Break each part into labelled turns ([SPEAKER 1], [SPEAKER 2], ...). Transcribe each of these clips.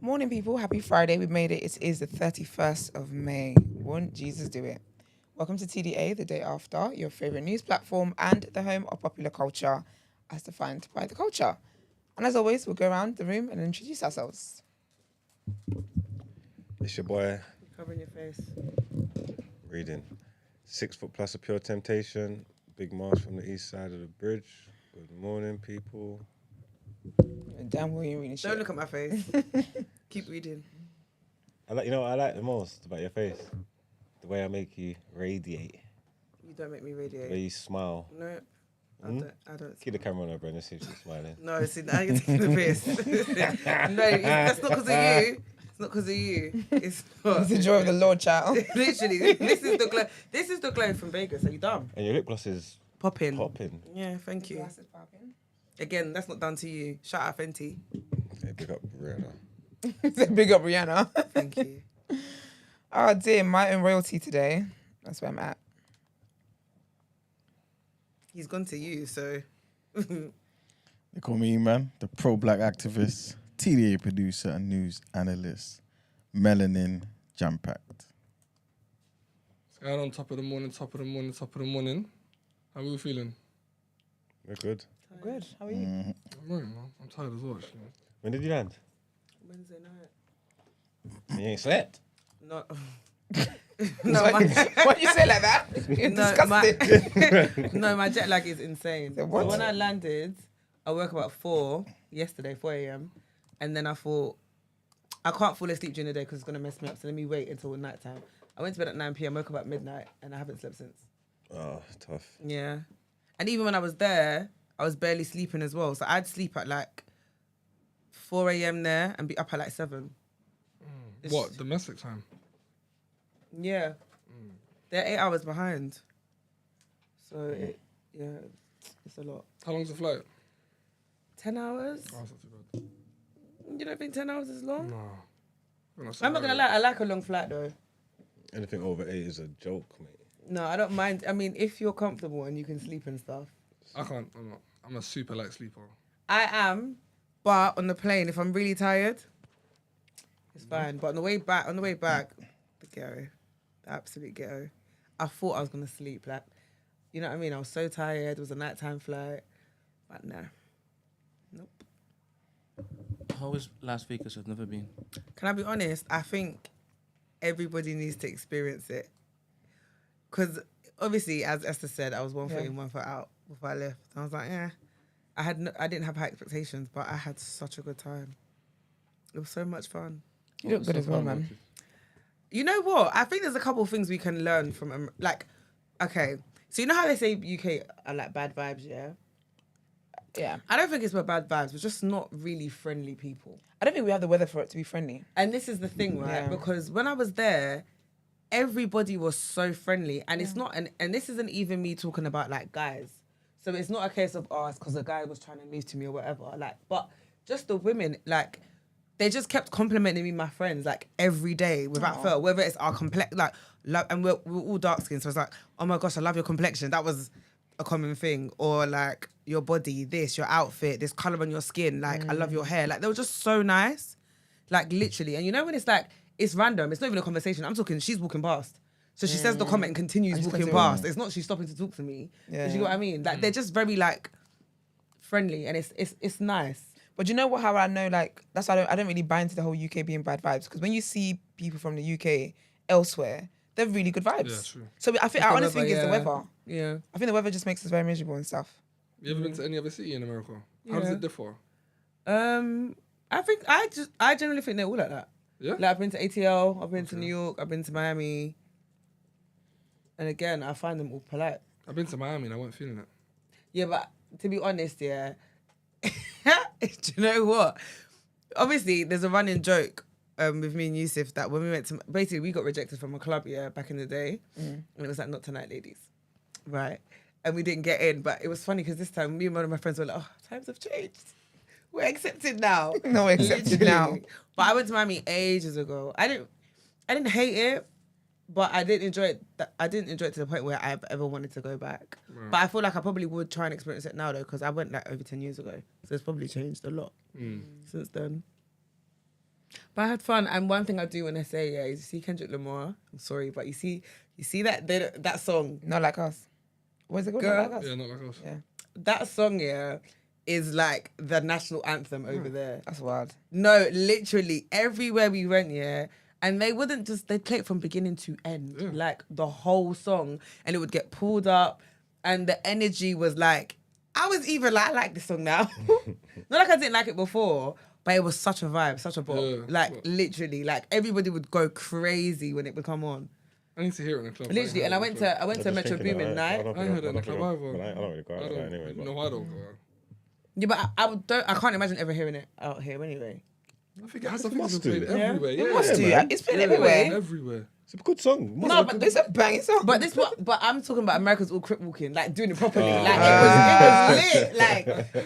[SPEAKER 1] Morning, people. Happy Friday. We've made it. It is the 31st of May. Won't Jesus do it? Welcome to TDA, the day after, your favorite news platform and the home of popular culture as defined by the culture. And as always, we'll go around the room and introduce ourselves.
[SPEAKER 2] It's your boy.
[SPEAKER 3] Covering your face.
[SPEAKER 2] Reading. 6 foot plus of pure temptation. Big Marsh from the east side of the bridge. Good morning, people.
[SPEAKER 1] Damn well you reading shit.
[SPEAKER 3] Don't look at my face. Keep reading.
[SPEAKER 2] You know what I like the most about your face? The way I make you radiate.
[SPEAKER 3] You don't make me
[SPEAKER 2] The way
[SPEAKER 3] radiate.
[SPEAKER 2] you smile.
[SPEAKER 3] No, I don't.
[SPEAKER 2] Keep the camera on her, bro, and see if she's smiling.
[SPEAKER 3] No, see, now you're taking the piss. No, that's not because of you. It's not because of you. It's not.
[SPEAKER 1] It's the joy of the Lord, child.
[SPEAKER 3] Literally, this is the glow. This is the glow from Vegas. Are you dumb?
[SPEAKER 2] And your lip gloss is
[SPEAKER 3] Popping.
[SPEAKER 2] popping.
[SPEAKER 3] Yeah, thank you. Again, that's not down to you. Shout out Fenty.
[SPEAKER 2] Hey, big up Rihanna.
[SPEAKER 1] Big up Rihanna.
[SPEAKER 3] Thank you.
[SPEAKER 1] Oh dear, my own royalty today. That's where I'm at.
[SPEAKER 3] He's gone to you, so.
[SPEAKER 4] They call me man, the pro-black activist, TDA producer and news analyst, melanin jam-packed.
[SPEAKER 5] What's going on? Top of the morning. How are we feeling?
[SPEAKER 2] We're good.
[SPEAKER 1] Good. How are you?
[SPEAKER 5] I'm right, man. I'm tired as well, actually.
[SPEAKER 2] When did you land?
[SPEAKER 3] Wednesday night.
[SPEAKER 2] You ain't slept?
[SPEAKER 3] No.
[SPEAKER 1] No, why do you say it like that? You're disgusting.
[SPEAKER 3] No, my jet lag is insane.
[SPEAKER 1] So
[SPEAKER 3] So
[SPEAKER 1] what?
[SPEAKER 3] when I landed, I woke up at 4 a.m. And then I thought, I can't fall asleep during the day because it's going to mess me up. So let me wait until night time. I went to bed at 9 p.m, woke up at midnight, and I haven't slept since.
[SPEAKER 2] Oh, tough.
[SPEAKER 3] Yeah. And even when I was there, I was barely sleeping as well. So I'd sleep at like 4 a.m. there and be up at like 7. It's-
[SPEAKER 5] What? Domestic time?
[SPEAKER 3] Yeah. They're 8 hours behind. So, it's a lot.
[SPEAKER 5] How long's the flight?
[SPEAKER 3] 10 hours?
[SPEAKER 5] Oh, it's not too bad.
[SPEAKER 3] You don't think 10 hours is long?
[SPEAKER 5] No.
[SPEAKER 3] I'm not going to lie, I like a long flight though.
[SPEAKER 2] Anything over 8 is a joke, mate.
[SPEAKER 3] No, I don't mind. I mean, if you're comfortable and you can sleep and stuff.
[SPEAKER 5] I can't. I'm not. I'm a super light sleeper.
[SPEAKER 3] I am, but on the plane, if I'm really tired, it's fine. But on the way back, the ghetto, the absolute ghetto. I thought I was going to sleep. Like, you know what I mean? I was so tired. It was a nighttime flight. But no. Nope.
[SPEAKER 6] How was Las Vegas? I've never been.
[SPEAKER 3] Can I be honest? I think everybody needs to experience it. Because obviously, as Esther said, I was 1 foot in, 1 foot out before I left. I was like, yeah. I didn't have high expectations, but I had such a good time. It was so much fun.
[SPEAKER 1] You look good as well, man.
[SPEAKER 3] You know what? I think there's a couple of things we can learn from, okay. So you know how they say UK are like bad vibes, yeah?
[SPEAKER 1] Yeah.
[SPEAKER 3] I don't think it's about bad vibes. We're just not really friendly people.
[SPEAKER 1] I don't think we have the weather for it to be friendly.
[SPEAKER 3] And this is the thing, right?
[SPEAKER 1] Yeah.
[SPEAKER 3] Because when I was there, everybody was so friendly. And it's not, and this isn't even me talking about like guys. So it's not a case of, oh, it's because a guy was trying to move to me or whatever. Like, but just the women, like, they just kept complimenting me, my friends, like every day without fail, whether it's our complex, like, and we're all dark skinned. So it's like, oh my gosh, I love your complexion. That was a common thing. Or like your body, this, your outfit, this color on your skin. Like, I love your hair. Like, they were just so nice. Like, literally. And you know when it's like, it's random. It's not even a conversation. I'm talking, she's walking past. So she says the comment and continues walking past. It's not she's stopping to talk to me.
[SPEAKER 1] Yeah.
[SPEAKER 3] Do you know what I mean? Like, they're just very like friendly, and it's nice.
[SPEAKER 1] But you know what? How I know, like, that's why I don't really buy into the whole UK being bad vibes. Because when you see people from the UK elsewhere, they're really good vibes.
[SPEAKER 5] Yeah, true.
[SPEAKER 1] So I honestly think it's the weather.
[SPEAKER 3] Yeah.
[SPEAKER 1] I think the weather just makes us very miserable and stuff.
[SPEAKER 5] You ever been to any other city in America? How does it differ?
[SPEAKER 3] I think I generally think they're all like that.
[SPEAKER 5] Yeah.
[SPEAKER 3] Like, I've been to ATL, I've been to New York, I've been to Miami. And again, I find them all polite.
[SPEAKER 5] I've been to Miami and I wasn't feeling it.
[SPEAKER 3] Yeah, but to be honest, yeah. Do you know what? Obviously, there's a running joke with me and Yusuf that when we went to, basically we got rejected from a club, yeah, back in the day. And it was like, not tonight, ladies. Right? And we didn't get in, but it was funny because this time me and one of my friends were like, oh, times have changed. We're accepted now.
[SPEAKER 1] No, we're accepted now.
[SPEAKER 3] But I went to Miami ages ago. I didn't hate it, but I didn't enjoy it. I didn't enjoy it to the point where I've ever wanted to go back. Right. But I feel like I probably would try and experience it now though, because I went like over 10 years ago. So it's probably changed a lot since then. But I had fun, and one thing I do when I say, yeah, is you see Kendrick Lamar. I'm sorry, but you see that song.
[SPEAKER 1] Not like us. What's it called?
[SPEAKER 3] Girl.
[SPEAKER 1] Not like us.
[SPEAKER 5] Yeah, not like us.
[SPEAKER 1] Yeah,
[SPEAKER 3] That song, yeah, is like the national anthem over there.
[SPEAKER 1] that's wild.
[SPEAKER 3] No, literally everywhere we went, yeah. And they wouldn't just, they'd play it from beginning to end,
[SPEAKER 5] Yeah.
[SPEAKER 3] like the whole song, and it would get pulled up, and the energy was like, I was even like, I like this song now. Not like I didn't like it before, but it was such a vibe, such a bop.
[SPEAKER 5] Yeah.
[SPEAKER 3] Like literally, like everybody would go crazy when it would come on.
[SPEAKER 5] I need to hear it in the club.
[SPEAKER 3] Literally, and I went to Metro Boomin night.
[SPEAKER 5] I heard it in the club either.
[SPEAKER 2] I don't really go out like that anyway. But
[SPEAKER 5] No, I don't go out.
[SPEAKER 3] Yeah, but I can't imagine ever hearing it out here anyway.
[SPEAKER 5] I think it has to
[SPEAKER 2] must
[SPEAKER 5] be played
[SPEAKER 2] do.
[SPEAKER 5] everywhere. Yeah,
[SPEAKER 1] It must do.
[SPEAKER 2] man.
[SPEAKER 1] It's been
[SPEAKER 5] Yeah,
[SPEAKER 1] everywhere.
[SPEAKER 5] Everywhere.
[SPEAKER 2] it's a good song.
[SPEAKER 3] No, but
[SPEAKER 1] It's a banging song.
[SPEAKER 3] But I'm talking about America's all crip walking, like doing it properly. Like it was lit.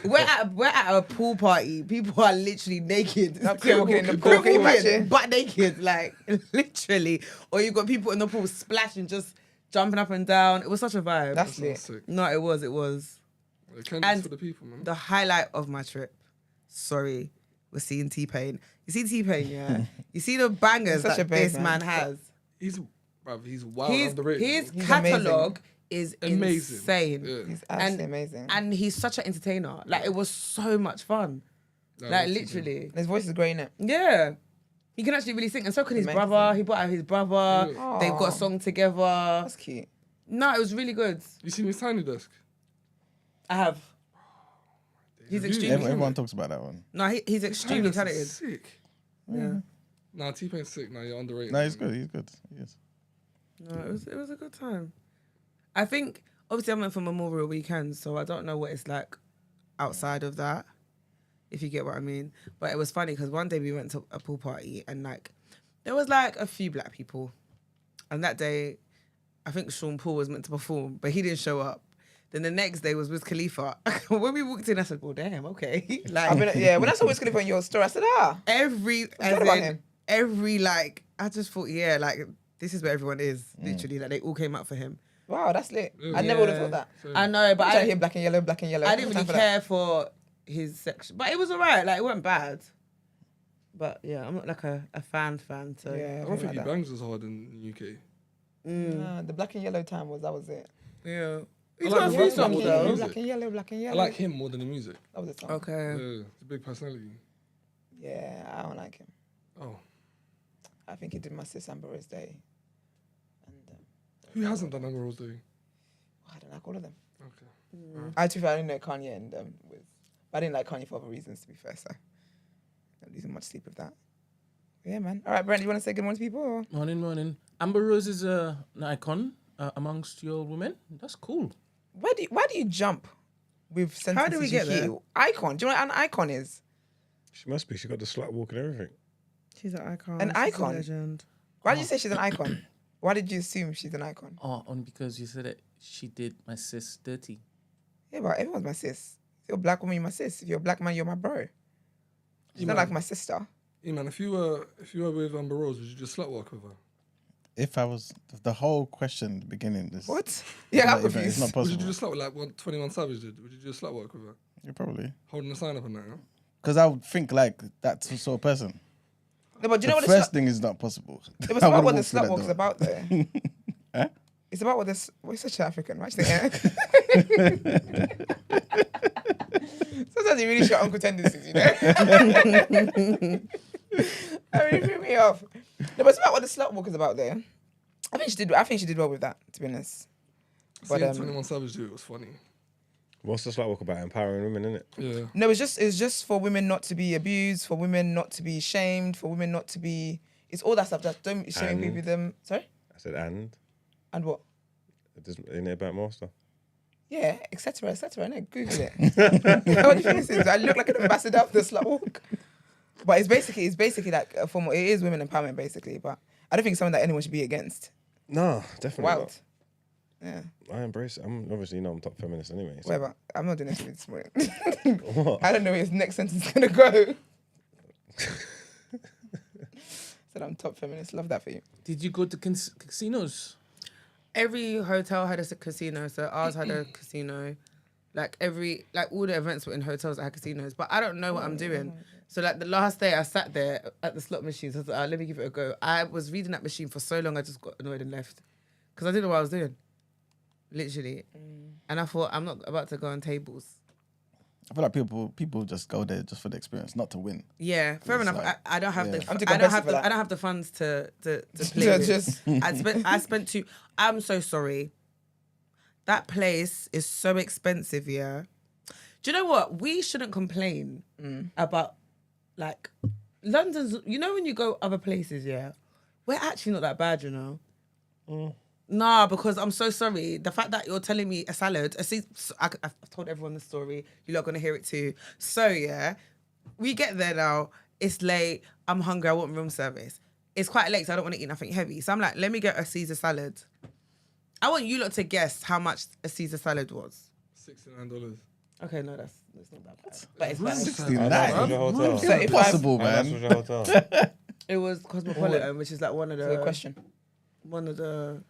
[SPEAKER 3] Like we're at a pool party. People are literally naked.
[SPEAKER 1] Not crip walking in the pool, can you imagine?
[SPEAKER 3] Butt naked, like literally. Or you've got people in the pool splashing, just jumping up and down. It was such a vibe.
[SPEAKER 1] That's
[SPEAKER 5] That
[SPEAKER 1] lit.
[SPEAKER 5] sounds sick.
[SPEAKER 3] No, it was.
[SPEAKER 5] It can
[SPEAKER 3] And
[SPEAKER 5] for the people, man.
[SPEAKER 3] The highlight of my trip, sorry, was seeing T-Pain. You see T-Pain, yeah? You see the bangers
[SPEAKER 1] He's such
[SPEAKER 3] that
[SPEAKER 1] a babe,
[SPEAKER 3] this
[SPEAKER 1] man.
[SPEAKER 3] man has.
[SPEAKER 5] He's wild underrated.
[SPEAKER 3] His
[SPEAKER 1] He's
[SPEAKER 3] catalogue is
[SPEAKER 5] amazing.
[SPEAKER 3] insane.
[SPEAKER 5] Yeah.
[SPEAKER 1] He's absolutely amazing.
[SPEAKER 3] And he's such an entertainer. Like, it was so much fun.
[SPEAKER 5] Nah,
[SPEAKER 3] Like,
[SPEAKER 5] that's
[SPEAKER 3] literally.
[SPEAKER 1] And his voice is great, innit?
[SPEAKER 3] Yeah. He can actually really sing. And so can his
[SPEAKER 1] Amazing.
[SPEAKER 3] brother. He brought out his brother.
[SPEAKER 5] Yeah.
[SPEAKER 3] They've got a song together.
[SPEAKER 1] That's cute.
[SPEAKER 3] No, it was really good.
[SPEAKER 5] You seen his tiny desk?
[SPEAKER 3] I have. He's
[SPEAKER 5] Yeah.
[SPEAKER 3] extremely...
[SPEAKER 4] Everyone talks about that one.
[SPEAKER 3] No, he's extremely
[SPEAKER 5] Tiny desk is
[SPEAKER 3] talented.
[SPEAKER 5] Sick.
[SPEAKER 3] Yeah.
[SPEAKER 5] Nah, T-Pain's sick. Nah, you're underrated.
[SPEAKER 4] No, he's
[SPEAKER 5] man.
[SPEAKER 4] good. He's good. He is.
[SPEAKER 3] No, it was a good time. I think obviously I went for Memorial Weekend, so I don't know what it's like outside of that, if you get what I mean. But it was funny because one day we went to a pool party and like there was like a few black people, and that day I think Sean Paul was meant to perform, but he didn't show up. Then the next day was Wiz Khalifa. When we walked in, I said, "Well, damn, okay." Like
[SPEAKER 1] When I saw Wiz Khalifa in your store, I said,
[SPEAKER 3] every
[SPEAKER 1] forgot about him.
[SPEAKER 3] like I just thought, yeah, like this is where everyone is literally. Like they all came out for him.
[SPEAKER 1] wow, that's lit.
[SPEAKER 5] Yeah.
[SPEAKER 1] I never would have thought that.
[SPEAKER 5] So,
[SPEAKER 3] I know, but
[SPEAKER 1] I
[SPEAKER 3] I
[SPEAKER 1] hear black and yellow, black and yellow.
[SPEAKER 3] I didn't really
[SPEAKER 1] Time for that.
[SPEAKER 3] care for his section, but it was alright. Like it wasn't bad. But yeah, I'm not like a fan. So
[SPEAKER 1] Yeah,
[SPEAKER 5] I don't think
[SPEAKER 1] like
[SPEAKER 5] he
[SPEAKER 1] that.
[SPEAKER 5] bangs as hard in the UK.
[SPEAKER 1] Nah, the black and yellow time that was it.
[SPEAKER 3] yeah.
[SPEAKER 5] I
[SPEAKER 3] He's
[SPEAKER 5] like
[SPEAKER 3] got a
[SPEAKER 5] the
[SPEAKER 3] few
[SPEAKER 5] rap
[SPEAKER 3] songs
[SPEAKER 5] more than
[SPEAKER 3] though.
[SPEAKER 5] the music.
[SPEAKER 1] Black and yellow, black and
[SPEAKER 5] I
[SPEAKER 1] yellow.
[SPEAKER 5] like him more than the music.
[SPEAKER 1] That was the song.
[SPEAKER 3] Okay.
[SPEAKER 5] Yeah, it's a big personality.
[SPEAKER 1] Yeah, I don't like him.
[SPEAKER 5] Oh,
[SPEAKER 1] I think he did my sis Amber Rose Day. And
[SPEAKER 5] who hasn't done Amber Rose Day?
[SPEAKER 1] I don't like all of them.
[SPEAKER 5] Okay.
[SPEAKER 1] I didn't know Kanye and Wiz. But I didn't like Kanye for other reasons, to be fair. So not losing much sleep with that. Yeah, man. All right, Brent, you want to say good morning to people? Or?
[SPEAKER 6] Morning. Amber Rose is an icon amongst your women. That's cool.
[SPEAKER 1] Why do you jump with sentences?
[SPEAKER 3] How do we get
[SPEAKER 1] you
[SPEAKER 3] there?
[SPEAKER 1] hear? Icon. Do you know what an icon is?
[SPEAKER 2] She must be. She got the slut walk and everything.
[SPEAKER 3] She's an icon.
[SPEAKER 1] An
[SPEAKER 3] She's a
[SPEAKER 1] icon?
[SPEAKER 3] legend.
[SPEAKER 1] Why did you say she's an icon? Why did you assume she's an icon?
[SPEAKER 6] Oh, only because you said that she did my sis dirty.
[SPEAKER 1] Yeah, but everyone's my sis. If you're a black woman, you're my sis. If you're a black man, you're my bro. She's not like my sister.
[SPEAKER 5] Yeah, man. If you were with Amber Rose, would you just slut walk with her?
[SPEAKER 4] If I was the whole question at the beginning, this
[SPEAKER 1] What? Yeah, I'm
[SPEAKER 4] it's
[SPEAKER 1] confused.
[SPEAKER 4] not
[SPEAKER 5] Would
[SPEAKER 4] possible.
[SPEAKER 5] you just slut like what 21 Savage did? Would you just slut walk with her?
[SPEAKER 4] Yeah, probably
[SPEAKER 5] Holding a sign up and that, yeah?
[SPEAKER 4] because I would think like that sort of person.
[SPEAKER 1] No, but do you know
[SPEAKER 4] The
[SPEAKER 1] what
[SPEAKER 4] first thing is not possible.
[SPEAKER 1] It was
[SPEAKER 4] I
[SPEAKER 1] about
[SPEAKER 4] wouldn't
[SPEAKER 1] what the
[SPEAKER 4] walk through
[SPEAKER 1] slut
[SPEAKER 4] that
[SPEAKER 1] walk's
[SPEAKER 4] door.
[SPEAKER 1] about, though.
[SPEAKER 4] Huh?
[SPEAKER 1] It's about what this. We're such an African, right? Sometimes you really show uncle tendencies, you know. I really threw me off. No, but it's about what the slut walk is about, there. I think she did well with that, to be honest. But
[SPEAKER 5] Seeing 21 Savage do it was funny.
[SPEAKER 2] What's the slut walk about? Empowering women, innit?
[SPEAKER 5] Yeah.
[SPEAKER 1] no, it's just for women not to be abused, for women not to be shamed, for women not to be. It's all that stuff. That don't be shaming
[SPEAKER 2] And-
[SPEAKER 1] people. Them sorry,
[SPEAKER 2] I said,
[SPEAKER 1] and what?
[SPEAKER 2] isn't it about more stuff?
[SPEAKER 1] Yeah, etc. No, Google it. What do you think this is? I look like an ambassador of the slut walk. But it's basically like a form. It is women empowerment, basically. But I don't think it's something that anyone should be against.
[SPEAKER 2] No, definitely
[SPEAKER 1] Wild. Yeah.
[SPEAKER 2] not. I embrace it. I'm obviously, I'm top feminist anyway. So.
[SPEAKER 1] Whatever. I'm not doing this this morning.
[SPEAKER 2] What?
[SPEAKER 1] I don't know where his next sentence is gonna go. Said I'm top feminist. Love that for you.
[SPEAKER 6] Did you go to casinos?
[SPEAKER 3] Every hotel had a casino, so ours had a casino. Like all the events were in hotels that had casinos, but I don't know what I'm doing. So like the last day I sat there at the slot machines, I was like, let me give it a go. I was reading that machine for so long, I just got annoyed and left. Because I didn't know what I was doing. Literally. And I thought, I'm not about to go on tables.
[SPEAKER 4] I feel like people just go there just for the experience, not to win.
[SPEAKER 3] Yeah, fair
[SPEAKER 4] It's
[SPEAKER 3] enough.
[SPEAKER 4] like-
[SPEAKER 3] I don't have
[SPEAKER 4] yeah.
[SPEAKER 3] I don't have the funds to play
[SPEAKER 1] To
[SPEAKER 3] with.
[SPEAKER 1] just-
[SPEAKER 3] I spent two. I'm so sorry. That place is so expensive, yeah. Do you know what? We shouldn't complain about, like, London's, you know when you go other places, yeah? We're actually not that bad, you know? Nah, because I'm so sorry. The fact that you're telling me a salad, I've told everyone the story. You're not going to hear it too. So, yeah, we get there now. It's late. I'm hungry. I want room service. It's quite late, so I don't want to eat nothing heavy. So I'm like, let me get a Caesar salad. I want you lot to guess how much a Caesar salad was.
[SPEAKER 5] $69.
[SPEAKER 3] Okay, no, that's not that bad. But it's bad.
[SPEAKER 4] 69.
[SPEAKER 2] How much was your hotel?
[SPEAKER 1] So
[SPEAKER 4] Impossible,
[SPEAKER 2] How much
[SPEAKER 4] man.
[SPEAKER 2] was your hotel?
[SPEAKER 3] It was Cosmopolitan, which is like one of the...
[SPEAKER 1] Good question.
[SPEAKER 3] One of the...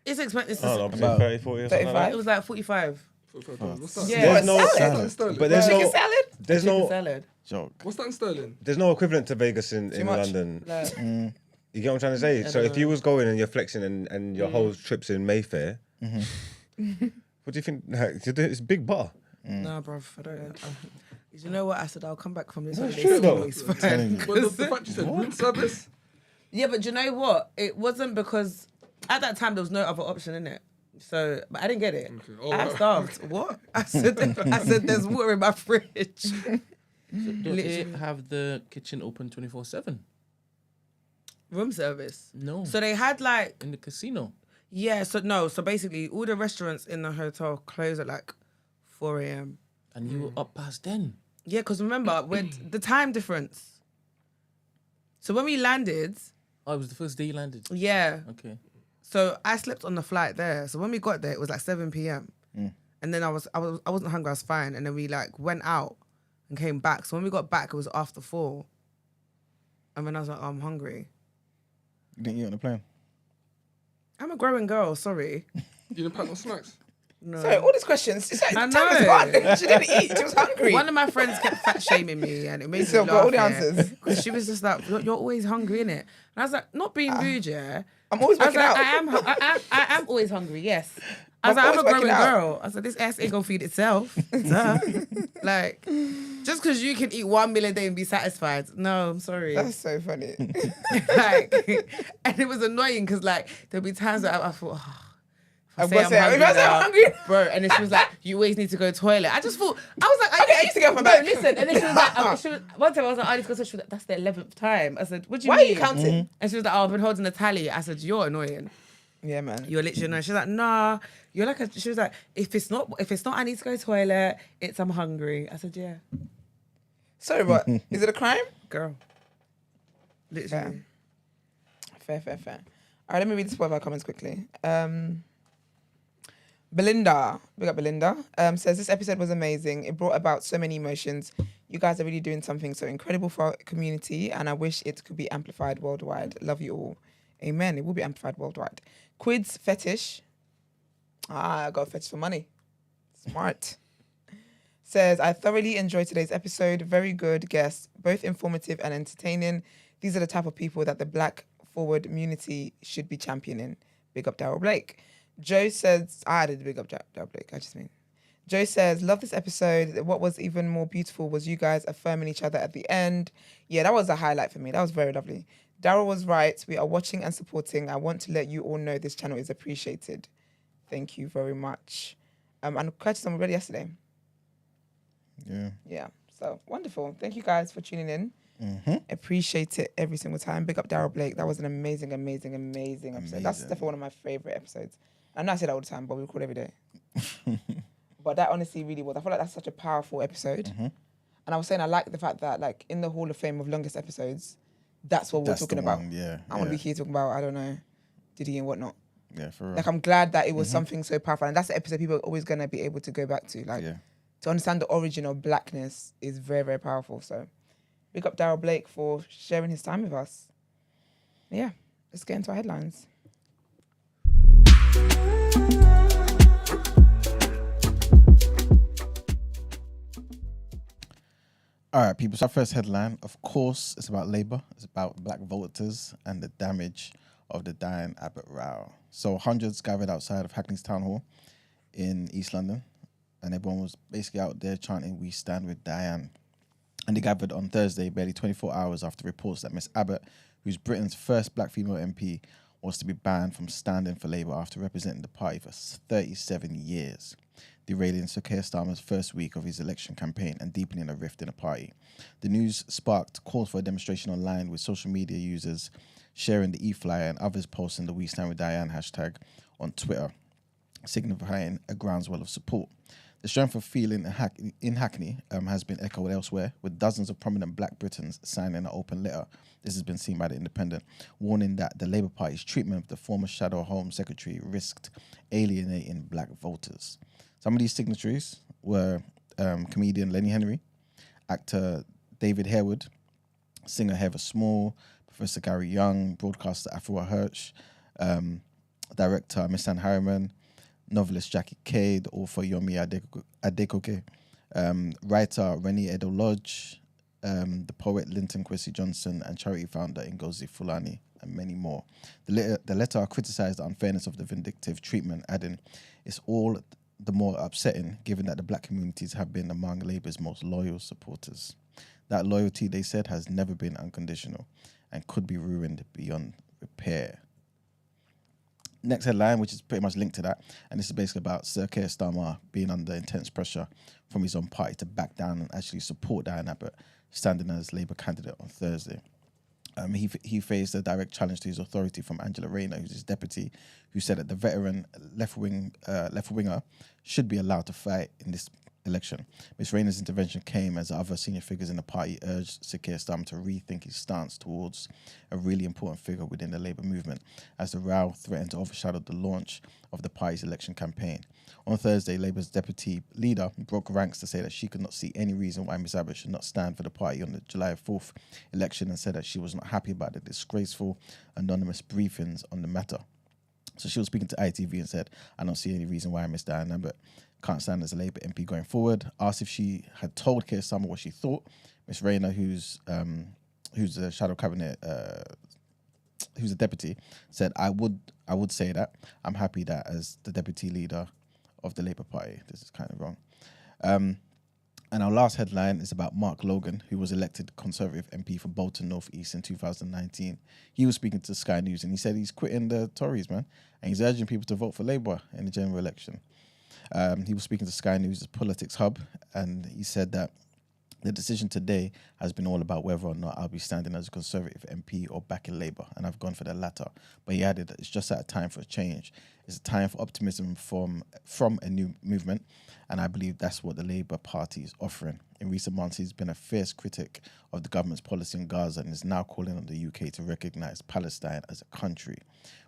[SPEAKER 3] It's expensive.
[SPEAKER 2] I don't know,
[SPEAKER 3] It
[SPEAKER 2] between 30, 40 or something like
[SPEAKER 1] 35?
[SPEAKER 2] that.
[SPEAKER 3] was like 45.
[SPEAKER 5] What's that?
[SPEAKER 3] Yeah.
[SPEAKER 2] There's no,
[SPEAKER 1] Salad.
[SPEAKER 5] Sterling.
[SPEAKER 2] but there's
[SPEAKER 1] Chicken
[SPEAKER 2] no,
[SPEAKER 1] salad?
[SPEAKER 2] there's
[SPEAKER 3] Chicken
[SPEAKER 2] no,
[SPEAKER 3] salad.
[SPEAKER 4] Joke.
[SPEAKER 5] What's that in sterling?
[SPEAKER 2] there's no equivalent to Vegas in
[SPEAKER 1] much.
[SPEAKER 2] London.
[SPEAKER 3] Like,
[SPEAKER 2] You get what I'm trying to say? So if you was going and you're flexing and your whole trip's in Mayfair, what do you think? Like, it's big bar.
[SPEAKER 3] nah, bruv, I don't... you know what? I said I'll come back from this holiday.
[SPEAKER 2] true, though.
[SPEAKER 3] It's fine.
[SPEAKER 5] But the fact you said room service.
[SPEAKER 3] Yeah, but do you know what? It wasn't because at that time there was no other option in it. So, but I didn't get it.
[SPEAKER 5] Okay. Oh,
[SPEAKER 3] I
[SPEAKER 5] right.
[SPEAKER 3] starved. What? I said there's water in my fridge.
[SPEAKER 6] Don't they
[SPEAKER 3] Literally.
[SPEAKER 6] have the kitchen open 24/7?
[SPEAKER 3] Room service.
[SPEAKER 6] No.
[SPEAKER 3] So they had like,
[SPEAKER 6] In the casino.
[SPEAKER 3] yeah, so basically all the restaurants in the hotel close at like 4 a.m.
[SPEAKER 6] And you were up past then.
[SPEAKER 3] Yeah, because remember, with the time difference. So when we landed,
[SPEAKER 6] Oh, it was the first day you landed.
[SPEAKER 3] yeah,
[SPEAKER 6] Okay.
[SPEAKER 3] so I slept on the flight there. So when we got there, it was like 7 p.m. And then I wasn't hungry, I was fine. And then we like went out and came back. So when we got back, it was after 4. And then I was like, oh, I'm hungry.
[SPEAKER 4] You didn't eat on the plane?
[SPEAKER 3] I'm a growing girl, sorry.
[SPEAKER 5] You didn't pack no snacks?
[SPEAKER 3] No.
[SPEAKER 1] Sorry, all these questions. It's like,
[SPEAKER 3] I
[SPEAKER 1] time is
[SPEAKER 3] know.
[SPEAKER 1] gone. She didn't eat. She was hungry.
[SPEAKER 3] One of my friends kept fat shaming me and it made me
[SPEAKER 1] So
[SPEAKER 3] laugh.
[SPEAKER 1] got all the
[SPEAKER 3] yeah.
[SPEAKER 1] answers.
[SPEAKER 3] 'Cause she was just like, you're always hungry, innit? And I was like, not being rude, yeah.
[SPEAKER 1] I'm always
[SPEAKER 3] I was
[SPEAKER 1] working
[SPEAKER 3] like,
[SPEAKER 1] out.
[SPEAKER 3] I am always hungry, yes. I was
[SPEAKER 1] I'm
[SPEAKER 3] like, I'm a
[SPEAKER 1] always
[SPEAKER 3] growing
[SPEAKER 1] working out.
[SPEAKER 3] girl. I said, this ass ain't gonna feed itself. Duh. Like, just because you can eat 1 meal a day and be satisfied. No, I'm sorry.
[SPEAKER 1] That's so funny.
[SPEAKER 3] Like, and it was annoying because like there'd be times that I thought, oh, if I
[SPEAKER 1] I'm
[SPEAKER 3] say
[SPEAKER 1] gonna
[SPEAKER 3] I'm
[SPEAKER 1] say,
[SPEAKER 3] hungry
[SPEAKER 1] if I say I'm
[SPEAKER 3] now,
[SPEAKER 1] hungry.
[SPEAKER 3] bro, and then she was like, you always need to go to the toilet. I just thought, I was like,
[SPEAKER 1] Okay, I used to get off my
[SPEAKER 3] bro,
[SPEAKER 1] back.
[SPEAKER 3] listen, and then she was like, one time I was like, I need to go to the toilet. She was like, that's the 11th time. I said, what do you
[SPEAKER 1] Why are
[SPEAKER 3] mean?
[SPEAKER 1] you counting?
[SPEAKER 3] And she was like, oh, I've been holding a tally. I said, you're annoying.
[SPEAKER 1] Yeah, man.
[SPEAKER 3] You're literally annoying. She's like, nah, you're like she was like, if it's not, I need to go to the toilet, it's I'm hungry. I said, yeah,
[SPEAKER 1] Sorry, but is it a crime?
[SPEAKER 3] girl. Literally.
[SPEAKER 1] Fair. All right, let me read the Spotify comments quickly. Belinda, big up Belinda, says this episode was amazing. It brought about so many emotions. You guys are really doing something so incredible for our community, and I wish it could be amplified worldwide. Love you all. Amen. It will be amplified worldwide. Quids fetish. I got a fetish for money. Smart. Says, I thoroughly enjoyed today's episode. Very good guests, both informative and entertaining. These are the type of people that the Black Forward community should be championing. Big up Daryl Blake. Joe says, I did big up Daryl Blake, I just mean. Joe says, love this episode. What was even more beautiful was you guys affirming each other at the end. Yeah, that was a highlight for me. That was very lovely. Daryl was right. We are watching and supporting. I want to let you all know this channel is appreciated. Thank you very much. And Curtis on already yesterday. Yeah. So wonderful. Thank you guys for tuning in. Appreciate it every single time. Big up Daryl Blake. That was an amazing episode. That's definitely one of my favorite episodes. I know I say that all the time, but we record every day. But that honestly really was. I feel like that's such a powerful episode. And I was saying I like the fact that like in the Hall of Fame of longest episodes, that's what we're talking about. I want to be here talking about, I don't know, Diddy and whatnot.
[SPEAKER 4] Yeah, for real.
[SPEAKER 1] Like I'm glad that it was something so powerful. And that's the episode people are always going to be able to go back to. Like to understand the origin of blackness is very, very powerful. So big up Daryl Blake for sharing his time with us. Yeah, let's get into our headlines.
[SPEAKER 4] All right, people. So our first headline, of course, it's about Labour. It's about black voters and the damage of the Diane Abbott row. So hundreds gathered outside of Hackney's town hall in East London, and everyone was basically out there chanting, "We stand with Diane." And they gathered on Thursday, barely 24 hours after reports that Miss Abbott, who's Britain's first black female MP, was to be banned from standing for Labour after representing the party for 37 years, derailing Sir Keir Starmer's first week of his election campaign and deepening a rift in the party. The news sparked calls for a demonstration online, with social media users sharing the e-flyer and others posting the "We Stand With Diane" hashtag on Twitter, signifying a groundswell of support. The strength of feeling in Hackney has been echoed elsewhere, with dozens of prominent black Britons signing an open letter. This has been seen by The Independent, warning that the Labour Party's treatment of the former Shadow Home Secretary risked alienating black voters. Some of these signatories were comedian Lenny Henry, actor David Harewood, singer Heather Small, Professor Gary Young, broadcaster Afua Hirsch, director Misan Harriman, novelist Jackie Kay, the author Yomi Adekoke, writer Rennie Edo Lodge, the poet Linton Kwesi Johnson, and charity founder Ngozi Fulani, and many more. The letter criticised the unfairness of the vindictive treatment, adding, "It's all the more upsetting given that the black communities have been among Labour's most loyal supporters. That loyalty," they said, "has never been unconditional and could be ruined beyond repair." Next headline, which is pretty much linked to that, and this is basically about Sir Keir Starmer being under intense pressure from his own party to back down and actually support Diane Abbott standing as Labour candidate on Thursday. He faced a direct challenge to his authority from Angela Rayner, who's his deputy, who said that the veteran left-winger should be allowed to fight in this election. Ms. Rayner's intervention came as other senior figures in the party urged Sir Keir Starmer to rethink his stance towards a really important figure within the Labour movement, as the row threatened to overshadow the launch of the party's election campaign. On Thursday, Labour's deputy leader broke ranks to say that she could not see any reason why Ms. Abbott should not stand for the party on the July 4th election, and said that she was not happy about the disgraceful anonymous briefings on the matter. So she was speaking to ITV and said, "I don't see any reason why Ms. Diane Abbott can't stand as a Labour MP going forward." Asked if she had told Keir Starmer what she thought, Ms. Rayner, who's a shadow cabinet, who's a deputy, said, I would say that. I'm happy that as the deputy leader of the Labour Party." This is kind of wrong. And our last headline is about Mark Logan, who was elected Conservative MP for Bolton North East in 2019. He was speaking to Sky News and he said he's quitting the Tories, man, and he's urging people to vote for Labour in the general election. He was speaking to Sky News' Politics Hub, and he said that the decision today has been all about whether or not I'll be standing as a Conservative MP or back in Labour, and I've gone for the latter. But he added that it's just at a time for a change. It's a time for optimism from a new movement, and I believe that's what the Labour Party is offering. In recent months, he's been a fierce critic of the government's policy in Gaza and is now calling on the UK to recognise Palestine as a country.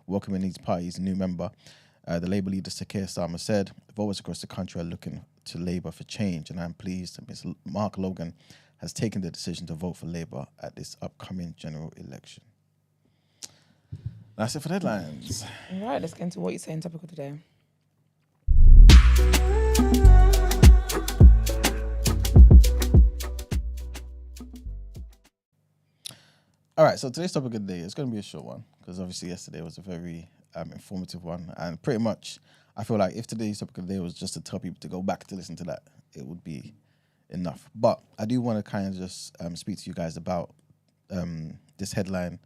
[SPEAKER 4] Welcoming his party's new member, the Labour leader Sir Keir Starmer said, "Voters across the country are looking to Labour for change, and I'm pleased that Mr. Mark Logan has taken the decision to vote for Labour at this upcoming general election." That's it for the headlines.
[SPEAKER 1] All right, let's get into what you're saying topic of the day.
[SPEAKER 4] All right, so today's topic of the day is going to be a short one because obviously yesterday was a very informative one, and pretty much I feel like if today's topic of the day was just to tell people to go back to listen to that, it would be enough. But I do want to kind of just speak to you guys about this headline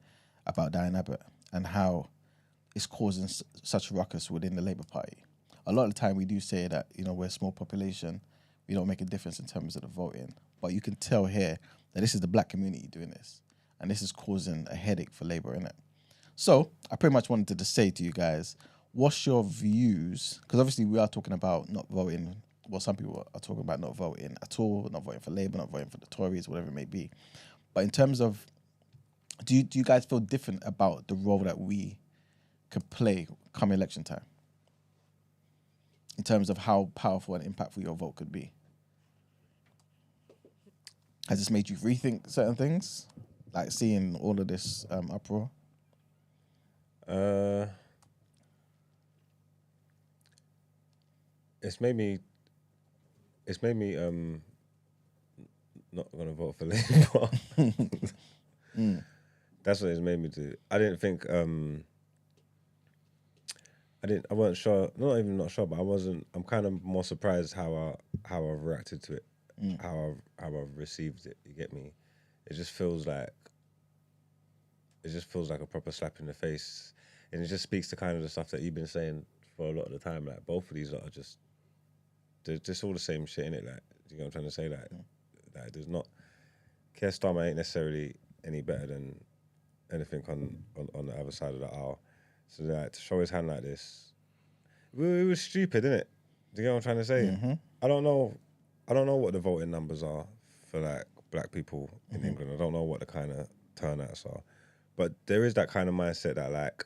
[SPEAKER 4] about Diane Abbott and how it's causing such ruckus within the Labour Party. A lot of the time we do say that, you know, we're a small population, we don't make a difference in terms of the voting, but you can tell here that this is the black community doing this, and this is causing a headache for Labour, innit? So I pretty much wanted to say to you guys, what's your views? Because obviously we are talking about not voting. Well, some people are talking about not voting at all, not voting for Labour, not voting for the Tories, whatever it may be. But in terms of, do you guys feel different about the role that we could play come election time? In terms of how powerful and impactful your vote could be? Has this made you rethink certain things? Like seeing all of this uproar?
[SPEAKER 2] It's made me not gonna vote for Labour. That's what it's made me do. I didn't think. I wasn't sure. Not sure, but I wasn't. I'm kind of more surprised how I've reacted to it, how I've received it. You get me? It just feels like a proper slap in the face, and it just speaks to kind of the stuff that you've been saying for a lot of the time. Like both of these lot are they're just all the same shit in it. Like, you know what I'm trying to say? Like there's not. Keir Starmer ain't necessarily any better than anything on the other side of the aisle. So like to show his hand like this, it was stupid, innit? Do you get what I'm trying to say? I don't know what the voting numbers are for like black people in England. I don't know what the kind of turnouts are, but there is that kind of mindset that like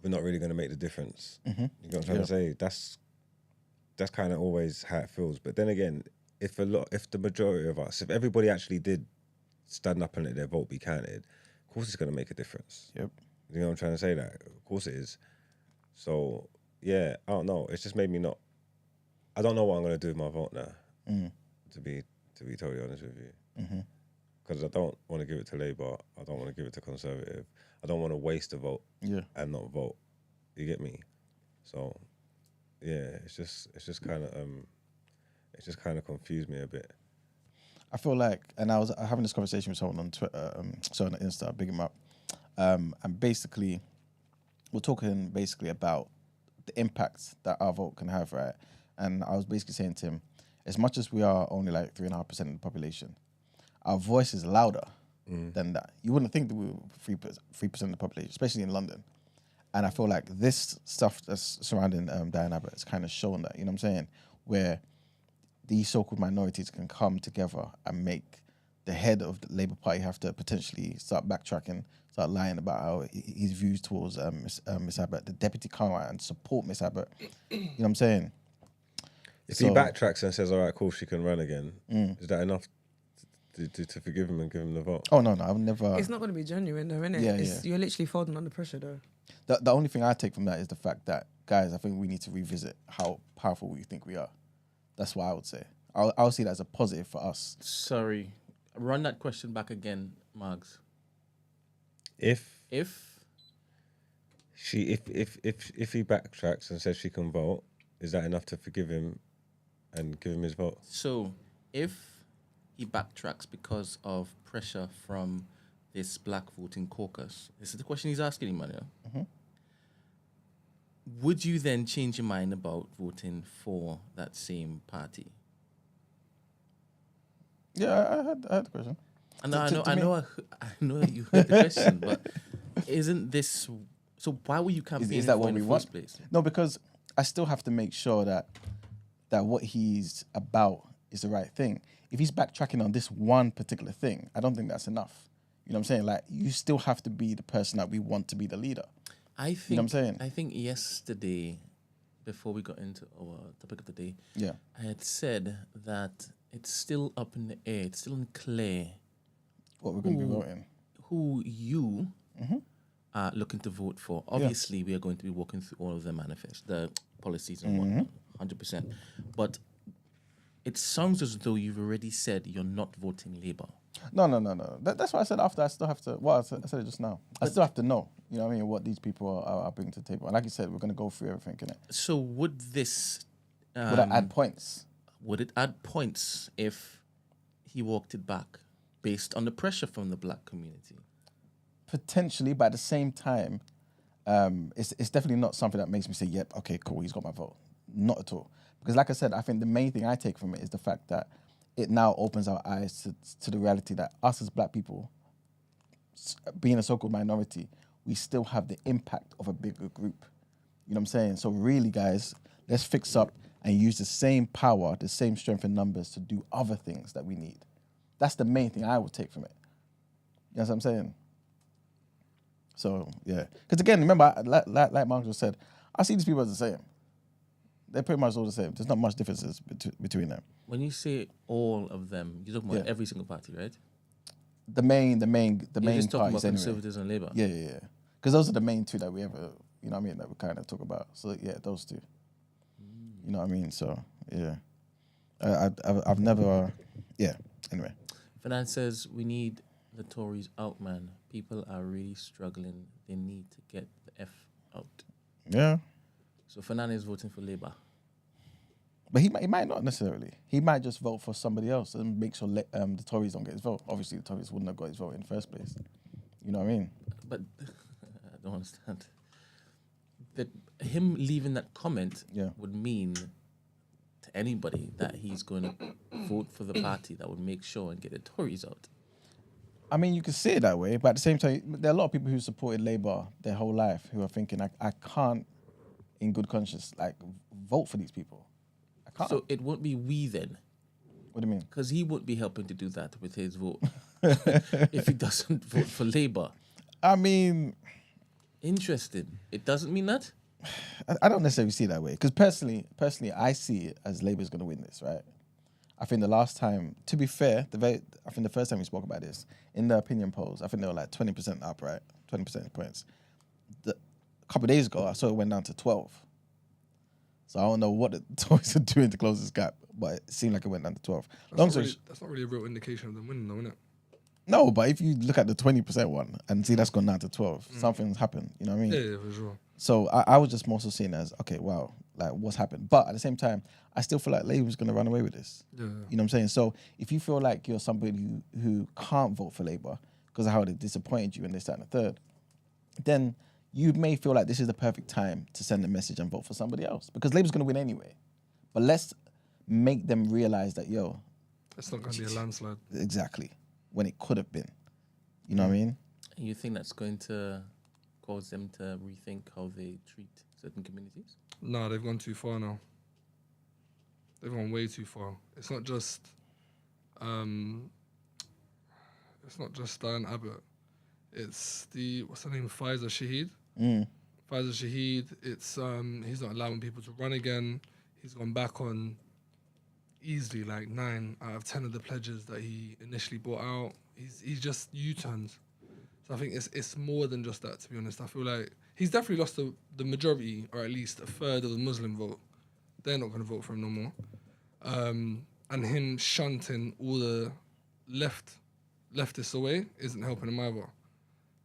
[SPEAKER 2] we're not really going to make the difference. You know what I'm trying to say? That's kind of always how it feels. But then again, if the majority of us, if everybody actually did stand up and let their vote be counted, of course it's going to make a difference. Yep. You know what I'm trying to say? That of course it is. So yeah, I don't know. It's just made me not. I don't know what I'm going to do with my vote now. To be totally honest with you, because I don't want to give it to Labour. I don't want to give it to Conservative. I don't want to waste a vote and not vote. You get me? So yeah, it's just kind of confused me a bit.
[SPEAKER 4] I feel like, and I was having this conversation with someone on Twitter, on Insta, big him up, and basically, we're talking about the impact that our vote can have, right? And I was basically saying to him, as much as we are only like 3.5% of the population, our voice is louder than that. You wouldn't think that we were 3% of the population, especially in London. And I feel like this stuff that's surrounding Diane Abbott has kind of shown that, you know what I'm saying? Where these so-called minorities can come together and make the head of the Labour Party have to potentially start backtracking, start lying about how his views towards Miss Abbott. The deputy come out and support Miss Abbott. You know what I'm saying?
[SPEAKER 2] If he backtracks and says, all right, cool, she can run again, is that enough to forgive him and give him the vote?
[SPEAKER 4] Oh, no, I've never...
[SPEAKER 3] It's not going to be genuine though, innit?
[SPEAKER 4] Yeah.
[SPEAKER 3] You're literally folding under pressure though.
[SPEAKER 4] The only thing I take from that is the fact that, guys, I think we need to revisit how powerful we think we are. That's what I would say. I'll see that as a positive for us.
[SPEAKER 6] Sorry. Run that question back again, Margs.
[SPEAKER 2] If
[SPEAKER 6] he
[SPEAKER 2] backtracks and says she can vote, is that enough to forgive him and give him his vote?
[SPEAKER 6] So, if he backtracks because of pressure from this black voting caucus, this is the question he's asking, Emmanuel. Would you then change your mind about voting for that same party?
[SPEAKER 4] Yeah, I had the question.
[SPEAKER 6] I know you heard the question, but isn't this... So why were you campaigning
[SPEAKER 4] is that
[SPEAKER 6] for
[SPEAKER 4] what
[SPEAKER 6] in
[SPEAKER 4] we
[SPEAKER 6] the
[SPEAKER 4] want?
[SPEAKER 6] first place?
[SPEAKER 4] No, because I still have to make sure that what he's about is the right thing. If he's backtracking on this one particular thing, I don't think that's enough. You know what I'm saying? Like, you still have to be the person that we want to be the leader.
[SPEAKER 6] I think,
[SPEAKER 4] you know what I'm saying?
[SPEAKER 6] I think yesterday, before we got into our topic of the day, I had said that it's still up in the air, it's still unclear
[SPEAKER 4] what we're going to be voting.
[SPEAKER 6] Who you are looking to vote for. Obviously, we are going to be walking through all of the the policies and whatnot, 100%. But it sounds as though you've already said you're not voting Labour.
[SPEAKER 4] No. That's what I said after. I still have to... Well, I said it just now. I still have to know, you know what I mean, what these people are bringing to the table. And like you said, we're going to go through everything, innit?
[SPEAKER 6] So would this...
[SPEAKER 4] would that add points?
[SPEAKER 6] Would it add points if he walked it back based on the pressure from the black community?
[SPEAKER 4] Potentially, but at the same time, it's definitely not something that makes me say, yep, okay, cool, he's got my vote. Not at all. Because like I said, I think the main thing I take from it is the fact that it now opens our eyes to the reality that us as black people, being a so-called minority, we still have the impact of a bigger group. You know what I'm saying? So really, guys, let's fix up and use the same power, the same strength in numbers to do other things that we need. That's the main thing I would take from it. You know what I'm saying? So, yeah. Because again, remember, like Mark just said, I see these people as the same. They're pretty much all the same. There's not much differences between them.
[SPEAKER 6] When you say all of them, you're talking about every single party, right?
[SPEAKER 4] The main
[SPEAKER 6] You're just talking about
[SPEAKER 4] parties anyway.
[SPEAKER 6] Conservatives and Labour.
[SPEAKER 4] Yeah. Because those are the main two that we ever, you know what I mean, that we kind of talk about. So yeah, those two. You know what I mean? So yeah, I've never. yeah. Anyway,
[SPEAKER 6] Fernand says we need the Tories out, man. People are really struggling. They need to get the F out.
[SPEAKER 4] yeah.
[SPEAKER 6] So Fernand is voting for Labour.
[SPEAKER 4] But he might not necessarily. He might just vote for somebody else and make sure the Tories don't get his vote. Obviously, the Tories wouldn't have got his vote in the first place. You know what I mean?
[SPEAKER 6] But I don't understand. That him leaving that comment would mean to anybody that he's going to vote for the party that would make sure and get the Tories out.
[SPEAKER 4] I mean, you could see it that way, but at the same time, there are a lot of people who supported Labour their whole life who are thinking, I can't, in good conscience, like, vote for these people. I can't.
[SPEAKER 6] So it won't be we then.
[SPEAKER 4] What do you mean?
[SPEAKER 6] Because he won't be helping to do that with his vote if he doesn't vote for Labour.
[SPEAKER 4] I mean...
[SPEAKER 6] Interesting. It doesn't mean that?
[SPEAKER 4] I don't necessarily see it that way. Because personally, I see it as Labour's going to win this, right? I think the last time, to be fair, I think the first time we spoke about this, in the opinion polls, I think they were like 20% up, right? 20 percentage points. A couple of days ago, I saw it went down to 12. So I don't know what the Tories are doing to close this gap, but it seemed like it went down to 12.
[SPEAKER 5] That's not really a real indication of them winning, though, innit?
[SPEAKER 4] No, but if you look at the 20% one and see that's gone down to 12, something's happened. You know what I mean?
[SPEAKER 5] Yeah, for sure.
[SPEAKER 4] So I was just more so seeing it as, okay, wow, like what's happened? But at the same time, I still feel like Labour's going to run away with this.
[SPEAKER 5] Yeah.
[SPEAKER 4] You know what I'm saying? So if you feel like you're somebody who can't vote for Labour because of how they disappointed you in this, that, and the third, then you may feel like this is the perfect time to send a message and vote for somebody else because Labour's going to win anyway. But let's make them realise that,
[SPEAKER 5] it's not going to be a landslide.
[SPEAKER 4] Exactly, when it could have been. You know what I mean?
[SPEAKER 6] And you think that's going to cause them to rethink how they treat certain communities?
[SPEAKER 5] No, they've gone too far now. They've gone way too far. It's not just Diane Abbott. It's what's her name? Vybz Shahid. Vybz Shahid. It's he's not allowing people to run again. He's gone back on easily like 9 out of 10 of the pledges that he initially brought out. He's just U-turns. So I think it's more than just that, to be honest. I feel like he's definitely lost the majority, or at least a third of the Muslim vote. They're not going to vote for him no more. And him shunting all the leftists away isn't helping him either.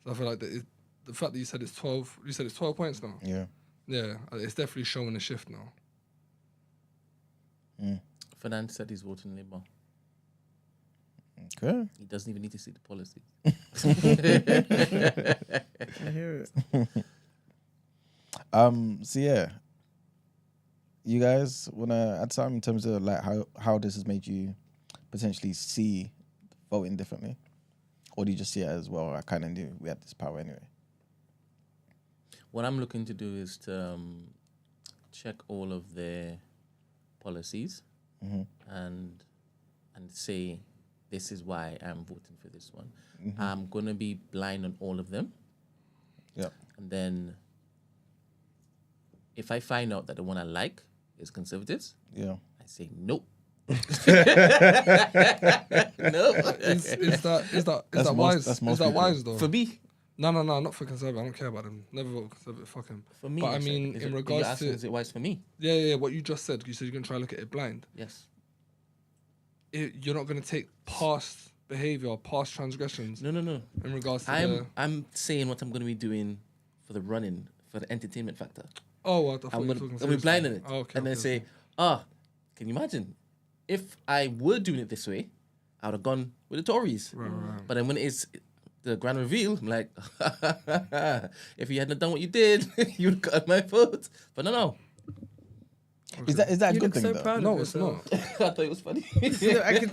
[SPEAKER 5] So I feel like the fact that you said it's 12 points now.
[SPEAKER 4] Yeah.
[SPEAKER 5] Yeah, it's definitely showing a shift now.
[SPEAKER 6] Fernand said he's voting Labour.
[SPEAKER 4] Okay.
[SPEAKER 6] He doesn't even need to see the policy.
[SPEAKER 3] I hear it.
[SPEAKER 4] So yeah, you guys want to add something in terms of like how this has made you potentially see voting differently, or do you just see it as, well, I kind of knew we had this power anyway?
[SPEAKER 6] What I'm looking to do is to check all of their policies and say, this is why I'm voting for this one. I'm going to be blind on all of them.
[SPEAKER 4] Yeah.
[SPEAKER 6] And then if I find out that the one I like is Conservatives,
[SPEAKER 4] Yeah.
[SPEAKER 6] I say nope.
[SPEAKER 5] Is that wise? Is that wise though?
[SPEAKER 6] For me.
[SPEAKER 5] No, not for Conservative. I don't care about them. Never vote Conservative. Fuck him.
[SPEAKER 6] For me.
[SPEAKER 5] But I mean, in regards to...
[SPEAKER 6] Is it wise for me?
[SPEAKER 5] Yeah, what you just said. You said you're going to try to look at it blind.
[SPEAKER 6] Yes.
[SPEAKER 5] You're not going to take past behaviour, past transgressions.
[SPEAKER 6] No.
[SPEAKER 5] In regards to
[SPEAKER 6] I'm saying what I'm going to be doing for the running, for the entertainment factor.
[SPEAKER 5] Oh, I thought you were talking
[SPEAKER 6] I'll be blind in it.
[SPEAKER 5] Oh, okay,
[SPEAKER 6] and then say, can you imagine? If I were doing it this way, I would have gone with the Tories.
[SPEAKER 5] Right.
[SPEAKER 6] But then when it is the grand reveal, I'm like, if you hadn't done what you did, you'd got my vote. But no.
[SPEAKER 4] Is that a
[SPEAKER 3] You
[SPEAKER 4] good
[SPEAKER 3] look
[SPEAKER 4] thing
[SPEAKER 3] so
[SPEAKER 4] though?
[SPEAKER 3] proud
[SPEAKER 5] No,
[SPEAKER 3] of
[SPEAKER 5] it's
[SPEAKER 3] yourself.
[SPEAKER 5] not.
[SPEAKER 6] I thought it was funny.
[SPEAKER 3] Look, I can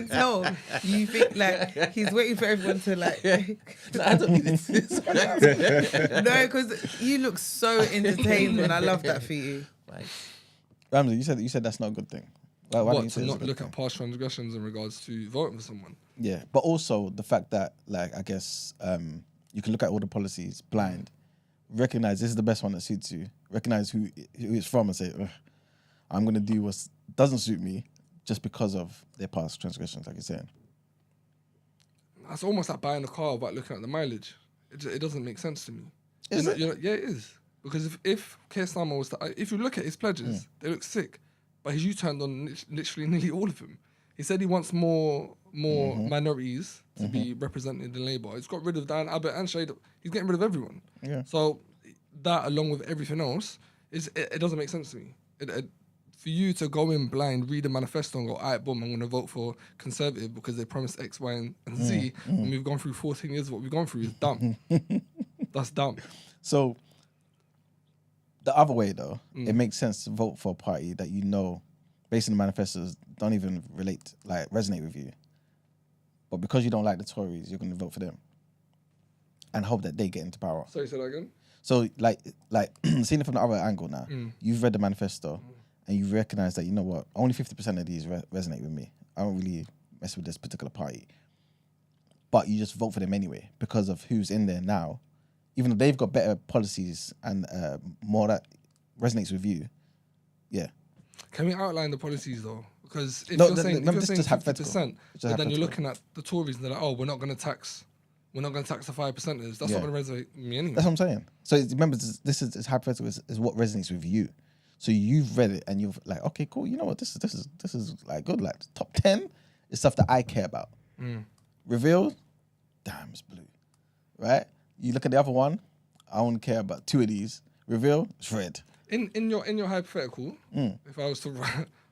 [SPEAKER 3] tell. You think like he's waiting for everyone to like.
[SPEAKER 6] No, I don't need this.
[SPEAKER 3] No, because you look so entertained, and I love that for you.
[SPEAKER 6] Right.
[SPEAKER 4] Ramsey, you said that's not a good thing. Why don't
[SPEAKER 5] What,
[SPEAKER 4] you say
[SPEAKER 5] to
[SPEAKER 4] it's a
[SPEAKER 5] not
[SPEAKER 4] good
[SPEAKER 5] look
[SPEAKER 4] thing?
[SPEAKER 5] at past transgressions in regards to voting for someone?
[SPEAKER 4] Yeah, but also the fact that, like, I guess you can look at all the policies blind, recognize this is the best one that suits you, recognize who it's from, and say, I'm gonna do what doesn't suit me just because of their past transgressions, like you're saying.
[SPEAKER 5] That's almost like buying a car without looking at the mileage. It doesn't make sense to me.
[SPEAKER 4] Is it?
[SPEAKER 5] Yeah, it is. Because if Keir Starmer if you look at his pledges, they look sick. But he's U-turned on literally nearly all of them. He said he wants more minorities to be represented in Labour. He's got rid of Diane Abbott and Shade. He's getting rid of everyone.
[SPEAKER 4] Yeah.
[SPEAKER 5] So that, along with everything else, it doesn't make sense to me. For you to go in blind, read a manifesto and go, all right, boom, I'm going to vote for Conservative because they promised X, Y, and Z, and we've gone through 14 years of what we've gone through is dumb. That's dumb.
[SPEAKER 4] So the other way, though, it makes sense to vote for a party that you know, based on the manifestos, don't even resonate with you. But because you don't like the Tories, you're going to vote for them and hope that they get into power.
[SPEAKER 5] Sorry, say that again?
[SPEAKER 4] So, seeing it from the other angle now, you've read the manifesto and you recognise that, you know what, only 50% of these resonate with me. I don't really mess with this particular party. But you just vote for them anyway because of who's in there now. Even though they've got better policies and more that resonates with you, yeah.
[SPEAKER 5] Can we outline the policies though? Because if you're saying 50%, but then you're looking at the Tories and they're like, oh, we're not going to tax the 5%ers. That's not going to resonate with me anyway.
[SPEAKER 4] That's what I'm saying. So remember, this is hypothetical. Is what resonates with you. So you've read it and you're like, okay, cool. You know what? This is like good. Like top 10 is stuff that I care about. Reveal, damn, it's blue, right? You look at the other one, I only care about 2 of these. Reveal, it's red.
[SPEAKER 5] In your hypothetical, if I was to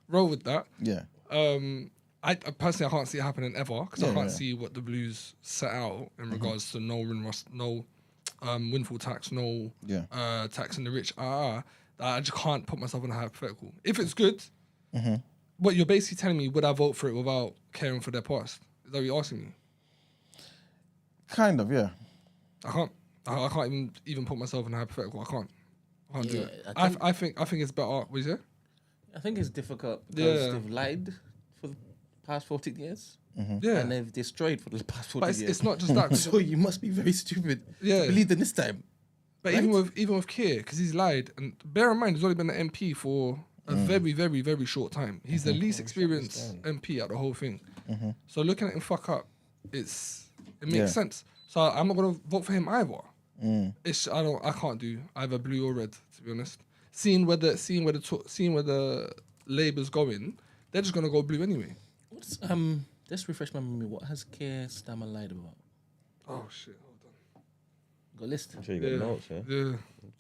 [SPEAKER 5] roll with that,
[SPEAKER 4] yeah.
[SPEAKER 5] I personally I can't see it happening ever because I can't see what the Blues set out in regards to no windfall tax, no tax in the rich. I just can't put myself in a hypothetical. If it's good, what you're basically telling me, would I vote for it without caring for their past? Is that what you're asking me?
[SPEAKER 4] Kind of, yeah.
[SPEAKER 5] I can't. I can't even put myself in a hypothetical. I can't do it. I think it's better. What is it?
[SPEAKER 6] I think it's difficult because they've lied for the past 14 years.
[SPEAKER 5] Yeah.
[SPEAKER 6] And they've destroyed for the past 14 years.
[SPEAKER 5] It's not just that.
[SPEAKER 6] So you must be very stupid to believe them this time.
[SPEAKER 5] But even with Keir, because he's lied, and bear in mind, he's only been an MP for a very, very, very short time. He's the least experienced MP at the whole thing. So looking at him fuck up, it makes sense. So I'm not gonna vote for him either. I can't do either blue or red, to be honest. Seeing where the Labour's going, they're just gonna go blue anyway.
[SPEAKER 6] Just refresh my memory. What has Keir Starmer lied about?
[SPEAKER 5] Oh shit! Hold on.
[SPEAKER 6] Got a list.
[SPEAKER 2] I'm sure you got notes, yeah?
[SPEAKER 5] Yeah.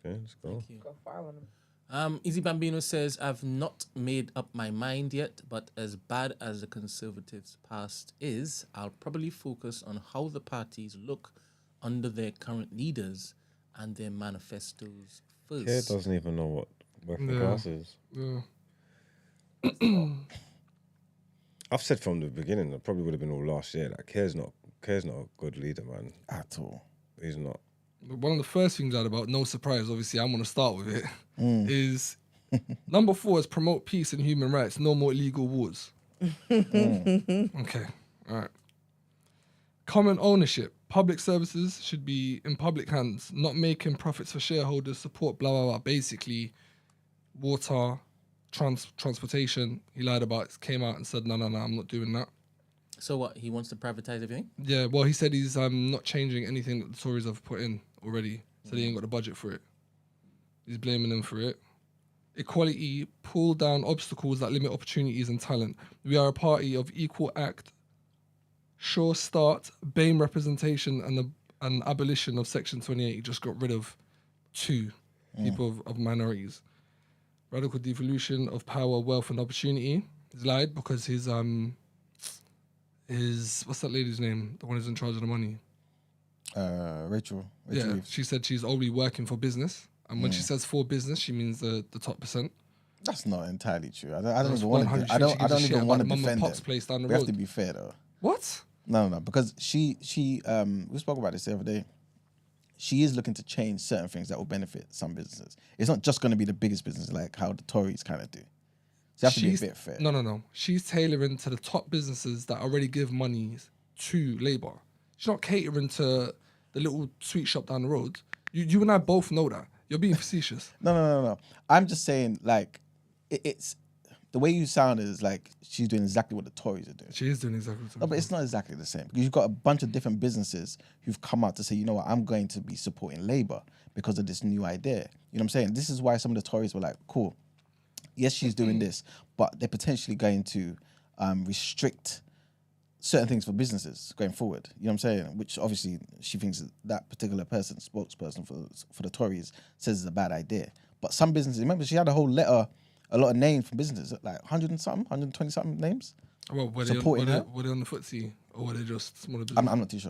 [SPEAKER 2] Okay, let's go.
[SPEAKER 1] Got 5 on them.
[SPEAKER 6] Easy Bambino says, I've not made up my mind yet, but as bad as the Conservatives' past is, I'll probably focus on how the parties look under their current leaders and their manifestos first.
[SPEAKER 2] Keir doesn't even know what working class is.
[SPEAKER 5] Yeah.
[SPEAKER 2] I've said from the beginning, it probably would have been all last year, that Keir's not a good leader, man.
[SPEAKER 4] At all.
[SPEAKER 2] He's not.
[SPEAKER 5] One of the first things out about, no surprise, obviously I'm going to start with it, is number 4 is promote peace and human rights, no more illegal wars. Okay, all right. Common ownership. Public services should be in public hands, not making profits for shareholders, support, blah, blah, blah. Basically, water, transportation, he lied about, came out and said, no, I'm not doing that.
[SPEAKER 6] So what, he wants to privatize everything?
[SPEAKER 5] Yeah, well, he said he's not changing anything that the Tories have put in already. Said he ain't got the budget for it. He's blaming them for it. Equality, pull down obstacles that limit opportunities and talent. We are a party of equal act, sure start, BAME representation and abolition of Section 28. He just got rid of 2 people of minorities. Radical devolution of power, wealth and opportunity. He's lied because his what's that lady's name? The one who's in charge of the money.
[SPEAKER 4] Rachel.
[SPEAKER 5] Yeah, she said she's only working for business. And when she says for business, she means the top percent.
[SPEAKER 4] That's not entirely true. I don't even want to. I don't even want to defend it.
[SPEAKER 5] Place down the
[SPEAKER 4] we
[SPEAKER 5] road.
[SPEAKER 4] have to be fair though.
[SPEAKER 5] What?
[SPEAKER 4] No, because she we spoke about this the other day. She is looking to change certain things that will benefit some businesses. It's not just going to be the biggest business like how the Tories kind of do. So you have to be a bit fair.
[SPEAKER 5] No. She's tailoring to the top businesses that already give money to Labour. She's not catering to the little sweet shop down the road. You and I both know that. You're being facetious.
[SPEAKER 4] No. I'm just saying, like, it's the way you sound is like she's doing exactly what the Tories are doing.
[SPEAKER 5] She is doing exactly what the Tories
[SPEAKER 4] No, but it's not exactly the same. Because you've got a bunch of different businesses who've come out to say, you know what, I'm going to be supporting Labour because of this new idea. You know what I'm saying? This is why some of the Tories were like, cool, yes, she's doing this, but they're potentially going to restrict certain things for businesses going forward. You know what I'm saying? Which obviously she thinks that particular person, spokesperson for the Tories, says is a bad idea. But some businesses, remember, she had a whole letter, a lot of names from businesses, like 100 and something, 120 something names.
[SPEAKER 5] Well, were they on the footsie or were they just smaller businesses?
[SPEAKER 4] I'm not too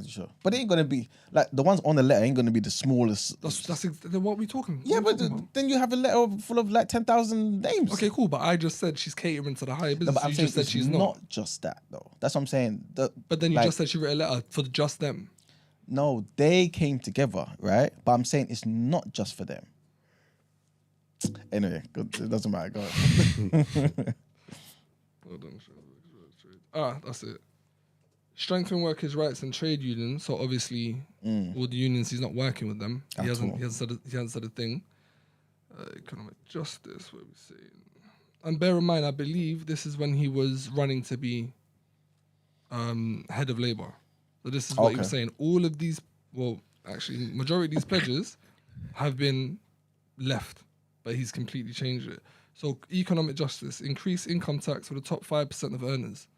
[SPEAKER 4] sure. But it ain't gonna be like the ones on the letter ain't gonna be the smallest.
[SPEAKER 5] That's what we talking.
[SPEAKER 4] Yeah, but then you have a letter full of like 10,000 names.
[SPEAKER 5] Okay, cool. But I just said she's catering to the higher business.
[SPEAKER 4] No, but I'm
[SPEAKER 5] you
[SPEAKER 4] saying
[SPEAKER 5] just said
[SPEAKER 4] it's
[SPEAKER 5] she's
[SPEAKER 4] not just that though. That's what I'm saying.
[SPEAKER 5] But then you
[SPEAKER 4] like,
[SPEAKER 5] just said she wrote a letter for just them.
[SPEAKER 4] No, they came together, right? But I'm saying it's not just for them. Anyway, it doesn't matter. Go on.
[SPEAKER 5] Hold on. That's it. Strengthen workers' rights and trade unions. So obviously, all the unions, he's not working with them. He hasn't said a thing. Economic justice. What are we saying? And bear in mind, I believe this is when he was running to be head of Labour. So this is what he was saying. All of these, well, actually, majority of these pledges have been left, but he's completely changed it. So economic justice, increase income tax for the top 5% of earners.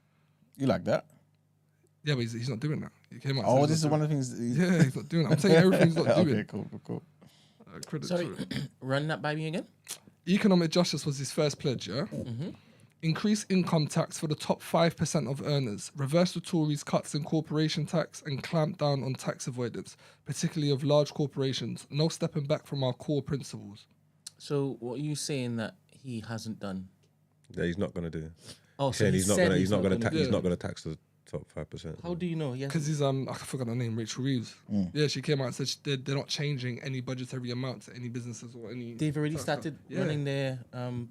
[SPEAKER 4] You like that?
[SPEAKER 5] Yeah, but he's not doing that. He came out.
[SPEAKER 4] Oh, this is one of the things.
[SPEAKER 5] Yeah, he's not doing that. I'm saying everything he's not doing.
[SPEAKER 4] Okay, cool.
[SPEAKER 5] Credit
[SPEAKER 6] Sorry,
[SPEAKER 5] to it.
[SPEAKER 6] run that by me again.
[SPEAKER 5] Economic justice was his first pledge, yeah?
[SPEAKER 6] Mm-hmm.
[SPEAKER 5] Increase income tax for the top 5% of earners. Reverse the Tories' cuts in corporation tax and clamp down on tax avoidance, particularly of large corporations. No stepping back from our core principles.
[SPEAKER 6] So what are you saying that he hasn't done?
[SPEAKER 2] that he's not going to do.
[SPEAKER 6] Oh, so
[SPEAKER 2] He's not going to tax the top 5%.
[SPEAKER 6] How do you know? Yes.
[SPEAKER 5] Because he's I forgot her name, Rachel Reeves. Yeah, she came out and said they're not changing any budgetary amount to any businesses or any.
[SPEAKER 6] They've already started running their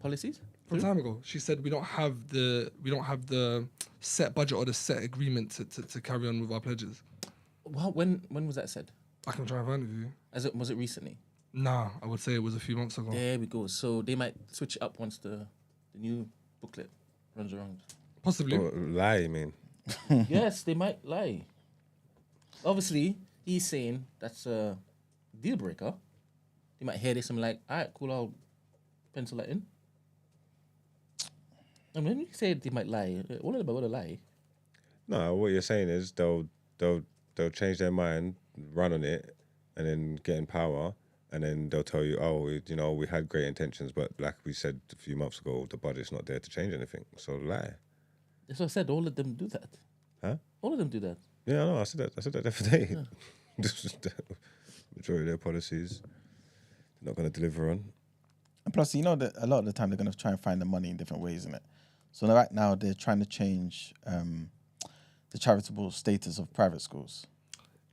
[SPEAKER 6] policies.
[SPEAKER 5] Some time ago, she said we don't have the set budget or the set agreement to carry on with our pledges.
[SPEAKER 6] Well, when was that said?
[SPEAKER 5] I can try and find it for you.
[SPEAKER 6] Was it recently?
[SPEAKER 5] Nah, I would say it was a few months ago.
[SPEAKER 6] There we go. So they might switch it up once the new booklet runs around.
[SPEAKER 5] Possibly.
[SPEAKER 2] Oh, lie, I mean.
[SPEAKER 6] Yes, they might lie. Obviously, he's saying that's a deal breaker. They might hear this and be like, all right, cool, I'll pencil that in. And when you say they might lie, all of them are going to lie.
[SPEAKER 2] No, what you're saying is they'll change their mind, run on it, and then get in power, and then they'll tell you, oh, we had great intentions, but like we said a few months ago, the budget's not there to change anything. So lie.
[SPEAKER 6] That's what I said. All of them do that.
[SPEAKER 2] Huh?
[SPEAKER 6] All of them do that.
[SPEAKER 2] Yeah, no, I said that the other day. Just the majority of their policies, they're not going to deliver on.
[SPEAKER 4] And plus, that a lot of the time they're going to try and find the money in different ways, isn't it? So right now they're trying to change the charitable status of private schools.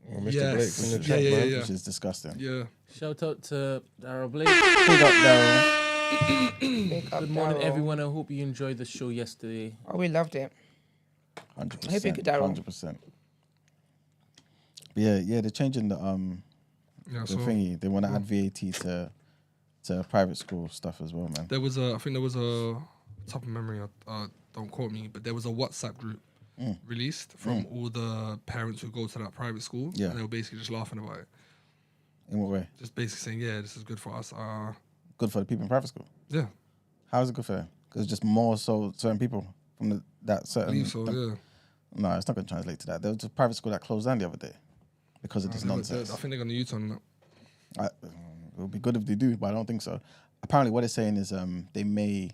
[SPEAKER 2] Well, Mr. Blake's in the chat,
[SPEAKER 5] yeah.
[SPEAKER 4] Which is disgusting.
[SPEAKER 5] Yeah.
[SPEAKER 6] Shout out to Darryl Blake.
[SPEAKER 4] Big up, Darryl.
[SPEAKER 1] Big up,
[SPEAKER 6] Good morning,
[SPEAKER 1] Darryl.
[SPEAKER 6] everyone. I hope you enjoyed the show yesterday.
[SPEAKER 1] Oh, we loved it.
[SPEAKER 4] 100%.
[SPEAKER 1] Hope you could, Darryl.
[SPEAKER 4] 100%. Yeah, they're changing the thingy. They want to add VAT to private school stuff as well, man.
[SPEAKER 5] I think there was a top of memory. Don't quote me, but there was a WhatsApp group released from all the parents who go to that private school.
[SPEAKER 4] Yeah.
[SPEAKER 5] And they were basically just laughing about it.
[SPEAKER 4] In what way?
[SPEAKER 5] Just basically saying, yeah, this is good for us.
[SPEAKER 4] Good for the people in private school.
[SPEAKER 5] Yeah.
[SPEAKER 4] How is it good for them? Because just more so certain people from that
[SPEAKER 5] I
[SPEAKER 4] certain.
[SPEAKER 5] believe so, yeah.
[SPEAKER 4] No, it's not going to translate to that. There was a private school that closed down the other day because of this nonsense.
[SPEAKER 5] I think they're going to U-turn that.
[SPEAKER 4] It would be good if they do, but I don't think so. Apparently, what they're saying is they may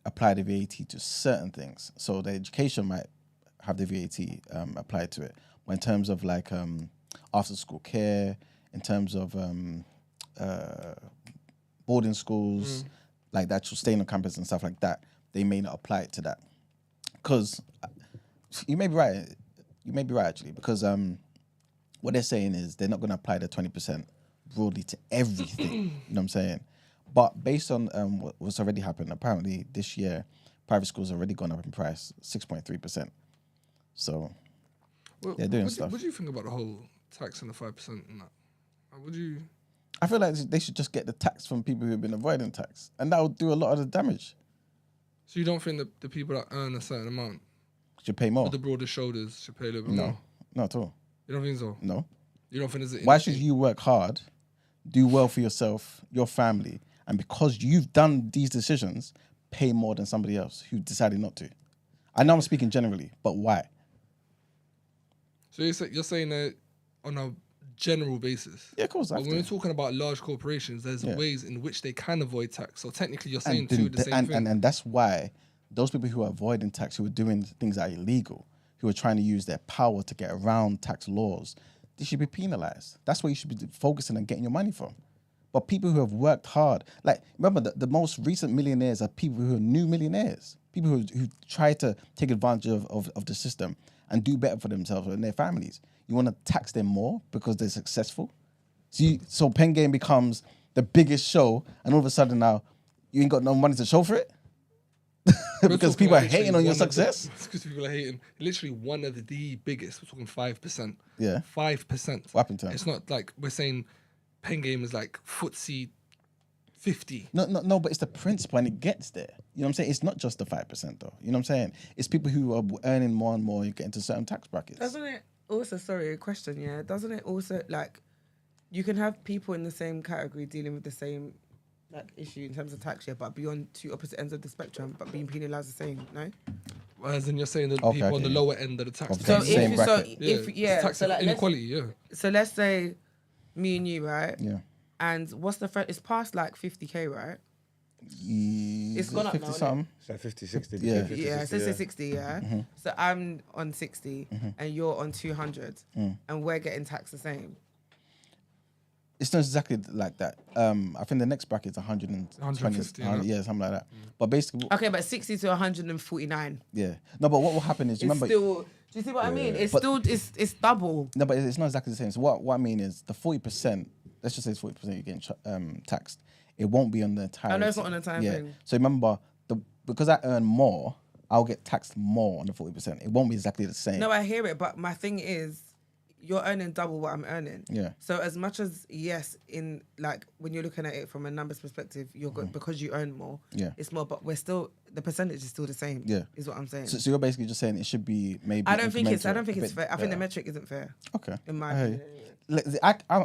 [SPEAKER 4] apply the VAT to certain things. So the education might have the VAT applied to it. But in terms of like after-school care, in terms of boarding schools, like the actual staying on campus and stuff like that, they may not apply it to that. Because you may be right. You may be right, actually, because what they're saying is they're not going to apply the 20% broadly to everything. You know what I'm saying? But based on what's already happened, apparently this year, private schools have already gone up in price 6.3%. So they're doing stuff.
[SPEAKER 5] What do you think about the whole tax and the 5% and that? Would you?
[SPEAKER 4] I feel like they should just get the tax from people who have been avoiding tax, and that would do a lot of the damage.
[SPEAKER 5] So you don't think that the people that earn a certain amount
[SPEAKER 4] Should pay more.
[SPEAKER 5] with the broader shoulders should pay a little bit
[SPEAKER 4] No,
[SPEAKER 5] more?
[SPEAKER 4] not at all.
[SPEAKER 5] You don't think so?
[SPEAKER 4] No.
[SPEAKER 5] You don't think there's
[SPEAKER 4] Why should you work hard, do well for yourself, your family, and because you've done these decisions, pay more than somebody else who decided not to? I know I'm speaking generally, but why?
[SPEAKER 5] So you're saying that on a general basis.
[SPEAKER 4] Yeah, of course.
[SPEAKER 5] But when we're talking about large corporations, there's ways in which they can avoid tax. So technically, you're saying the same thing.
[SPEAKER 4] And that's why those people who are avoiding tax, who are doing things that are illegal, who are trying to use their power to get around tax laws, they should be penalized. That's where you should be focusing on getting your money from. But people who have worked hard, like, remember, the most recent millionaires are people who are new millionaires, people who try to take advantage of the system and do better for themselves and their families. You want to tax them more because they're successful? So Pen Game becomes the biggest show, and all of a sudden now, you ain't got no money to show for it? Because people are hating on your success?
[SPEAKER 5] Because people are hating. Literally one of the biggest, we're talking 5%.
[SPEAKER 4] Yeah.
[SPEAKER 5] 5%.
[SPEAKER 4] What happened to him?
[SPEAKER 5] It's not like we're saying Pen Game is like footsie 50.
[SPEAKER 4] No, but it's the principle and it gets there. You know what I'm saying? It's not just the 5% though. You know what I'm saying? It's people who are earning more and more, you get into certain tax brackets.
[SPEAKER 3] Doesn't it also, sorry, a question, yeah? Doesn't it also, like, you can have people in the same category dealing with the same, like, issue in terms of tax, yeah, but be on two opposite ends of the spectrum, but being penalised the same, no?
[SPEAKER 5] As in you're saying that people on the lower end of the tax
[SPEAKER 4] So
[SPEAKER 5] bracket. Tax
[SPEAKER 3] like,
[SPEAKER 5] inequality,
[SPEAKER 3] So let's say me and you, right?
[SPEAKER 4] Yeah.
[SPEAKER 3] And what's the it's past like 50k, right?
[SPEAKER 4] It's
[SPEAKER 3] gone up
[SPEAKER 4] 50
[SPEAKER 3] now,
[SPEAKER 4] something.
[SPEAKER 2] It's like 50, 60.
[SPEAKER 4] Yeah.
[SPEAKER 2] 50,
[SPEAKER 3] Yeah,
[SPEAKER 2] 60,
[SPEAKER 3] so it's 60, yeah. So I'm on 60 and you're on 200 and we're getting taxed the same.
[SPEAKER 4] It's not exactly like that. I think the next bracket is 120.
[SPEAKER 5] 150,
[SPEAKER 4] yeah, something like that. But basically,
[SPEAKER 3] Okay, but 60 to 149.
[SPEAKER 4] yeah. No, but what will happen is,
[SPEAKER 3] It's
[SPEAKER 4] remember,
[SPEAKER 3] still, do you see what I mean? It's still, it's double.
[SPEAKER 4] no, but it's not exactly the same. So what I mean is the 40%, let's just say it's 40% you're getting taxed. It won't be on the entire.
[SPEAKER 3] I know it's not on the entire thing.
[SPEAKER 4] So remember, because I earn more, I'll get taxed more on the 40%. It won't be exactly the same.
[SPEAKER 3] No, I hear it, but my thing is, you're earning double what I'm earning.
[SPEAKER 4] Yeah.
[SPEAKER 3] So as much as, yes, in like when you're looking at it from a numbers perspective, you're good because you earn more.
[SPEAKER 4] Yeah.
[SPEAKER 3] It's more, but we're still, the percentage is still the same.
[SPEAKER 4] Yeah.
[SPEAKER 3] Is what I'm saying.
[SPEAKER 4] So you're basically just saying it should be maybe.
[SPEAKER 3] I don't think it's
[SPEAKER 4] a
[SPEAKER 3] fair.
[SPEAKER 4] bit
[SPEAKER 3] I think the
[SPEAKER 4] better.
[SPEAKER 3] metric isn't fair.
[SPEAKER 4] Okay.
[SPEAKER 3] In my
[SPEAKER 4] I hear you.
[SPEAKER 3] opinion.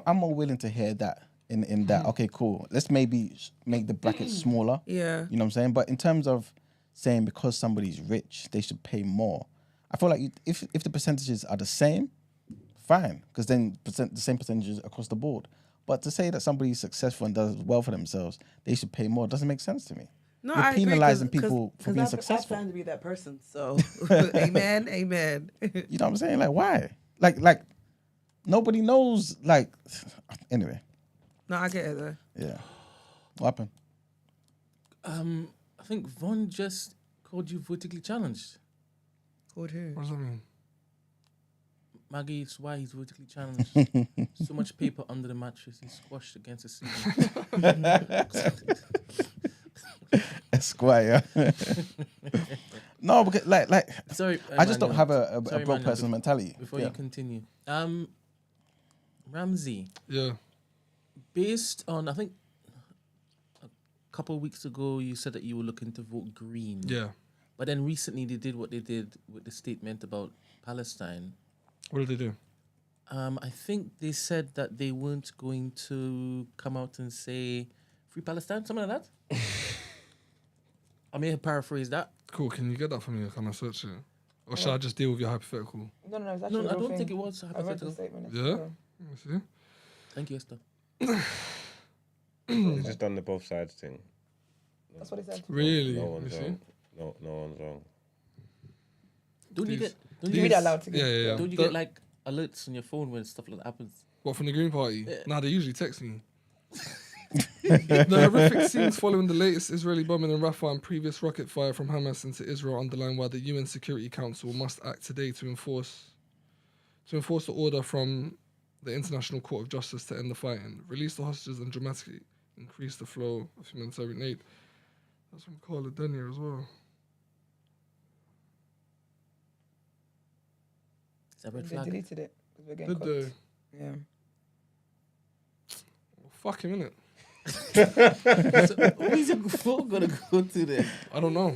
[SPEAKER 4] I'm more willing to hear that in that. Okay, cool. Let's maybe make the bracket smaller.
[SPEAKER 3] Yeah.
[SPEAKER 4] You know what I'm saying? But in terms of saying because somebody's rich, they should pay more. I feel like if the percentages are the same, fine, because then the same percentages across the board. But to say that somebody's successful and does well for themselves, they should pay more doesn't make sense to me.
[SPEAKER 3] No,
[SPEAKER 4] You're
[SPEAKER 3] I agree,
[SPEAKER 4] penalizing people for being
[SPEAKER 3] I
[SPEAKER 4] successful.
[SPEAKER 3] plan to be that person. So, amen.
[SPEAKER 4] You know what I'm saying? Like, why? Like, nobody knows. Like, anyway.
[SPEAKER 3] No, I get it though.
[SPEAKER 4] Yeah. What happened?
[SPEAKER 6] I think Von just called you vertically challenged.
[SPEAKER 3] Called who?
[SPEAKER 5] What does that mean?
[SPEAKER 6] Maggie, it's why he's vertically challenged. So much paper under the mattress, he's squashed against the ceiling.
[SPEAKER 4] Esquire. No, because like
[SPEAKER 6] Sorry,
[SPEAKER 4] I just don't have a
[SPEAKER 6] Sorry,
[SPEAKER 4] broad
[SPEAKER 6] Manuel,
[SPEAKER 4] person mentality.
[SPEAKER 6] Before
[SPEAKER 4] Yeah.
[SPEAKER 6] you continue, Ramsey,
[SPEAKER 5] Yeah.
[SPEAKER 6] based on, I think a couple of weeks ago, you said that you were looking to vote Green.
[SPEAKER 5] Yeah.
[SPEAKER 6] But then recently they did what they did with the statement about Palestine.
[SPEAKER 5] What did they do?
[SPEAKER 6] I think they said that they weren't going to come out and say Free Palestine, something like that. I may have paraphrased that.
[SPEAKER 5] Cool. Can you get that for me? Can I search it? Or should I just deal with your hypothetical?
[SPEAKER 1] No, it's
[SPEAKER 6] No,
[SPEAKER 1] actually
[SPEAKER 6] I
[SPEAKER 1] a real
[SPEAKER 6] don't
[SPEAKER 1] thing.
[SPEAKER 6] think it was
[SPEAKER 1] I read the
[SPEAKER 6] hypothetical.
[SPEAKER 1] statement.
[SPEAKER 5] Yeah? Let me see.
[SPEAKER 6] Thank you, Esther.
[SPEAKER 2] They've just done the both sides thing.
[SPEAKER 1] That's what he said.
[SPEAKER 5] Really?
[SPEAKER 2] No
[SPEAKER 5] Let me
[SPEAKER 2] one's
[SPEAKER 5] see.
[SPEAKER 2] wrong. No one's wrong.
[SPEAKER 6] Don't you
[SPEAKER 5] These-
[SPEAKER 6] get? Don't
[SPEAKER 1] You
[SPEAKER 6] you
[SPEAKER 1] read
[SPEAKER 6] get?
[SPEAKER 1] out loud to
[SPEAKER 5] Yeah, yeah.
[SPEAKER 6] Don't you get like alerts on your phone when stuff like that happens?
[SPEAKER 5] What, from the Green Party? Nah, they usually text me. The horrific scenes following the latest Israeli bombing in Rafah and previous rocket fire from Hamas into Israel underline why the UN Security Council must act today to enforce the order from the International Court of Justice to end the fighting, release the hostages, and dramatically increase the flow of humanitarian aid. That's from Carla Denier as well.
[SPEAKER 6] Is that red
[SPEAKER 1] They
[SPEAKER 6] flag?
[SPEAKER 1] deleted it because we're getting
[SPEAKER 5] Did
[SPEAKER 1] cooked.
[SPEAKER 5] they?
[SPEAKER 1] Yeah.
[SPEAKER 5] Well, fuck him, innit?
[SPEAKER 6] So, who's your vote gonna go to then?
[SPEAKER 5] I don't know.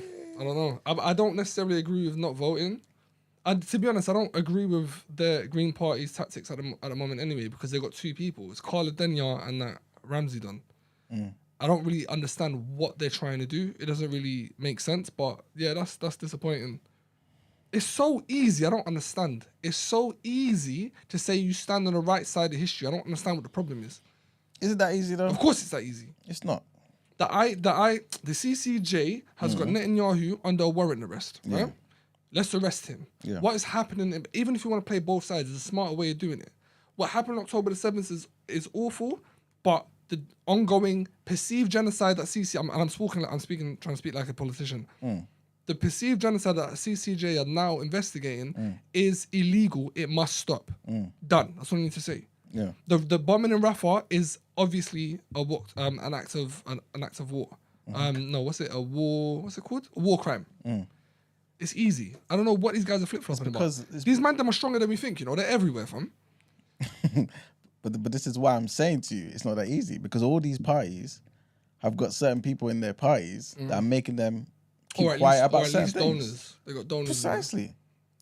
[SPEAKER 5] I don't necessarily agree with not voting. And to be honest, I don't agree with the Green Party's tactics at the moment anyway, because they've got two people. It's Carla Denya and that Ramsey done. I don't really understand what they're trying to do. It doesn't really make sense, but yeah, that's disappointing. It's so easy. I don't understand. It's so easy to say you stand on the right side of history. I don't understand what the problem is.
[SPEAKER 4] Is it that easy though?
[SPEAKER 5] Of course, it's that easy.
[SPEAKER 4] It's not.
[SPEAKER 5] The CCJ has got Netanyahu under a warrant arrest, right? Let's arrest him.
[SPEAKER 4] Yeah.
[SPEAKER 5] What is happening? Even if you want to play both sides, there's a smarter way of doing it. What happened on October the 7th is awful, but the ongoing perceived genocide that I'm trying to speak like a politician. The perceived genocide that CCJ are now investigating is illegal. It must stop. Done. That's what I need to say.
[SPEAKER 4] Yeah.
[SPEAKER 5] The bombing in Rafah is obviously an act of war. No, what's it? A war? What's it called? A war crime. It's easy. I don't know what these guys are flip flopping about. These men them are stronger than we think. You know, they're everywhere, fam.
[SPEAKER 4] But this is why I'm saying to you, it's not that easy because all these parties have got certain people in their parties that are making them keep quiet about certain things.
[SPEAKER 5] Donors. They got donors.
[SPEAKER 4] Precisely.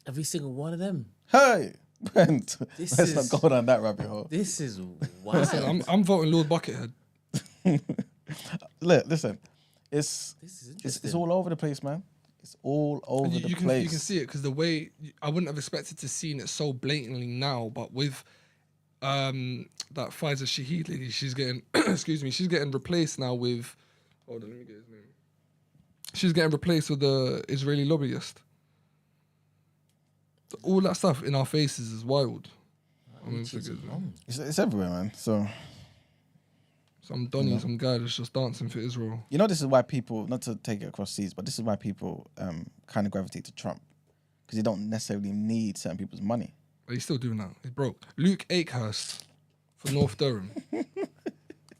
[SPEAKER 6] Every single one of them.
[SPEAKER 4] Hey, Brent, let's not go down that rabbit hole.
[SPEAKER 6] This is wild.
[SPEAKER 5] I'm voting Lord Buckethead.
[SPEAKER 4] Listen,
[SPEAKER 6] This is interesting.
[SPEAKER 4] it's all over the place, man. It's all over the place.
[SPEAKER 5] You can see it because the way I wouldn't have expected to see it so blatantly now, but with that Vybz Shahid lady, she's getting she's getting replaced now with hold on, let me get his name. She's getting replaced with the Israeli lobbyist. All that stuff in our faces is wild. I mean,
[SPEAKER 4] It's everywhere, man. So
[SPEAKER 5] some Donny, some guy that's just dancing for Israel.
[SPEAKER 4] you know, this is why people, not to take it across seas, but this is why people kind of gravitate to Trump because they don't necessarily need certain people's money.
[SPEAKER 5] But he's still doing that. He's broke. Luke Akehurst for North Durham.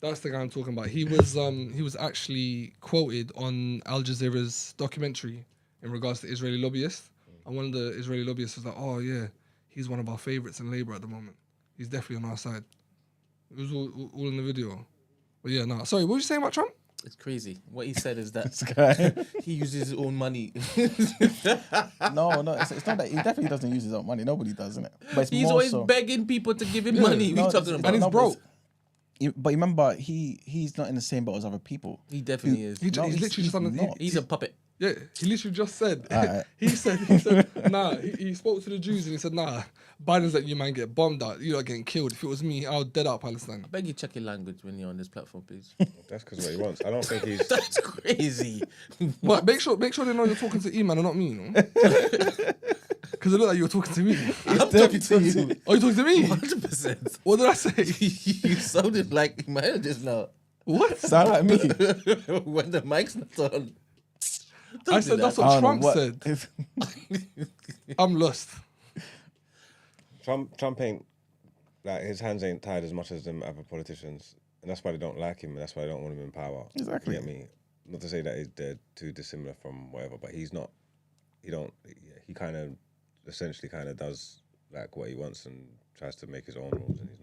[SPEAKER 5] That's the guy I'm talking about. He was actually quoted on Al Jazeera's documentary in regards to Israeli lobbyists. And one of the Israeli lobbyists was like, oh yeah, he's one of our favorites in Labour at the moment. He's definitely on our side. It was all in the video. But yeah, no. Sorry, what were you saying about Trump?
[SPEAKER 6] It's crazy. What he said is that
[SPEAKER 4] This guy.
[SPEAKER 6] he uses his own money.
[SPEAKER 4] No, it's not that. He definitely doesn't use his own money. Nobody does, innit? But it's
[SPEAKER 6] He's
[SPEAKER 4] more
[SPEAKER 6] always
[SPEAKER 4] so.
[SPEAKER 6] begging people to give him money.
[SPEAKER 4] No,
[SPEAKER 6] We talking
[SPEAKER 4] it's-
[SPEAKER 6] about?
[SPEAKER 5] And he's broke.
[SPEAKER 4] But remember, he's not in the same boat as other people.
[SPEAKER 6] He definitely is.
[SPEAKER 5] He's literally just on the...
[SPEAKER 4] not.
[SPEAKER 6] He's a puppet.
[SPEAKER 5] Yeah, he literally just said,
[SPEAKER 4] Alright.
[SPEAKER 5] he said, nah, he spoke to the Jews and he said, nah, Biden's letting you man get bombed out. You're not getting killed. If it was me, I would dead out Palestine.
[SPEAKER 6] I beg you check your language when you're on this platform, please.
[SPEAKER 2] That's because what he wants. I don't think he's.
[SPEAKER 6] That's crazy.
[SPEAKER 5] But make sure they know you're talking to E-Man and not me, you know? Because it looked like you were talking to me.
[SPEAKER 6] I'm talking to you.
[SPEAKER 5] Oh, you talking to me?
[SPEAKER 6] 100%.
[SPEAKER 5] What did I say?
[SPEAKER 6] You sounded like my head just now.
[SPEAKER 5] What?
[SPEAKER 4] Sound like me.
[SPEAKER 6] When the mic's not on.
[SPEAKER 5] I said that's
[SPEAKER 4] I
[SPEAKER 5] what
[SPEAKER 4] don't know
[SPEAKER 5] Trump said. I'm lost.
[SPEAKER 2] Trump ain't like his hands ain't tied as much as them other politicians, and that's why they don't like him, and that's why they don't want him in power.
[SPEAKER 4] Exactly.
[SPEAKER 2] You get me? Not to say that they're too dissimilar from whatever, but he's not. He kind of essentially kind of does like what he wants and tries to make his own rules, and he's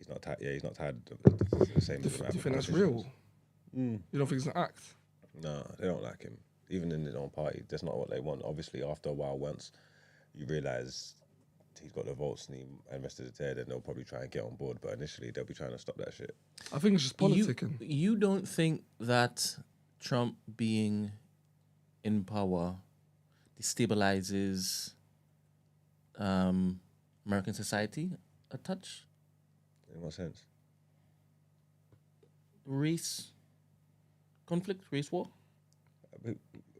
[SPEAKER 2] not tied. Yeah, he's not tied the same.
[SPEAKER 5] Do
[SPEAKER 2] as them
[SPEAKER 5] you
[SPEAKER 2] other
[SPEAKER 5] think that's
[SPEAKER 2] politicians.
[SPEAKER 5] real? You don't think it's an act?
[SPEAKER 2] No, they don't like him. Even in his own party, that's not what they want. Obviously, after a while, once you realise he's got the votes and the rest of the there, then they'll probably try and get on board. But initially, they'll be trying to stop that shit.
[SPEAKER 5] I think it's just politicking.
[SPEAKER 6] You don't think that Trump being in power destabilizes American society a touch?
[SPEAKER 2] In what sense?
[SPEAKER 6] Race conflict, race war?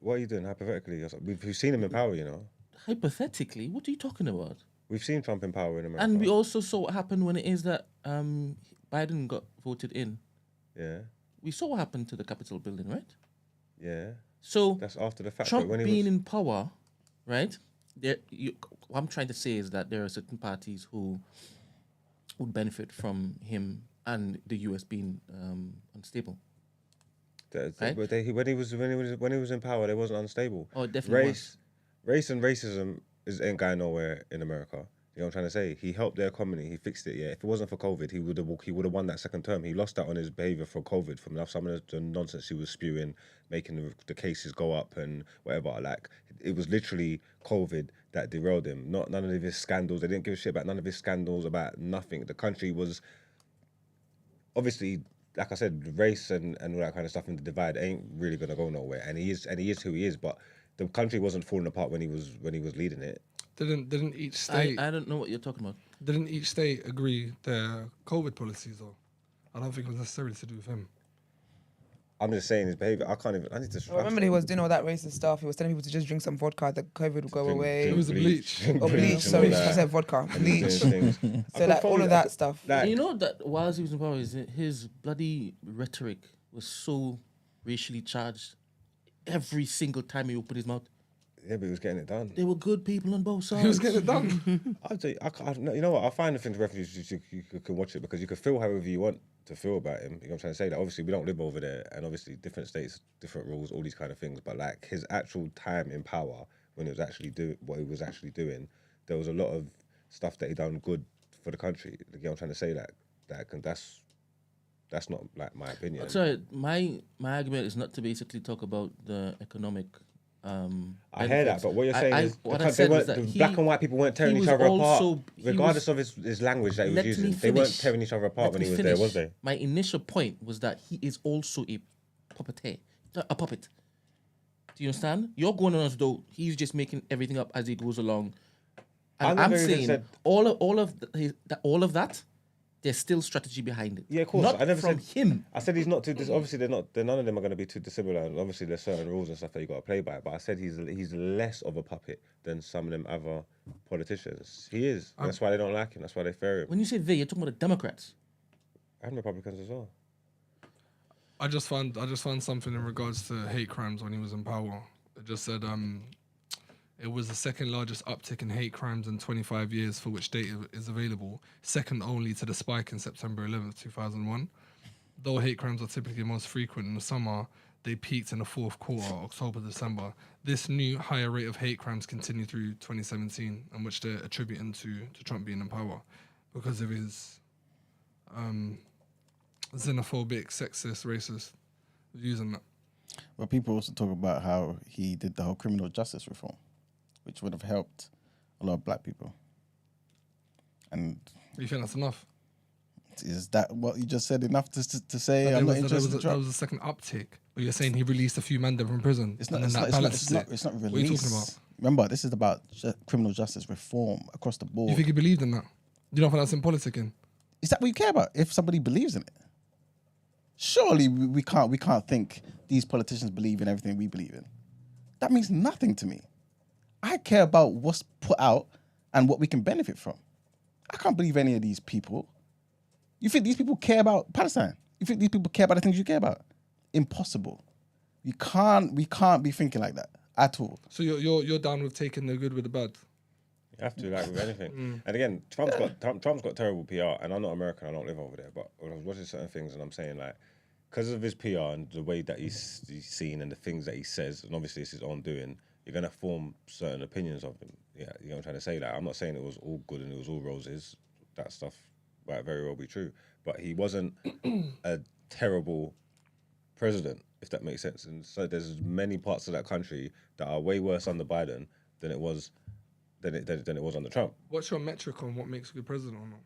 [SPEAKER 2] What are you doing hypothetically? We've seen him in power, you know.
[SPEAKER 6] Hypothetically, what are you talking about?
[SPEAKER 2] We've seen Trump in power in America.
[SPEAKER 6] And we also saw what happened when it is that Biden got voted in.
[SPEAKER 2] Yeah,
[SPEAKER 6] We saw what happened to the Capitol building, right?
[SPEAKER 2] yeah.
[SPEAKER 6] So
[SPEAKER 2] That's after the fact.
[SPEAKER 6] Trump
[SPEAKER 2] but when
[SPEAKER 6] being
[SPEAKER 2] he was,
[SPEAKER 6] in power, right? What I'm trying to say is that there are certain parties who would benefit from him and the US being unstable. Right?
[SPEAKER 2] but when he was in power, they wasn't unstable.
[SPEAKER 6] Oh, it definitely
[SPEAKER 2] Race and racism ain't going nowhere in America. You know what I'm trying to say? He helped their economy. He fixed it. Yeah. If it wasn't for COVID, he would have won that second term. He lost out on his behavior for COVID from some of the nonsense he was spewing, making the cases go up and whatever. Like it was literally COVID that derailed him. None of his scandals. They didn't give a shit about none of his scandals, about nothing. The country was obviously, like I said, race and all that kind of stuff and the divide ain't really gonna go nowhere. And he is who he is. But the country wasn't falling apart when he was leading it.
[SPEAKER 5] Didn't each state
[SPEAKER 6] I don't know what you're talking about.
[SPEAKER 5] didn't each state agree their COVID policies though? I don't think it was necessarily to do with him.
[SPEAKER 2] I'm just saying his behavior. I need to.
[SPEAKER 1] I remember he was doing all that racist stuff. He was telling people to just drink some vodka, that COVID would go away.
[SPEAKER 5] It was a bleach.
[SPEAKER 1] Or bleach, sorry, I said vodka. Bleach. So like all of that stuff.
[SPEAKER 6] You know that whilst he was in power, his bloody rhetoric was so racially charged. Every single time he opened his mouth,
[SPEAKER 2] Yeah, but he was getting it done.
[SPEAKER 6] there were good people on both sides.
[SPEAKER 5] He was getting it done.
[SPEAKER 2] I'd say, you know what? I find the thing to refugees, you can watch it because you can feel however you want to feel about him. You know what I'm trying to say? That obviously we don't live over there, and obviously different states, different rules, all these kind of things. But like his actual time in power, when he was actually doing what he was actually doing, there was a lot of stuff that he done good for the country. You know what I'm trying to say? That's not like my opinion.
[SPEAKER 6] Sorry, my argument is not to basically talk about the economic.
[SPEAKER 2] I hear that, but what you're saying is
[SPEAKER 6] what I said was that
[SPEAKER 2] black and white people weren't tearing
[SPEAKER 6] he
[SPEAKER 2] each
[SPEAKER 6] was
[SPEAKER 2] other apart,
[SPEAKER 6] also-
[SPEAKER 2] regardless of his language that he was
[SPEAKER 6] Let me
[SPEAKER 2] using. They weren't
[SPEAKER 6] finish.
[SPEAKER 2] tearing each other apart when he was there, was they?
[SPEAKER 6] My initial point was that he is also a puppeteer, a puppet. Do you understand? You're going on as though he's just making everything up as he goes along, and
[SPEAKER 2] I
[SPEAKER 6] I'm
[SPEAKER 2] never even
[SPEAKER 6] saying
[SPEAKER 2] said-
[SPEAKER 6] all of that. There's still strategy behind it.
[SPEAKER 2] Yeah, of course.
[SPEAKER 6] Not
[SPEAKER 2] I never
[SPEAKER 6] from
[SPEAKER 2] said
[SPEAKER 6] him.
[SPEAKER 2] I said he's not too. Obviously, none of them are going to be too dissimilar. And obviously, there's certain rules and stuff that you got to play by. But I said he's less of a puppet than some of them other politicians. He is. That's why they don't like him. That's why they fear him.
[SPEAKER 6] When you say they, you're talking about the Democrats.
[SPEAKER 2] And Republicans as well.
[SPEAKER 5] I just found something in regards to hate crimes when he was in power. It just said it was the second largest uptick in hate crimes in 25 years for which data is available, second only to the spike in September 11th, 2001. Though hate crimes are typically most frequent in the summer, they peaked in the fourth quarter, October, December. This new higher rate of hate crimes continued through 2017, and which they're attributing to Trump being in power because of his xenophobic, sexist, racist views on that.
[SPEAKER 4] Well, people also talk about how he did the whole criminal justice reform, which would have helped a lot of black people. And
[SPEAKER 5] Do you think that's enough?
[SPEAKER 4] is that what you just said enough to say
[SPEAKER 5] That
[SPEAKER 4] I'm not
[SPEAKER 5] there was
[SPEAKER 4] interested in
[SPEAKER 5] that
[SPEAKER 4] Trump?
[SPEAKER 5] was the second uptick. But you're saying he released a few men there from prison.
[SPEAKER 4] It's not.
[SPEAKER 5] and then that balances it.
[SPEAKER 4] It's not release.
[SPEAKER 5] What are you talking about?
[SPEAKER 4] Remember, this is about criminal justice reform across the board.
[SPEAKER 5] You think he believed in that? You don't think that's in politicking?
[SPEAKER 4] Is that what you care about? If somebody believes in it, surely we can't think these politicians believe in everything we believe in. That means nothing to me. I care about what's put out and what we can benefit from. I can't believe any of these people. You think these people care about Palestine? You think these people care about the things you care about? Impossible. We can't be thinking like that at all.
[SPEAKER 5] So you're down with taking the good with the bad?
[SPEAKER 2] You have to, like with anything. And again, Trump's got terrible PR, and I'm not American, I don't live over there, but I was watching certain things and I'm saying like, because of his PR and the way that he's seen and the things that he says, and obviously it's his own doing, you're going to form certain opinions of him. Yeah, you know what I'm trying to say? Like, I'm not saying it was all good and it was all roses. That stuff might very well be true. But he wasn't a terrible president, if that makes sense. And so there's many parts of that country that are way worse under Biden than it was than it was under Trump.
[SPEAKER 5] What's your metric on what makes a good president or not?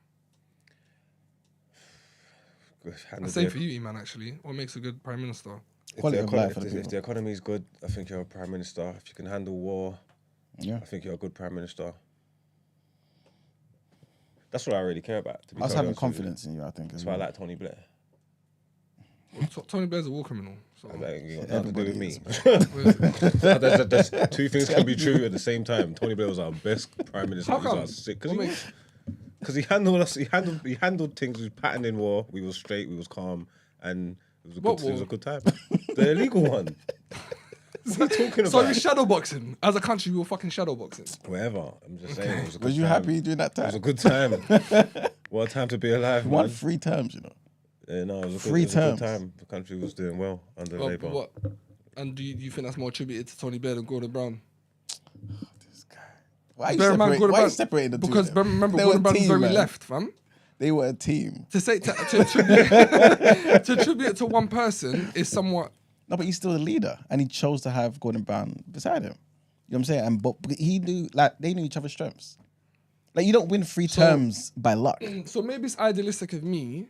[SPEAKER 5] I say for you, Iman, actually. What makes a good prime minister?
[SPEAKER 4] Quality of life for the
[SPEAKER 2] If
[SPEAKER 4] people.
[SPEAKER 2] the economy is good, I think you're a prime minister. If you can handle war,
[SPEAKER 4] Yeah.
[SPEAKER 2] I think you're a good prime minister. That's what I really care about. To be
[SPEAKER 4] I was
[SPEAKER 2] totally
[SPEAKER 4] having
[SPEAKER 2] honest with you.
[SPEAKER 4] confidence in you, I think.
[SPEAKER 2] That's why I like Tony Blair.
[SPEAKER 5] Well, Tony Blair's a war criminal. So.
[SPEAKER 2] That ain't got nothing to do with me.
[SPEAKER 4] Everybody
[SPEAKER 2] There's two things can be true at the same time. Tony Blair was our best prime minister.
[SPEAKER 5] How
[SPEAKER 2] He was
[SPEAKER 5] come?
[SPEAKER 2] our sick
[SPEAKER 5] What makes-
[SPEAKER 2] because he handled us. He handled things. We was patterned in war. We was straight. We was calm, and it was a
[SPEAKER 5] What
[SPEAKER 2] good. It was
[SPEAKER 5] war?
[SPEAKER 2] a good time. The illegal one. What are you talking
[SPEAKER 5] So
[SPEAKER 2] about?
[SPEAKER 5] you're shadowboxing. As a country, we were fucking shadowboxing.
[SPEAKER 2] Whatever. I'm just saying. It was a good
[SPEAKER 4] Was you
[SPEAKER 2] time.
[SPEAKER 4] happy during that
[SPEAKER 2] It was a
[SPEAKER 4] time?
[SPEAKER 2] good time. What a time to be alive,
[SPEAKER 4] Won
[SPEAKER 2] man.
[SPEAKER 4] 3 terms, you know.
[SPEAKER 2] Yeah, no, it was a
[SPEAKER 4] Three
[SPEAKER 2] good
[SPEAKER 4] terms.
[SPEAKER 2] time. The country was doing well under
[SPEAKER 5] Well,
[SPEAKER 2] Labour.
[SPEAKER 5] what? And do you think that's more attributed to Tony Blair than Gordon Brown?
[SPEAKER 4] This guy. Why are you,
[SPEAKER 5] Bear in mind,
[SPEAKER 4] separate,
[SPEAKER 5] Gordon
[SPEAKER 4] why are you
[SPEAKER 5] Brown-
[SPEAKER 4] separating the two?
[SPEAKER 5] Because
[SPEAKER 4] of them?
[SPEAKER 5] remember,
[SPEAKER 4] They were
[SPEAKER 5] Gordon
[SPEAKER 4] a
[SPEAKER 5] Brown's
[SPEAKER 4] team,
[SPEAKER 5] very
[SPEAKER 4] man.
[SPEAKER 5] left, fam.
[SPEAKER 4] They were a team.
[SPEAKER 5] To attribute it to one person is somewhat.
[SPEAKER 4] No, but he's still the leader, and he chose to have Gordon Brown beside him. You know what I'm saying? And but he knew, like, they knew each other's strengths. Like, you don't win 3 terms by luck.
[SPEAKER 5] So maybe it's idealistic of me.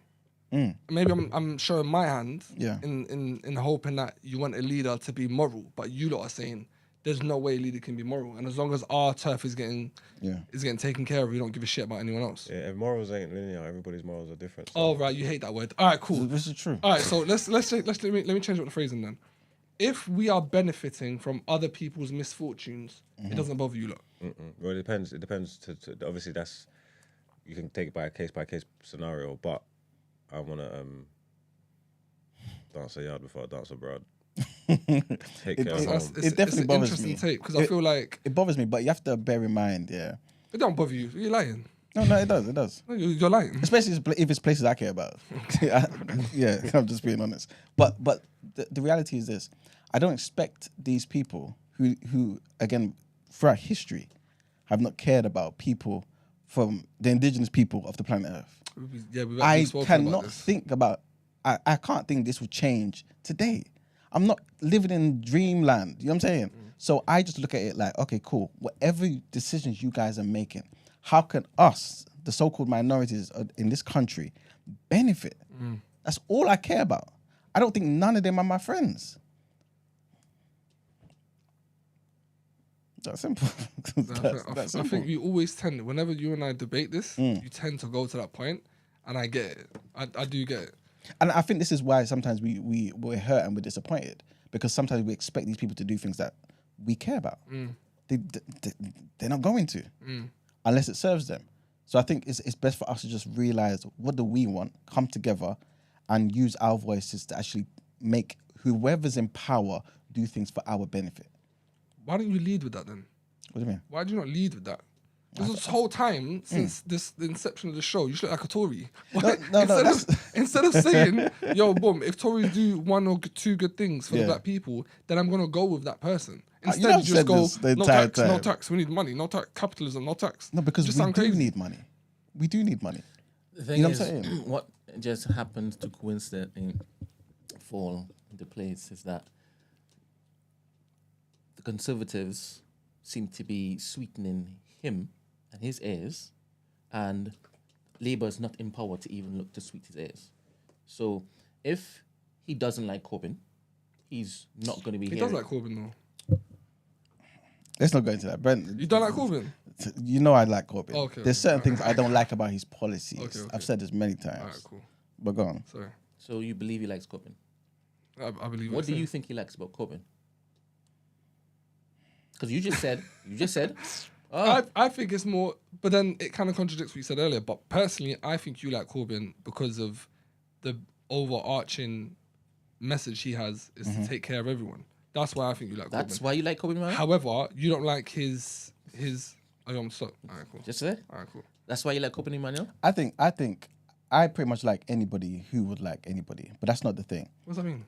[SPEAKER 5] Maybe I'm showing my hand
[SPEAKER 4] Yeah.
[SPEAKER 5] in hoping that you want a leader to be moral, but you lot are saying there's no way a leader can be moral. And as long as our turf is getting
[SPEAKER 4] Yeah.
[SPEAKER 5] taken care of, we don't give a shit about anyone else.
[SPEAKER 2] Yeah, and morals ain't linear. Everybody's morals are different. So.
[SPEAKER 5] Oh right, you hate that word. All right, cool.
[SPEAKER 4] This is true.
[SPEAKER 5] All right, so let me change up the phrasing then. If we are benefiting from other people's misfortunes, it doesn't bother you, lot.
[SPEAKER 2] Well, it depends. It depends. To obviously, that's you can take it by case scenario. But I wanna dance a yard before I dance abroad. Take care of home.
[SPEAKER 4] It definitely bothers
[SPEAKER 5] interesting
[SPEAKER 4] me.
[SPEAKER 5] take because I feel like
[SPEAKER 4] It bothers me, but you have to bear in mind,
[SPEAKER 5] it don't bother you. You're lying.
[SPEAKER 4] No, it does. It does.
[SPEAKER 5] No, you're lying.
[SPEAKER 4] Especially if it's places I care about. Yeah, I'm just being honest. But the reality is this: I don't expect these people who again throughout history have not cared about people from the indigenous people of the planet Earth.
[SPEAKER 5] Yeah, we've
[SPEAKER 4] I
[SPEAKER 5] actually spoken about
[SPEAKER 4] cannot
[SPEAKER 5] this.
[SPEAKER 4] think about. I can't think this will change today. I'm not living in dreamland. You know what I'm saying? So I just look at it like, okay, cool. Whatever decisions you guys are making, how can us, the so-called minorities in this country, benefit? That's all I care about. I don't think none of them are my friends. That's simple.
[SPEAKER 5] I think we always tend, whenever you and I debate this, you tend to go to that point, and I get it. I do get it.
[SPEAKER 4] And I think this is why sometimes we're hurt and we're disappointed, because sometimes we expect these people to do things that we care about. They're not going to, unless it serves them. So I think it's best for us to just realize, what do we want, come together and use our voices to actually make whoever's in power do things for our benefit.
[SPEAKER 5] Why don't you lead with that then?
[SPEAKER 4] What do you mean?
[SPEAKER 5] Why do you not lead with that? This whole time since the inception of the show, you should look like a Tory. Instead of saying, "Yo, boom, if Tories do one or two good things for the black people, then I'm gonna go with that person." Instead, you just go, "No tax, no tax. We need money. No tax. Capitalism, no tax."
[SPEAKER 4] No, because
[SPEAKER 5] just
[SPEAKER 4] we
[SPEAKER 5] sound
[SPEAKER 4] do
[SPEAKER 5] crazy.
[SPEAKER 4] need money. We do need money.
[SPEAKER 6] The thing
[SPEAKER 4] You know
[SPEAKER 6] is,
[SPEAKER 4] what I'm saying?
[SPEAKER 6] what just happens to coincidentally fall into place is that the Conservatives seem to be sweetening him and his heirs, and Labour is not in power to even look to sweet his heirs. So if he doesn't like Corbyn, he's not going to be
[SPEAKER 5] He
[SPEAKER 6] here.
[SPEAKER 5] does like Corbyn though.
[SPEAKER 4] Let's not go into that. Brent,
[SPEAKER 5] You don't like Corbyn?
[SPEAKER 4] you know I like Corbyn.
[SPEAKER 5] Okay,
[SPEAKER 4] There's certain
[SPEAKER 5] okay.
[SPEAKER 4] things I don't like about his policies.
[SPEAKER 5] Okay.
[SPEAKER 4] I've said this many times.
[SPEAKER 5] All right, cool.
[SPEAKER 4] But go on.
[SPEAKER 5] Sorry,
[SPEAKER 6] So you believe he likes Corbyn?
[SPEAKER 5] I believe.
[SPEAKER 6] What do you think he likes about Corbyn? Because you just said,
[SPEAKER 5] I think it's more, but then it kind of contradicts what you said earlier. But personally, I think you like Corbyn because of the overarching message he has is to take care of everyone. That's why I think you like
[SPEAKER 6] that's
[SPEAKER 5] Corbyn.
[SPEAKER 6] why you like Corbyn, man?
[SPEAKER 5] However, you don't like his. Oh, you want to stop? All right, cool.
[SPEAKER 6] Just say?
[SPEAKER 5] All right, cool.
[SPEAKER 6] That's why you like Corbyn, Emmanuel?
[SPEAKER 4] I think I pretty much like anybody who would like anybody, but that's not the thing.
[SPEAKER 5] What does that mean?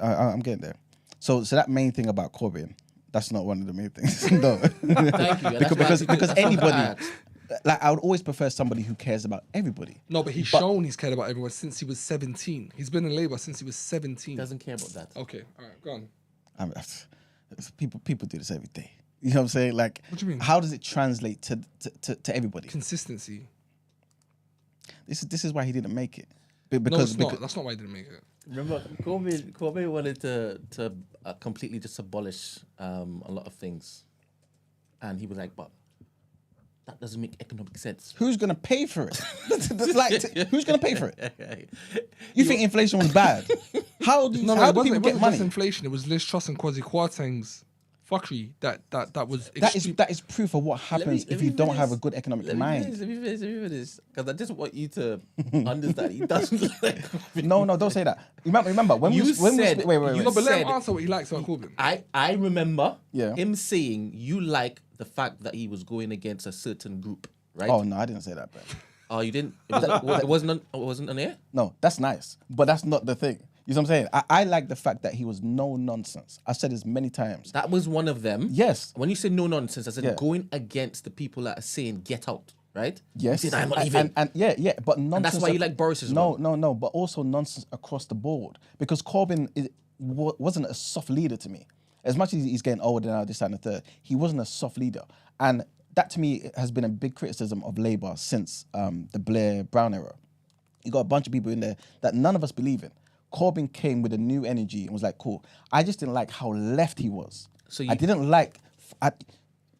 [SPEAKER 4] I'm getting there. So that main thing about Corbyn, that's not one of the main things. No.
[SPEAKER 6] Thank you.
[SPEAKER 4] because anybody, like I would always prefer somebody who cares about everybody.
[SPEAKER 5] No, but he's shown he's cared about everyone since he was 17. He's been in Labour since he was 17.
[SPEAKER 6] Doesn't care about that.
[SPEAKER 5] Okay, all right, go on.
[SPEAKER 4] I mean, people do this every day. You know what I'm saying? Like,
[SPEAKER 5] What do you mean?
[SPEAKER 4] how does it translate to everybody?
[SPEAKER 5] Consistency.
[SPEAKER 4] This is why he didn't make it.
[SPEAKER 5] No,
[SPEAKER 4] Because,
[SPEAKER 5] it's not. That's not why he didn't make it.
[SPEAKER 6] Remember, Corbyn wanted to completely just abolish a lot of things, and he was like, "But that doesn't make economic sense."
[SPEAKER 4] who's gonna pay for it? Who's gonna pay for it? You think inflation was bad? How do
[SPEAKER 5] No,
[SPEAKER 4] how
[SPEAKER 5] it
[SPEAKER 4] do people
[SPEAKER 5] wasn't
[SPEAKER 4] get
[SPEAKER 5] just
[SPEAKER 4] money?
[SPEAKER 5] inflation. It was Liz Truss and Kwasi Kwarteng's fuckery that was
[SPEAKER 4] That is proof of what happens if you don't have a good economic mind.
[SPEAKER 6] Let me finish, because I just want you to understand. He doesn't like.
[SPEAKER 4] No, don't say that. Remember when
[SPEAKER 6] You
[SPEAKER 4] we
[SPEAKER 6] said-
[SPEAKER 4] wait.
[SPEAKER 5] No, but let
[SPEAKER 6] said-
[SPEAKER 5] him answer what he likes about Corbyn.
[SPEAKER 6] I remember
[SPEAKER 4] Yeah.
[SPEAKER 6] him saying you like the fact that he was going against a certain group, right?
[SPEAKER 4] Oh no, I didn't say that, bro.
[SPEAKER 6] Oh, you didn't? It wasn't on air?
[SPEAKER 4] No, that's nice, but that's not the thing. You know what I'm saying? I like the fact that he was no nonsense. I've said this many times.
[SPEAKER 6] That was one of them.
[SPEAKER 4] Yes.
[SPEAKER 6] When you say no nonsense, I said
[SPEAKER 4] Yeah.
[SPEAKER 6] going against the people that are saying get out, right?
[SPEAKER 4] Yes.
[SPEAKER 6] You said, I'm not leaving.
[SPEAKER 4] And yeah, but nonsense.
[SPEAKER 6] that's why you like Boris as well.
[SPEAKER 4] No, but also nonsense across the board, because Corbyn wasn't a soft leader to me. As much as he's getting older now, this and the third, he wasn't a soft leader, and that to me has been a big criticism of Labour since the Blair-Brown era. You got a bunch of people in there that none of us believe in. Corbyn came with a new energy and was like, cool. I just didn't like how left he was.
[SPEAKER 6] So
[SPEAKER 4] I didn't like.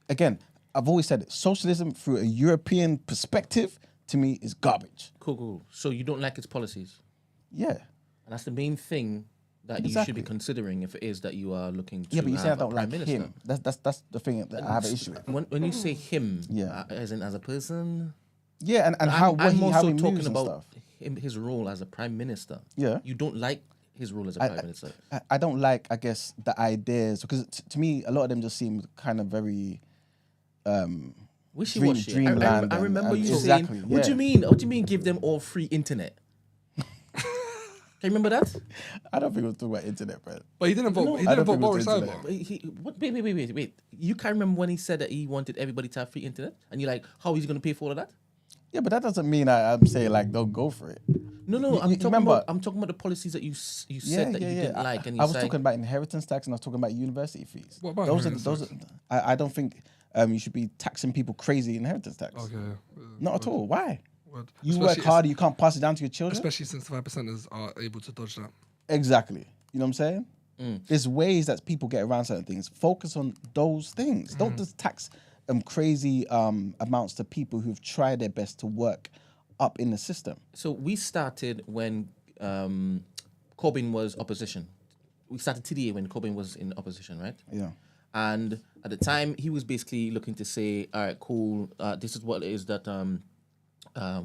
[SPEAKER 4] Again, I've always said it. Socialism through a European perspective to me is garbage.
[SPEAKER 6] Cool. So you don't like its policies,
[SPEAKER 4] Yeah.
[SPEAKER 6] and that's the main thing that you should
[SPEAKER 4] Exactly.
[SPEAKER 6] be considering if it is that you are looking to
[SPEAKER 4] Yeah, but you say I
[SPEAKER 6] have a
[SPEAKER 4] don't
[SPEAKER 6] prime
[SPEAKER 4] like
[SPEAKER 6] minister.
[SPEAKER 4] him. That's the thing that I have an issue with.
[SPEAKER 6] When you say him,
[SPEAKER 4] Yeah.
[SPEAKER 6] as in as a person,
[SPEAKER 4] Yeah, and how
[SPEAKER 6] I'm
[SPEAKER 4] he
[SPEAKER 6] also
[SPEAKER 4] moves
[SPEAKER 6] talking
[SPEAKER 4] and
[SPEAKER 6] about
[SPEAKER 4] stuff.
[SPEAKER 6] his role as a prime minister.
[SPEAKER 4] Yeah.
[SPEAKER 6] You don't like his role as a prime minister.
[SPEAKER 4] I don't like, I guess, the ideas because to me a lot of them just seem kind of very
[SPEAKER 6] Wishy-washy.
[SPEAKER 4] dreamland
[SPEAKER 6] I remember
[SPEAKER 4] and
[SPEAKER 6] you
[SPEAKER 4] exactly,
[SPEAKER 6] saying, "What do you mean? What do you mean? Give them all free internet?" Can you remember that?
[SPEAKER 4] I don't think we're talking about internet, bro.
[SPEAKER 5] But he didn't vote.
[SPEAKER 6] No,
[SPEAKER 5] he
[SPEAKER 4] I
[SPEAKER 5] didn't
[SPEAKER 4] don't
[SPEAKER 5] vote
[SPEAKER 4] think
[SPEAKER 5] Boris
[SPEAKER 4] it was
[SPEAKER 5] either.
[SPEAKER 4] internet.
[SPEAKER 6] Wait. You can't remember when he said that he wanted everybody to have free internet, and you're like, "How is he going to pay for all of that?"
[SPEAKER 4] Yeah, but that doesn't mean I'm saying like don't go for it.
[SPEAKER 6] No. I'm talking
[SPEAKER 4] remember-
[SPEAKER 6] about the policies that you said
[SPEAKER 4] Yeah,
[SPEAKER 6] that you didn't like, and you
[SPEAKER 4] I was
[SPEAKER 6] saying,
[SPEAKER 4] talking about inheritance tax and I was talking about university fees.
[SPEAKER 5] What about
[SPEAKER 4] those
[SPEAKER 5] inheritance
[SPEAKER 4] are. I don't think you should be taxing people crazy inheritance tax.
[SPEAKER 5] Okay.
[SPEAKER 4] Not at all. Why?
[SPEAKER 5] Word.
[SPEAKER 4] You work harder, you can't pass it down to your children.
[SPEAKER 5] Especially since the 5%ers are able to dodge that.
[SPEAKER 4] Exactly. You know what I'm saying? There's ways that people get around certain things. Focus on those things. Don't just tax crazy amounts to people who've tried their best to work up in the system.
[SPEAKER 6] So we started when Corbyn was opposition. We started TDA when Corbyn was in opposition, right?
[SPEAKER 4] Yeah.
[SPEAKER 6] And at the time, he was basically looking to say, all right, cool, this is what it is that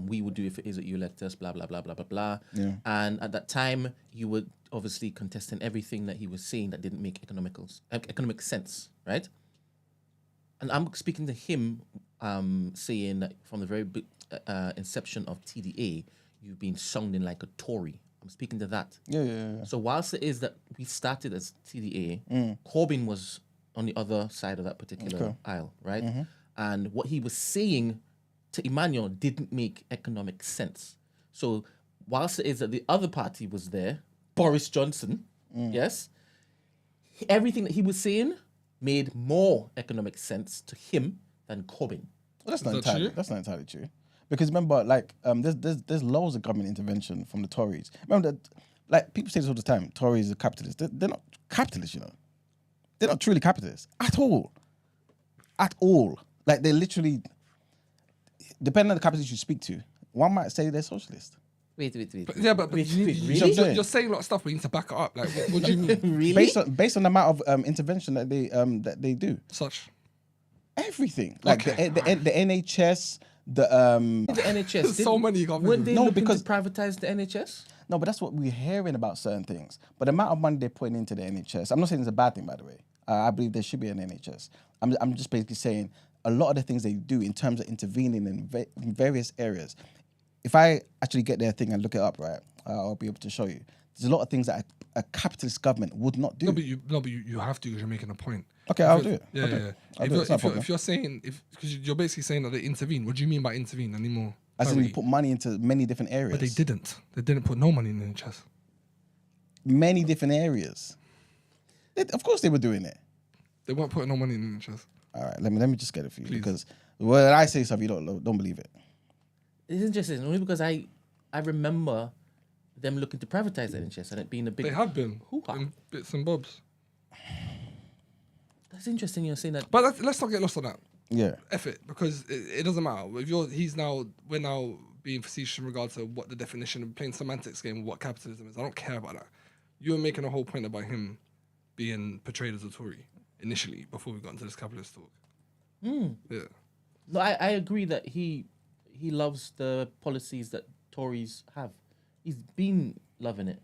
[SPEAKER 6] we would do if it is that you elect us, blah, blah, blah, blah, blah, blah.
[SPEAKER 4] Yeah.
[SPEAKER 6] And at that time, you were obviously contesting everything that he was saying that didn't make economic sense, right? And I'm speaking to him saying that from the very inception of TDA, you've been sounding like a Tory. I'm speaking to that.
[SPEAKER 4] Yeah.
[SPEAKER 6] So whilst it is that we started as TDA, Corbyn was on the other side of that particular aisle, right? And what he was saying to Emmanuel didn't make economic sense. So whilst it is that the other party was there, Boris Johnson, yes, everything that he was saying made more economic sense to him than Corbyn.
[SPEAKER 4] Well, that's not
[SPEAKER 5] Is that
[SPEAKER 4] entirely.
[SPEAKER 5] true?
[SPEAKER 4] That's not entirely true. Because remember, like, there's loads of government intervention from the Tories. Remember that, like, people say this all the time. Tories are capitalists. They're not capitalists, you know. They're not truly capitalists at all. At all. Like, they're literally, depending on the capitalists you speak to, one might say they're socialist.
[SPEAKER 6] Wait.
[SPEAKER 5] But
[SPEAKER 6] Really?
[SPEAKER 5] you're saying a lot of stuff, but you need to back it up. Like, what do you mean?
[SPEAKER 6] Really?
[SPEAKER 4] Based on the amount of intervention that they do.
[SPEAKER 5] Such.
[SPEAKER 4] Everything. Like
[SPEAKER 5] Okay.
[SPEAKER 4] the NHS, the
[SPEAKER 6] The NHS.
[SPEAKER 5] There's so many governments.
[SPEAKER 6] Weren't they
[SPEAKER 4] No,
[SPEAKER 6] looking
[SPEAKER 4] because-
[SPEAKER 6] to privatize the NHS?
[SPEAKER 4] No, but that's what we're hearing about certain things. But the amount of money they're putting into the NHS, I'm not saying it's a bad thing, by the way. I believe there should be an NHS. I'm just basically saying a lot of the things they do in terms of intervening in various areas. If I actually get their thing and look it up, right, I'll be able to show you. There's a lot of things that a capitalist government would not do.
[SPEAKER 5] No, but you have to because you're making a point.
[SPEAKER 4] Okay, I'll do it.
[SPEAKER 5] Yeah,
[SPEAKER 4] I'll do
[SPEAKER 5] yeah.
[SPEAKER 4] it. I'll do it. It's not a problem.
[SPEAKER 5] If you're saying because you're basically saying that they intervene, what do you mean by intervene anymore?
[SPEAKER 4] As in, you put money into many different areas.
[SPEAKER 5] But they didn't. They didn't put no money in the NHS.
[SPEAKER 4] Many different areas. Of course, they were doing it.
[SPEAKER 5] They weren't putting no money in the NHS.
[SPEAKER 4] All right, let me just get it for you
[SPEAKER 5] Please.
[SPEAKER 4] because when I say stuff, you don't believe it.
[SPEAKER 6] It's interesting only because I remember them looking to privatize the NHS and it being a big.
[SPEAKER 5] They have been
[SPEAKER 6] Hoo-ha.
[SPEAKER 5] in bits and bobs.
[SPEAKER 6] That's interesting. You're saying that.
[SPEAKER 5] But let's not get lost on that.
[SPEAKER 4] Yeah.
[SPEAKER 5] F it, because it doesn't matter. If we're now being facetious in regards to what the definition of playing semantics game of what capitalism is. I don't care about that. You were making a whole point about him being portrayed as a Tory initially before we got into this capitalist talk. Yeah.
[SPEAKER 6] No, I agree that he loves the policies that Tories have. He's been loving it.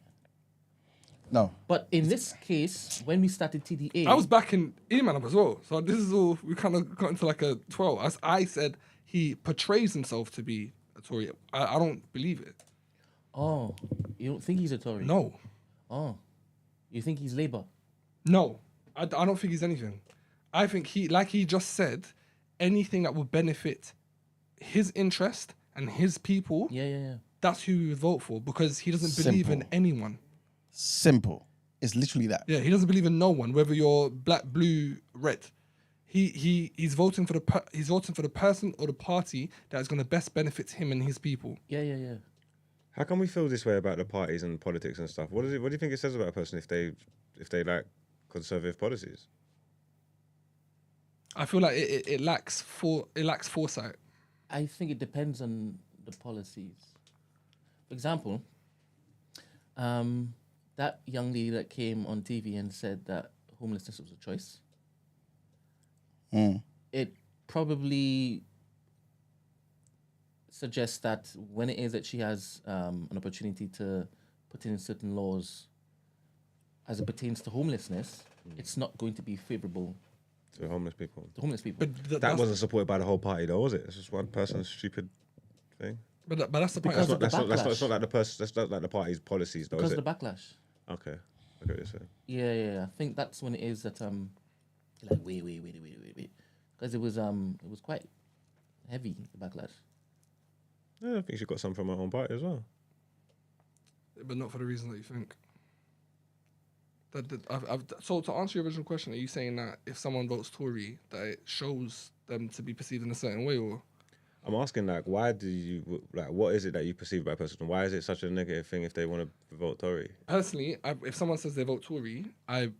[SPEAKER 4] No.
[SPEAKER 6] But in this case, when we started TDA,
[SPEAKER 5] I was backing Eman up as well. So this is all, we kind of got into like a 12. As I said, he portrays himself to be a Tory. I don't believe it.
[SPEAKER 6] Oh, you don't think he's a Tory?
[SPEAKER 5] No.
[SPEAKER 6] Oh, you think he's Labour?
[SPEAKER 5] No. I don't think he's anything. I think like he just said, anything that will benefit his interest and his people,
[SPEAKER 6] Yeah.
[SPEAKER 5] that's who he would vote for, because he doesn't believe in
[SPEAKER 4] Simple.
[SPEAKER 5] anyone.
[SPEAKER 4] Simple. It's literally that.
[SPEAKER 5] Yeah, he doesn't believe in no one, whether you're black, blue, red. He's voting for the person or the party that is going to best benefit him and his people.
[SPEAKER 6] Yeah.
[SPEAKER 2] How can we feel this way about the parties and politics and stuff? What do you think it says about a person if they like conservative policies?
[SPEAKER 5] I feel like it lacks foresight.
[SPEAKER 6] I think it depends on the policies. For example, that young lady that came on TV and said that homelessness was a choice. It probably suggests that when it is that she has an opportunity to put in certain laws as it pertains to homelessness, it's not going to be favourable
[SPEAKER 2] To homeless people.
[SPEAKER 6] to homeless people.
[SPEAKER 5] But
[SPEAKER 2] That wasn't supported by the whole party, though, was it? It's just one person's stupid thing.
[SPEAKER 5] But that's the point.
[SPEAKER 6] Because of the
[SPEAKER 2] It's not
[SPEAKER 6] backlash.
[SPEAKER 2] like the person. That's not like the party's policies, though,
[SPEAKER 6] Because
[SPEAKER 2] is
[SPEAKER 6] of
[SPEAKER 2] it?
[SPEAKER 6] the backlash.
[SPEAKER 2] Okay, I get what you're saying.
[SPEAKER 6] Yeah. I think that's when it is that like wait. Because it was quite heavy, the backlash.
[SPEAKER 2] Yeah, I think she got some from her own party as well.
[SPEAKER 5] But not for the reason that you think. So to answer your original question, are you saying that if someone votes Tory, that it shows them to be perceived in a certain way, or?
[SPEAKER 2] I'm asking, like, why do you, like, what is it that you perceive by a person? Why is it such a negative thing if they want to vote Tory?
[SPEAKER 5] Personally, if someone says they vote Tory, I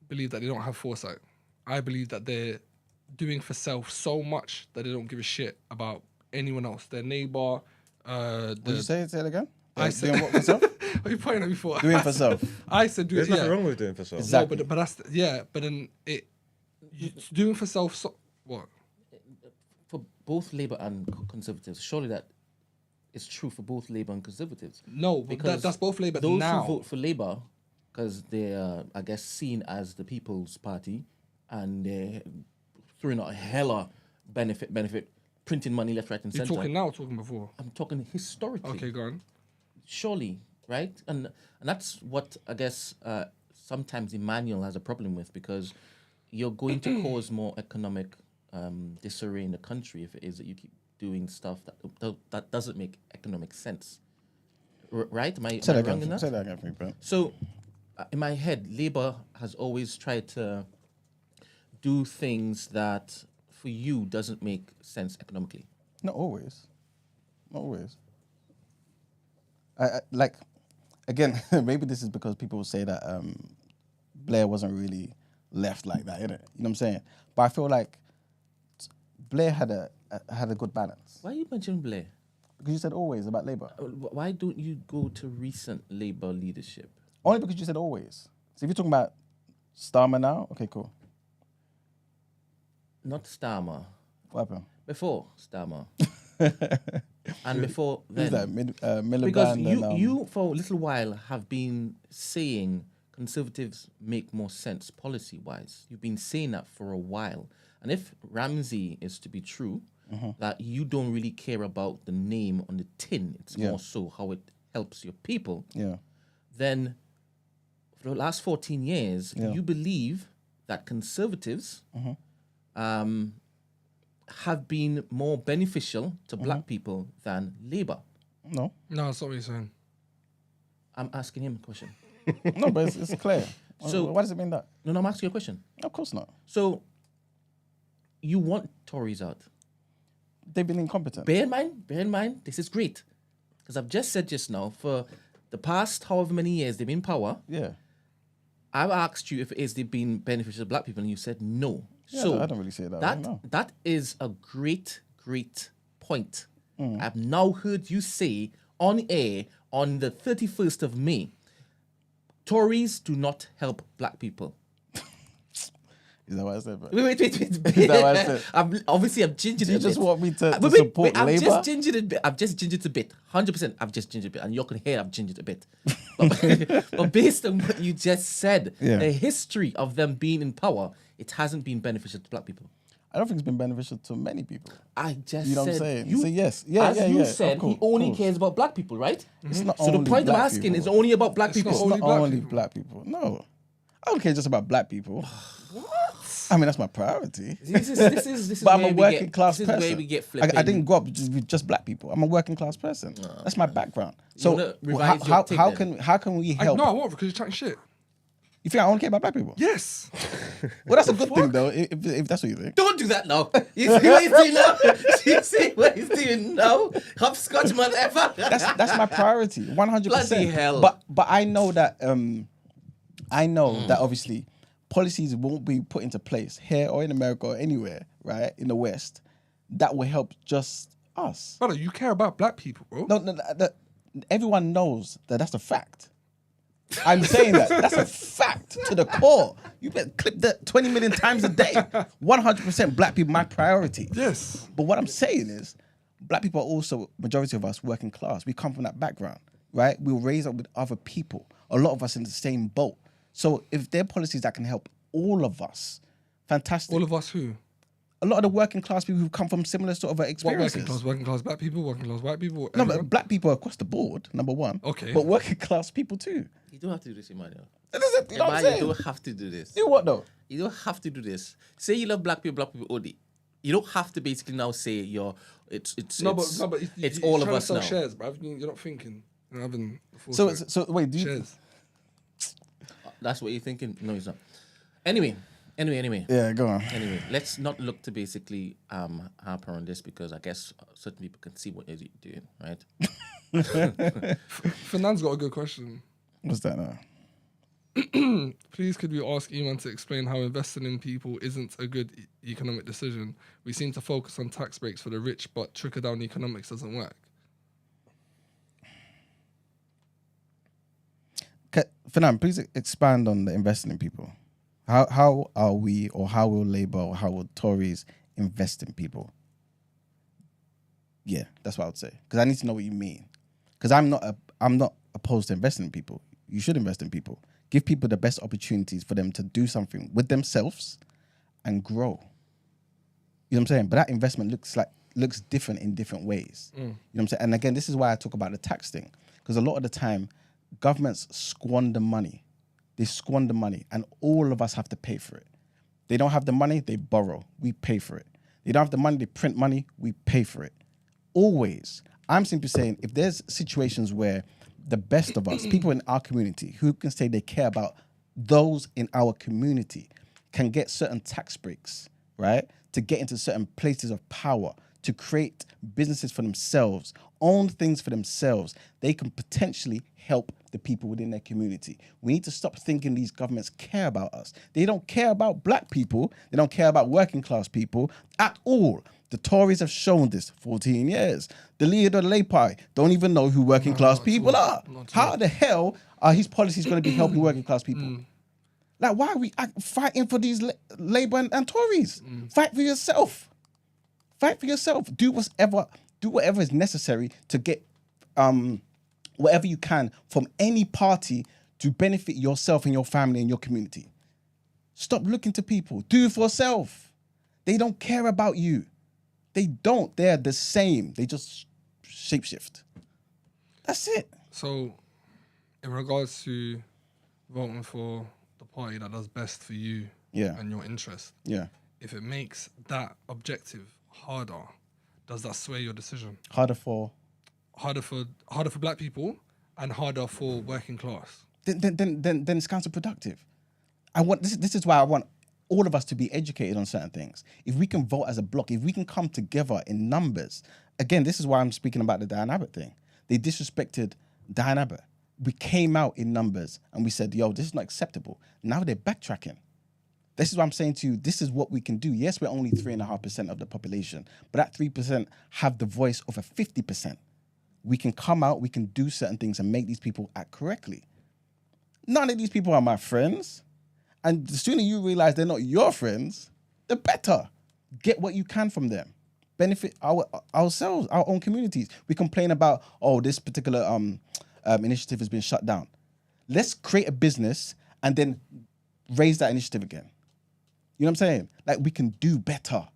[SPEAKER 5] believe that they don't have foresight. I believe that they're doing for self so much that they don't give a shit about anyone else, their neighbour.
[SPEAKER 4] What did you say? Say it again.
[SPEAKER 5] I said-
[SPEAKER 4] Doing what for self?
[SPEAKER 5] What are you pointing at me for?
[SPEAKER 4] Doing for self.
[SPEAKER 5] I said do
[SPEAKER 2] There's
[SPEAKER 5] it.
[SPEAKER 2] nothing
[SPEAKER 5] Yeah.
[SPEAKER 2] wrong with doing for self.
[SPEAKER 4] Exactly.
[SPEAKER 5] No, but that's but then it's doing for self. What?
[SPEAKER 6] For both Labour and Conservatives, surely that is true for both Labour and Conservatives.
[SPEAKER 5] No, because that's both Labour
[SPEAKER 6] those
[SPEAKER 5] now.
[SPEAKER 6] who vote for Labour, because they're, I guess, seen as the People's Party, and they're throwing out a hella benefit, printing money left, right, and
[SPEAKER 5] You're
[SPEAKER 6] centre.
[SPEAKER 5] talking now or talking before?
[SPEAKER 6] I'm talking historically.
[SPEAKER 5] Okay, go on.
[SPEAKER 6] Surely, right? And that's what I guess sometimes Emmanuel has a problem with, because you're going to cause more economic disarray in the country if it is that you keep doing stuff that doesn't make economic sense. Right? Am I
[SPEAKER 4] Say that
[SPEAKER 6] wrong in
[SPEAKER 4] again.
[SPEAKER 6] that?
[SPEAKER 4] Say that again for me, bro.
[SPEAKER 6] So, in my head, Labour has always tried to do things that, for you, doesn't make sense economically.
[SPEAKER 4] Not always. Not always. I like, again, maybe this is because people say that Blair wasn't really left like that, innit? You know what I'm saying? But I feel like Blair had a good balance.
[SPEAKER 6] Why are you mentioning Blair?
[SPEAKER 4] Because you said always about Labour.
[SPEAKER 6] Why don't you go to recent Labour leadership?
[SPEAKER 4] Only because you said always. So if you're talking about Starmer now, okay, cool.
[SPEAKER 6] Not Starmer.
[SPEAKER 4] What happened?
[SPEAKER 6] Before Starmer. And before
[SPEAKER 4] Who's
[SPEAKER 6] then.
[SPEAKER 4] that? Miliband
[SPEAKER 6] Because
[SPEAKER 4] and,
[SPEAKER 6] you, for a little while, have been saying Conservatives make more sense policy-wise. You've been saying that for a while. And if Ramsey is to be true, that you don't really care about the name on the tin, it's
[SPEAKER 4] Yeah.
[SPEAKER 6] more so how it helps your people,
[SPEAKER 4] yeah.
[SPEAKER 6] then for the last 14 years,
[SPEAKER 4] Yeah.
[SPEAKER 6] you believe that Conservatives have been more beneficial to black people than Labour.
[SPEAKER 4] No.
[SPEAKER 5] No, that's not what you're saying.
[SPEAKER 6] I'm asking him a question.
[SPEAKER 4] No, but it's clear.
[SPEAKER 6] So-
[SPEAKER 4] Why does it mean that?
[SPEAKER 6] No, I'm asking you a question.
[SPEAKER 4] Of course not.
[SPEAKER 6] So, you want Tories out.
[SPEAKER 4] They've been incompetent.
[SPEAKER 6] Bear in mind, this is great. Because I've just said just now, for the past however many years they've been in power,
[SPEAKER 4] Yeah.
[SPEAKER 6] I've asked you if it is they've been beneficial to black people, and you said no.
[SPEAKER 4] Yeah,
[SPEAKER 6] So
[SPEAKER 4] I don't really see it that way, no.
[SPEAKER 6] that is a great point.
[SPEAKER 4] Mm.
[SPEAKER 6] I've now heard you say on air on the 31st of May, Tories do not help black people.
[SPEAKER 4] Is that what I said, bro?
[SPEAKER 6] Wait.
[SPEAKER 4] Is that what I said?
[SPEAKER 6] I've gingered
[SPEAKER 4] Do you
[SPEAKER 6] it a
[SPEAKER 4] just
[SPEAKER 6] bit.
[SPEAKER 4] want me to
[SPEAKER 6] Wait,
[SPEAKER 4] support
[SPEAKER 6] I've
[SPEAKER 4] Labour?
[SPEAKER 6] just gingered it a bit. I've just gingered a bit. 100%. I've just gingered a bit. And you can hear I've gingered a bit. But based on what you just said,
[SPEAKER 4] Yeah.
[SPEAKER 6] the history of them being in power, it hasn't been beneficial to black people.
[SPEAKER 4] I don't think it's been beneficial to many people.
[SPEAKER 6] I just
[SPEAKER 4] You know what I'm
[SPEAKER 6] said
[SPEAKER 4] saying?
[SPEAKER 6] you,
[SPEAKER 4] So yes. Yeah,
[SPEAKER 6] as
[SPEAKER 4] yeah,
[SPEAKER 6] you
[SPEAKER 4] yeah.
[SPEAKER 6] said,
[SPEAKER 4] Of course,
[SPEAKER 6] he only
[SPEAKER 4] of course.
[SPEAKER 6] cares about black people, right?
[SPEAKER 4] It's not
[SPEAKER 6] So the
[SPEAKER 4] only
[SPEAKER 6] point I'm
[SPEAKER 4] black
[SPEAKER 6] asking
[SPEAKER 4] people.
[SPEAKER 6] is only about black people.
[SPEAKER 4] It's
[SPEAKER 5] Only
[SPEAKER 4] not
[SPEAKER 5] black
[SPEAKER 4] only
[SPEAKER 5] people.
[SPEAKER 4] black people. No. I don't care just about black people. I mean, that's my priority.
[SPEAKER 6] This is
[SPEAKER 4] But I'm
[SPEAKER 6] where
[SPEAKER 4] a
[SPEAKER 6] we
[SPEAKER 4] working
[SPEAKER 6] get,
[SPEAKER 4] class
[SPEAKER 6] this
[SPEAKER 4] person.
[SPEAKER 6] is where we get
[SPEAKER 4] I
[SPEAKER 6] flipping.
[SPEAKER 4] didn't grow up with just black people. I'm a working class person. That's my background. So
[SPEAKER 6] wanna revise your take then?
[SPEAKER 4] how can we help?
[SPEAKER 5] No, I won't because you're chatting shit.
[SPEAKER 4] You think I only care about black people?
[SPEAKER 5] Yes.
[SPEAKER 4] Well, that's a good thing though. If that's what you think.
[SPEAKER 6] Don't do that now. You see what he's doing now? You see what he's doing now? Hopscotch, motherfucker.
[SPEAKER 4] That's my priority, 100%.
[SPEAKER 6] Bloody hell.
[SPEAKER 4] But I know that that obviously policies won't be put into place here or in America or anywhere, right, in the West, that will help just us.
[SPEAKER 5] Brother, you care about black people, bro.
[SPEAKER 4] No, everyone knows that that's a fact. I'm saying that's a fact to the core. You better clip that 20 million times a day. 100% black people, my priority.
[SPEAKER 5] Yes.
[SPEAKER 4] But what I'm saying is, black people are also, majority of us, working class. We come from that background, right? We were raised up with other people. A lot of us in the same boat. So if there are policies that can help all of us, fantastic.
[SPEAKER 5] All of us who?
[SPEAKER 4] A lot of the working class people who come from similar sort of
[SPEAKER 5] What
[SPEAKER 4] experiences.
[SPEAKER 5] working class? Working class black people? Working class white people?
[SPEAKER 4] No,
[SPEAKER 5] Everyone?
[SPEAKER 4] but black people across the board, number one.
[SPEAKER 5] Okay.
[SPEAKER 4] But working class people too.
[SPEAKER 6] You don't have to do this, Emmanuel.
[SPEAKER 4] You know what I'm
[SPEAKER 6] Emmanuel,
[SPEAKER 4] saying?
[SPEAKER 6] you don't have to do this.
[SPEAKER 4] Do what though?
[SPEAKER 6] You don't have to do this. Say you love black people only. You don't have to basically now say it's all of us now.
[SPEAKER 5] Shares, bruv. You're not thinking. You're having the
[SPEAKER 4] So wait, do you?
[SPEAKER 5] shares.
[SPEAKER 6] That's what you're thinking? No, it's not. Anyway.
[SPEAKER 4] Yeah, go on.
[SPEAKER 6] Anyway, let's not look to basically harper on this because I guess certain people can see what you're doing, right?
[SPEAKER 5] Fernand's got a good question.
[SPEAKER 4] What's that now?
[SPEAKER 5] Please could we ask Eman to explain how investing in people isn't a good economic decision? We seem to focus on tax breaks for the rich, but trickle-down economics doesn't work.
[SPEAKER 4] Fernand, please expand on the investing in people. How are we, or how will Labour, or how will Tories invest in people? Yeah, that's what I would say. Because I need to know what you mean. Because I'm not opposed to investing in people. You should invest in people. Give people the best opportunities for them to do something with themselves and grow. You know what I'm saying? But that investment looks different in different ways. You know what I'm saying? And again, this is why I talk about the tax thing. Because a lot of the time, governments squander money. They squander money, and all of us have to pay for it. They don't have the money, they borrow. We pay for it. They don't have the money, they print money, we pay for it. Always. I'm simply saying, if there's situations where the best of us, people in our community, who can say they care about those in our community, can get certain tax breaks, right? To get into certain places of power, to create businesses for themselves, own things for themselves, they can potentially help the people within their community. We need to stop thinking these governments care about us. They don't care about black people. They don't care about working class people at all. The Tories have shown this 14 years. The leader of the Labour don't even know who working class people are. How the hell are his policies going to be helping working class people? Like, why are we fighting for these Labour and Tories? Fight for yourself. Fight for yourself. Do whatever is necessary to get whatever you can from any party to benefit yourself and your family and your community. Stop looking to people. Do it for yourself. They don't care about you. They don't. They're the same. They just shapeshift. That's it.
[SPEAKER 5] So, in regards to voting for the party that does best for you and your interest, if it makes that objective harder, does that sway your decision? Harder for black people and harder for working class.
[SPEAKER 4] Then it's counterproductive. This is why I want all of us to be educated on certain things. If we can vote as a block, if we can come together in numbers, again, this is why I'm speaking about the Diane Abbott thing. They disrespected Diane Abbott. We came out in numbers and we said, yo, this is not acceptable. Now they're backtracking. This is what I'm saying to you. This is what we can do. Yes, we're only 3.5% of the population, but that 3% have the voice of a 50%. We can come out, we can do certain things and make these people act correctly. None of these people are my friends. And the sooner you realize they're not your friends, the better. Get what you can from them. Benefit ourselves, our own communities. We complain about, this particular initiative has been shut down. Let's create a business and then raise that initiative again. You know what I'm saying? Like, we can do better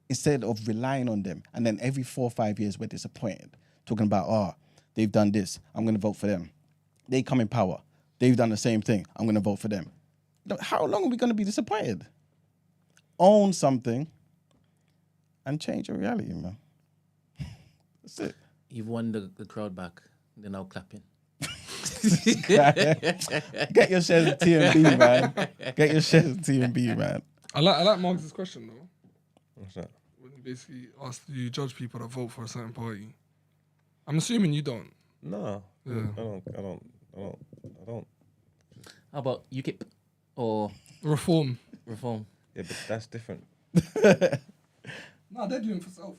[SPEAKER 4] instead of relying on them. And then every 4 or 5 years we're disappointed. Talking about, they've done this, I'm going to vote for them. They come in power. They've done the same thing, I'm going to vote for them. How long are we going to be disappointed? Own something and change your reality, man. That's it.
[SPEAKER 6] You've won the crowd back. They're now clapping.
[SPEAKER 4] Get your shares of TMB, man. Get your shares of TMB, man.
[SPEAKER 5] I like Mark's question, though.
[SPEAKER 2] What's that?
[SPEAKER 5] When he basically asked, do you judge people that vote for a certain party? I'm assuming you don't.
[SPEAKER 2] No.
[SPEAKER 5] Yeah.
[SPEAKER 2] I don't.
[SPEAKER 6] How about UKIP or
[SPEAKER 5] Reform.
[SPEAKER 6] reform?
[SPEAKER 2] Yeah, but that's different.
[SPEAKER 5] No, they're doing for self.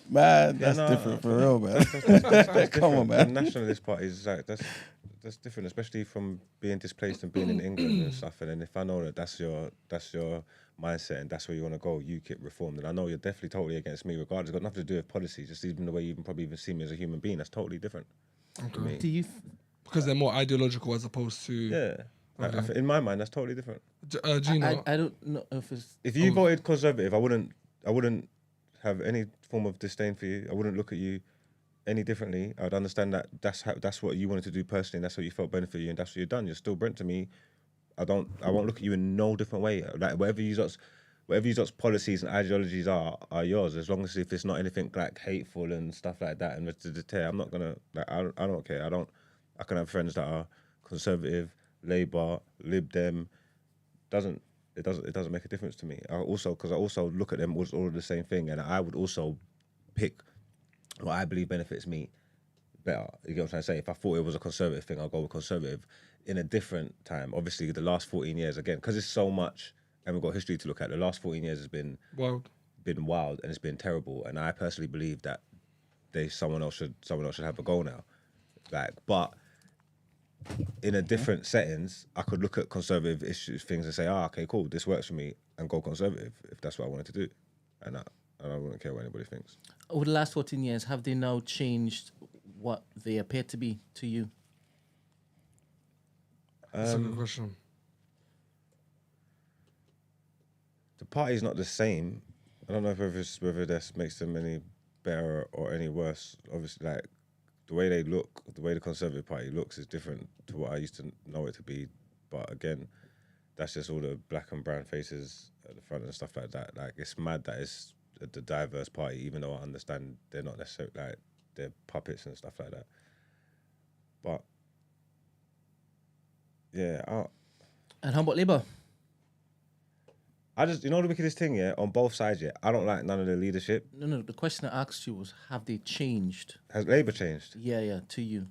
[SPEAKER 4] Man,
[SPEAKER 2] Yeah,
[SPEAKER 4] that's
[SPEAKER 2] no,
[SPEAKER 4] different for real, man.
[SPEAKER 2] That's
[SPEAKER 4] Come on,
[SPEAKER 2] different.
[SPEAKER 4] man.
[SPEAKER 2] The nationalist party is like that's different, especially from being displaced and being in England and stuff. And then if I know that that's your mindset and that's where you want to go, UKIP reform, then I know you're definitely totally against me. Regardless, it's got nothing to do with policy. Just even the way you probably even see me as a human being, that's totally different. To me.
[SPEAKER 6] Do you?
[SPEAKER 5] Because they're more ideological as opposed to.
[SPEAKER 2] Yeah. Like,
[SPEAKER 5] Okay.
[SPEAKER 2] in my mind, that's totally different.
[SPEAKER 5] Gino.
[SPEAKER 6] I don't know if it's.
[SPEAKER 2] If you voted Conservative, I wouldn't have any form of disdain for you. I wouldn't look at you any differently. I'd understand that that's what you wanted to do personally, and that's what you felt benefited you, and that's what you've done. You're still Brent to me. I won't look at you in no different way. Like whatever you lot's policies and ideologies are yours, as long as if it's not anything like hateful and stuff like that. And to deter, I'm not gonna like. I don't care. I can have friends that are Conservative, Labour, Lib Dem. It doesn't make a difference to me. I also look at them as all the same thing, and I would also pick what I believe benefits me better. You get what I'm trying to say? If I thought it was a Conservative thing, I'll go with Conservative. In a different time, obviously, the last 14 years again, because it's so much, and we've got history to look at. The last 14 years has been
[SPEAKER 5] Wild.
[SPEAKER 2] wild, and it's been terrible. And I personally believe that someone else should have a go now. Like, but in a different settings, I could look at conservative issues, things, and say, okay, cool, this works for me, and go conservative if that's what I wanted to do. And I wouldn't care what anybody thinks.
[SPEAKER 6] Over the last 14 years, have they now changed what they appear to be to you?
[SPEAKER 5] That's a good question.
[SPEAKER 2] The party's not the same. I don't know whether this makes them any better or any worse. Obviously, like the way they look, the way the Conservative Party looks is different to what I used to know it to be. But again, that's just all the black and brown faces at the front and stuff like that. Like, it's mad that it's the diverse party, even though I understand they're not necessarily, like, they're puppets and stuff like that. But yeah,
[SPEAKER 6] And how about Labour?
[SPEAKER 2] I just, you know the wickedest thing, yeah, on both sides, yeah, I don't like none of the leadership.
[SPEAKER 6] No, the question I asked you was, have they changed?
[SPEAKER 2] Has Labour changed?
[SPEAKER 6] Yeah, to you.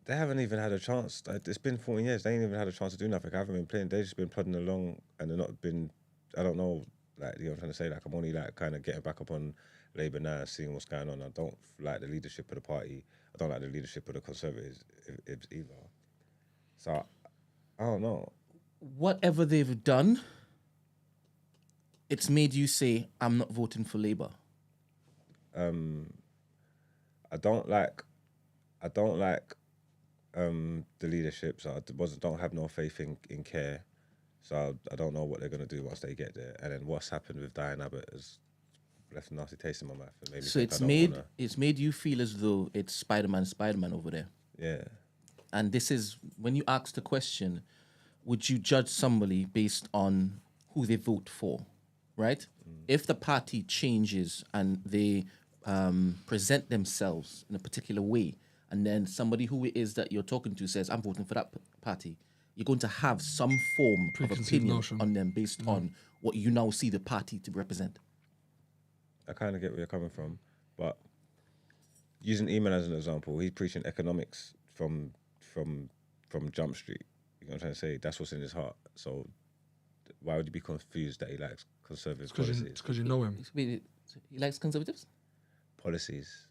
[SPEAKER 2] They haven't even had a chance. Like, it's been 14 years. They ain't even had a chance to do nothing. I haven't been playing. They've just been plodding along, and they're not been. I don't know. Like, you know what I'm trying to say. Like, I'm only like kind of getting back up on Labour now and seeing what's going on. I don't like the leadership of the party. I don't like the leadership of the Conservatives either. So I don't know.
[SPEAKER 6] Whatever they've done, it's made you say, I'm not voting for Labour.
[SPEAKER 2] I don't like the leadership, so I don't have no faith in care. So I don't know what they're gonna do once they get there. And then what's happened with Diane Abbott has left a nasty taste in my mouth. And made me
[SPEAKER 6] So
[SPEAKER 2] think
[SPEAKER 6] it's made you feel as though it's Spider-Man over there.
[SPEAKER 2] yeah.
[SPEAKER 6] And this is, when you ask the question, would you judge somebody based on who they vote for, right? If the party changes and they present themselves in a particular way, and then somebody who it is that you're talking to says, I'm voting for that party, you're going to have some form of
[SPEAKER 5] Preconceived
[SPEAKER 6] opinion
[SPEAKER 5] notion.
[SPEAKER 6] on them based on what you now see the party to represent.
[SPEAKER 2] I kind of get where you're coming from, but using Eamon as an example, he's preaching economics from Jump Street. You know what I'm trying to say? That's what's in his heart. So why would you be confused that he likes conservative policies?
[SPEAKER 5] It's because you know him.
[SPEAKER 6] He likes conservatives?
[SPEAKER 2] Policies.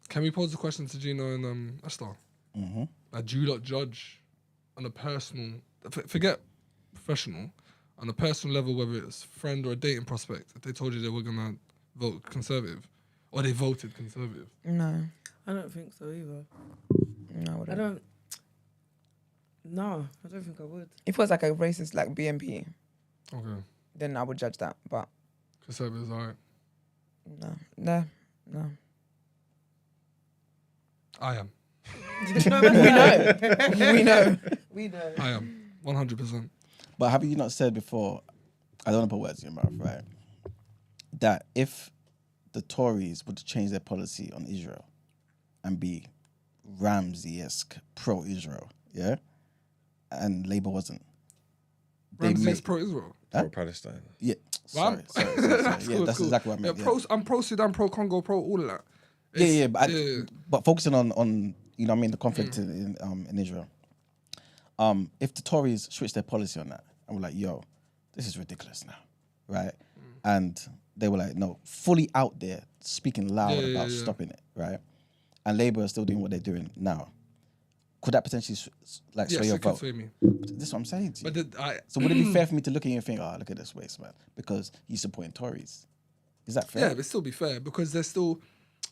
[SPEAKER 5] Can we pose the question to Gino and Esther? Do you not judge on a personal, forget professional, on a personal level, whether it's friend or a dating prospect, if they told you they were going to vote Conservative, or they voted Conservative?
[SPEAKER 1] No,
[SPEAKER 3] I don't think so either.
[SPEAKER 1] no, I
[SPEAKER 3] I
[SPEAKER 1] wouldn't.
[SPEAKER 3] don't. No, I don't think I would.
[SPEAKER 1] If it was like a racist like BNP,
[SPEAKER 5] Okay.
[SPEAKER 1] then I would judge that. But
[SPEAKER 5] Conservatives, all right.
[SPEAKER 1] no.
[SPEAKER 5] I am.
[SPEAKER 1] We know.
[SPEAKER 3] We know.
[SPEAKER 5] I am. 100%.
[SPEAKER 4] But have you not said before, I don't want to put words in your mouth, right? That if the Tories were to change their policy on Israel and be Ramsey-esque pro-Israel, yeah? And Labour wasn't.
[SPEAKER 5] Ramsey's pro-Israel.
[SPEAKER 2] Pro-Palestine.
[SPEAKER 4] Yeah.
[SPEAKER 5] Well,
[SPEAKER 4] Sorry. Yeah,
[SPEAKER 5] Cool,
[SPEAKER 4] that's
[SPEAKER 5] cool.
[SPEAKER 4] exactly what I meant.
[SPEAKER 5] I'm pro-Sudan, pro-Congo, pro all of that.
[SPEAKER 4] But focusing on you know what I mean, the conflict in Israel. If the Tories switch their policy on that and we're like, yo, this is ridiculous now, right? And they were like, no, fully out there speaking loud about stopping it, right? And Labour are still doing what they're doing now. Could that potentially sway your vote?
[SPEAKER 5] Sway me.
[SPEAKER 4] This is what I'm saying to you.
[SPEAKER 5] But
[SPEAKER 4] So would it be fair for me to look at you and think, oh, look at this waste, man, because he's supporting Tories? Is that fair?
[SPEAKER 5] Yeah, but it'd still be fair because there's still.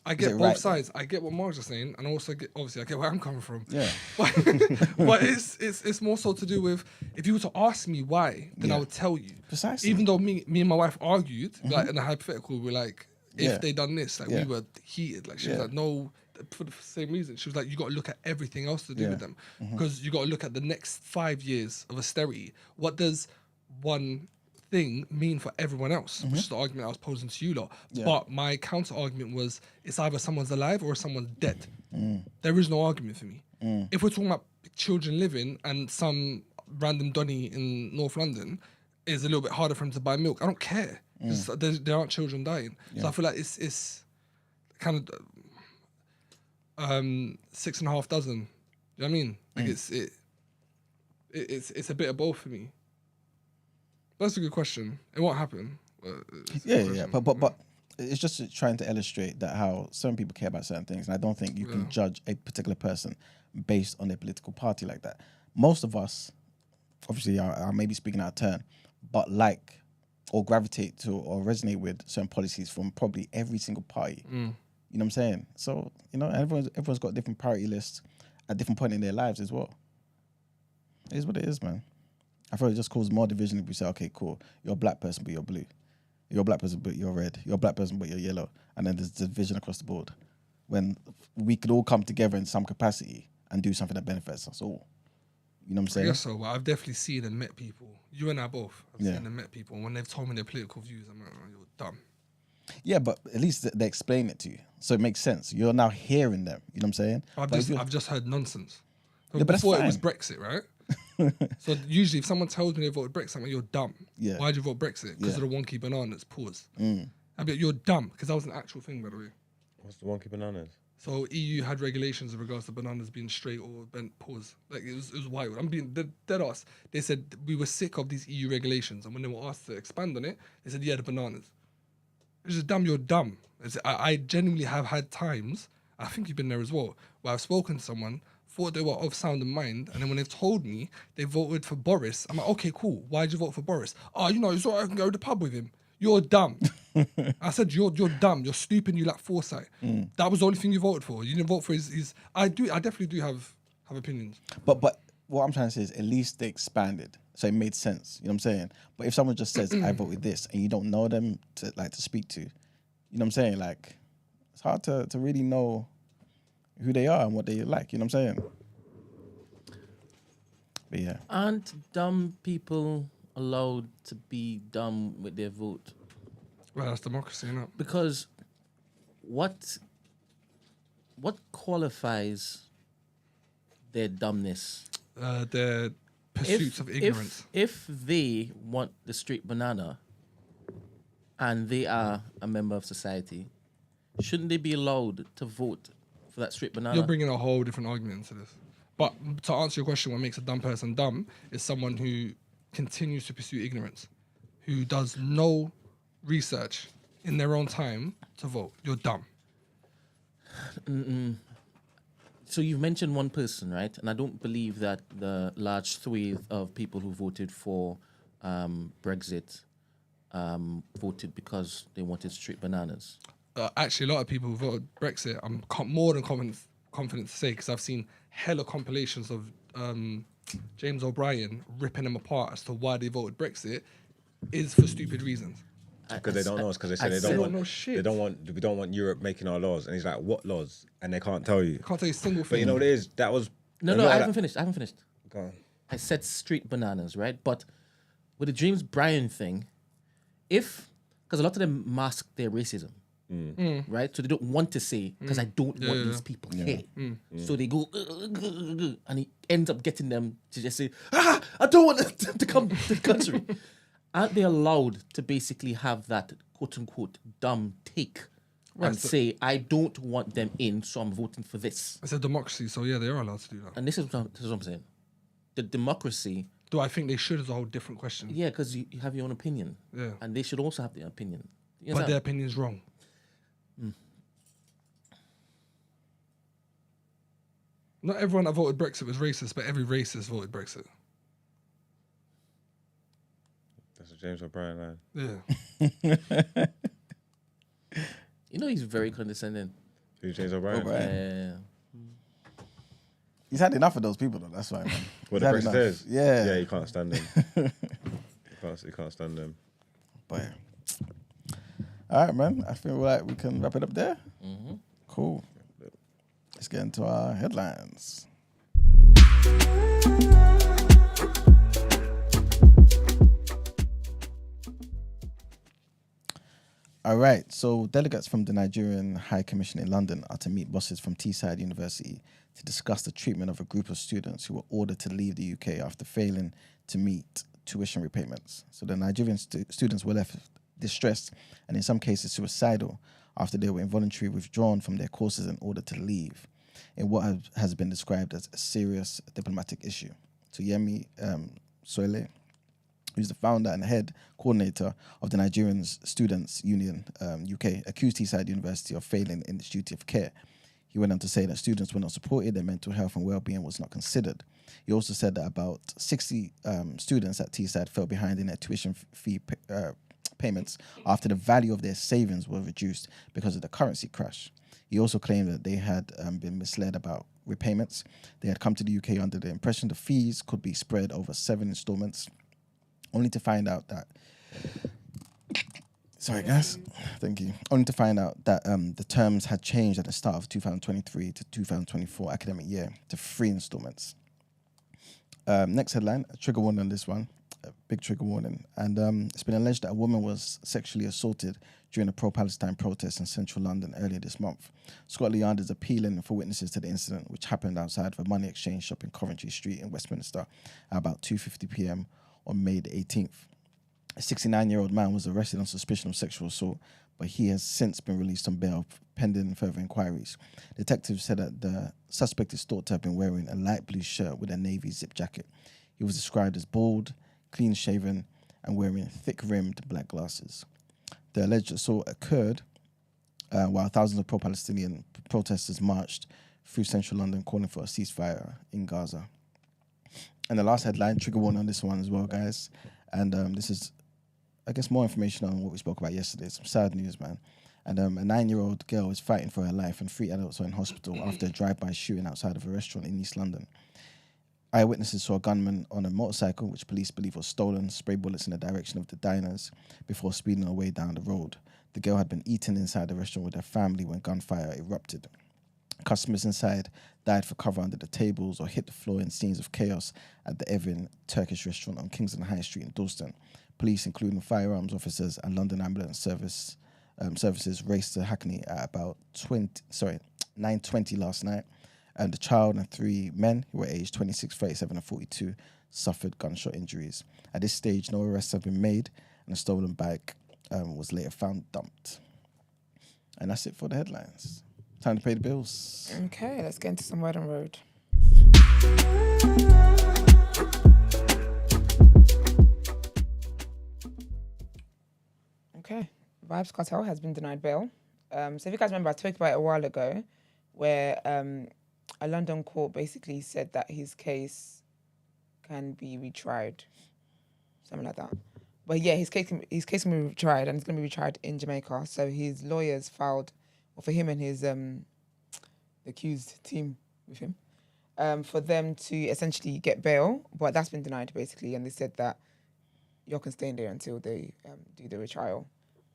[SPEAKER 5] I get both sides. I get what Mark's saying, and also I get where I'm coming from.
[SPEAKER 4] Yeah.
[SPEAKER 5] But it's more so to do with if you were to ask me why, then I would tell you.
[SPEAKER 4] Precisely.
[SPEAKER 5] Even though me and my wife argued, like in a hypothetical, we're like, if they done this, like we were heated. Like she was like, no, for the same reason. She was like, you got to look at everything else to do with them because you got to look at the next 5 years of austerity. What does one thing mean for everyone else, which is the argument I was posing to you lot. But my counter argument was it's either someone's alive or someone's dead. There is no argument for me. If we're talking about children living and some random Donny in North London is a little bit harder for him to buy milk, I don't care because there aren't children dying. So I feel like it's kind of 6.5 dozen. You know what I mean? Like it's a bit of both for me. That's a good question. It won't happen.
[SPEAKER 4] But it's just trying to illustrate that how certain people care about certain things, and I don't think you can judge a particular person based on their political party like that. Most of us, obviously, are maybe speaking out of turn, but like or gravitate to or resonate with certain policies from probably every single party. You know what I'm saying? So everyone's got different priority lists at different point in their lives as well. It is what it is, man. I thought it just caused more division if we say, okay, cool, you're a black person, but you're blue. You're a black person, but you're red. You're a black person, but you're yellow. And then there's division across the board. When we could all come together in some capacity and do something that benefits us all. You know what I'm saying?
[SPEAKER 5] I guess so, but I've definitely seen and met people. You and I both. I've seen and met people. And when they've told me their political views, I'm like, oh, you're dumb.
[SPEAKER 4] Yeah, but at least they explain it to you. So it makes sense. You're now hearing them. You know what I'm saying?
[SPEAKER 5] I've just heard nonsense.
[SPEAKER 4] Yeah, but
[SPEAKER 5] before
[SPEAKER 4] that's
[SPEAKER 5] it was
[SPEAKER 4] fine.
[SPEAKER 5] Brexit, right? So usually if someone tells me they voted Brexit, I'm like, you're dumb.
[SPEAKER 4] Yeah.
[SPEAKER 5] Why'd you vote Brexit? Because of the wonky bananas. Pause. I'd be like, you're dumb. Because that was an actual thing, by the way.
[SPEAKER 2] What's the wonky bananas?
[SPEAKER 5] So EU had regulations in regards to bananas being straight or bent. Pause. Like it was wild. I'm being dead ass. They said we were sick of these EU regulations, and when they were asked to expand on it, they said, yeah, the bananas. It's just dumb. You're dumb. I genuinely have had times. I think you've been there as well, where I've spoken to someone, thought they were of sound mind, and then when they've told me they voted for Boris, I'm like, okay, cool. Why'd you vote for Boris? Oh, so I can go to the pub with him. You're dumb. I said, you're dumb. You're stupid. You lack foresight. That was the only thing you voted for. You didn't vote for his. I definitely do have opinions.
[SPEAKER 4] But what I'm trying to say is at least they expanded, so it made sense. You know what I'm saying? But if someone just says I voted this and you don't know them to speak to, you know what I'm saying? Like it's hard to really know who they are and what they like. You know what I'm saying? But yeah,
[SPEAKER 6] Aren't dumb people allowed to be dumb with their vote?
[SPEAKER 5] Well, that's democracy, isn't it?
[SPEAKER 6] Because what qualifies their dumbness?
[SPEAKER 5] Their pursuits of ignorance.
[SPEAKER 6] If they want the street banana and they are a member of society, shouldn't they be allowed to vote for that street banana?
[SPEAKER 5] You're bringing a whole different argument into this. But to answer your question, what makes a dumb person dumb is someone who continues to pursue ignorance, who does no research in their own time to vote. You're dumb.
[SPEAKER 6] So you've mentioned one person, right? And I don't believe that the large swathe of people who voted for Brexit voted because they wanted street bananas.
[SPEAKER 5] Actually, a lot of people who voted Brexit, I'm more than confident to say, because I've seen hella compilations of James O'Brien ripping them apart as to why they voted Brexit, is for stupid reasons.
[SPEAKER 2] Because they don't know us. Because they say
[SPEAKER 5] they don't know shit.
[SPEAKER 2] We don't want Europe making our laws. And he's like, what laws? And they can't tell you.
[SPEAKER 5] Can't tell you a single
[SPEAKER 2] But
[SPEAKER 5] thing.
[SPEAKER 2] you know what it is? That was
[SPEAKER 6] No, I haven't finished.
[SPEAKER 2] Go on.
[SPEAKER 6] I said street bananas, right? But with the James Bryan thing, because a lot of them mask their racism, right? So they don't want to say, because I don't want these people here. So they go, and he ends up getting them to just say, I don't want them to come to the country. Aren't they allowed to basically have that quote unquote dumb take? and say, I don't want them in, so I'm voting for this.
[SPEAKER 5] It's a democracy, so yeah, they are allowed to do that.
[SPEAKER 6] And this is what I'm saying. The democracy.
[SPEAKER 5] Do I think they should is a whole different question.
[SPEAKER 6] Yeah, because you have your own opinion.
[SPEAKER 5] Yeah.
[SPEAKER 6] And they should also have their opinion. You
[SPEAKER 5] But
[SPEAKER 6] understand?
[SPEAKER 5] their opinion's wrong. Not everyone that voted Brexit was racist, but every racist voted Brexit.
[SPEAKER 2] That's a James O'Brien line.
[SPEAKER 5] Yeah.
[SPEAKER 6] You know, he's very condescending.
[SPEAKER 2] Who's James O'Brien?
[SPEAKER 4] O'Brien. He's had enough of those people, though. That's why, man.
[SPEAKER 2] What
[SPEAKER 4] He's
[SPEAKER 2] the
[SPEAKER 4] had enough.
[SPEAKER 2] Brexiteers?
[SPEAKER 4] Yeah.
[SPEAKER 2] Yeah, you can't stand them. you can't stand them.
[SPEAKER 4] But yeah. All right, man. I feel like we can wrap it up there.
[SPEAKER 6] Mm-hmm.
[SPEAKER 4] Cool. Let's get into our headlines. All right, so delegates from the Nigerian High Commission in London are to meet bosses from Teesside University to discuss the treatment of a group of students who were ordered to leave the UK after failing to meet tuition repayments. So the Nigerian students were left distressed and in some cases suicidal after they were involuntarily withdrawn from their courses in order to leave in what has been described as a serious diplomatic issue. So Yemi Soile, who's the founder and head coordinator of the Nigerian Students' Union UK, accused Teesside University of failing in its duty of care. He went on to say that students were not supported, their mental health and well-being was not considered. He also said that about 60 students at Teesside fell behind in their tuition fee payments after the value of their savings were reduced because of the currency crash. He also claimed that they had been misled about repayments. They had come to the UK under the impression the fees could be spread over 7 installments, only to find out that... Sorry, guys. Thank you. Only to find out that the terms had changed at the start of 2023 to 2024 academic year to 3 installments. Next headline, a trigger warning on this one, a big trigger warning. And it's been alleged that a woman was sexually assaulted during a pro-Palestine protest in central London earlier this month. Scotland Yard is appealing for witnesses to the incident, which happened outside of a money exchange shop in Coventry Street in Westminster at about 2:50 p.m. on May the 18th. A 69-year-old man was arrested on suspicion of sexual assault, but he has since been released on bail pending further inquiries. Detectives said that the suspect is thought to have been wearing a light blue shirt with a navy zip jacket. He was described as bald, clean-shaven, and wearing thick-rimmed black glasses. The alleged assault occurred while thousands of pro-Palestinian protesters marched through central London calling for a ceasefire in Gaza. And the last headline, trigger warning on this one as well, guys. And this is, I guess, more information on what we spoke about yesterday. Some sad news, man. And a 9-year-old girl is fighting for her life and 3 adults are in hospital after a drive-by shooting outside of a restaurant in East London. Eyewitnesses saw a gunman on a motorcycle, which police believe was stolen, spray bullets in the direction of the diners before speeding away down the road. The girl had been eating inside the restaurant with her family when gunfire erupted. Customers inside died for cover under the tables or hit the floor in scenes of chaos at the Evan Turkish restaurant on Kingston High Street in Dalston. Police, including firearms officers and London Ambulance services, raced to Hackney at about 9:20 last night. And the child and 3 men who were aged 26, 37 and 42 suffered gunshot injuries. At this stage, no arrests have been made and a stolen bike was later found dumped. And that's it for the headlines. Time to pay the bills.
[SPEAKER 1] Okay, let's get into some word on road. Okay, Vybz Kartel has been denied bail. So if you guys remember, I talked about it a while ago, where a London court basically said that his case can be retried, something like that. But yeah, his case can be retried, and it's going to be retried in Jamaica. So his lawyers filed, or for him and his the accused team with him, for them to essentially get bail, but that's been denied basically, and they said that you can stay in there until they do the retrial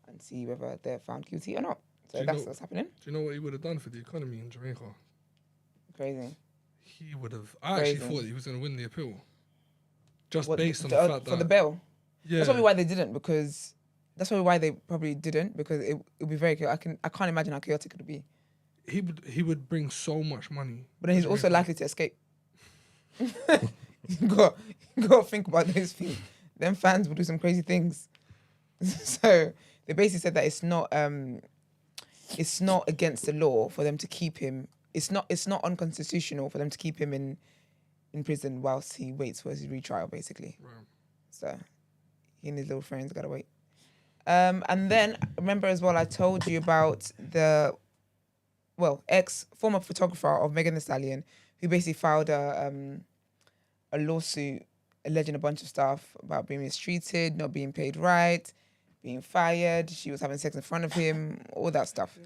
[SPEAKER 1] and see whether they're found guilty or not. So that's what's happening.
[SPEAKER 5] Do you know what he would have done for the economy in Jamaica?
[SPEAKER 1] Crazy.
[SPEAKER 5] He would have. I actually thought he was going to win the appeal, just based on the fact that
[SPEAKER 1] for the bail.
[SPEAKER 5] Yeah,
[SPEAKER 1] that's probably why they didn't, because that's probably why they probably didn't, because it would be very chaotic. I can't imagine how chaotic it would be.
[SPEAKER 5] He would bring so much money,
[SPEAKER 1] but then he's also likely to escape. you got to think about those things. Them fans will do some crazy things. So they basically said that it's not it's not against the law for them to keep him. It's not unconstitutional for them to keep him in prison whilst he waits for his retrial, basically.
[SPEAKER 5] Right.
[SPEAKER 1] So he and his little friends gotta wait. And then remember as well, I told you about the former photographer of Megan Thee Stallion, who basically filed a lawsuit alleging a bunch of stuff about being mistreated, not being paid right, being fired. She was having sex in front of him, all that stuff.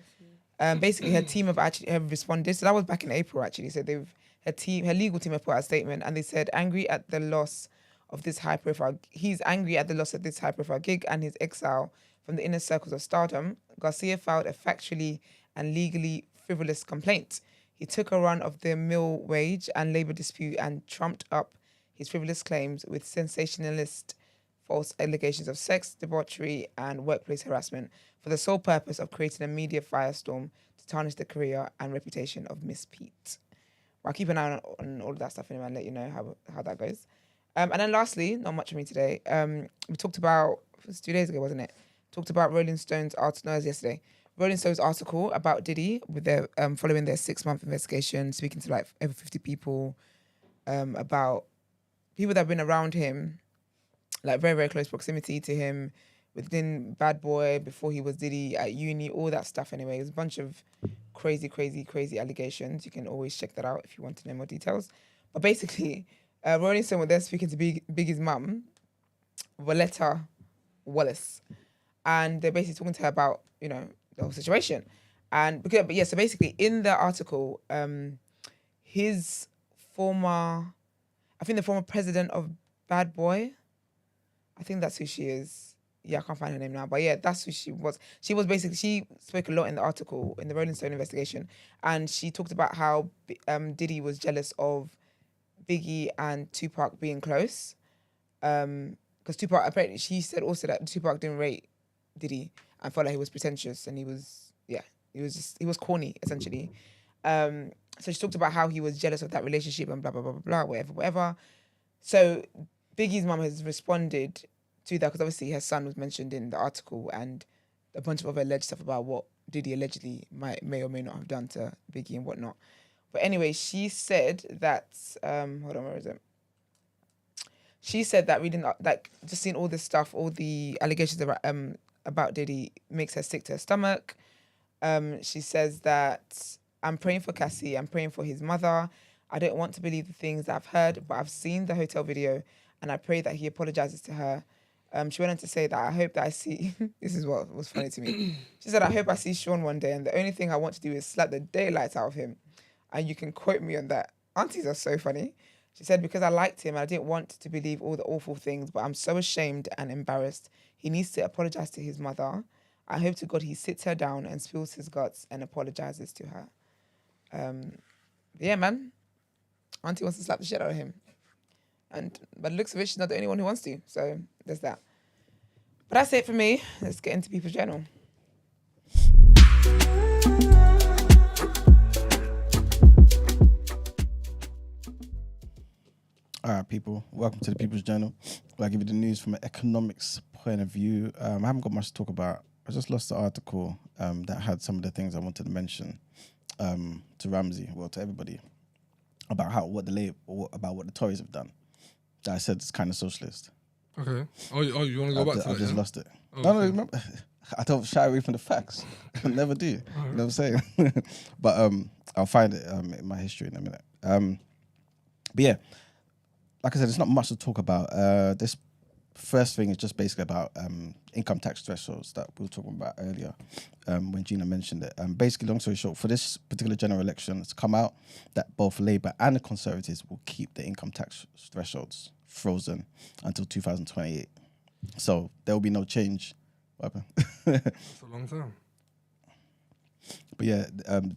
[SPEAKER 1] Basically, her team have responded. So that was back in April, actually. So her legal team have put out a statement, and they said, he's angry at the loss of this high profile gig and his exile from the inner circles of stardom. Garcia filed a factually and legally frivolous complaint. He took a run of the mill wage and labour dispute and trumped up his frivolous claims with sensationalist false allegations of sex, debauchery and workplace harassment for the sole purpose of creating a media firestorm to tarnish the career and reputation of Miss Pete. Well, I'll keep an eye on all of that stuff anyway and let you know how that goes. And then lastly, not much of me today, we talked about, it was 2 days ago, wasn't it? Talked about Rolling Stone's article, no, it was yesterday. Rolling Stone's article about Diddy with their following their 6-month investigation, speaking to like over 50 people about people that have been around him, like very, very close proximity to him, within Bad Boy, before he was Diddy, at uni, all that stuff anyway. It was a bunch of crazy allegations. You can always check that out if you want to know more details. But basically, Rolling Stone were there speaking to Biggie's mum, Valletta Wallace. And they're basically talking to her about, the whole situation. So basically in the article, the former president of Bad Boy, I think that's who she is. Yeah, I can't find her name now. But yeah, that's who she was. She spoke a lot in the article, in the Rolling Stone investigation. And she talked about how Diddy was jealous of Biggie and Tupac being close. Because Tupac, apparently, she said also that Tupac didn't rate Diddy and felt like he was pretentious and he was corny, essentially. So she talked about how he was jealous of that relationship and blah, blah, blah, blah, blah, whatever. So Biggie's mum has responded to that because obviously her son was mentioned in the article and a bunch of other alleged stuff about what Diddy allegedly may or may not have done to Biggie and whatnot. But anyway, she said that, hold on, where is it? She said that reading, just seeing all this stuff, all the allegations about Diddy makes her sick to her stomach. She says that, I'm praying for Cassie, I'm praying for his mother. I don't want to believe the things that I've heard, but I've seen the hotel video and I pray that he apologizes to her. She went on to say that I hope that I see, this is what was funny to me. She said, I hope I see Sean one day and the only thing I want to do is slap the daylights out of him. And you can quote me on that. Aunties are so funny. She said, because I liked him and I didn't want to believe all the awful things, but I'm so ashamed and embarrassed. He needs to apologize to his mother. I hope to God he sits her down and spills his guts and apologizes to her. Yeah, man. Auntie wants to slap the shit out of him. And by the looks of it, she's not the only one who wants to. So there's that. But that's it for me. Let's get into People's Journal.
[SPEAKER 4] All right, people. Welcome to the People's Journal, where I give you the news from an economics point of view. I haven't got much to talk about. I just lost the article that had some of the things I wanted to mention to Ramsey, to everybody, about what the Tories have done. That I said it's kind of socialist.
[SPEAKER 5] Okay. Oh, you want to go back to that?
[SPEAKER 4] I've just lost it.
[SPEAKER 5] Oh,
[SPEAKER 4] No,
[SPEAKER 5] okay.
[SPEAKER 4] remember, I don't shy away from the facts. I never do. You know what I'm saying? But I'll find it in my history in a minute. But yeah, like I said, there's not much to talk about. This first thing is just basically about income tax thresholds that we were talking about earlier when Gina mentioned it. Basically, long story short, for this particular general election, it's come out that both Labour and the Conservatives will keep the income tax thresholds frozen until 2028. So there will be no change. What happened?
[SPEAKER 5] It's a long time.
[SPEAKER 4] But yeah,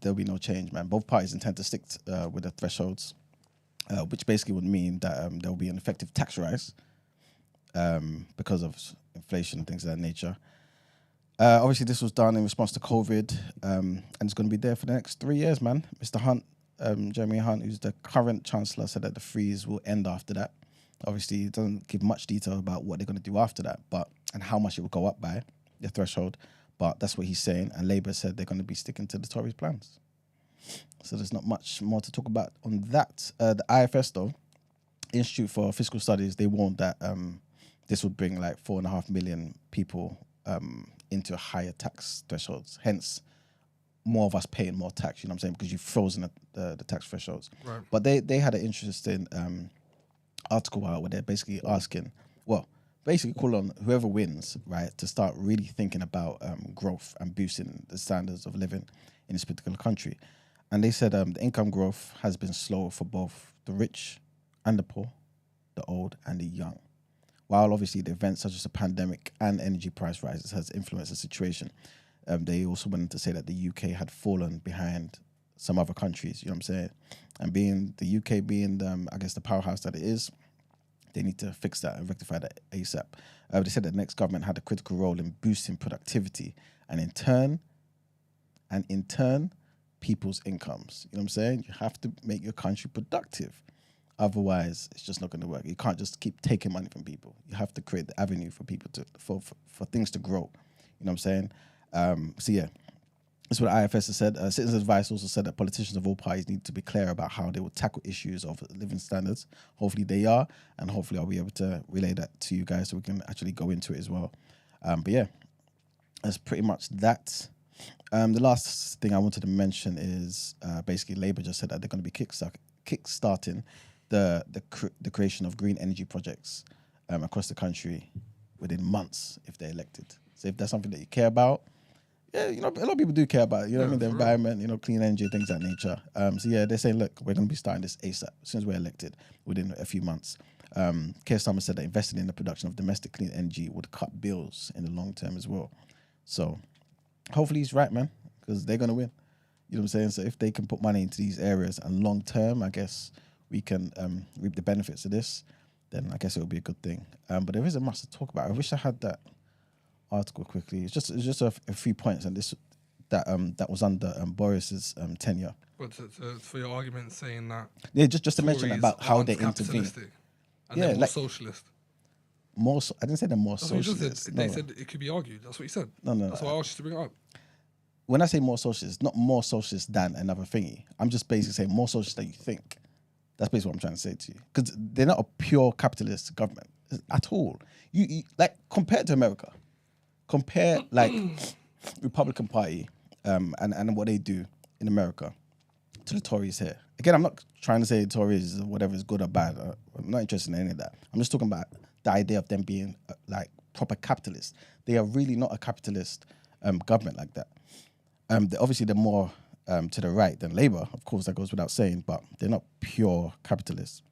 [SPEAKER 4] there'll be no change, man. Both parties intend to stick with the thresholds, which basically would mean that there will be an effective tax rise because of inflation and things of that nature. Obviously, this was done in response to COVID, and it's going to be there for the next 3 years, man. Mr. Hunt, Jeremy Hunt, who's the current Chancellor, said that the freeze will end after that. Obviously, it doesn't give much detail about what they're going to do after that, and how much it will go up by, the threshold. But that's what he's saying. And Labour said they're going to be sticking to the Tories' plans. So there's not much more to talk about on that. The IFS, though, Institute for Fiscal Studies, they warned that this would bring like 4.5 million people into higher tax thresholds. Hence, more of us paying more tax, you know what I'm saying? Because you've frozen the tax thresholds.
[SPEAKER 5] Right.
[SPEAKER 4] But they had an interesting article out where they're basically asking, basically call on whoever wins, right, to start really thinking about growth and boosting the standards of living in this particular country. And they said the income growth has been slow for both the rich and the poor, the old and the young. While obviously the events such as the pandemic and energy price rises has influenced the situation, they also went on to say that the UK had fallen behind some other countries, you know what I'm saying? And being the UK being, I guess, the powerhouse that it is, they need to fix that and rectify that ASAP. They said that the next government had a critical role in boosting productivity and in turn, people's incomes. You know what I'm saying? You have to make your country productive. Otherwise, it's just not going to work. You can't just keep taking money from people. You have to create the avenue for people to for things to grow. You know what I'm saying? So yeah, that's what IFS has said. Citizens Advice also said that politicians of all parties need to be clear about how they will tackle issues of living standards. Hopefully they are, and hopefully I'll be able to relay that to you guys so we can actually go into it as well. But yeah, that's pretty much that. The last thing I wanted to mention is basically Labour just said that they're going to be kickstarting the creation of green energy projects across the country within months if they're elected. So if that's something that you care about, yeah, you know, a lot of people do care about it, you know what I mean, the environment, you know, clean energy, things of that nature. So yeah, they're saying, look, we're going to be starting this ASAP, as soon as we're elected, within a few months. Keir Starmer said that investing in the production of domestic clean energy would cut bills in the long term as well. So hopefully he's right, man, because they're going to win. You know what I'm saying? So if they can put money into these areas and long term, I guess we can reap the benefits of this, then I guess it'll be a good thing. But there isn't much to talk about. I wish I had that article quickly. It's just a few points, and that was under Boris's tenure.
[SPEAKER 5] But for your argument saying that,
[SPEAKER 4] Yeah, just to mention
[SPEAKER 5] Tories
[SPEAKER 4] about how
[SPEAKER 5] aren't
[SPEAKER 4] they intervene.
[SPEAKER 5] capitalistic and
[SPEAKER 4] Yeah,
[SPEAKER 5] they're more
[SPEAKER 4] like-
[SPEAKER 5] socialist.
[SPEAKER 4] I didn't say they're more
[SPEAKER 5] That's what you
[SPEAKER 4] socialist.
[SPEAKER 5] just said. They said it could be argued. That's what you said.
[SPEAKER 4] No.
[SPEAKER 5] That's why I asked you to bring it up.
[SPEAKER 4] When I say more socialist, not more socialist than another thingy. I'm just basically saying more socialist than you think. That's basically what I'm trying to say to you. Because they're not a pure capitalist government at all. You like, compared to America, compare like Republican Party and what they do in America to the Tories here. Again, I'm not trying to say the Tories or whatever is good or bad. I'm not interested in any of that. I'm just talking about the idea of them being like proper capitalists. They are really not a capitalist government like that. They're more to the right than Labour, of course, that goes without saying, but they're not pure capitalists.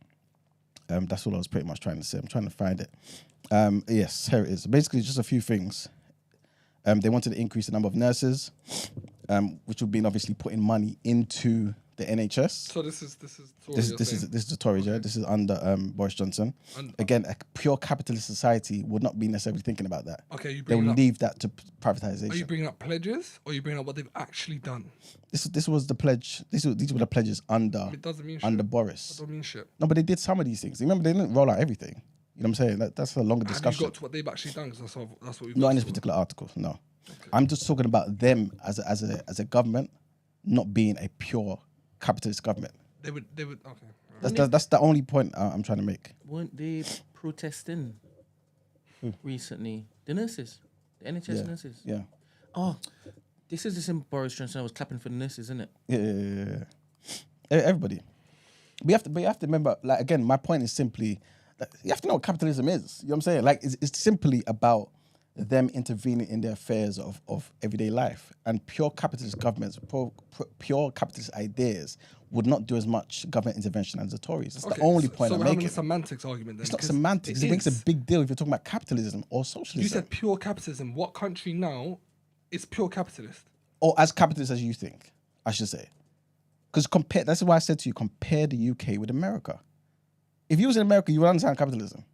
[SPEAKER 4] That's all I was pretty much trying to say. I'm trying to find it. Yes, here it is. Basically, just a few things. They wanted to increase the number of nurses, which would be obviously putting money into the NHS.
[SPEAKER 5] So this is Tory,
[SPEAKER 4] This is the Tories, yeah. This is under Boris Johnson. Again, a pure capitalist society would not be necessarily thinking about that.
[SPEAKER 5] Okay,
[SPEAKER 4] They will leave that to privatization.
[SPEAKER 5] Are you bringing up pledges or are you bringing up what they've actually done?
[SPEAKER 4] This was the pledge. These were the pledges under
[SPEAKER 5] It doesn't mean
[SPEAKER 4] under
[SPEAKER 5] shit.
[SPEAKER 4] Boris.
[SPEAKER 5] That don't mean shit.
[SPEAKER 4] No, but they did some of these things. Remember, they didn't roll out everything. You know what I'm saying? That's a longer
[SPEAKER 5] Have you
[SPEAKER 4] discussion.
[SPEAKER 5] got to what they've actually done? Because that's what we've
[SPEAKER 4] Not
[SPEAKER 5] got
[SPEAKER 4] in this
[SPEAKER 5] to.
[SPEAKER 4] particular article, no. I'm just talking about them as a government not being a pure capitalist government.
[SPEAKER 5] They would. Okay.
[SPEAKER 4] That's the only point I'm trying to make.
[SPEAKER 6] Weren't they protesting recently? The nurses, the NHS nurses.
[SPEAKER 4] Yeah.
[SPEAKER 6] Oh, this is the same Boris Johnson. I was clapping for the nurses, isn't it?
[SPEAKER 4] Yeah. Everybody. But you have to remember, like, again, my point is simply, you have to know what capitalism is. You know what I'm saying? Like, it's simply about them intervening in the affairs of everyday life. And pure capitalist governments, pure capitalist ideas would not do as much government intervention as the Tories. That's the only point
[SPEAKER 5] so
[SPEAKER 4] I'm
[SPEAKER 5] we're having
[SPEAKER 4] making.
[SPEAKER 5] a semantics argument then.
[SPEAKER 4] It's not
[SPEAKER 5] 'cause
[SPEAKER 4] semantics. It makes a
[SPEAKER 5] is.
[SPEAKER 4] big deal if you're talking about capitalism or socialism.
[SPEAKER 5] You said pure capitalism. What country now is pure capitalist?
[SPEAKER 4] Or as capitalist as you think, I should say. Because that's why I said to you, compare the UK with America. If you was in America, you would understand capitalism.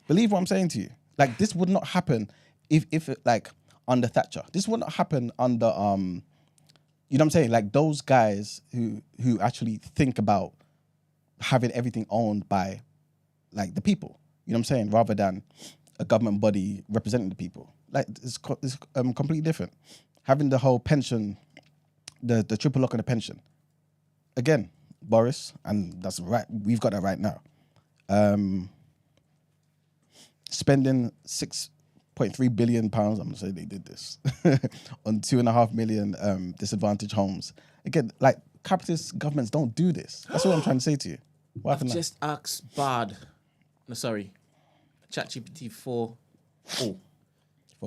[SPEAKER 4] Believe what I'm saying to you. Like, this would not happen if like, under Thatcher. This would not happen under, you know what I'm saying? Like, those guys who actually think about having everything owned by, like, the people. You know what I'm saying? Rather than a government body representing the people. Like it's completely different. Having the whole pension, the triple lock on the pension. Again, Boris, and that's right. We've got that right now. Spending £6.3 billion. I'm gonna say they did this on 2.5 million disadvantaged homes. Again, like capitalist governments don't do this. That's what I'm trying to say to you. What happened?
[SPEAKER 6] I've just asked Bard. No, sorry, ChatGPT 4.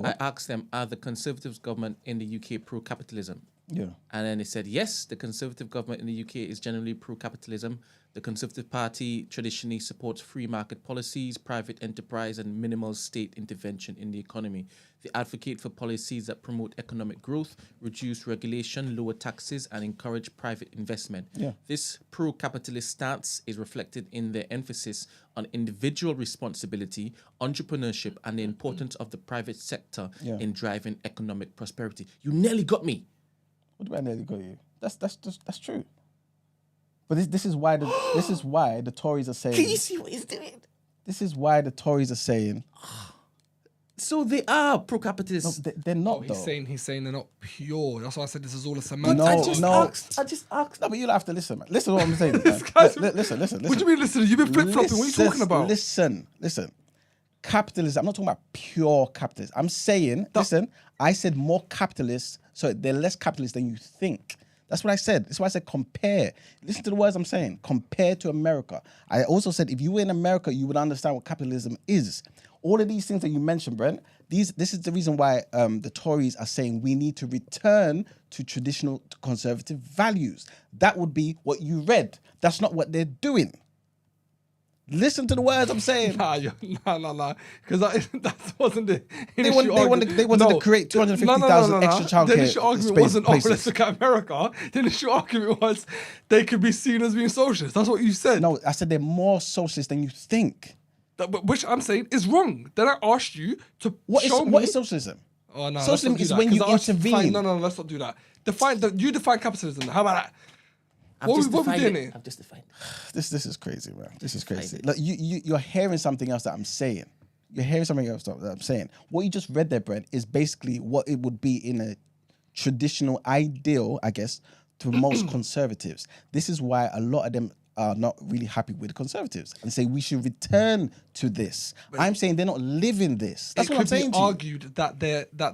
[SPEAKER 6] I asked them, are the Conservative government in the UK pro-capitalism?
[SPEAKER 4] Yeah.
[SPEAKER 6] And then they said, yes, the Conservative government in the UK is generally pro-capitalism. The Conservative Party traditionally supports free market policies, private enterprise, and minimal state intervention in the economy. They advocate for policies that promote economic growth, reduce regulation, lower taxes, and encourage private investment.
[SPEAKER 4] Yeah.
[SPEAKER 6] This pro-capitalist stance is reflected in their emphasis on individual responsibility, entrepreneurship, and the importance of the private sector in driving economic prosperity. You nearly got me.
[SPEAKER 4] What do I nearly got you? That's true. But this is why the Tories are saying.
[SPEAKER 6] Can you see what he's doing?
[SPEAKER 4] This is why the Tories are saying.
[SPEAKER 6] So they are pro-capitalist.
[SPEAKER 4] No, they're not.
[SPEAKER 5] He's saying they're not pure. That's why I said this is all a
[SPEAKER 6] But
[SPEAKER 5] semantic.
[SPEAKER 6] I just asked.
[SPEAKER 4] No, but you'll have to listen, man. Listen to what I'm saying. Listen.
[SPEAKER 5] What do you mean listen? You've been flip-flopping. What are you talking about?
[SPEAKER 4] Listen. Capitalism. I'm not talking about pure capitalism. I'm saying, I said more capitalists, so they're less capitalist than you think. That's what I said. That's why I said compare. Listen to the words I'm saying. Compare to America. I also said if you were in America, you would understand what capitalism is. All of these things that you mentioned, Brent, this is the reason why the Tories are saying we need to return to traditional conservative values. That would be what you read. That's not what they're doing. Listen to the words I'm saying.
[SPEAKER 5] Nah. Because that wasn't the
[SPEAKER 4] They
[SPEAKER 5] initial
[SPEAKER 4] wanted to create 250,000 extra childcare
[SPEAKER 5] The initial argument wasn't,
[SPEAKER 4] places.
[SPEAKER 5] let's look at America. The initial argument was they could be seen as being socialist. That's what you said.
[SPEAKER 4] No, I said they're more socialist than you think.
[SPEAKER 5] Which I'm saying is wrong. Then I asked you to
[SPEAKER 4] What
[SPEAKER 5] show me.
[SPEAKER 4] is socialism?
[SPEAKER 5] Oh, no,
[SPEAKER 4] Socialism
[SPEAKER 5] let's
[SPEAKER 4] is
[SPEAKER 5] not do
[SPEAKER 4] when
[SPEAKER 5] that,
[SPEAKER 4] you
[SPEAKER 5] 'cause I asked to
[SPEAKER 4] intervene.
[SPEAKER 5] No, let's not do that. You define capitalism. How about that?
[SPEAKER 6] I've
[SPEAKER 5] What
[SPEAKER 6] just
[SPEAKER 5] we
[SPEAKER 6] defined
[SPEAKER 5] doing
[SPEAKER 6] it.
[SPEAKER 5] here?
[SPEAKER 6] I've just defined it.
[SPEAKER 4] This is crazy, man. This is crazy.
[SPEAKER 6] it.
[SPEAKER 4] Like you're hearing something else that I'm saying. You're hearing something else that I'm saying. What you just read there, Brent, is basically what it would be in a traditional ideal, I guess, to most conservatives. This is why a lot of them are not really happy with conservatives and say we should return to this. I'm saying they're not living this. That's what I'm saying
[SPEAKER 5] It
[SPEAKER 4] to
[SPEAKER 5] could be
[SPEAKER 4] you.
[SPEAKER 5] argued that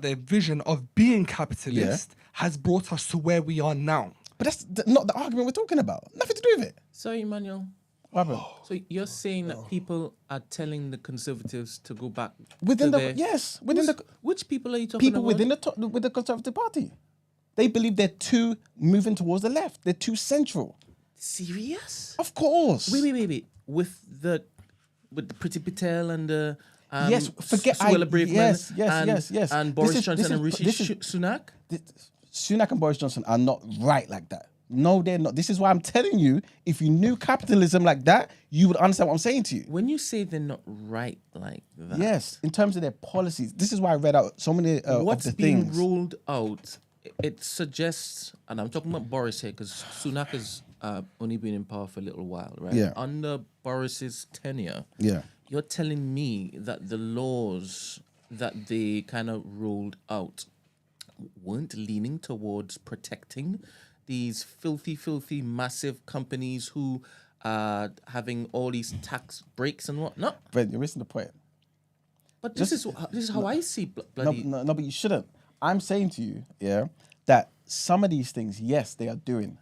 [SPEAKER 5] their vision of being capitalist has brought us to where we are now.
[SPEAKER 4] But that's not the argument we're talking about. Nothing to do with it.
[SPEAKER 6] Sorry, Emmanuel.
[SPEAKER 4] What happened?
[SPEAKER 6] So you're saying that people are telling the Conservatives to go back
[SPEAKER 4] Within
[SPEAKER 6] to
[SPEAKER 4] the
[SPEAKER 6] which people are you talking
[SPEAKER 4] people
[SPEAKER 6] about?
[SPEAKER 4] with the Conservative Party. They believe they're too moving towards the left. They're too central.
[SPEAKER 6] Serious?
[SPEAKER 4] Of course.
[SPEAKER 6] Wait. With the Priti Patel and the
[SPEAKER 4] Yes, forget
[SPEAKER 6] Suella Braverman
[SPEAKER 4] yes.
[SPEAKER 6] and Boris
[SPEAKER 4] This
[SPEAKER 6] Johnson
[SPEAKER 4] is-
[SPEAKER 6] and Rishi
[SPEAKER 4] this is-
[SPEAKER 6] Sunak?
[SPEAKER 4] Sunak and Boris Johnson are not right like that. No, they're not. This is why I'm telling you, if you knew capitalism like that, you would understand what I'm saying to you.
[SPEAKER 6] When you say they're not right like that,
[SPEAKER 4] Yes, in terms of their policies. This is why I read out so many
[SPEAKER 6] what's
[SPEAKER 4] of the
[SPEAKER 6] being
[SPEAKER 4] things.
[SPEAKER 6] rolled out, it suggests, and I'm talking about Boris here because Sunak has only been in power for a little while, right?
[SPEAKER 4] Yeah.
[SPEAKER 6] Under Boris's tenure,
[SPEAKER 4] Yeah.
[SPEAKER 6] you're telling me that the laws that they kind of rolled out weren't leaning towards protecting these filthy, massive companies who are having all these tax breaks and whatnot.
[SPEAKER 4] Brent, you're missing the point.
[SPEAKER 6] But this is how I see bloody.
[SPEAKER 4] No, but you shouldn't. I'm saying to you, that some of these things, yes, they are doing,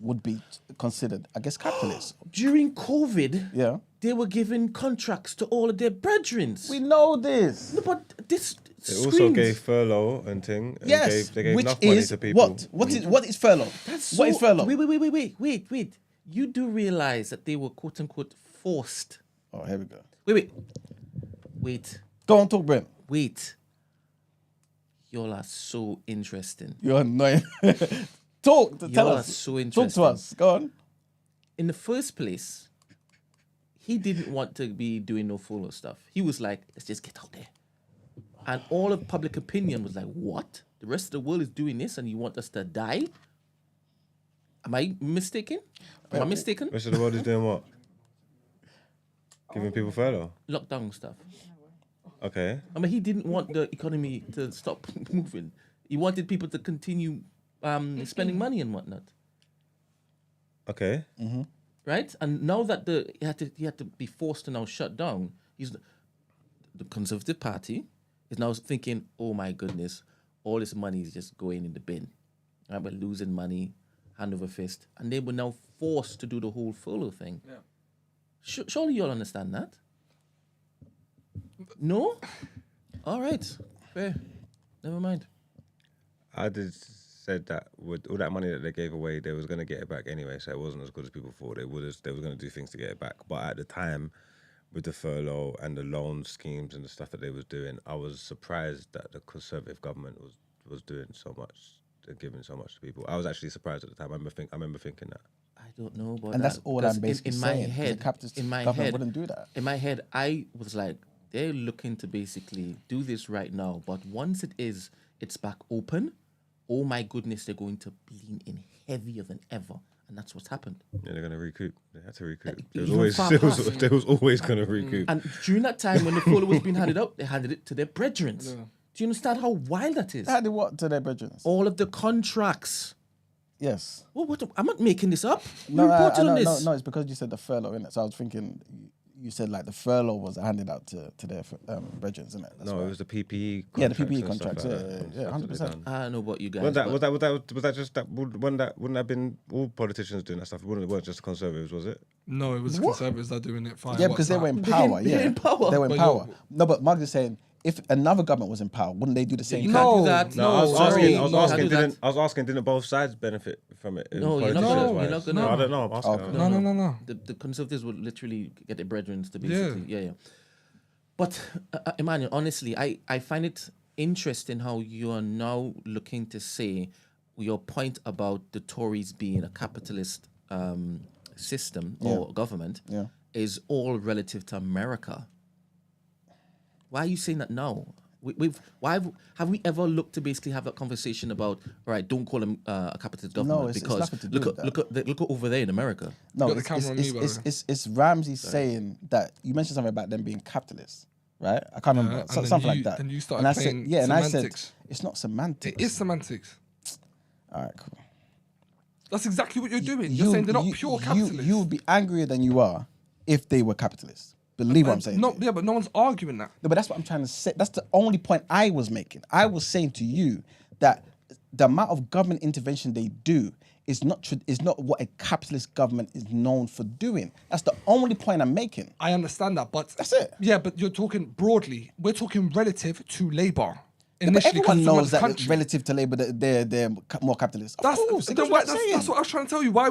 [SPEAKER 4] would be considered, I guess, capitalist.
[SPEAKER 6] During COVID,
[SPEAKER 4] Yeah.
[SPEAKER 6] they were giving contracts to all of their brethren.
[SPEAKER 4] We know this.
[SPEAKER 6] No, but this
[SPEAKER 2] They also
[SPEAKER 6] screams.
[SPEAKER 2] gave furlough and thing. And
[SPEAKER 4] Yes,
[SPEAKER 2] they gave
[SPEAKER 4] which
[SPEAKER 2] enough money
[SPEAKER 4] is
[SPEAKER 2] to people.
[SPEAKER 4] what is furlough? What is furlough?
[SPEAKER 6] Wait. You do realize that they were quote unquote forced.
[SPEAKER 4] Oh, here we go.
[SPEAKER 6] Wait.
[SPEAKER 4] Go on, talk, Brent.
[SPEAKER 6] Y'all are so interesting.
[SPEAKER 4] You're annoying. Tell
[SPEAKER 6] Y'all are
[SPEAKER 4] us.
[SPEAKER 6] so
[SPEAKER 4] Talk
[SPEAKER 6] interesting.
[SPEAKER 4] to us. Go on.
[SPEAKER 6] In the first place, he didn't want to be doing no follow stuff. He was like, let's just get out there. And all of public opinion was like, what? The rest of the world is doing this and you want us to die? Am I mistaken? Am I mistaken?
[SPEAKER 2] Rest of the world is doing what? Giving people furlough.
[SPEAKER 6] Lockdown stuff.
[SPEAKER 2] Okay.
[SPEAKER 6] I mean, he didn't want the economy to stop moving. He wanted people to continue spending money and whatnot.
[SPEAKER 2] Okay.
[SPEAKER 6] Right? And now that he had to be forced to now shut down, the Conservative Party is now thinking, oh my goodness, all this money is just going in the bin. Right? We're losing money, hand over fist. And they were now forced to do the whole furlough thing.
[SPEAKER 5] Yeah.
[SPEAKER 6] Surely you'll understand that. No? All right. Fair. Never mind.
[SPEAKER 2] I said that with all that money that they gave away, they was going to get it back anyway, so it wasn't as good as people thought. They was going to do things to get it back. But at the time, with the furlough and the loan schemes and the stuff that they was doing, I was surprised that the Conservative government was doing so much and giving so much to people. I was actually surprised at the time. I remember thinking that.
[SPEAKER 6] I don't know, but
[SPEAKER 4] And that's all I'm basically
[SPEAKER 6] in
[SPEAKER 4] saying.
[SPEAKER 6] my head,
[SPEAKER 4] the capitalist
[SPEAKER 6] in my
[SPEAKER 4] government
[SPEAKER 6] head,
[SPEAKER 4] wouldn't do that.
[SPEAKER 6] In my head, I was like, they're looking to basically do this right now, but once it's back open, oh my goodness, they're going to lean in heavier than ever, and that's what's happened.
[SPEAKER 2] Yeah, they're going to recoup. They had to recoup. They
[SPEAKER 6] even
[SPEAKER 2] was
[SPEAKER 6] far
[SPEAKER 2] always,
[SPEAKER 6] past.
[SPEAKER 2] they was always going to recoup.
[SPEAKER 6] And during that time when the furlough was being handed out, they handed it to their brethren.
[SPEAKER 5] Yeah.
[SPEAKER 6] Do you understand how wild that is?
[SPEAKER 4] How did what to their brethren?
[SPEAKER 6] All of the contracts.
[SPEAKER 4] Yes.
[SPEAKER 6] Well, what? I'm not making this up.
[SPEAKER 4] No,
[SPEAKER 6] We reported on this.
[SPEAKER 4] no, it's because you said the furlough, innit? So I was thinking, you said like the furlough was handed out to their brethren, innit? That's
[SPEAKER 2] No,
[SPEAKER 4] why.
[SPEAKER 2] it was the PPE contracts.
[SPEAKER 4] Yeah, the PPE
[SPEAKER 2] and stuff
[SPEAKER 4] contracts,
[SPEAKER 2] like
[SPEAKER 4] yeah,
[SPEAKER 2] that
[SPEAKER 4] yeah,
[SPEAKER 2] and
[SPEAKER 4] yeah,
[SPEAKER 2] stuff that they
[SPEAKER 4] 100%.
[SPEAKER 2] done.
[SPEAKER 6] I don't know about you guys.
[SPEAKER 2] Was
[SPEAKER 6] but
[SPEAKER 2] that just that? Wouldn't that have been all politicians doing that stuff? It weren't just the Conservatives, was it?
[SPEAKER 5] No, it was the
[SPEAKER 4] What?
[SPEAKER 5] Conservatives that are doing it. Fine.
[SPEAKER 4] Yeah, because they were in
[SPEAKER 6] They're
[SPEAKER 4] power.
[SPEAKER 6] in- they're
[SPEAKER 4] Yeah,
[SPEAKER 6] in power.
[SPEAKER 4] They were in
[SPEAKER 5] But
[SPEAKER 4] power.
[SPEAKER 5] you're-
[SPEAKER 4] No, but Mark is saying if another government was in power, wouldn't they do the same
[SPEAKER 6] You
[SPEAKER 4] thing?
[SPEAKER 6] can't
[SPEAKER 5] No,
[SPEAKER 6] do that.
[SPEAKER 2] No, I was
[SPEAKER 6] sorry,
[SPEAKER 2] asking.
[SPEAKER 6] you can't do that.
[SPEAKER 2] I was asking. Didn't both sides benefit from it?
[SPEAKER 6] No, you're not
[SPEAKER 5] gonna-
[SPEAKER 2] politicians-wise?
[SPEAKER 5] you're
[SPEAKER 6] not gonna-
[SPEAKER 2] No, I don't know. I'm asking.
[SPEAKER 4] Okay.
[SPEAKER 2] I don't know.
[SPEAKER 5] No.
[SPEAKER 6] The Conservatives would literally get their brethren to basically, yeah. But Emmanuel, honestly, I find it interesting how you are now looking to say your point about the Tories being a capitalist system or government
[SPEAKER 4] Yeah.
[SPEAKER 6] is all relative to America. Why are you saying that now? Have we ever looked to basically have a conversation about, all right, don't call them a capitalist government
[SPEAKER 4] it's
[SPEAKER 6] because
[SPEAKER 4] nothing to do with
[SPEAKER 6] look at over there in America.
[SPEAKER 4] No,
[SPEAKER 5] You got the camera on me, by the way.
[SPEAKER 4] it's Ramsey saying that you mentioned something about them being capitalists, right? I can't remember
[SPEAKER 5] and then
[SPEAKER 4] something
[SPEAKER 5] you-
[SPEAKER 4] like that.
[SPEAKER 5] then you started
[SPEAKER 4] and I said,
[SPEAKER 5] playing
[SPEAKER 4] yeah, and I said
[SPEAKER 5] semantics.
[SPEAKER 4] it's not semantics.
[SPEAKER 5] It is semantics.
[SPEAKER 4] All right, cool.
[SPEAKER 5] That's exactly what you're doing. You're saying they're not pure capitalists.
[SPEAKER 4] You would be angrier than you are if they were capitalists. Believe what I'm saying.
[SPEAKER 5] No,
[SPEAKER 4] to you.
[SPEAKER 5] yeah, but no one's arguing that.
[SPEAKER 4] No, but that's what I'm trying to say. That's the only point I was making. I was saying to you that the amount of government intervention they do is not what a capitalist government is known for doing. That's the only point I'm making.
[SPEAKER 5] I understand that, but
[SPEAKER 4] That's it.
[SPEAKER 5] Yeah, but you're talking broadly. We're talking relative to Labour.
[SPEAKER 4] But
[SPEAKER 5] Initially,
[SPEAKER 4] everyone
[SPEAKER 5] coming from
[SPEAKER 4] knows
[SPEAKER 5] the
[SPEAKER 4] that
[SPEAKER 5] country.
[SPEAKER 4] relative to Labour, that they're more capitalist. Of
[SPEAKER 5] That's,
[SPEAKER 4] course, it
[SPEAKER 5] then
[SPEAKER 4] goes
[SPEAKER 5] why-
[SPEAKER 4] without saying.
[SPEAKER 5] that's what I was trying to tell you. Why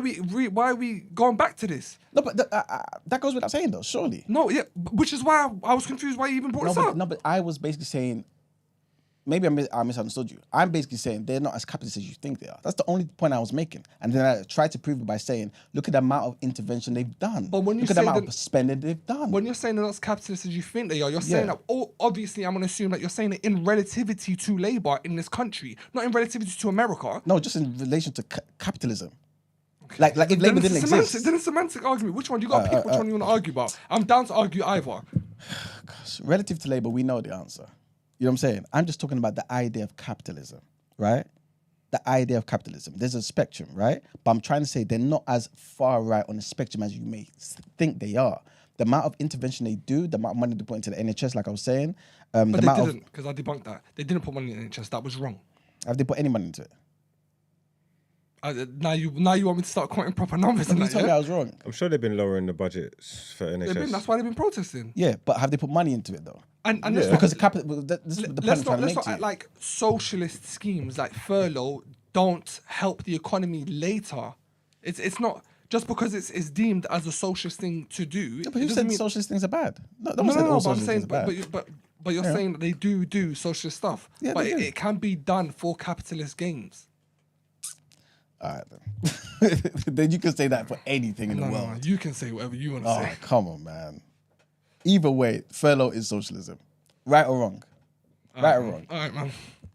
[SPEAKER 5] are we going back to this?
[SPEAKER 4] No, but that goes without saying, though. Surely.
[SPEAKER 5] No, yeah, which is why I was confused why you even brought this up.
[SPEAKER 4] No, but I was basically saying, maybe I misunderstood you. I'm basically saying they're not as capitalist as you think they are. That's the only point I was making. And then I tried to prove it by saying, look at the amount of intervention they've done.
[SPEAKER 5] But when you
[SPEAKER 4] look at the
[SPEAKER 5] say
[SPEAKER 4] amount
[SPEAKER 5] that-
[SPEAKER 4] of spending they've done.
[SPEAKER 5] When you're saying they're not as capitalist as you think they are, you're saying
[SPEAKER 4] Yeah.
[SPEAKER 5] that, obviously, I'm going to assume that you're saying it in relativity to Labour in this country, not in relativity to America.
[SPEAKER 4] No, just in relation to capitalism. Like if
[SPEAKER 5] Then
[SPEAKER 4] Labour
[SPEAKER 5] it's
[SPEAKER 4] didn't
[SPEAKER 5] a semantic-
[SPEAKER 4] exist.
[SPEAKER 5] Then it's a semantic argument. Which one? You got to pick which one you want to argue about. I'm down to argue either.
[SPEAKER 4] Relative to Labour, we know the answer. You know what I'm saying? I'm just talking about the idea of capitalism, right? The idea of capitalism. There's a spectrum, right? But I'm trying to say they're not as far right on the spectrum as you may think they are. The amount of intervention they do, the amount of money they put into the NHS, like I was saying, the
[SPEAKER 5] But they
[SPEAKER 4] amount
[SPEAKER 5] didn't, because I debunked that. They didn't put money in the NHS. That was wrong.
[SPEAKER 4] have they put any money into it?
[SPEAKER 5] Now you want me to start quoting proper numbers and
[SPEAKER 4] You
[SPEAKER 5] that,
[SPEAKER 4] told me
[SPEAKER 5] yeah?
[SPEAKER 4] I was wrong.
[SPEAKER 2] I'm sure they've been lowering the budgets for NHS.
[SPEAKER 5] That's why they've been protesting.
[SPEAKER 4] Yeah, but have they put money into it though?
[SPEAKER 5] And let's
[SPEAKER 4] Because
[SPEAKER 5] not,
[SPEAKER 4] the capital. This is the point
[SPEAKER 5] let's
[SPEAKER 4] I'm trying
[SPEAKER 5] not,
[SPEAKER 4] to
[SPEAKER 5] let's
[SPEAKER 4] make
[SPEAKER 5] not
[SPEAKER 4] to
[SPEAKER 5] act
[SPEAKER 4] you.
[SPEAKER 5] like socialist schemes like furlough don't help the economy later. It's not just because it's deemed as a socialist thing to do.
[SPEAKER 4] Yeah,
[SPEAKER 5] it
[SPEAKER 4] but who
[SPEAKER 5] doesn't
[SPEAKER 4] said
[SPEAKER 5] mean-
[SPEAKER 4] socialist things are bad? No
[SPEAKER 5] No,
[SPEAKER 4] one said all
[SPEAKER 5] but I'm
[SPEAKER 4] socialist
[SPEAKER 5] saying,
[SPEAKER 4] things are bad.
[SPEAKER 5] but you're saying that they do socialist stuff.
[SPEAKER 4] Yeah,
[SPEAKER 5] but
[SPEAKER 4] they do.
[SPEAKER 5] it can be done for capitalist gains.
[SPEAKER 4] All right, then. Then you can say that for anything in the
[SPEAKER 5] No,
[SPEAKER 4] world.
[SPEAKER 5] you can say whatever you want to
[SPEAKER 4] Oh,
[SPEAKER 5] say.
[SPEAKER 4] come on, man. Either way, furlough is socialism. Right or wrong? Right or wrong?
[SPEAKER 5] All right, man.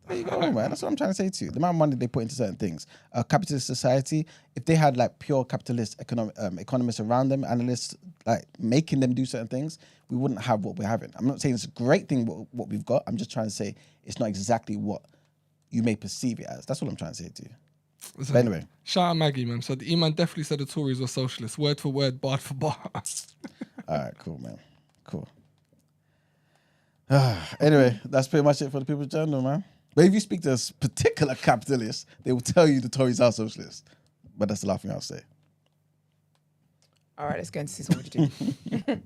[SPEAKER 4] There you go, man. That's what I'm trying to say to you. The amount of money they put into certain things. A capitalist society, if they had like pure capitalist economists around them, analysts, like making them do certain things, we wouldn't have what we're having. I'm not saying it's a great thing what we've got. I'm just trying to say it's not exactly what you may perceive it as. That's what I'm trying to say to you.
[SPEAKER 5] Listen,
[SPEAKER 4] But anyway.
[SPEAKER 5] Shout out Maggie, man. So the E-man definitely said the Tories were socialists. Word for word, bar for bar.
[SPEAKER 4] All right, cool, man. Cool. Anyway, that's pretty much it for the People's Journal, man. But if you speak to a particular capitalist, they will tell you the Tories are socialists. But that's the last thing I'll say.
[SPEAKER 1] All right, let's go and see some what you do.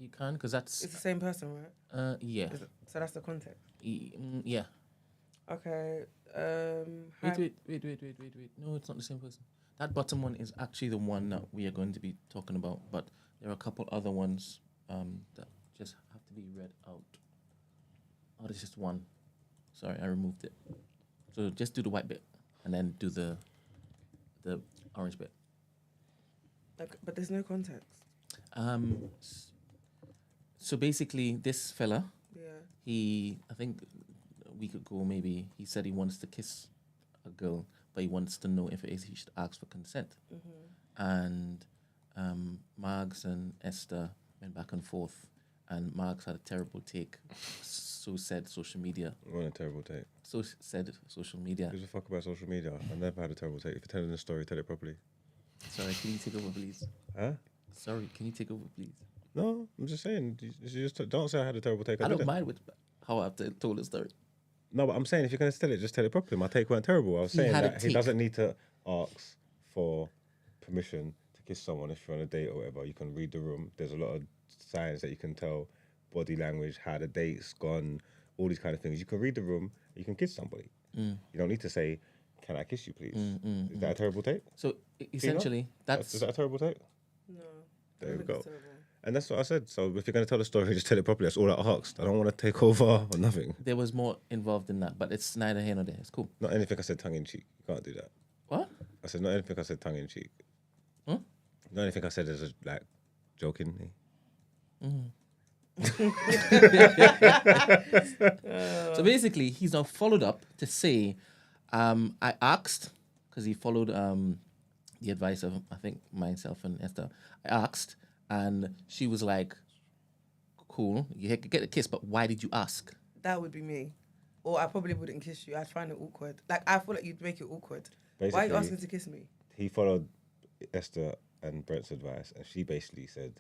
[SPEAKER 6] You can, because that's
[SPEAKER 3] It's the same person, right?
[SPEAKER 6] yeah.
[SPEAKER 3] So that's the context.
[SPEAKER 6] Yeah.
[SPEAKER 3] Okay.
[SPEAKER 6] Wait. No, it's not the same person. That bottom one is actually the one that we are going to be talking about, but there are a couple other ones that just have to be read out. Oh, there's just one. Sorry, I removed it. So just do the white bit and then do the orange bit.
[SPEAKER 3] Like, but there's no context.
[SPEAKER 6] So basically, this fella,
[SPEAKER 3] Yeah.
[SPEAKER 6] I think a week ago maybe, he said he wants to kiss a girl, but he wants to know if he should ask for consent. And Margs and Esther went back and forth, and Margs had a terrible take. So said social media.
[SPEAKER 2] What a terrible take.
[SPEAKER 6] So said social media.
[SPEAKER 2] Who's the fuck about social media? I never had a terrible take. If you're telling a story, tell it properly.
[SPEAKER 6] Sorry, can you take over, please?
[SPEAKER 2] Huh?
[SPEAKER 6] Sorry, can you take over, please?
[SPEAKER 2] No, I'm just saying. You just don't say I had a terrible take.
[SPEAKER 6] I don't
[SPEAKER 2] didn't.
[SPEAKER 6] mind with how I've told the story.
[SPEAKER 2] No, but I'm saying if you're going to tell it, just tell it properly. My take weren't terrible. I was saying
[SPEAKER 6] had a
[SPEAKER 2] that he
[SPEAKER 6] take.
[SPEAKER 2] doesn't need to ask for permission to kiss someone if you're on a date or whatever. You can read the room. There's a lot of signs that you can tell, body language, how the date's gone, all these kind of things. You can read the room. You can kiss somebody. You don't need to say, "Can I kiss you, please?" Is that a terrible take?
[SPEAKER 6] So essentially,
[SPEAKER 2] Is that a terrible take?
[SPEAKER 3] No.
[SPEAKER 2] There
[SPEAKER 3] I
[SPEAKER 2] we
[SPEAKER 3] think
[SPEAKER 2] go.
[SPEAKER 3] it's terrible.
[SPEAKER 2] And that's what I said. So if you're going to tell the story, just tell it properly. That's all I asked. I don't want to take over or nothing.
[SPEAKER 6] there was more involved in that, but it's neither here nor there. It's cool.
[SPEAKER 2] Not anything I said tongue in cheek. You can't do that.
[SPEAKER 6] What?
[SPEAKER 2] I said not anything I said tongue in cheek.
[SPEAKER 6] Huh?
[SPEAKER 2] Not anything I said as like jokingly.
[SPEAKER 6] So basically, he's now followed up to say, I asked, because he followed the advice of, I think, myself and Esther. I asked, and she was like, cool, you get a kiss, but why did you ask?
[SPEAKER 3] That would be me. Or I probably wouldn't kiss you. I'd find it awkward. Like, I feel like you'd make it awkward. Why are you
[SPEAKER 2] Basically,
[SPEAKER 3] asking to kiss me?
[SPEAKER 2] He followed Esther and Brent's advice, and she basically said,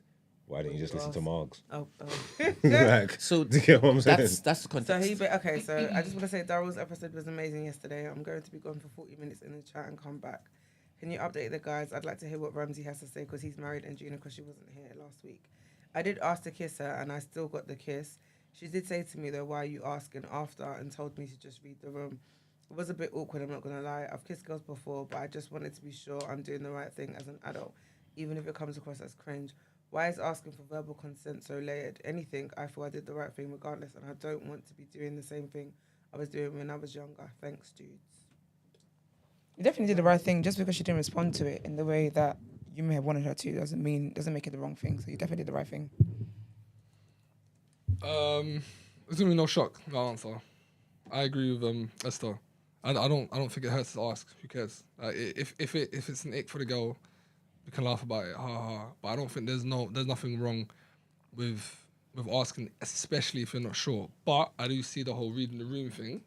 [SPEAKER 2] "Why didn't you just listen to Margs?"
[SPEAKER 3] Oh.
[SPEAKER 2] Like,
[SPEAKER 6] So
[SPEAKER 2] do you get what I'm saying?
[SPEAKER 6] that's the
[SPEAKER 3] So
[SPEAKER 6] context.
[SPEAKER 3] okay, so I just want to say Daryl's episode was amazing yesterday. I'm going to be gone for 40 minutes in the chat and come back. Can you update the guys? I'd like to hear what Ramsey has to say because he's married and Gina because she wasn't here last week. I did ask to kiss her and I still got the kiss. She did say to me though, why are you asking after, and told me to just read the room. It was a bit awkward, I'm not going to lie. I've kissed girls before, but I just wanted to be sure I'm doing the right thing as an adult, even if it comes across as cringe. Why is asking for verbal consent so layered? Anything, I feel I did the right thing regardless, and I don't want to be doing the same thing I was doing when I was younger. Thanks, dudes.
[SPEAKER 1] You definitely did the right thing. Just because she didn't respond to it in the way that you may have wanted her to doesn't make it the wrong thing. So you definitely did the right thing.
[SPEAKER 5] There's gonna be no shock. No answer. I agree with Esther. I don't think it hurts to ask. Who cares? If it's an ick for the girl, we can laugh about it. Ha ha. But I don't think there's nothing wrong with asking, especially if you're not sure. But I do see the whole reading the room thing.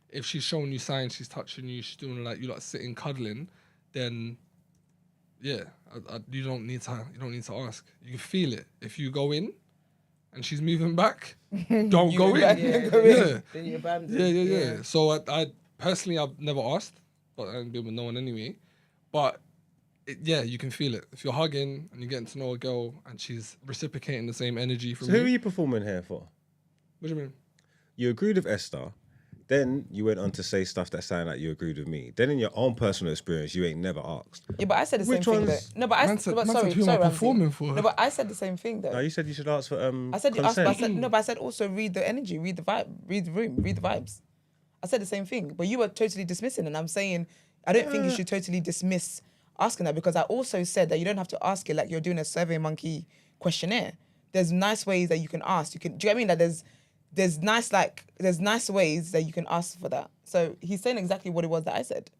[SPEAKER 5] If she's showing you signs, she's touching you, she's doing like you like sitting cuddling, then yeah, you don't need to ask. You can feel it. If you go in and she's moving back, don't go in. Yeah.
[SPEAKER 3] Then you abandon.
[SPEAKER 5] Yeah. So I personally, I've never asked, but I've been with no one anyway. But you can feel it. If you're hugging and you're getting to know a girl and she's reciprocating the same energy from
[SPEAKER 2] So who are
[SPEAKER 5] you.
[SPEAKER 2] you performing here for?
[SPEAKER 5] What do you mean?
[SPEAKER 2] You agreed with Esther, then you went on to say stuff that sounded like you agreed with me. Then in your own personal experience, you ain't never asked.
[SPEAKER 1] Yeah, but I said the
[SPEAKER 2] Which
[SPEAKER 1] same thing.
[SPEAKER 2] ones?
[SPEAKER 1] Though. No, but I
[SPEAKER 5] Man
[SPEAKER 1] said,
[SPEAKER 5] said,
[SPEAKER 1] sorry,
[SPEAKER 5] who am I
[SPEAKER 1] Ramsey.
[SPEAKER 5] performing for?
[SPEAKER 1] No, but I said the same thing though.
[SPEAKER 2] No, you said you should ask for
[SPEAKER 1] I said you asked,
[SPEAKER 2] consent.
[SPEAKER 1] but I said no, but I said also read the energy, read the vibe, read the room, read the vibes. I said the same thing, but you were totally dismissing, and I'm saying I don't think you should totally dismiss asking that, because I also said that you don't have to ask it like you're doing a Survey Monkey questionnaire. There's nice ways that you can ask. Do you get what I mean? That there's nice ways that you can ask for that. So he's saying exactly what it was that I said.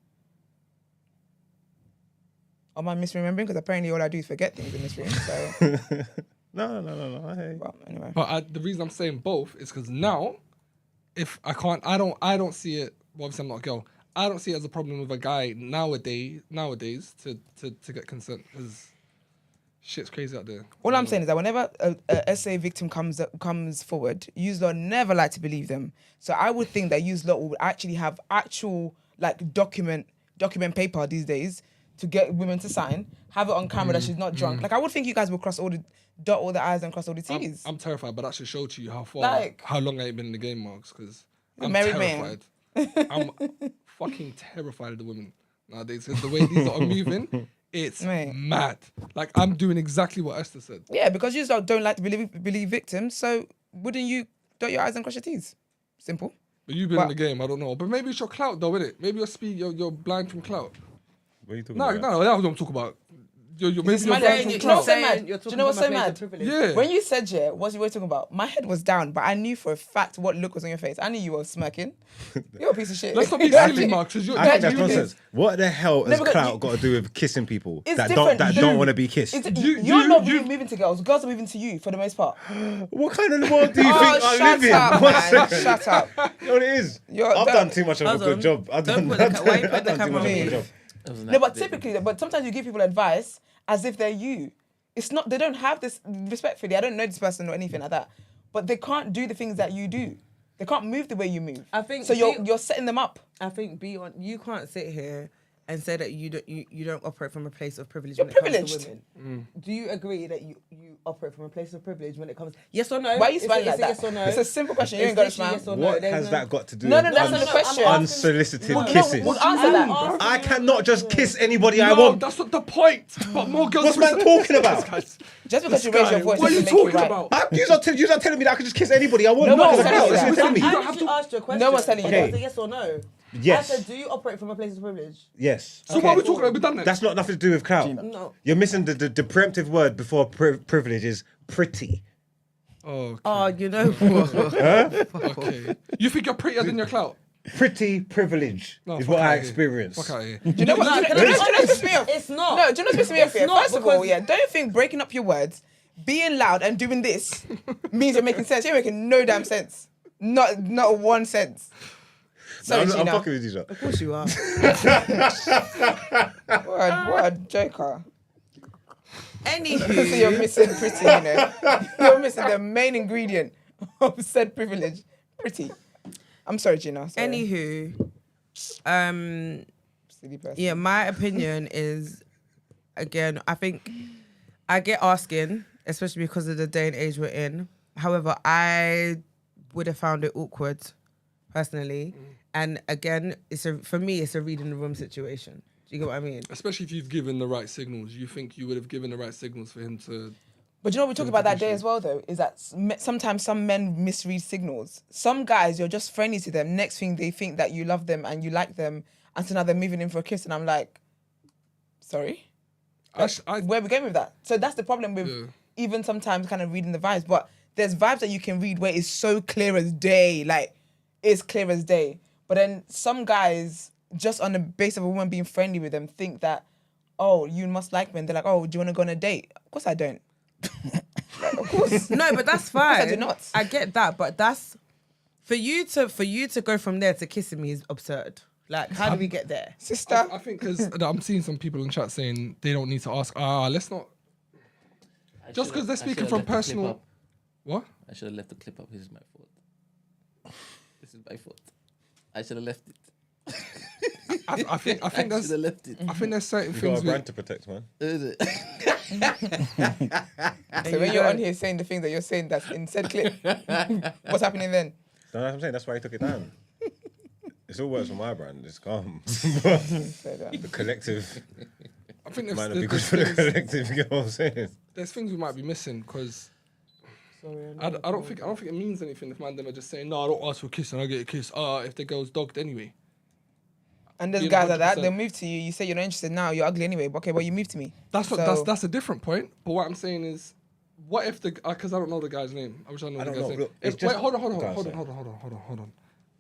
[SPEAKER 1] Am I misremembering? Because apparently all I do is forget things in this room. So
[SPEAKER 2] No. I hear you.
[SPEAKER 1] well, anyway.
[SPEAKER 5] But the reason I'm saying both is because now, if I don't see it. Well, obviously, I'm not a girl. I don't see it as a problem with a guy nowadays to get consent, because shit's crazy out there.
[SPEAKER 1] All I'm saying is that whenever a SA victim comes forward, yous lot never like to believe them. So I would think that yous lot would actually have actual like document paper these days to get women to sign, have it on camera that she's not drunk. Like I would think you guys will dot all the I's and cross all the T's.
[SPEAKER 5] I'm terrified, but that should show to you how long I've been in the game, Marks, because I'm
[SPEAKER 1] married man.
[SPEAKER 5] terrified. I'm fucking terrified of the women nowadays, because the way these are moving, it's
[SPEAKER 1] Mate.
[SPEAKER 5] mad. Like I'm doing exactly what Esther said.
[SPEAKER 1] Yeah, because you don't like to believe victims, so wouldn't you dot your I's and cross your T's? Simple.
[SPEAKER 5] But you've been in the game, I don't know. But maybe it's your clout though, innit? Maybe you're blind from clout.
[SPEAKER 2] What are you talking
[SPEAKER 5] No,
[SPEAKER 2] about?
[SPEAKER 5] that's what I'm talking about. Maybe you're
[SPEAKER 1] It's mad.
[SPEAKER 5] blind
[SPEAKER 1] Do
[SPEAKER 5] from
[SPEAKER 1] you know what's
[SPEAKER 5] clout.
[SPEAKER 1] so mad? Do you know what's so mad?
[SPEAKER 5] Yeah.
[SPEAKER 1] When you said what you were talking about, my head was down, but I knew for a fact what look was on your face. I knew you were smirking. You're a piece of shit.
[SPEAKER 5] Let's not be silly, Mark, because
[SPEAKER 2] I think that's
[SPEAKER 1] you
[SPEAKER 2] nonsense. What the hell has
[SPEAKER 1] because
[SPEAKER 2] clout
[SPEAKER 1] you-
[SPEAKER 2] got to do with kissing people
[SPEAKER 1] It's
[SPEAKER 2] that
[SPEAKER 1] different.
[SPEAKER 2] don't want to be kissed?
[SPEAKER 1] You're not really moving to girls. Girls are moving to you for the most part.
[SPEAKER 2] What kind of world do you think I
[SPEAKER 1] shut
[SPEAKER 2] live in?
[SPEAKER 1] up,
[SPEAKER 2] One
[SPEAKER 1] man.
[SPEAKER 2] second.
[SPEAKER 1] Shut up.
[SPEAKER 2] You know what it is? I've done too much of a
[SPEAKER 3] Hold
[SPEAKER 2] good
[SPEAKER 3] on.
[SPEAKER 2] job. I've
[SPEAKER 3] Don't
[SPEAKER 2] done
[SPEAKER 3] put the why you
[SPEAKER 2] I've
[SPEAKER 3] put the
[SPEAKER 2] done too
[SPEAKER 3] camera
[SPEAKER 2] much of a
[SPEAKER 3] on
[SPEAKER 2] good
[SPEAKER 3] me?
[SPEAKER 2] job.
[SPEAKER 1] No, but typically, sometimes you give people advice as if they're you. It's not. They don't have this. Respectfully, I don't know this person or anything like that, but they can't do the things that you do. They can't move the way you move.
[SPEAKER 3] I think
[SPEAKER 1] so. You're setting them up.
[SPEAKER 3] I think you can't sit here and say that you don't operate from a place of privilege.
[SPEAKER 1] You're
[SPEAKER 3] when it comes
[SPEAKER 1] privileged.
[SPEAKER 3] to women. Do you agree that you operate from a place of privilege when it comes? Yes or no?
[SPEAKER 1] Why are you
[SPEAKER 3] It's
[SPEAKER 1] smiling
[SPEAKER 3] a-
[SPEAKER 1] like
[SPEAKER 3] it's
[SPEAKER 1] that?
[SPEAKER 3] a Yes or no.
[SPEAKER 1] It's a simple question. You
[SPEAKER 3] It's
[SPEAKER 1] ain't got to
[SPEAKER 3] literally
[SPEAKER 1] smile.
[SPEAKER 3] yes or no.
[SPEAKER 2] What
[SPEAKER 3] There's
[SPEAKER 2] has that got to do
[SPEAKER 1] No,
[SPEAKER 2] with
[SPEAKER 1] that's not the question.
[SPEAKER 2] unsolicited
[SPEAKER 3] No,
[SPEAKER 2] kisses?
[SPEAKER 1] We'll answer that.
[SPEAKER 3] asking
[SPEAKER 2] I
[SPEAKER 3] you-
[SPEAKER 2] cannot just kiss anybody I
[SPEAKER 5] No,
[SPEAKER 2] want.
[SPEAKER 5] that's not the point. But more girls.
[SPEAKER 2] What's man talking about?
[SPEAKER 1] Just because you raise your voice
[SPEAKER 5] What are you
[SPEAKER 1] doesn't make you
[SPEAKER 5] talking
[SPEAKER 1] right.
[SPEAKER 5] about?
[SPEAKER 2] You're not telling me that I can just kiss anybody I want.
[SPEAKER 1] No
[SPEAKER 2] Not
[SPEAKER 1] one's
[SPEAKER 2] 'cause I'm
[SPEAKER 1] telling
[SPEAKER 2] out.
[SPEAKER 1] you
[SPEAKER 2] That's
[SPEAKER 1] that.
[SPEAKER 2] what you're telling me.
[SPEAKER 3] I
[SPEAKER 5] don't
[SPEAKER 3] just
[SPEAKER 5] have to-
[SPEAKER 3] asked you a question.
[SPEAKER 1] No one's telling you
[SPEAKER 3] Okay.
[SPEAKER 1] that.
[SPEAKER 3] It's a yes or no.
[SPEAKER 2] Yes.
[SPEAKER 3] I said, do you operate from a place of privilege?
[SPEAKER 2] Yes.
[SPEAKER 5] So what are we talking about? We've done that.
[SPEAKER 2] That's not nothing to do with clout.
[SPEAKER 3] No.
[SPEAKER 2] You're missing the preemptive word before privilege is pretty.
[SPEAKER 5] Oh,
[SPEAKER 3] Oh, you know what?
[SPEAKER 5] okay. You think you're prettier than your clout?
[SPEAKER 2] Pretty privilege
[SPEAKER 5] No,
[SPEAKER 2] is
[SPEAKER 5] fuck
[SPEAKER 2] what I
[SPEAKER 5] outta here.
[SPEAKER 2] experience.
[SPEAKER 5] Fuck out here.
[SPEAKER 1] Do you know what?
[SPEAKER 3] No,
[SPEAKER 1] Do you
[SPEAKER 3] can
[SPEAKER 1] know
[SPEAKER 3] I
[SPEAKER 1] what's
[SPEAKER 3] just-
[SPEAKER 1] pissing me off?
[SPEAKER 3] It's not.
[SPEAKER 1] No, do you know what's pissing me off
[SPEAKER 3] It's
[SPEAKER 1] here?
[SPEAKER 3] not,
[SPEAKER 1] First of
[SPEAKER 3] because-
[SPEAKER 1] all, don't think breaking up your words, being loud and doing this means you're making sense. You're making no damn sense. Not one sense. Sorry,
[SPEAKER 2] I'm
[SPEAKER 1] Gina.
[SPEAKER 2] fucking with you, Joe.
[SPEAKER 3] Of course you are.
[SPEAKER 1] What a joker. So you're
[SPEAKER 3] Anywho,
[SPEAKER 1] missing pretty, you know. You're missing the main ingredient of said privilege. Pretty. I'm sorry, Gina. Sorry.
[SPEAKER 3] anywho,
[SPEAKER 1] Silly person.
[SPEAKER 3] yeah, my opinion is, again, I think I get asking, especially because of the day and age we're in. However, I would have found it awkward, personally. And again, for me, it's a reading the room situation. Do you get what I mean?
[SPEAKER 5] Especially if you've given the right signals. You think you would have given the right signals for him to...
[SPEAKER 1] But you know what we talked about that day as well, though, is that sometimes some men misread signals. Some guys, you're just friendly to them. Next thing, they think that you love them and you like them. And so now they're moving in for a kiss. And I'm like, sorry? Where are we going with that? So that's the problem with even sometimes kind of reading the vibes. But there's vibes that you can read where it's so clear as day. Like, it's clear as day. But then some guys, just on the basis of a woman being friendly with them, think that, oh, you must like me. And they're like, oh, do you want to go on a date? Of course I don't. Like, of course.
[SPEAKER 3] No, but that's fine.
[SPEAKER 1] I do not.
[SPEAKER 3] I get that, but that's for you to go from there to kissing me is absurd. Like, how do we get there?
[SPEAKER 1] Sister.
[SPEAKER 5] I think because I'm seeing some people in chat saying they don't need to ask. Let's not... Just because they're speaking from personal... What?
[SPEAKER 6] I should have left the clip up. This is my fault. This is my fault. I should have left it.
[SPEAKER 5] I think
[SPEAKER 6] I
[SPEAKER 5] there's...
[SPEAKER 6] should have left it.
[SPEAKER 5] I think there's certain
[SPEAKER 2] You got
[SPEAKER 5] things
[SPEAKER 2] a brand to protect, man.
[SPEAKER 6] Is it?
[SPEAKER 1] So when you're on here saying the things that you're saying that's in said clip, what's happening then?
[SPEAKER 2] No, that's what I'm saying. That's why he took it down. It all works for my brand. It's calm.
[SPEAKER 1] So that-
[SPEAKER 2] The collective
[SPEAKER 5] I think
[SPEAKER 2] might
[SPEAKER 5] there's,
[SPEAKER 2] not be good for the collective. You get what I'm saying?
[SPEAKER 5] there's things we might be missing because I don't think it means anything if man them are just saying no, I don't ask for a kiss and I get a kiss. If the girl's dogged anyway.
[SPEAKER 1] And there's
[SPEAKER 5] being
[SPEAKER 1] guys like that.
[SPEAKER 5] 100%.
[SPEAKER 1] They'll move to you. You say you're not interested now. You're ugly anyway. But okay, well you moved to me.
[SPEAKER 5] That's what,
[SPEAKER 1] So-
[SPEAKER 5] that's a different point. But what I'm saying is, what if the because I don't know the guy's name. I wish I knew the
[SPEAKER 2] don't
[SPEAKER 5] guy's
[SPEAKER 2] know.
[SPEAKER 5] name.
[SPEAKER 2] Look,
[SPEAKER 5] If,
[SPEAKER 2] it's just-
[SPEAKER 5] wait, hold on.
[SPEAKER 2] Go on, sorry.
[SPEAKER 5] Hold on.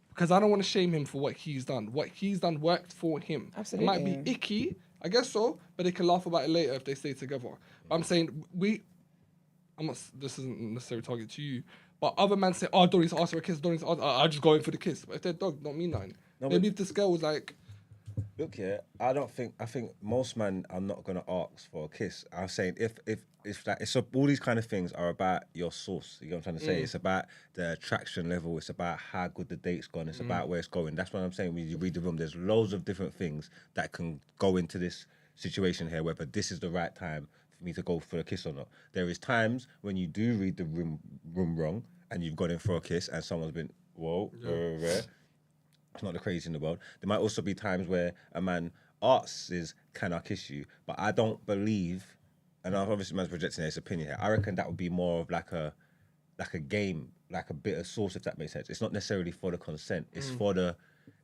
[SPEAKER 5] Because I don't want to shame him for what he's done. What he's done worked for him. It might
[SPEAKER 1] Absolutely.
[SPEAKER 5] be icky, I guess so, but they can laugh about it later if they stay together. But I'm saying this isn't necessarily target to you, but other men say, oh, don't need to ask for a kiss, don't need to ask, I'll just go in for the kiss. But if they're dog, don't mean nothing.
[SPEAKER 2] No,
[SPEAKER 5] Maybe if this girl was like,
[SPEAKER 2] Look, yeah, I think most men are not gonna ask for a kiss. I'm saying if that, it's all these kind of things are about your source. You know what I'm trying to say? It's about the attraction level. It's about how good the date's gone. It's about where it's going. That's what I'm saying. When you read the room, there's loads of different things that can go into this situation here. Whether this is the right time for me to go for a kiss or not. There is times when you do read the room wrong and you've gone in for a kiss and someone's been whoa. It's not the craziest in the world. There might also be times where a man asks can I kiss you? But I don't believe, and obviously man's projecting his opinion here, I reckon that would be more of like a game, like a bit of sauce, if that makes sense. It's not necessarily for the consent. It's for the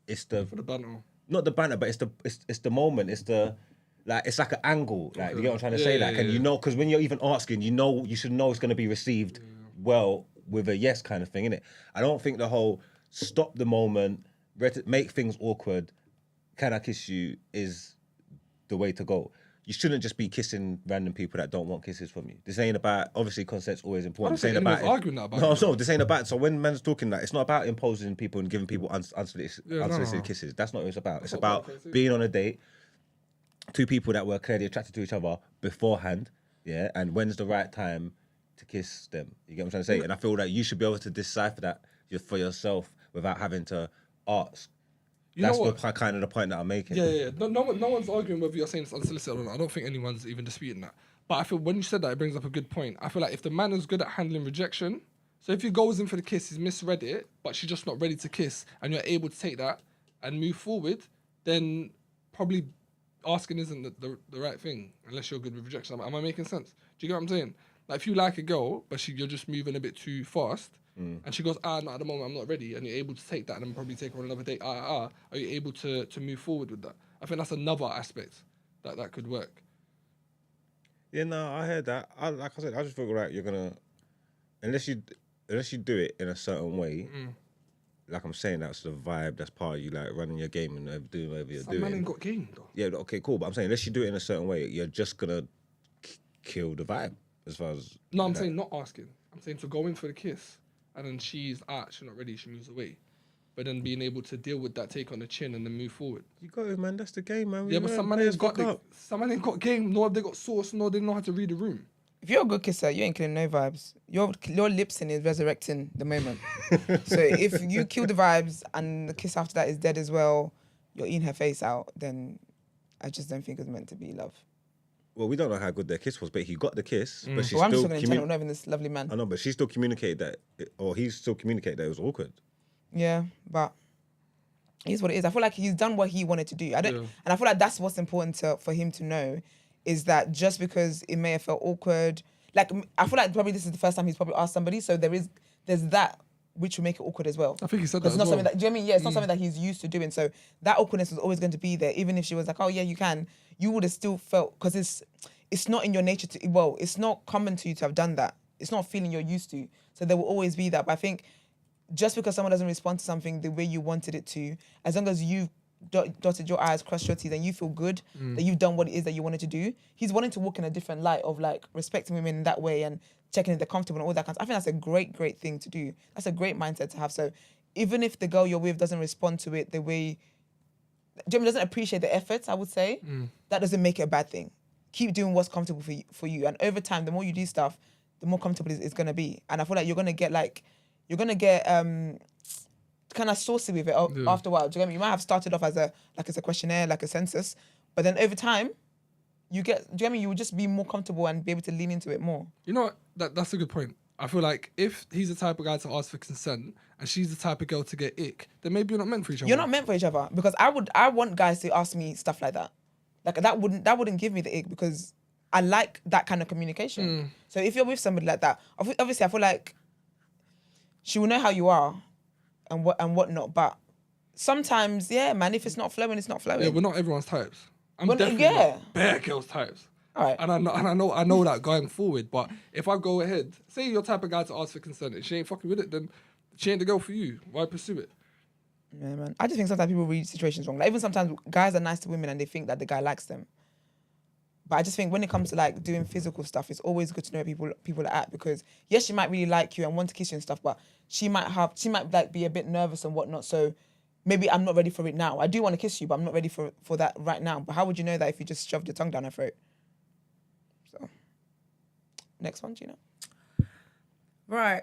[SPEAKER 5] banter.
[SPEAKER 2] not the banter, but it's the moment. It's like an angle. Like you get what I'm trying to say?
[SPEAKER 5] Yeah,
[SPEAKER 2] Like, and you know, because when you're even asking, you should know it's going to be received well with a yes kind of thing, innit? I don't think the whole stop the moment, make things awkward, can I kiss you is the way to go. You shouldn't just be kissing random people that don't want kisses from you. This ain't about, obviously consent's always important.
[SPEAKER 5] I don't think anyone's arguing that about
[SPEAKER 2] No,
[SPEAKER 5] it.
[SPEAKER 2] no, this ain't about, so when man's talking that, it's not about imposing people and giving people unsolicited kisses. That's not what it's about. It's about being on a date, two people that were clearly attracted to each other beforehand, yeah, and when's the right time to kiss them. You get what I'm trying to say? And I feel that you should be able to decipher that for yourself without having to ask. That's kind of the point that I'm making.
[SPEAKER 5] Yeah. No one's arguing whether you're saying it's unsolicited or not. I don't think anyone's even disputing that. But I feel when you said that, it brings up a good point. I feel like if the man is good at handling rejection, so if he goes in for the kiss, he's misread it, but she's just not ready to kiss, and you're able to take that and move forward, then probably asking isn't the right thing, unless you're good with rejection. Am I making sense? Do you get what I'm saying? Like if you like a girl, but you're just moving a bit too fast, and she goes, not at the moment, I'm not ready, and you're able to take that and then probably take her on another date, are you able to move forward with that? I think that's another aspect that could work.
[SPEAKER 2] Yeah, no, I heard that. Like I said, I just feel like you're gonna, unless you do it in a certain way, like I'm saying, that's the vibe, that's part of you, like running your game and doing whatever you're
[SPEAKER 5] Some
[SPEAKER 2] doing.
[SPEAKER 5] man ain't got game though.
[SPEAKER 2] Yeah, okay, cool. But I'm saying, unless you do it in a certain way, you're just gonna kill the vibe. As far as
[SPEAKER 5] No, I'm saying not asking. I'm saying to go in for the kiss, and then she's not ready, she moves away. But then being able to deal with that, take on the chin, and then move forward.
[SPEAKER 2] you got it, man. That's the game, man.
[SPEAKER 5] Yeah, but some man ain't got game, nor have they got sauce, nor they know how to read the room.
[SPEAKER 1] If you're a good kisser, you ain't killing no vibes. Your lip sync is resurrecting the moment. So if you kill the vibes and the kiss after that is dead as well, you're eating her face out, then I just don't think it's meant to be love.
[SPEAKER 2] Well, we don't know how good their kiss was, but he got the kiss. But she
[SPEAKER 1] Well, I'm just
[SPEAKER 2] still
[SPEAKER 1] talking in general, not even this lovely man.
[SPEAKER 2] I know, but she still communicated that, or he still communicated that it was awkward.
[SPEAKER 1] Yeah, but it is what it is. I feel like he's done what he wanted to do. And I feel like that's what's important for him to know, is that just because it may have felt awkward, like I feel like probably this is the first time he's probably asked somebody, so there's that which will make it awkward as well.
[SPEAKER 5] I think he said that
[SPEAKER 1] It's
[SPEAKER 5] as
[SPEAKER 1] not
[SPEAKER 5] well.
[SPEAKER 1] something that, do you know what I mean? Yeah, it's not something that he's used to doing. So that awkwardness was always going to be there, even if she was like, "Oh yeah, you can." You would have still felt, because it's not in your nature to. Well, it's not common to you to have done that. It's not a feeling you're used to. So there will always be that. But I think just because someone doesn't respond to something the way you wanted it to, as long as you've dotted your I's, crossed your T's, and you feel good that you've done what it is that you wanted to do, he's wanting to walk in a different light of like respecting women in that way and checking if they're comfortable and all that kind of stuff. I think that's a great thing to do. That's a great mindset to have. So even if the girl you're with doesn't respond to it the way, Jimmy doesn't appreciate the efforts, I would say, that doesn't make it a bad thing. Keep doing what's comfortable for you. And over time, the more you do stuff, the more comfortable it's going to be. And I feel like you're going to get kind of saucy with it after a while. Do you get me? You might have started off as a questionnaire, like a census, but then over time, you will just be more comfortable and be able to lean into it more.
[SPEAKER 5] You know what? That's a good point. I feel like if he's the type of guy to ask for consent and she's the type of girl to get ick, then maybe you're not meant for each other.
[SPEAKER 1] You're not meant for each other, because I want guys to ask me stuff like that. Like that wouldn't give me the ick, because I like that kind of communication. So if you're with somebody like that, obviously I feel like she will know how you are and what not, but sometimes, yeah, man, if it's not flowing, it's not flowing.
[SPEAKER 5] Yeah, we're not everyone's types. I'm
[SPEAKER 1] Well,
[SPEAKER 5] definitely
[SPEAKER 1] yeah.
[SPEAKER 5] not bare girls' types.
[SPEAKER 1] All right.
[SPEAKER 5] And I know that going forward. But if I go ahead, say you're the type of guy to ask for consent, and she ain't fucking with it, then she ain't the girl for you. Why pursue it?
[SPEAKER 1] Yeah, man. I just think sometimes people read situations wrong. Like, even sometimes guys are nice to women and they think that the guy likes them. But I just think when it comes to like doing physical stuff, it's always good to know people are at, because yes, she might really like you and want to kiss you and stuff, but she might like be a bit nervous and whatnot. So maybe I'm not ready for it now. I do want to kiss you, but I'm not ready for that right now. But how would you know that if you just shoved your tongue down her throat? So next one, Gina.
[SPEAKER 3] Right.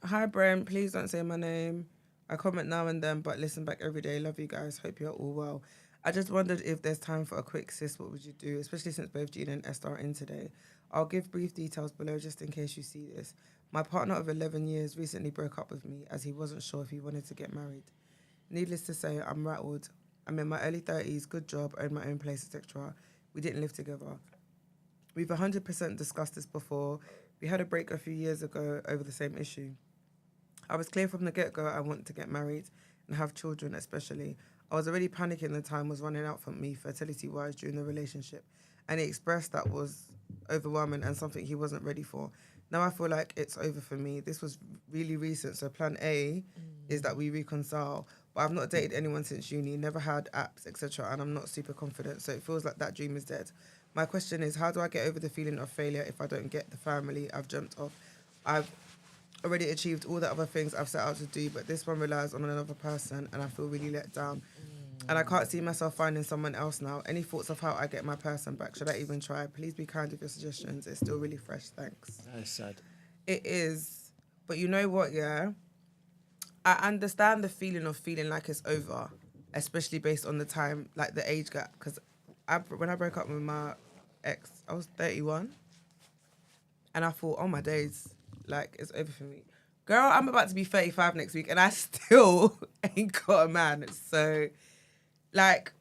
[SPEAKER 3] Hi, Brent. Please don't say my name. I comment now and then, but listen back every day. Love you guys. Hope you're all well. I just wondered if there's time for a quick sis, what would you do? Especially since both Gina and Esther are in today. I'll give brief details below just in case you see this. My partner of 11 years recently broke up with me as he wasn't sure if he wanted to get married. Needless to say, I'm rattled. I'm in my early 30s, good job, own my own place, etc. We didn't live together. We've 100% discussed this before. We had a break a few years ago over the same issue. I was clear from the get-go I want to get married and have children especially. I was already panicking, the time was running out for me fertility-wise during the relationship, and he expressed that was overwhelming and something he wasn't ready for. Now I feel like it's over for me. This was really recent, so plan A is that we reconcile. But I've not dated anyone since uni, never had apps, etc., and I'm not super confident, so it feels like that dream is dead. My question is, how do I get over the feeling of failure if I don't get the family I've dreamt of? I've already achieved all the other things I've set out to do, but this one relies on another person and I feel really let down. And I can't see myself finding someone else now. Any thoughts of how I get my person back? Should I even try? Please be kind with your suggestions. It's still really fresh. Thanks.
[SPEAKER 6] That's sad.
[SPEAKER 3] It is. But you know what, yeah? I understand the feeling of feeling like it's over, especially based on the time, like the age gap. Because when I broke up with my ex, I was 31. And I thought, oh my days, like, it's over for me. Girl, I'm about to be 35 next week and I still ain't got a man. So, like,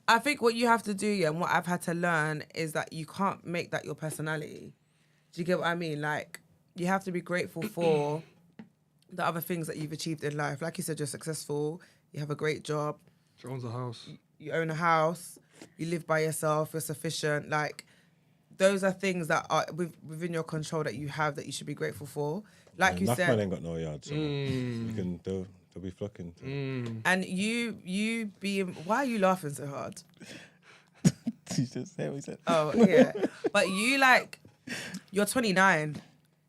[SPEAKER 3] I think what you have to do, yeah, and what I've had to learn is that you can't make that your personality. Do you get what I mean? Like, you have to be grateful for the other things that you've achieved in life. Like you said, you're successful, you have a great job.
[SPEAKER 5] She owns a house.
[SPEAKER 3] You own a house, you live by yourself, you're sufficient. Like, those are things that are within your control that you have that you should be grateful for. Like you
[SPEAKER 2] enough
[SPEAKER 3] said.
[SPEAKER 2] man ain't got no yard, so you can they'll be flocking.
[SPEAKER 3] And you being, why are you laughing so hard?
[SPEAKER 4] You just say what he said.
[SPEAKER 3] Oh, yeah. But you, like, you're 29.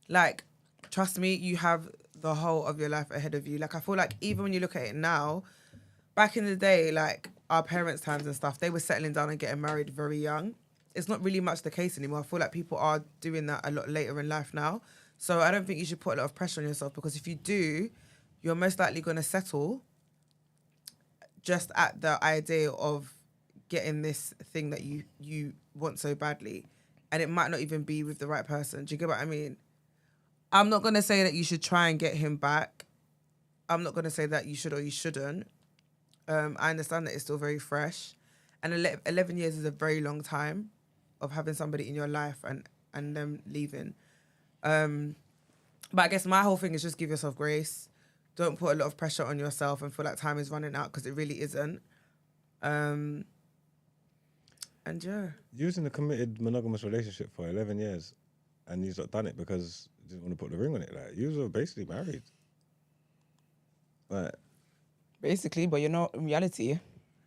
[SPEAKER 3] Like, trust me, you have the whole of your life ahead of you. Like, I feel like even when you look at it now, back in the day, like, our parents' times and stuff, they were settling down and getting married very young. It's not really much the case anymore. I feel like people are doing that a lot later in life now. So I don't think you should put a lot of pressure on yourself, because if you do, you're most likely going to settle just at the idea of getting this thing that you want so badly. And it might not even be with the right person. Do you get what I mean? I'm not going to say that you should try and get him back. I'm not going to say that you should or you shouldn't. I understand that it's still very fresh. And 11 years is a very long time of having somebody in your life and them leaving. But I guess my whole thing is just give yourself grace. Don't put a lot of pressure on yourself and feel like time is running out, because it really isn't. And yeah.
[SPEAKER 2] You was in a committed monogamous relationship for 11 years and you've not done it because you didn't want to put the ring on it. Like, you were basically married. Like,
[SPEAKER 1] Basically, but you're not in reality.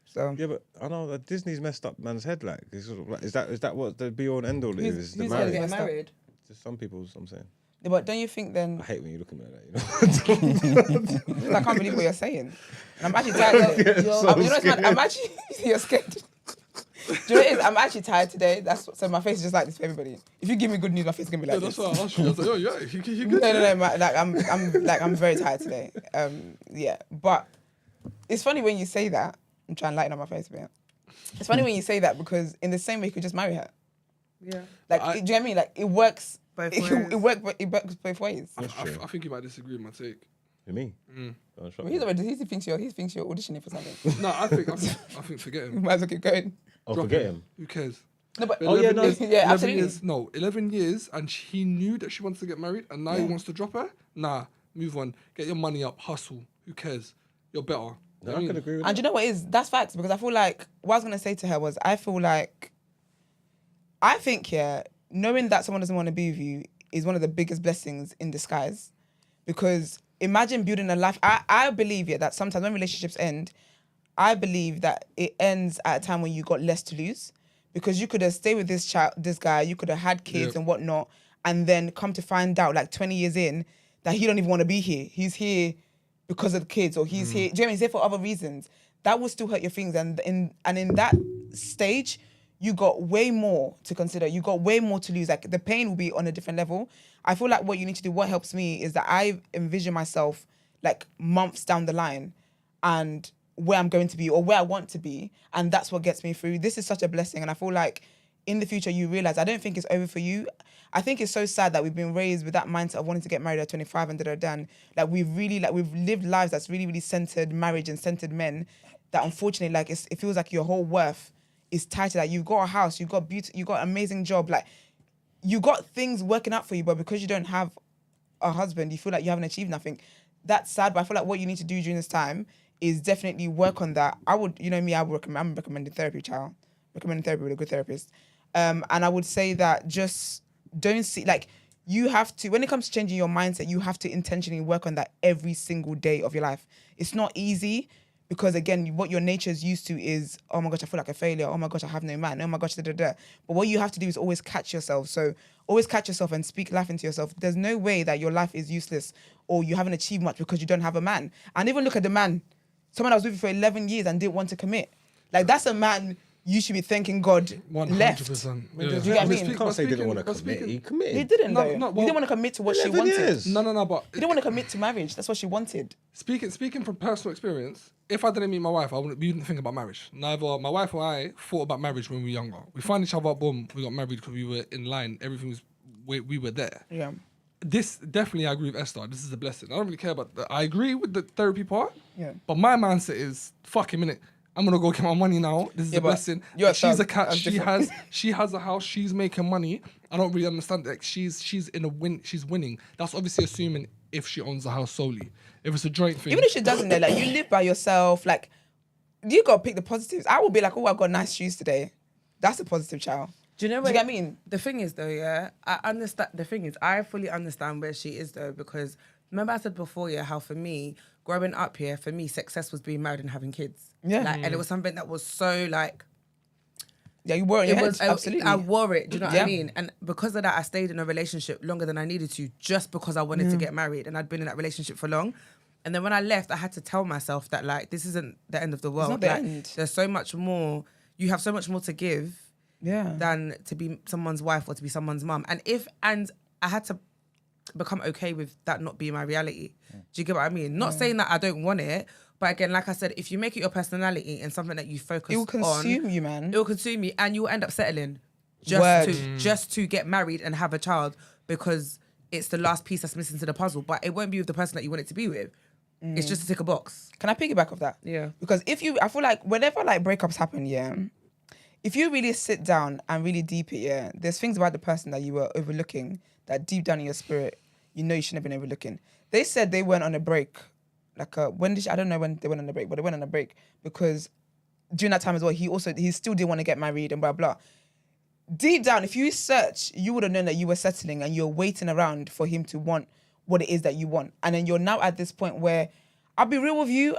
[SPEAKER 1] So
[SPEAKER 2] yeah, but I know that Disney's messed up man's head. Like, it's sort of like, is that what the be all and end all is? Is the
[SPEAKER 1] who's
[SPEAKER 2] marriage?
[SPEAKER 1] gonna
[SPEAKER 3] Get married.
[SPEAKER 2] Just some people, I'm saying.
[SPEAKER 1] Yeah, but don't you think then?
[SPEAKER 2] I hate when you look at me like that, you know.
[SPEAKER 1] I can't believe what you're saying. And I'm actually tired. I'm actually you're scared. Do you know what it is? I'm actually tired today. So my face is just like this for everybody. If you give me good news, my face is gonna be like
[SPEAKER 5] Yeah,
[SPEAKER 1] this.
[SPEAKER 5] that's why I asked you. I was like, you good?
[SPEAKER 1] No. I'm very tired today. Yeah, but it's funny when you say that. I'm trying to lighten up my face a bit. It's funny when you say that, because in the same way you could just marry her.
[SPEAKER 3] Yeah.
[SPEAKER 1] Like, do you know what I mean? Like, it works.
[SPEAKER 3] Both
[SPEAKER 1] It works both ways.
[SPEAKER 2] That's true.
[SPEAKER 5] I think you might disagree with my take.
[SPEAKER 2] For me?
[SPEAKER 1] Well, he thinks you're auditioning for something.
[SPEAKER 5] No, I think forget
[SPEAKER 1] You
[SPEAKER 5] him.
[SPEAKER 1] might as well keep going.
[SPEAKER 2] Oh,
[SPEAKER 5] Drop
[SPEAKER 2] forget
[SPEAKER 5] him.
[SPEAKER 2] him.
[SPEAKER 5] Who cares?
[SPEAKER 1] No, but
[SPEAKER 2] Oh, yeah, no.
[SPEAKER 5] 11 years,
[SPEAKER 1] Yeah,
[SPEAKER 5] 11
[SPEAKER 1] absolutely.
[SPEAKER 5] years, no, 11 years, and he knew that she wants to get married, and now he wants to drop her? Nah, move on. Get your money up, hustle. Who cares? You're better.
[SPEAKER 2] No, I could agree with
[SPEAKER 1] And
[SPEAKER 2] that.
[SPEAKER 1] you know what it is? That's facts, because I feel like what I was gonna say to her was I think knowing that someone doesn't want to be with you is one of the biggest blessings in disguise. Because imagine building a life. I believe that sometimes when relationships end, I believe that it ends at a time when you got less to lose. Because you could have stayed with this guy, you could have had kids and whatnot, and then come to find out like 20 years in that he don't even want to be here. He's here because of the kids, or he's here. Do you know what I mean? He's here for other reasons. That will still hurt your feelings. And in that stage, you got way more to consider. You got way more to lose. Like the pain will be on a different level. I feel like what you need to do, what helps me is that I envision myself like months down the line and where I'm going to be or where I want to be. And that's what gets me through. This is such a blessing. And I feel like in the future, you realize, I don't think it's over for you. I think it's so sad that we've been raised with that mindset of wanting to get married at 25 and da-da-da. Like we've lived lives that's really, really centered marriage and centered men that unfortunately, like it feels like your whole worth is tied to that. You've got a house, you've got beauty, you've got an amazing job. Like you got things working out for you, but because you don't have a husband, you feel like you haven't achieved nothing. That's sad, but I feel like what you need to do during this time is definitely work on that. I would, you know me, I'm recommending therapy, child. Recommending therapy with a good therapist. And I would say that just don't see, like, you have to, when it comes to changing your mindset, you have to intentionally work on that every single day of your life. It's not easy because, again, what your nature is used to is, oh my gosh, I feel like a failure. Oh my gosh, I have no man. Oh my gosh, da-da-da. But what you have to do is always catch yourself. So always catch yourself and speak life into yourself. There's no way that your life is useless or you haven't achieved much because you don't have a man. And even look at the man, someone I was with for 11 years and didn't want to commit. Like, that's a man you should be thanking God
[SPEAKER 5] 100%.
[SPEAKER 1] left.
[SPEAKER 5] Yeah.
[SPEAKER 1] Do you get what I mean?
[SPEAKER 2] You can't say he didn't want to commit. He committed.
[SPEAKER 1] He didn't,
[SPEAKER 5] No,
[SPEAKER 1] though.
[SPEAKER 5] no,
[SPEAKER 1] He
[SPEAKER 5] well,
[SPEAKER 1] didn't want to commit to what she
[SPEAKER 2] 11
[SPEAKER 1] wanted.
[SPEAKER 2] years.
[SPEAKER 5] No, but
[SPEAKER 1] He didn't want to commit to marriage. That's what she wanted.
[SPEAKER 5] speaking from personal experience, if I didn't meet my wife, we wouldn't think about marriage. Neither my wife or I thought about marriage when we were younger. We found each other, boom, we got married because we were in line. Everything was, we were there.
[SPEAKER 1] Yeah.
[SPEAKER 5] This, definitely I agree with Esther. This is a blessing. I don't really care about I agree with the therapy part.
[SPEAKER 1] Yeah.
[SPEAKER 5] But my mindset is, fuck a minute. I'm gonna go get my money now. This is a
[SPEAKER 1] but
[SPEAKER 5] blessing.
[SPEAKER 1] you're a
[SPEAKER 5] She's
[SPEAKER 1] thug.
[SPEAKER 5] a cat.
[SPEAKER 1] That's
[SPEAKER 5] She
[SPEAKER 1] different.
[SPEAKER 5] has a house. She's making money. I don't really understand that. She's in a win. She's winning. That's obviously assuming if she owns the house solely. If it's a joint thing,
[SPEAKER 1] Even if she doesn't, though, like, you live by yourself, like, you got to pick the positives. I will be like, oh, I've got nice shoes today. That's a positive, child.
[SPEAKER 3] Do you know
[SPEAKER 1] Do
[SPEAKER 3] what?
[SPEAKER 1] you get what I mean?
[SPEAKER 3] The thing is, though, yeah, I understand. The thing is, I fully understand where she is, though, because remember I said before, yeah, how for me, growing up here, for me, success was being married and having kids.
[SPEAKER 1] Yeah.
[SPEAKER 3] Like, and it was something that was so, like,
[SPEAKER 1] Yeah, you wore it in your head. Absolutely.
[SPEAKER 3] I wore it. Do you know what
[SPEAKER 1] Yeah.
[SPEAKER 3] I mean? And because of that, I stayed in a relationship longer than I needed to, just because I wanted to get married, and I'd been in that relationship for long. And then when I left, I had to tell myself that, like, this isn't the end of the world.
[SPEAKER 1] not the
[SPEAKER 3] Like,
[SPEAKER 1] end.
[SPEAKER 3] There's so much more. You have so much more to give
[SPEAKER 1] Yeah.
[SPEAKER 3] than to be someone's wife or to be someone's mum. And I had to become okay with that not being my reality. Do you get what I mean? Not saying that I don't want it, but again, like I said, if you make it your personality and something that you focus on,
[SPEAKER 1] It will consume you, man.
[SPEAKER 3] it will consume you, and you will end up settling
[SPEAKER 1] Word.
[SPEAKER 3] just to get married and have a child because it's the last piece that's missing to the puzzle. But it won't be with the person that you want it to be with. It's just to tick a box.
[SPEAKER 1] Can I piggyback off that?
[SPEAKER 3] Yeah.
[SPEAKER 1] Because I feel like whenever like breakups happen, yeah, if you really sit down and really deep it, yeah, there's things about the person that you were overlooking that deep down in your spirit, you know you shouldn't have been overlooking. They said they went on a break. Like, I don't know when they went on a break, but they went on a break because during that time as well, he still didn't want to get married and blah, blah. Deep down, if you search, you would have known that you were settling and you're waiting around for him to want what it is that you want. And then you're now at this point where, I'll be real with you,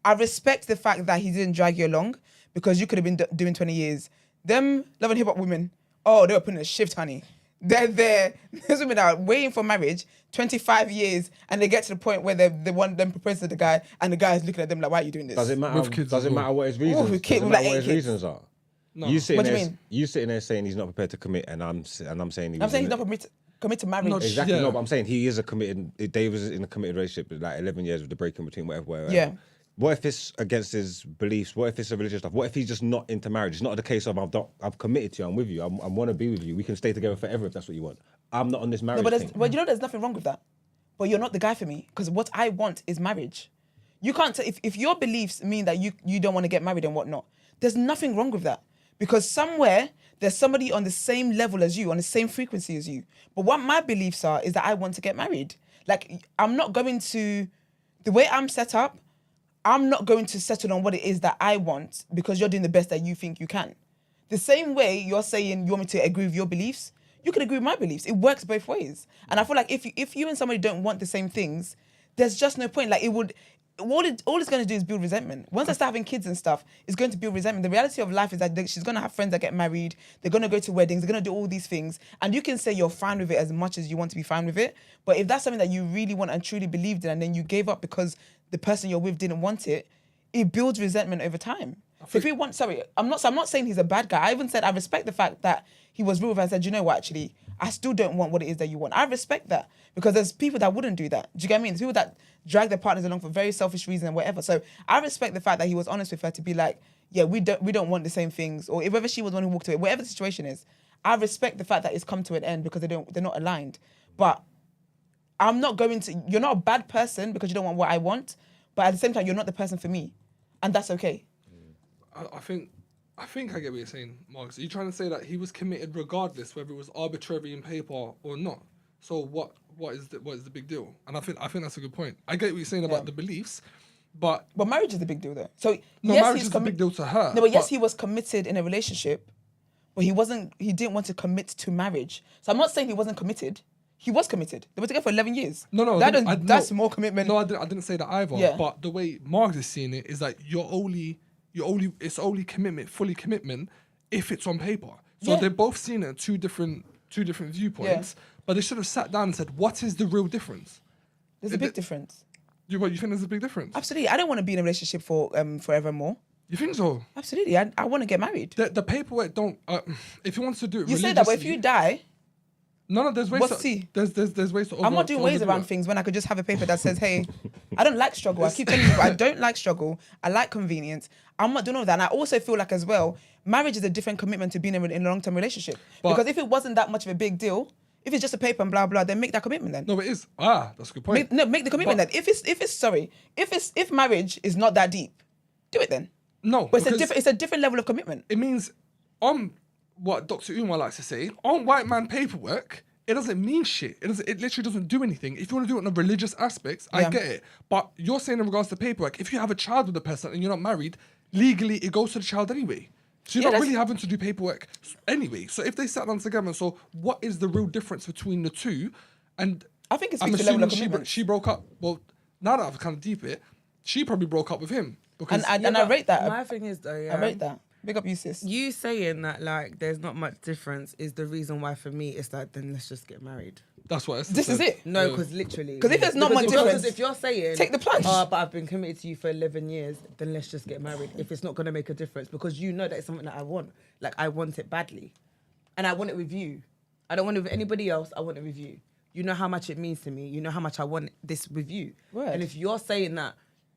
[SPEAKER 1] I respect the fact that he didn't drag you along because you could have been doing 20 years. Them Love and Hip Hop women, oh, they were putting a shift, honey. They're there. There's women that are waiting for marriage 25 years and they get to the point where they want them propose to the guy and the guy is looking at them like, why are you doing this?
[SPEAKER 2] Does it matter?
[SPEAKER 5] With kids
[SPEAKER 2] Does
[SPEAKER 5] as
[SPEAKER 2] it
[SPEAKER 5] well.
[SPEAKER 2] matter what his reasons?
[SPEAKER 1] with kids,
[SPEAKER 2] Does it
[SPEAKER 1] with
[SPEAKER 2] matter
[SPEAKER 1] like
[SPEAKER 2] what
[SPEAKER 1] 8
[SPEAKER 2] his
[SPEAKER 1] kids.
[SPEAKER 2] reasons are?
[SPEAKER 5] No.
[SPEAKER 2] You sitting
[SPEAKER 1] What do you
[SPEAKER 2] there,
[SPEAKER 1] mean?
[SPEAKER 2] you sitting there saying he's not prepared to commit, and I'm saying
[SPEAKER 1] I'm saying he's
[SPEAKER 2] in
[SPEAKER 1] not commit to marriage.
[SPEAKER 5] No,
[SPEAKER 2] exactly.
[SPEAKER 5] Yeah.
[SPEAKER 2] No, but I'm saying he is a committed. Dave was in a committed relationship with like 11 years with the break in between, whatever.
[SPEAKER 1] Yeah.
[SPEAKER 2] What if it's against his beliefs? What if it's a religious stuff? What if he's just not into marriage? It's not the case of I've committed to you. I'm with you. I want to be with you. We can stay together forever if that's what you want. I'm not on this marriage thing.
[SPEAKER 1] But you know, there's nothing wrong with that. But you're not the guy for me because what I want is marriage. You can't if your beliefs mean that you don't want to get married and whatnot. There's nothing wrong with that because somewhere there's somebody on the same level as you, on the same frequency as you. But what my beliefs are is that I want to get married. Like, I'm not going to, the way I'm set up, I'm not going to settle on what it is that I want because you're doing the best that you think you can. The same way you're saying you want me to agree with your beliefs, you can agree with my beliefs. It works both ways. And I feel like if you and somebody don't want the same things, there's just no point. Like all it's going to do is build resentment. Once I start having kids and stuff, it's going to build resentment. The reality of life is that she's going to have friends that get married. They're going to go to weddings. They're going to do all these things. And you can say you're fine with it as much as you want to be fine with it. But if that's something that you really want and truly believed in, and then you gave up because the person you're with didn't want it, it builds resentment over time. So if he wants, I'm not saying he's a bad guy. I even said I respect the fact that he was real with her and said, you know what, actually, I still don't want what it is that you want. I respect that because there's people that wouldn't do that. Do you get what I mean? There's people that drag their partners along for very selfish reasons and whatever. So I respect the fact that he was honest with her to be like, yeah, we don't want the same things, or whether she was the one who walked away, whatever the situation is. I respect the fact that it's come to an end because they're not aligned. But I'm not going to. You're not a bad person because you don't want what I want, but at the same time, you're not the person for me, and that's okay.
[SPEAKER 5] I think I get what you're saying, Mark. So you're trying to say that he was committed regardless whether it was arbitrary in paper or not. So what is the big deal? And I think that's a good point. I get what you're saying about the beliefs, but
[SPEAKER 1] marriage is the big deal though. So
[SPEAKER 5] no,
[SPEAKER 1] yes,
[SPEAKER 5] marriage is a big deal to her.
[SPEAKER 1] No, but yes, he was committed in a relationship, but he didn't want to commit to marriage. So I'm not saying he wasn't committed. He was committed. They were together for 11 years.
[SPEAKER 5] No,
[SPEAKER 1] that's more commitment.
[SPEAKER 5] No, I didn't say that either.
[SPEAKER 1] Yeah.
[SPEAKER 5] But the way Mark is seeing it is that it's only commitment, fully commitment, if it's on paper. So they're both seeing it at two different viewpoints. Yeah. But they should have sat down and said, what is the real difference?
[SPEAKER 1] There's a big difference.
[SPEAKER 5] You think there's a big difference?
[SPEAKER 1] Absolutely. I don't want to be in a relationship for forevermore.
[SPEAKER 5] You think so?
[SPEAKER 1] Absolutely. I want to get married.
[SPEAKER 5] The paperwork don't. If he wants to do it,
[SPEAKER 1] you say that, but if you die.
[SPEAKER 5] No, there's ways. There's ways to.
[SPEAKER 1] I'm not doing ways around things when I could just have a paper that says, "Hey, I don't like struggle." I keep telling you, I don't like struggle. I like convenience. I'm not doing all that. And I also feel like as well, marriage is a different commitment to being in a long-term relationship. Because if it wasn't that much of a big deal, if it's just a paper and blah blah, then make that commitment then.
[SPEAKER 5] No, it is. That's a good point.
[SPEAKER 1] Make the commitment then. If marriage is not that deep, do it then.
[SPEAKER 5] No,
[SPEAKER 1] but it's a different level of commitment.
[SPEAKER 5] It means what Dr. Umar likes to say, on white man paperwork, it doesn't mean shit. It literally doesn't do anything. If you want to do it on the religious aspects, I get it. But you're saying in regards to paperwork, if you have a child with a person and you're not married, legally it goes to the child anyway. So you're not really having to do paperwork anyway. So if they sat down together, so what is the real difference between the two? And
[SPEAKER 1] I think it's the level of commitment.
[SPEAKER 5] She broke up. Well, now that I've kind of deep it, she probably broke up with him. Because
[SPEAKER 1] and I rate that.
[SPEAKER 3] My thing is though,
[SPEAKER 1] I rate that. Big up you, sis.
[SPEAKER 3] You saying that like there's not much difference is the reason why for me it's like then let's just get married.
[SPEAKER 5] That's what
[SPEAKER 1] this is it.
[SPEAKER 3] No, because literally.
[SPEAKER 1] Because if there's not much difference,
[SPEAKER 3] if you're saying
[SPEAKER 1] take the plunge.
[SPEAKER 3] But I've been committed to you for 11 years, then let's just get married. If it's not gonna make a difference, because you know that it's something that I want. Like I want it badly, and I want it with you. I don't want it with anybody else. I want it with you. You know how much it means to me. You know how much I want this with you.
[SPEAKER 1] Word.
[SPEAKER 3] And if you're saying that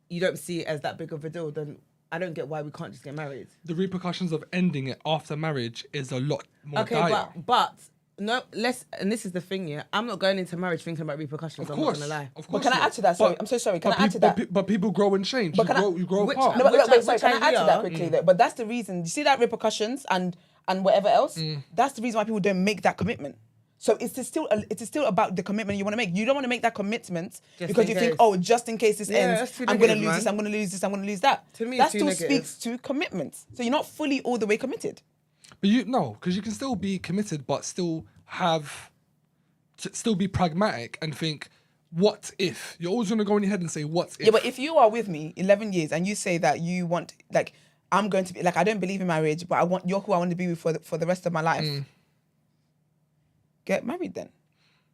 [SPEAKER 3] you don't see it as that big of a deal, then I don't get why we can't just get married.
[SPEAKER 5] The repercussions of ending it after marriage is a lot more dire.
[SPEAKER 3] Okay, but no, and this is the thing, yeah. I'm not going into marriage thinking about repercussions.
[SPEAKER 5] Of course,
[SPEAKER 3] I'm not gonna lie.
[SPEAKER 5] Of course.
[SPEAKER 1] But can I add to that? Sorry, I'm so sorry. Can I add to that?
[SPEAKER 5] But people grow and change. You grow apart.
[SPEAKER 1] No, but sorry, can I add to that quickly though? But that's the reason. You see that repercussions and whatever else? That's the reason why people don't make that commitment. So it's still about the commitment you want to make. You don't want to make that commitment because you think, oh, just in case this ends, I'm going to lose this, I'm going to lose this, I'm going to lose that.
[SPEAKER 3] To me,
[SPEAKER 1] that still speaks to commitment. So you're not fully all the way committed.
[SPEAKER 5] But because you can still be committed, but still be pragmatic and think, what if? You're always going to go in your head and say, what if?
[SPEAKER 1] Yeah, but if you are with me 11 years and you say that you want, like, I'm going to be, like, I don't believe in marriage, but you're who I want to be with for the rest of my life. Get married then,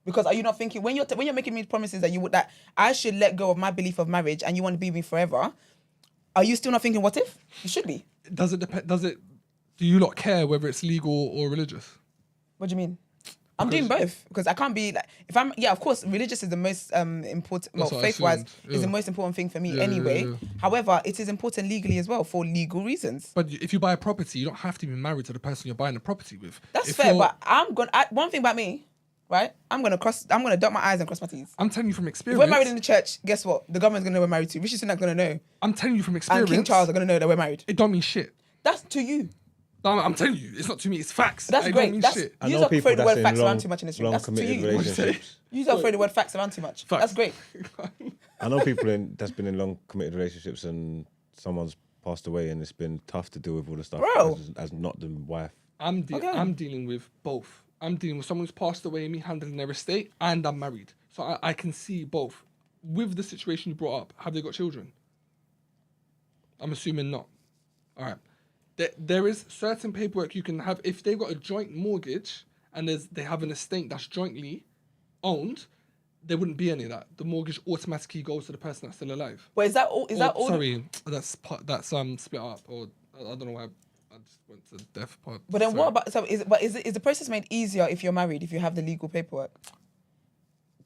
[SPEAKER 1] because are you not thinking when you're making me promises that I should let go of my belief of marriage and you want to be with me forever? Are you still not thinking what if? You should be.
[SPEAKER 5] Does it depend? Do you not care whether it's legal or religious?
[SPEAKER 1] What do you mean? I'm doing both because I can't be like if I'm of course religious is the most important. Well, faith-wise is the most important thing for me anyway. Yeah. However, it is important legally as well for legal reasons.
[SPEAKER 5] But if you buy a property, you don't have to be married to the person you're buying the property with.
[SPEAKER 1] That's fair, but one thing about me, right? I'm gonna dot my I's and cross my T's.
[SPEAKER 5] I'm telling you from experience.
[SPEAKER 1] If we're married in the church, guess what? The government's gonna know we're married too. Rishi Sunak's gonna know.
[SPEAKER 5] I'm telling you from experience.
[SPEAKER 1] And King Charles are gonna know that we're married.
[SPEAKER 5] It don't mean shit.
[SPEAKER 1] That's to you.
[SPEAKER 5] No, I'm telling you, it's not to me, it's facts.
[SPEAKER 1] That's great.
[SPEAKER 5] Don't mean shit.
[SPEAKER 1] You don't throw the word facts around too much in this room. That's to you. You don't throw the word facts around too much. That's great.
[SPEAKER 2] I know people that's been in long committed relationships and someone's passed away and it's been tough to deal with all the stuff
[SPEAKER 1] Bro.
[SPEAKER 2] as not the wife.
[SPEAKER 5] I'm dealing with both. I'm dealing with someone who's passed away, me handling their estate, and I'm married. So I can see both. With the situation you brought up, have they got children? I'm assuming not. All right. There is certain paperwork you can have. If they've got a joint mortgage and they have an estate that's jointly owned, there wouldn't be any of that. The mortgage automatically goes to the person that's still alive.
[SPEAKER 1] But is that all? Is that all?
[SPEAKER 5] Sorry, that's split up. Or I don't know why I just went to the death part.
[SPEAKER 1] But then
[SPEAKER 5] Sorry.
[SPEAKER 1] what about? So is the process made easier if you're married, if you have the legal paperwork?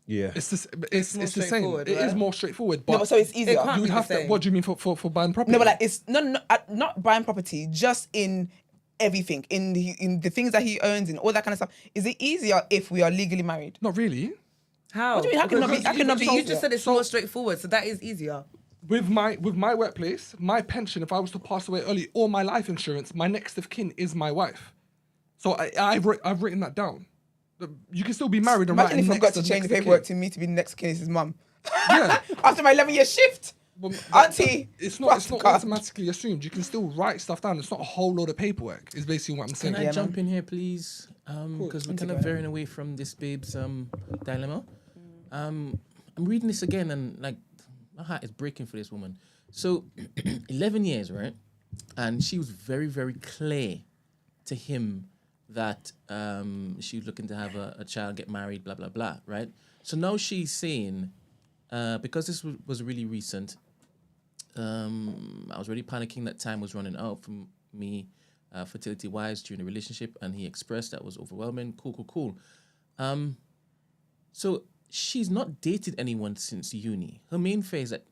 [SPEAKER 2] Yeah.
[SPEAKER 5] It's the
[SPEAKER 3] more
[SPEAKER 5] same.
[SPEAKER 3] straightforward,
[SPEAKER 5] It is
[SPEAKER 3] right?
[SPEAKER 5] more straightforward. But
[SPEAKER 1] No, but so it's easier.
[SPEAKER 3] can't
[SPEAKER 5] you would
[SPEAKER 3] be
[SPEAKER 5] have
[SPEAKER 3] the
[SPEAKER 5] to.
[SPEAKER 3] same.
[SPEAKER 5] What do you mean for buying property?
[SPEAKER 1] No, but like it's not buying property, just in everything, in the things that he owns and all that kind of stuff. Is it easier if we are legally married?
[SPEAKER 5] Not really.
[SPEAKER 3] How?
[SPEAKER 1] What do you mean? How can it not be? How can it not be
[SPEAKER 3] You
[SPEAKER 1] easier?
[SPEAKER 3] just said it's more straightforward, so that is easier.
[SPEAKER 5] With my workplace, my pension, if I was to pass away early, or my life insurance, my next of kin is my wife. So I've written that down. You can still be married and
[SPEAKER 1] Imagine if
[SPEAKER 5] write
[SPEAKER 1] I got
[SPEAKER 5] next
[SPEAKER 1] to
[SPEAKER 5] of
[SPEAKER 1] change the
[SPEAKER 5] next of
[SPEAKER 1] paperwork
[SPEAKER 5] kin.
[SPEAKER 1] to me to be the next case his mum.
[SPEAKER 5] Yeah.
[SPEAKER 1] After my 11-year shift,
[SPEAKER 5] Well,
[SPEAKER 1] auntie.
[SPEAKER 5] It's not
[SPEAKER 1] Bastard.
[SPEAKER 5] automatically assumed. You can still write stuff down. It's not a whole load of paperwork. Is basically what I'm saying.
[SPEAKER 6] Can I jump in here, please? Because we're
[SPEAKER 1] Into
[SPEAKER 6] kind of
[SPEAKER 1] it.
[SPEAKER 6] veering away from this babe's dilemma. I'm reading this again, and like my heart is breaking for this woman. So, 11 years, right? And she was very, very clear to him that she was looking to have a child, get married, blah blah blah, right? So now she's saying, because this was really recent, I was really panicking that time was running out for me, fertility-wise, during the relationship, and he expressed that was overwhelming. Cool. So she's not dated anyone since uni. Her main fear is that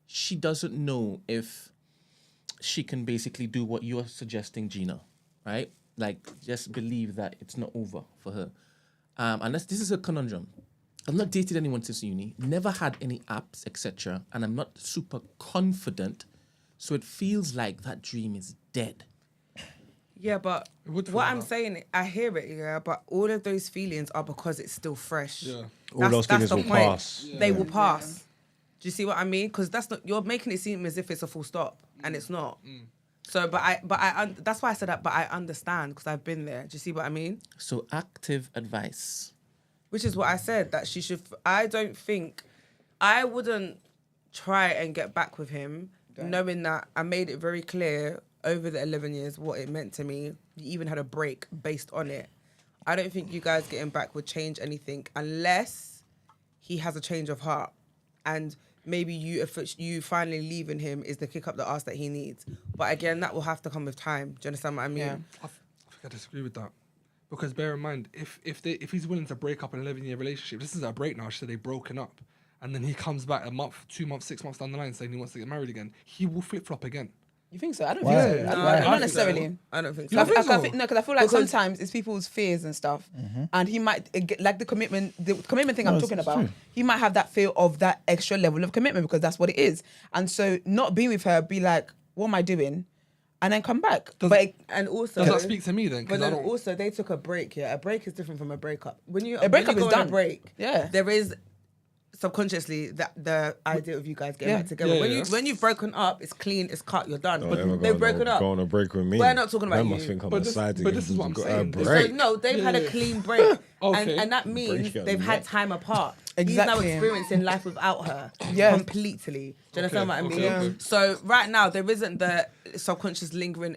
[SPEAKER 6] she doesn't know if she can basically do what you're suggesting, Gina, right? Like, just believe that it's not over for her. And this is a conundrum. I've not dated anyone since uni, never had any apps, etc. And I'm not super confident. So it feels like that dream is dead.
[SPEAKER 3] Yeah, but
[SPEAKER 5] would feel
[SPEAKER 3] what I'm
[SPEAKER 5] that.
[SPEAKER 3] saying, I hear it, yeah, but all of those feelings are because it's still fresh.
[SPEAKER 5] Yeah.
[SPEAKER 2] All those feelings will pass.
[SPEAKER 3] They will pass. Do you see what I mean? Because that's not, you're making it seem as if it's a full stop, and it's not. So, that's why I said that. But I understand because I've been there. Do you see what I mean?
[SPEAKER 6] So active advice.
[SPEAKER 3] Which is what I said, that she should. I don't think, I wouldn't try and get back with him, knowing that I made it very clear over the 11 years what it meant to me. You even had a break based on it. I don't think you guys getting back would change anything unless he has a change of heart. And maybe you finally leaving him is the kick up the arse that he needs. But again, that will have to come with time. Do you understand what I mean?
[SPEAKER 1] Yeah.
[SPEAKER 5] I think I disagree with that. Because bear in mind, if he's willing to break up an 11-year relationship, this is a break now, so they've broken up, and then he comes back a month, 2 months, 6 months down the line saying he wants to get married again, he will flip-flop again.
[SPEAKER 1] You think so? I don't
[SPEAKER 4] Why?
[SPEAKER 1] think so.
[SPEAKER 3] No,
[SPEAKER 1] Not
[SPEAKER 3] I don't think
[SPEAKER 1] necessarily.
[SPEAKER 3] so. I don't think
[SPEAKER 5] You
[SPEAKER 3] so.
[SPEAKER 5] don't think so?
[SPEAKER 1] Because I feel like
[SPEAKER 3] Because-
[SPEAKER 1] sometimes it's people's fears and stuff, and he might like the commitment thing I'm talking
[SPEAKER 4] it's
[SPEAKER 1] about.
[SPEAKER 4] true.
[SPEAKER 1] He might have that fear of that extra level of commitment because that's what it is, and so not being with her, be like, what am I doing, and then come back.
[SPEAKER 3] And also,
[SPEAKER 5] Does that speak to me then?
[SPEAKER 3] But
[SPEAKER 5] 'Cause I
[SPEAKER 3] then
[SPEAKER 5] don't.
[SPEAKER 3] also they took a break. Yeah, a break is different from a breakup. When you
[SPEAKER 1] breakup
[SPEAKER 3] when you
[SPEAKER 1] is
[SPEAKER 3] go on
[SPEAKER 1] done.
[SPEAKER 3] a break,
[SPEAKER 1] Yeah.
[SPEAKER 3] there is subconsciously that the idea of you guys getting
[SPEAKER 1] Yeah.
[SPEAKER 3] back together.
[SPEAKER 5] Yeah,
[SPEAKER 3] when
[SPEAKER 5] yeah.
[SPEAKER 3] when you've broken up, it's clean, it's cut, you're done.
[SPEAKER 2] Don't ever
[SPEAKER 3] They've broken up.
[SPEAKER 2] Go on a break with me.
[SPEAKER 3] We're not talking about
[SPEAKER 2] Them
[SPEAKER 3] you.
[SPEAKER 2] must think I'm
[SPEAKER 5] But
[SPEAKER 2] a
[SPEAKER 5] this-
[SPEAKER 2] side
[SPEAKER 5] but this is what I'm
[SPEAKER 2] got
[SPEAKER 5] saying.
[SPEAKER 2] A
[SPEAKER 5] So,
[SPEAKER 2] break.
[SPEAKER 3] So no, they've had a
[SPEAKER 5] Yeah.
[SPEAKER 3] clean break,
[SPEAKER 5] Okay.
[SPEAKER 3] and that means
[SPEAKER 2] Break on
[SPEAKER 3] they've had
[SPEAKER 2] what?
[SPEAKER 3] time apart. He's now
[SPEAKER 1] Exactly.
[SPEAKER 3] experiencing life without her,
[SPEAKER 1] Yeah.
[SPEAKER 3] completely. Do you understand what I mean?
[SPEAKER 5] okay.
[SPEAKER 3] So right now there isn't the subconscious lingering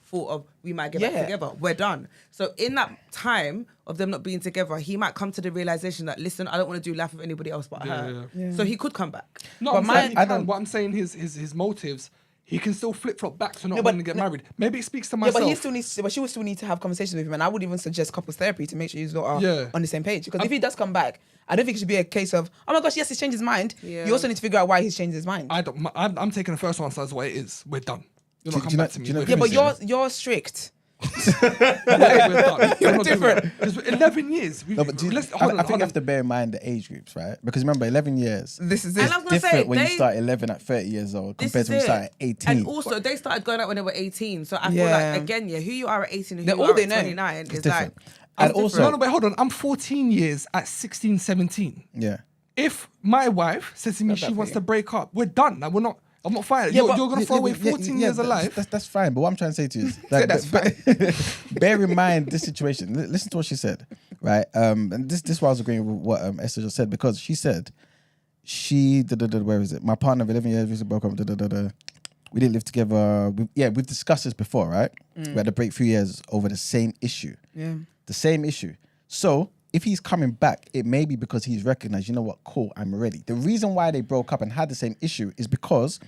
[SPEAKER 3] thought of we might get back
[SPEAKER 1] Yeah.
[SPEAKER 3] together. We're done. So in that time of them not being together, he might come to the realization that listen, I don't want to do life with anybody else but her.
[SPEAKER 1] Yeah.
[SPEAKER 3] So he could come back.
[SPEAKER 5] No,
[SPEAKER 1] But
[SPEAKER 5] I'm
[SPEAKER 1] my-
[SPEAKER 5] saying he
[SPEAKER 1] I
[SPEAKER 5] can.
[SPEAKER 1] don't-
[SPEAKER 5] What I'm saying his motives. He can still flip flop back to not
[SPEAKER 1] No, but-
[SPEAKER 5] wanting to get
[SPEAKER 1] no-
[SPEAKER 5] married. Maybe it speaks to
[SPEAKER 1] Yeah,
[SPEAKER 5] myself.
[SPEAKER 1] but he still needs, but she would still need to have conversations with him, and I would even suggest couples therapy to make sure you lot are
[SPEAKER 5] Yeah.
[SPEAKER 1] on the same page. Because if he does come back, I don't think it should be a case of, oh my gosh, yes, he's changed his mind.
[SPEAKER 3] Yeah.
[SPEAKER 1] You also need to figure out why he's changed his mind.
[SPEAKER 5] I'm taking the first answer as what it is. We're done. You're not
[SPEAKER 4] Do you
[SPEAKER 5] coming
[SPEAKER 4] know-
[SPEAKER 5] back to me.
[SPEAKER 4] do you know-
[SPEAKER 5] We're
[SPEAKER 1] Yeah, but
[SPEAKER 5] finished.
[SPEAKER 1] you're strict.
[SPEAKER 5] We're done.
[SPEAKER 1] You're
[SPEAKER 5] I'm not doing
[SPEAKER 1] different.
[SPEAKER 5] that. 'Cause 11 years.
[SPEAKER 4] No, but I think you have to bear in mind the age groups, right? Because remember, 11 years
[SPEAKER 1] This is
[SPEAKER 3] And
[SPEAKER 1] it.
[SPEAKER 3] I was gonna
[SPEAKER 4] different
[SPEAKER 3] say
[SPEAKER 4] when you
[SPEAKER 3] they-
[SPEAKER 4] start 11 at 30 years old
[SPEAKER 3] This
[SPEAKER 4] compared
[SPEAKER 3] is
[SPEAKER 4] to when you
[SPEAKER 3] it.
[SPEAKER 4] start at 18.
[SPEAKER 3] And also, they started going out when they were 18. So I feel
[SPEAKER 1] Yeah.
[SPEAKER 3] like, again, who you are at 18 and
[SPEAKER 1] They're
[SPEAKER 3] who you
[SPEAKER 1] all
[SPEAKER 3] are
[SPEAKER 1] they
[SPEAKER 3] at
[SPEAKER 1] know.
[SPEAKER 3] 29 is
[SPEAKER 4] different.
[SPEAKER 3] like...
[SPEAKER 4] And
[SPEAKER 3] it's
[SPEAKER 4] also-
[SPEAKER 5] No,
[SPEAKER 3] different.
[SPEAKER 5] but hold on. I'm 14 years at 16, 17.
[SPEAKER 4] Yeah.
[SPEAKER 5] if my wife says to me she wants to break up, we're done. Like, I'm not fighting. You're going to throw away 14 years of life.
[SPEAKER 4] That's fine. But what I'm trying to say to you is, like,
[SPEAKER 1] that's fine.
[SPEAKER 4] bear in mind this situation. Listen to what she said, right? And this was agreeing with what Esther just said, because she said where is it? My partner of 11 years, we broke up. We didn't live together. We've discussed this before, right? We had to break 3 years over the same issue.
[SPEAKER 1] Yeah.
[SPEAKER 4] The same issue. So if he's coming back, it may be because he's recognized, you know what, cool, I'm ready. The reason why they broke up and had the same issue is because,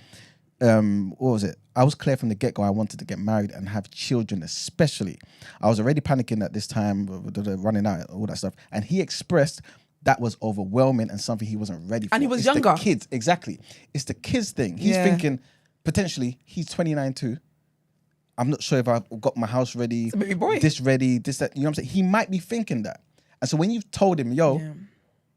[SPEAKER 4] what was it? I was clear from the get-go I wanted to get married and have children, especially. I was already panicking at this time, running out, all that stuff. And he expressed that was overwhelming and something he wasn't ready for.
[SPEAKER 1] And he was
[SPEAKER 4] it's
[SPEAKER 1] younger.
[SPEAKER 4] The kids, exactly. It's the kids thing. He's thinking, potentially, he's 29 too. I'm not sure if I've got my house ready,
[SPEAKER 1] It's a baby boy.
[SPEAKER 4] this ready, this, that. You know what I'm saying? He might be thinking that. And so when you've told him,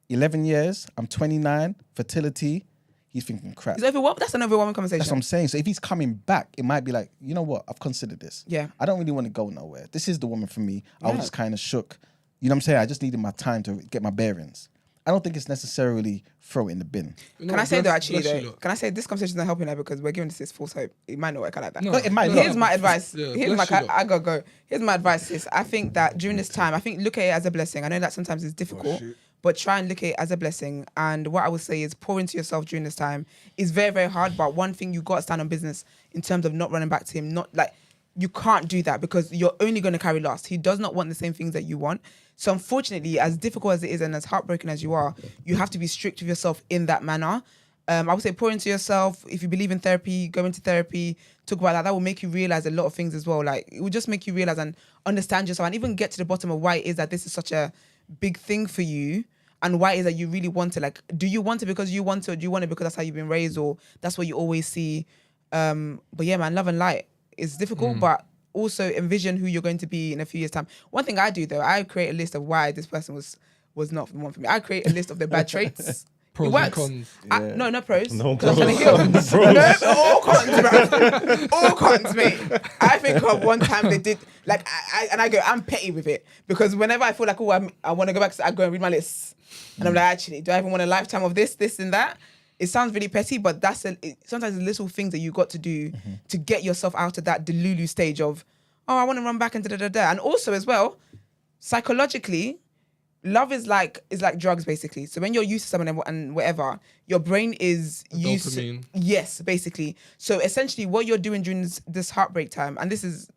[SPEAKER 4] 11 years, I'm 29, fertility, he's thinking crap.
[SPEAKER 1] He's overwhelmed. That's an overwhelming conversation.
[SPEAKER 4] That's what I'm saying. So if he's coming back, it might be like, you know what? I've considered this.
[SPEAKER 1] Yeah.
[SPEAKER 4] I don't really want to go nowhere. This is the woman for me. I was just kind of shook. You know what I'm saying? I just needed my time to get my bearings. I don't think it's necessarily throw it in the bin.
[SPEAKER 1] Can I say though, actually, can I say this conversation is not helping her because we're giving this false hope. It might not work out like that.
[SPEAKER 5] No,
[SPEAKER 4] it might
[SPEAKER 1] Here's
[SPEAKER 4] not.
[SPEAKER 1] my advice.
[SPEAKER 5] Yeah,
[SPEAKER 1] Here's my
[SPEAKER 5] bless you,
[SPEAKER 1] I gotta go. Here's my advice, sis. I think that during this time, look at it as a blessing. I know that sometimes it's difficult, but try and look at it as a blessing. And what I would say is pour into yourself during this time. It's very, very hard, but one thing you gotta stand on business in terms of not running back to him. Not like you can't do that because you're only gonna carry loss. He does not want the same things that you want. So unfortunately, as difficult as it is and as heartbroken as you are, you have to be strict with yourself in that manner. I would say pour into yourself. If you believe in therapy, go into therapy, talk about that. That will make you realize a lot of things as well. Like, it will just make you realize and understand yourself and even get to the bottom of why it is that this is such a big thing for you and why it is that you really want it. Like, do you want it because you want it, or do you want it because that's how you've been raised, or that's what you always see? But yeah, man, love and light is difficult, but also envision who you're going to be in a few years' time. One thing I do though, I create a list of why this person was not the one for me. I create a list of their bad traits.
[SPEAKER 5] Pros
[SPEAKER 1] it works.
[SPEAKER 5] and cons.
[SPEAKER 1] No, not pros.
[SPEAKER 2] No
[SPEAKER 1] 'Cause I'm trying to heal. No, all cons, bro. All cons, mate. I think of one time they did, like, I go, I'm petty with it. Because whenever I feel like, I want to go back, I go and read my list. And I'm like, actually, do I even want a lifetime of this, and that? It sounds really petty, but sometimes the little things that you got to do to get yourself out of that delulu stage of, I want to run back and da-da-da-da. And also as well, psychologically, love is like drugs basically. So when you're used to someone and whatever, your brain is used to,
[SPEAKER 5] Dopamine.
[SPEAKER 1] yes, basically. So essentially what you're doing during this heartbreak time, and this is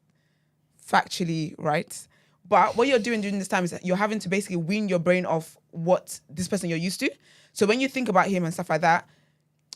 [SPEAKER 1] factually right, but what you're doing during this time is that you're having to basically wean your brain off what this person you're used to. So when you think about him and stuff like that,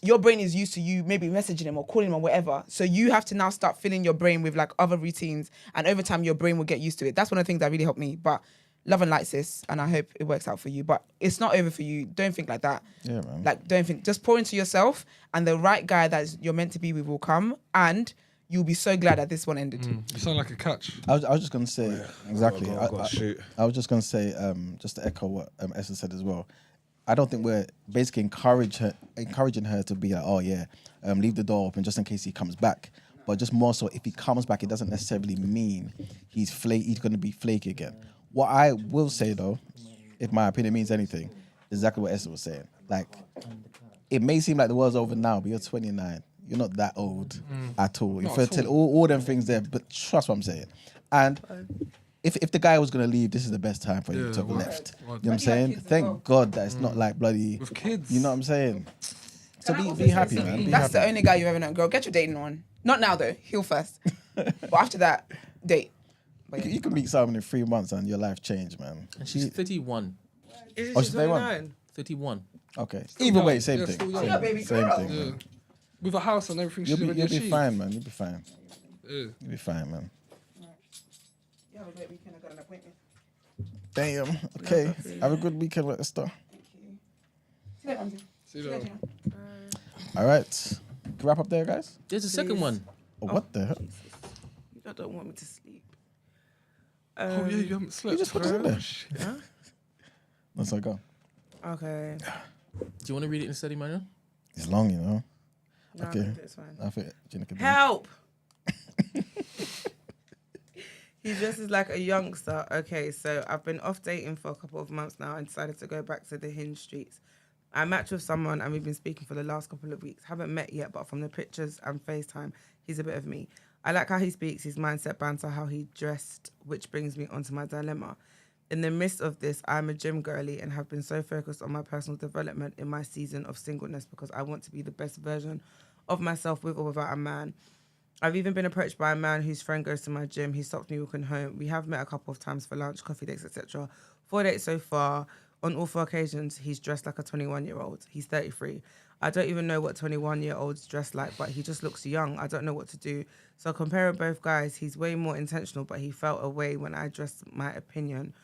[SPEAKER 1] your brain is used to you maybe messaging him or calling him or whatever. So you have to now start filling your brain with like other routines, and over time your brain will get used to it. That's one of the things that really helped me. But love and light, sis, and I hope it works out for you. But it's not over for you. Don't think like that.
[SPEAKER 4] Yeah, man.
[SPEAKER 1] Like, don't think. Just pour into yourself, and the right guy that you're meant to be with will come, and you'll be so glad that this one ended.
[SPEAKER 5] You sound like a catch.
[SPEAKER 4] I was just gonna say exactly.
[SPEAKER 2] Gotta shoot.
[SPEAKER 4] I was just gonna say, just to echo what Esther said as well. I don't think we're basically encouraging her to be like, oh yeah, leave the door open just in case he comes back. But just more so, if he comes back, it doesn't necessarily mean he's going to be flaky again. What I will say though, if my opinion means anything, is exactly what Esther was saying. Like, it may seem like the world's over now, but you're 29. You're not that old at all. You're fertile, all them things there, but trust what I'm saying. And if the guy was going to leave, this is the best time for him to have left. You know what I'm saying? Thank God that it's not like bloody...
[SPEAKER 5] With kids.
[SPEAKER 4] You know what I'm saying? So be happy, man. Be
[SPEAKER 1] That's
[SPEAKER 4] happy.
[SPEAKER 1] the only guy you've ever known. Girl, get your dating on. Not now though. Heal first. But after that, date. But yeah.
[SPEAKER 4] You can meet someone in 3 months and your life changed, man.
[SPEAKER 6] And she's 31.
[SPEAKER 3] Is
[SPEAKER 4] Oh,
[SPEAKER 3] she
[SPEAKER 4] she's 31?
[SPEAKER 3] 29?
[SPEAKER 6] 31.
[SPEAKER 4] Okay. Either way, same
[SPEAKER 5] Yeah,
[SPEAKER 4] thing.
[SPEAKER 5] still young.
[SPEAKER 1] Yeah, baby
[SPEAKER 4] Same
[SPEAKER 1] girl.
[SPEAKER 4] thing,
[SPEAKER 5] Yeah.
[SPEAKER 4] man.
[SPEAKER 5] With a house and everything
[SPEAKER 4] You'll
[SPEAKER 5] she's already
[SPEAKER 4] be
[SPEAKER 5] achieved.
[SPEAKER 4] fine, man. You'll be fine.
[SPEAKER 5] Yeah.
[SPEAKER 4] You'll be fine, man.
[SPEAKER 1] You have a great weekend. I got an appointment.
[SPEAKER 4] Damn. Okay. Have a good weekend with Esther.
[SPEAKER 1] See you later, Ramsey.
[SPEAKER 5] See you later.
[SPEAKER 4] All right. Can we wrap up there, guys?
[SPEAKER 6] There's a second one.
[SPEAKER 4] Oh, what the hell?
[SPEAKER 3] You don't want me to sleep.
[SPEAKER 5] Oh yeah, you haven't slept.
[SPEAKER 4] You just put this in there.
[SPEAKER 3] Huh?
[SPEAKER 4] Let's go.
[SPEAKER 3] Okay.
[SPEAKER 6] Do you want to read it instead, Emmanuel?
[SPEAKER 4] It's long, you know.
[SPEAKER 3] No,
[SPEAKER 4] Okay.
[SPEAKER 3] It's fine.
[SPEAKER 4] I think Gina can do it.
[SPEAKER 3] Help! He dresses like a youngster. Okay, so I've been off dating for a couple of months now and decided to go back to the Hinge streets. I matched with someone and we've been speaking for the last couple of weeks. Haven't met yet, but from the pictures and FaceTime, he's a bit of me. I like how he speaks, his mindset, banter, how he dressed, which brings me onto my dilemma. In the midst of this, I'm a gym girly and have been so focused on my personal development in my season of singleness because I want to be the best version of myself with or without a man. I've even been approached by a man whose friend goes to my gym. He stops me walking home. We have met a couple of times for lunch, coffee dates, etc. 4 dates so far. On all 4 occasions, he's dressed like a 21-year-old. He's 33. I don't even know what 21-year-olds dress like, but he just looks young. I don't know what to do. So comparing both guys, he's way more intentional, but he felt away when I addressed my opinion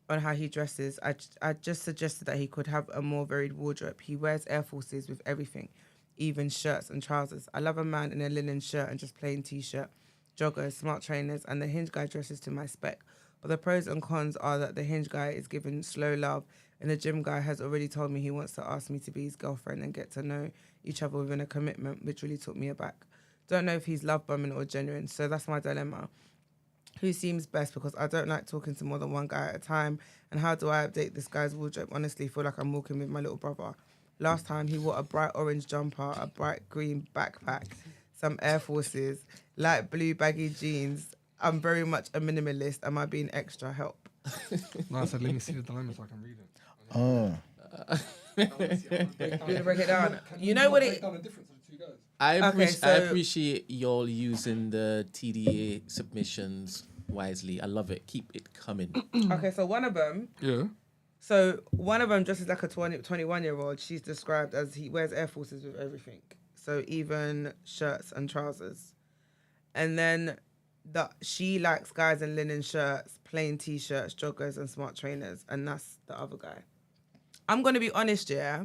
[SPEAKER 3] on how he dresses. I just suggested that he could have a more varied wardrobe. He wears Air Forces with everything, even shirts and trousers. I love a man in a linen shirt and just plain t-shirt, joggers, smart trainers, and the Hinge guy dresses to my spec. But the pros and cons are that the Hinge guy is given slow love, and the gym guy has already told me he wants to ask me to be his girlfriend and get to know each other within a commitment, which really took me aback. Don't know if he's love bombing or genuine, so that's my dilemma. Who seems best? Because I don't like talking to more than one guy at a time. And how do I update this guy's wardrobe? Honestly, feel like I'm walking with my little brother. Last time he wore a bright orange jumper, a bright green backpack, some Air Forces, light blue baggy jeans. I'm very much a minimalist. Am I being extra? Help.
[SPEAKER 5] No, I said, let me see the dilemma so I can read it.
[SPEAKER 4] Oh.
[SPEAKER 3] You gonna break it down? You know what it...
[SPEAKER 5] Down the difference of the two guys.
[SPEAKER 6] I
[SPEAKER 3] so-
[SPEAKER 6] appreciate y'all using the TDA submissions wisely. I love it. Keep it coming.
[SPEAKER 3] Okay, so one of them...
[SPEAKER 5] Yeah.
[SPEAKER 3] So one of them dresses like a 21-year-old. She's described as he wears Air Forces with everything. So even shirts and trousers. And then she likes guys in linen shirts, plain t-shirts, joggers and smart trainers. And that's the other guy. I'm going to be honest, yeah.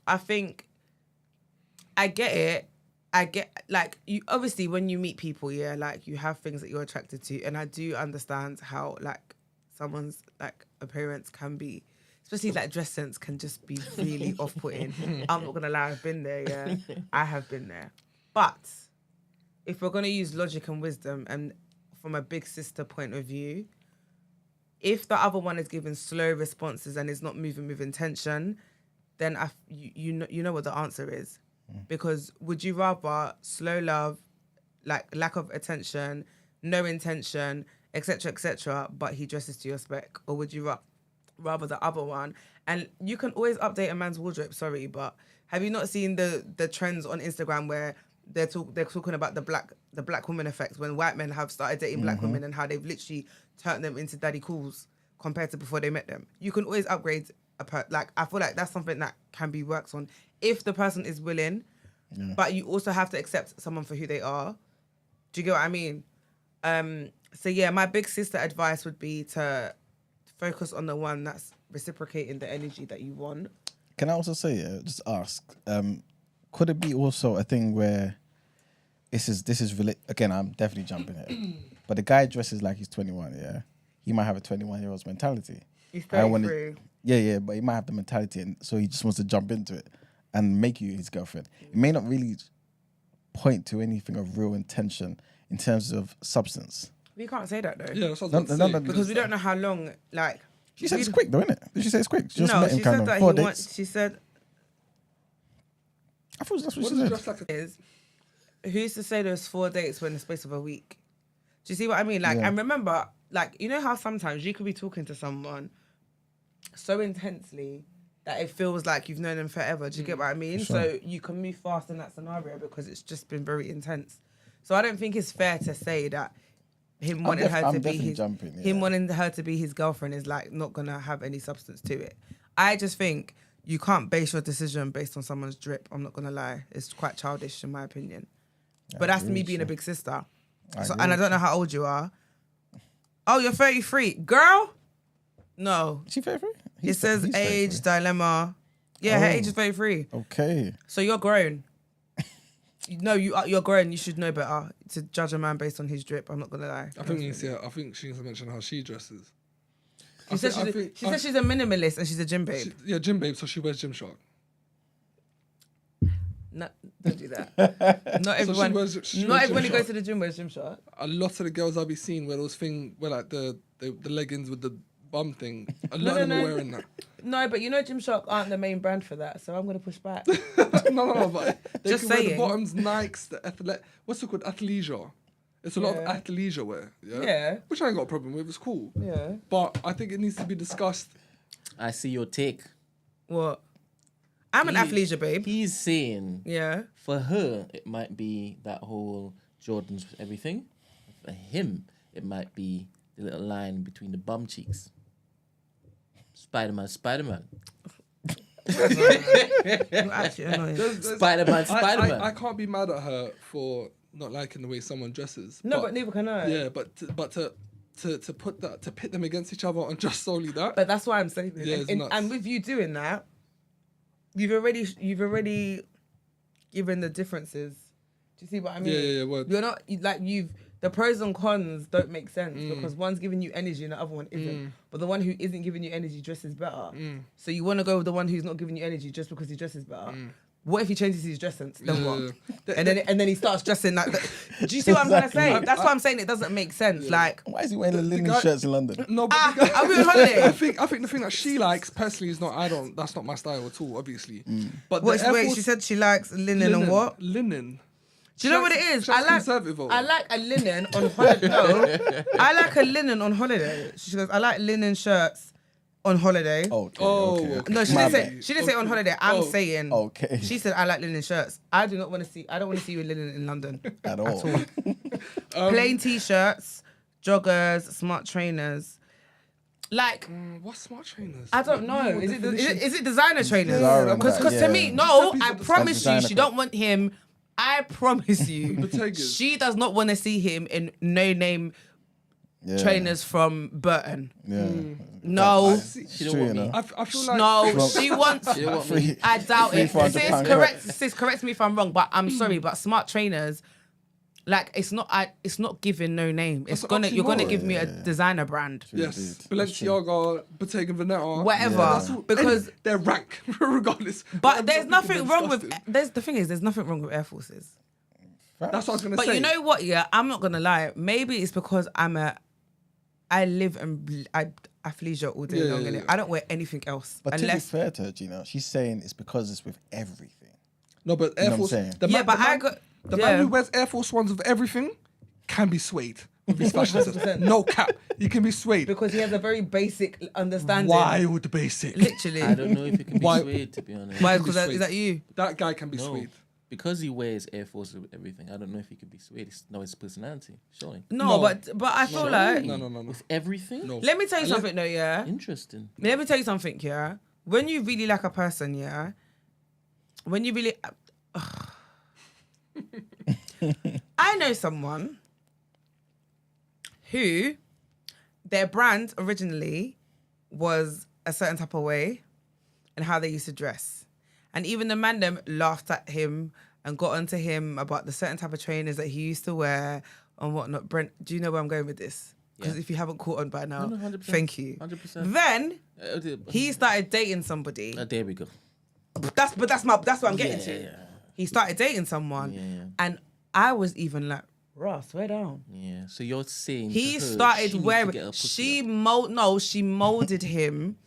[SPEAKER 3] I think I get it. I get, like, you obviously when you meet people, yeah, like you have things that you're attracted to. And I do understand how, like, someone's, like, appearance can be, especially, like, dress sense can just be really off-putting. I'm not going to lie, I've been there, yeah. I have been there. But if we're going to use logic and wisdom and from a big sister point of view, if the other one is giving slow responses and is not moving with intention, then you know what the answer is. Because would you rather slow love, like lack of attention, no intention, etc., but he dresses to your spec? Or would you rather the other one? And you can always update a man's wardrobe, sorry, but have you not seen the trends on Instagram where they're talking about the black woman effect when white men have started dating black women and how they've literally turned them into daddy cools compared to before they met them? You can always upgrade I feel like that's something that can be worked on if the person is willing, but you also have to accept someone for who they are. Do you get what I mean? So yeah, my big sister advice would be to focus on the one that's reciprocating the energy that you want.
[SPEAKER 4] Can I also say, just ask, could it be also a thing where this is really, again, I'm definitely jumping here, but the guy dresses like he's 21, yeah? He might have a 21-year-old's mentality.
[SPEAKER 3] He's 33.
[SPEAKER 4] Yeah, but he might have the mentality, and so he just wants to jump into it and make you his girlfriend. It may not really point to anything of real intention in terms of substance.
[SPEAKER 3] We can't say that though.
[SPEAKER 5] Yeah, that's what I was about to say.
[SPEAKER 3] Because we don't know how long, like...
[SPEAKER 4] She said it's quick though, innit? Did she say it's quick? She just
[SPEAKER 3] no,
[SPEAKER 4] met him
[SPEAKER 3] she
[SPEAKER 4] kind
[SPEAKER 3] said
[SPEAKER 4] of
[SPEAKER 3] that
[SPEAKER 4] 4
[SPEAKER 3] he
[SPEAKER 4] dates.
[SPEAKER 3] wants... She said...
[SPEAKER 4] I thought that's what
[SPEAKER 5] What
[SPEAKER 4] she
[SPEAKER 5] does
[SPEAKER 4] said.
[SPEAKER 5] dress like a...
[SPEAKER 3] is who's to say there's 4 dates were in the space of a week? Do you see what I mean? Like,
[SPEAKER 4] Yeah.
[SPEAKER 3] and remember, like, you know how sometimes you could be talking to someone so intensely that it feels like you've known them forever. Do you get what I mean?
[SPEAKER 4] Sure.
[SPEAKER 3] So you can move fast in that scenario because it's just been very intense. So I don't think it's fair to say that him wanting her to be his him wanting her to be his girlfriend is like not gonna have any substance to it. I just think you can't base your decision based on someone's drip. I'm not gonna lie, it's quite childish in my opinion. But that's me being a big sister. So, and I don't know how old you are. Oh, you're 33, girl. No,
[SPEAKER 4] Is she 33?
[SPEAKER 3] it says age dilemma. Yeah, her age is 33.
[SPEAKER 4] Okay.
[SPEAKER 3] So you're grown. No, you're grown. You should know better to judge a man based on his drip. I'm not gonna lie.
[SPEAKER 5] I think she needs to mention how she dresses.
[SPEAKER 3] She said she's a minimalist and she's a gym babe.
[SPEAKER 5] Gym babe, so she wears Gymshark.
[SPEAKER 3] No, don't do that. Not everyone. Not everyone who goes to the gym wears Gymshark.
[SPEAKER 5] A lot of the girls I'll be seeing wear those things, wear like the leggings with the bum thing. A lot of them are wearing that.
[SPEAKER 3] No, but you know Gymshark aren't the main brand for that, so I'm gonna push back.
[SPEAKER 5] no, but they
[SPEAKER 3] Just
[SPEAKER 5] can wear the
[SPEAKER 3] saying.
[SPEAKER 5] bottoms, Nikes, what's it called? Athleisure. It's a lot of
[SPEAKER 3] Yeah.
[SPEAKER 5] athleisure wear. Yeah?
[SPEAKER 3] Yeah.
[SPEAKER 5] Which I ain't got a problem with. It's cool.
[SPEAKER 3] Yeah.
[SPEAKER 5] But I think it needs to be discussed.
[SPEAKER 6] I see your take.
[SPEAKER 3] What? I'm an athleisure babe.
[SPEAKER 6] He's saying
[SPEAKER 3] Yeah.
[SPEAKER 6] for her it might be that whole Jordans with everything. For him, it might be the little line between the bum cheeks. Spider-Man.
[SPEAKER 3] You're actually annoying.
[SPEAKER 6] Spider-Man.
[SPEAKER 5] I can't be mad at her for not liking the way someone dresses.
[SPEAKER 3] No, but neither can I.
[SPEAKER 5] Yeah, but to put that, to pit them against each other on just solely that.
[SPEAKER 3] But that's why I'm saying it.
[SPEAKER 5] Yeah, it's nuts.
[SPEAKER 3] And with you doing that, you've already given the differences. Do you see what I mean?
[SPEAKER 5] Yeah, word.
[SPEAKER 3] You're not the pros and cons don't make sense because one's giving you energy and the other one isn't. But the one who isn't giving you energy dresses better. So you want to go with the one who's not giving you energy just because he dresses better. What if he changes his dress sense? Then what? And then he starts dressing like that. Do you see what I'm trying to say? That's why I'm saying it doesn't make sense. Like,
[SPEAKER 4] Why is he wearing the linen
[SPEAKER 5] guy-
[SPEAKER 4] shirts in London?
[SPEAKER 5] No, but
[SPEAKER 3] are we on holiday?
[SPEAKER 5] I think the thing that she likes personally is not. That's not my style at all. Obviously, but
[SPEAKER 3] Wait,
[SPEAKER 5] the Air
[SPEAKER 3] wait,
[SPEAKER 5] Force-
[SPEAKER 3] she said she likes linen and what?
[SPEAKER 5] Linen.
[SPEAKER 3] Do you know what it is? I like a linen on holiday. No, I like a linen on holiday. She goes, I like linen shirts on holiday.
[SPEAKER 4] Okay.
[SPEAKER 3] No, she
[SPEAKER 4] My
[SPEAKER 3] didn't say on holiday. I'm saying.
[SPEAKER 4] Okay.
[SPEAKER 3] She said I like linen shirts. I don't want to see you in linen in London
[SPEAKER 4] At all.
[SPEAKER 3] Plain t-shirts, joggers, smart trainers. Like,
[SPEAKER 5] What's smart trainers?
[SPEAKER 3] I don't know. Is it designer trainers?
[SPEAKER 4] Zara and
[SPEAKER 3] Because
[SPEAKER 4] that,
[SPEAKER 3] to me, no,
[SPEAKER 5] It's
[SPEAKER 3] I
[SPEAKER 5] definitely
[SPEAKER 3] promise you,
[SPEAKER 4] designer
[SPEAKER 3] she don't want him. I promise you,
[SPEAKER 5] Bottegas.
[SPEAKER 3] she does not want to see him in no-name
[SPEAKER 4] Yeah.
[SPEAKER 3] trainers from Burton.
[SPEAKER 4] Yeah.
[SPEAKER 3] No,
[SPEAKER 6] She
[SPEAKER 4] True,
[SPEAKER 6] don't want
[SPEAKER 4] you
[SPEAKER 6] me.
[SPEAKER 4] know.
[SPEAKER 5] I feel like
[SPEAKER 3] no, she wants.
[SPEAKER 6] She don't want me.
[SPEAKER 3] I doubt it.
[SPEAKER 4] £300
[SPEAKER 3] Sis, correct me if I'm wrong, but I'm sorry, but smart trainers, like it's not giving no name.
[SPEAKER 5] That's
[SPEAKER 3] You're gonna
[SPEAKER 5] oxymoron.
[SPEAKER 3] give me a designer brand,
[SPEAKER 5] yes,
[SPEAKER 4] Indeed.
[SPEAKER 5] Balenciaga, Bottega Veneta,
[SPEAKER 3] whatever,
[SPEAKER 5] That's all-
[SPEAKER 3] because.
[SPEAKER 5] they're rank regardless.
[SPEAKER 3] But there's nothing wrong with.
[SPEAKER 5] Disgusting.
[SPEAKER 3] The thing is, there's nothing wrong with Air Forces.
[SPEAKER 5] That's what I was gonna
[SPEAKER 3] But
[SPEAKER 5] say.
[SPEAKER 3] you know what? Yeah, I'm not gonna lie. Maybe it's because I live and athleisure all day
[SPEAKER 5] Yeah,
[SPEAKER 3] long,
[SPEAKER 5] yeah,
[SPEAKER 3] and
[SPEAKER 5] yeah.
[SPEAKER 3] I don't wear anything else
[SPEAKER 4] But to be
[SPEAKER 3] unless.
[SPEAKER 4] fair to her, Gina, she's saying it's because it's with everything.
[SPEAKER 5] No, but Air
[SPEAKER 4] You know what I'm
[SPEAKER 5] Force.
[SPEAKER 4] saying?
[SPEAKER 5] The
[SPEAKER 3] Yeah,
[SPEAKER 5] man,
[SPEAKER 3] but
[SPEAKER 5] the man,
[SPEAKER 3] I got.
[SPEAKER 5] the
[SPEAKER 3] yeah.
[SPEAKER 5] man who wears Air Force Ones with everything can be swayed with his fashion sense. No cap, you can be swayed.
[SPEAKER 3] Because he has a very basic understanding.
[SPEAKER 5] Wild basic.
[SPEAKER 3] Literally.
[SPEAKER 6] I don't know if it can be
[SPEAKER 5] Why-
[SPEAKER 6] swayed, to be honest.
[SPEAKER 3] Why?
[SPEAKER 5] can be
[SPEAKER 3] Because
[SPEAKER 5] swayed.
[SPEAKER 3] is that you?
[SPEAKER 5] That guy can be
[SPEAKER 6] No.
[SPEAKER 5] swayed.
[SPEAKER 6] Because he wears Air Force with everything, I don't know if he could be swayed. No, his personality, surely.
[SPEAKER 3] No,
[SPEAKER 5] No.
[SPEAKER 3] but I feel like.
[SPEAKER 5] No.
[SPEAKER 6] With everything?
[SPEAKER 5] No.
[SPEAKER 3] Let me tell you something though, yeah.
[SPEAKER 6] Interesting.
[SPEAKER 3] Let me tell you something, yeah. When you really like a person, yeah. When you really. I know someone who their brand originally was a certain type of way and how they used to dress. And even the man them laughed at him and got onto him about the certain type of trainers that he used to wear and whatnot. Brent, do you know where I'm going with this? Because
[SPEAKER 6] Yeah.
[SPEAKER 3] if you haven't caught on by now,
[SPEAKER 6] No, 100%.
[SPEAKER 3] thank you.
[SPEAKER 6] 100%.
[SPEAKER 3] Then he started dating somebody.
[SPEAKER 6] There we go.
[SPEAKER 3] That's what I'm getting to.
[SPEAKER 6] Yeah.
[SPEAKER 3] He started dating someone,
[SPEAKER 6] Yeah.
[SPEAKER 3] and I was even like, Ross, swear down.
[SPEAKER 6] Yeah. So you're saying
[SPEAKER 3] He
[SPEAKER 6] to her,
[SPEAKER 3] started
[SPEAKER 6] she needs to
[SPEAKER 3] wearing.
[SPEAKER 6] get her pussy
[SPEAKER 3] She
[SPEAKER 6] up.
[SPEAKER 3] she molded him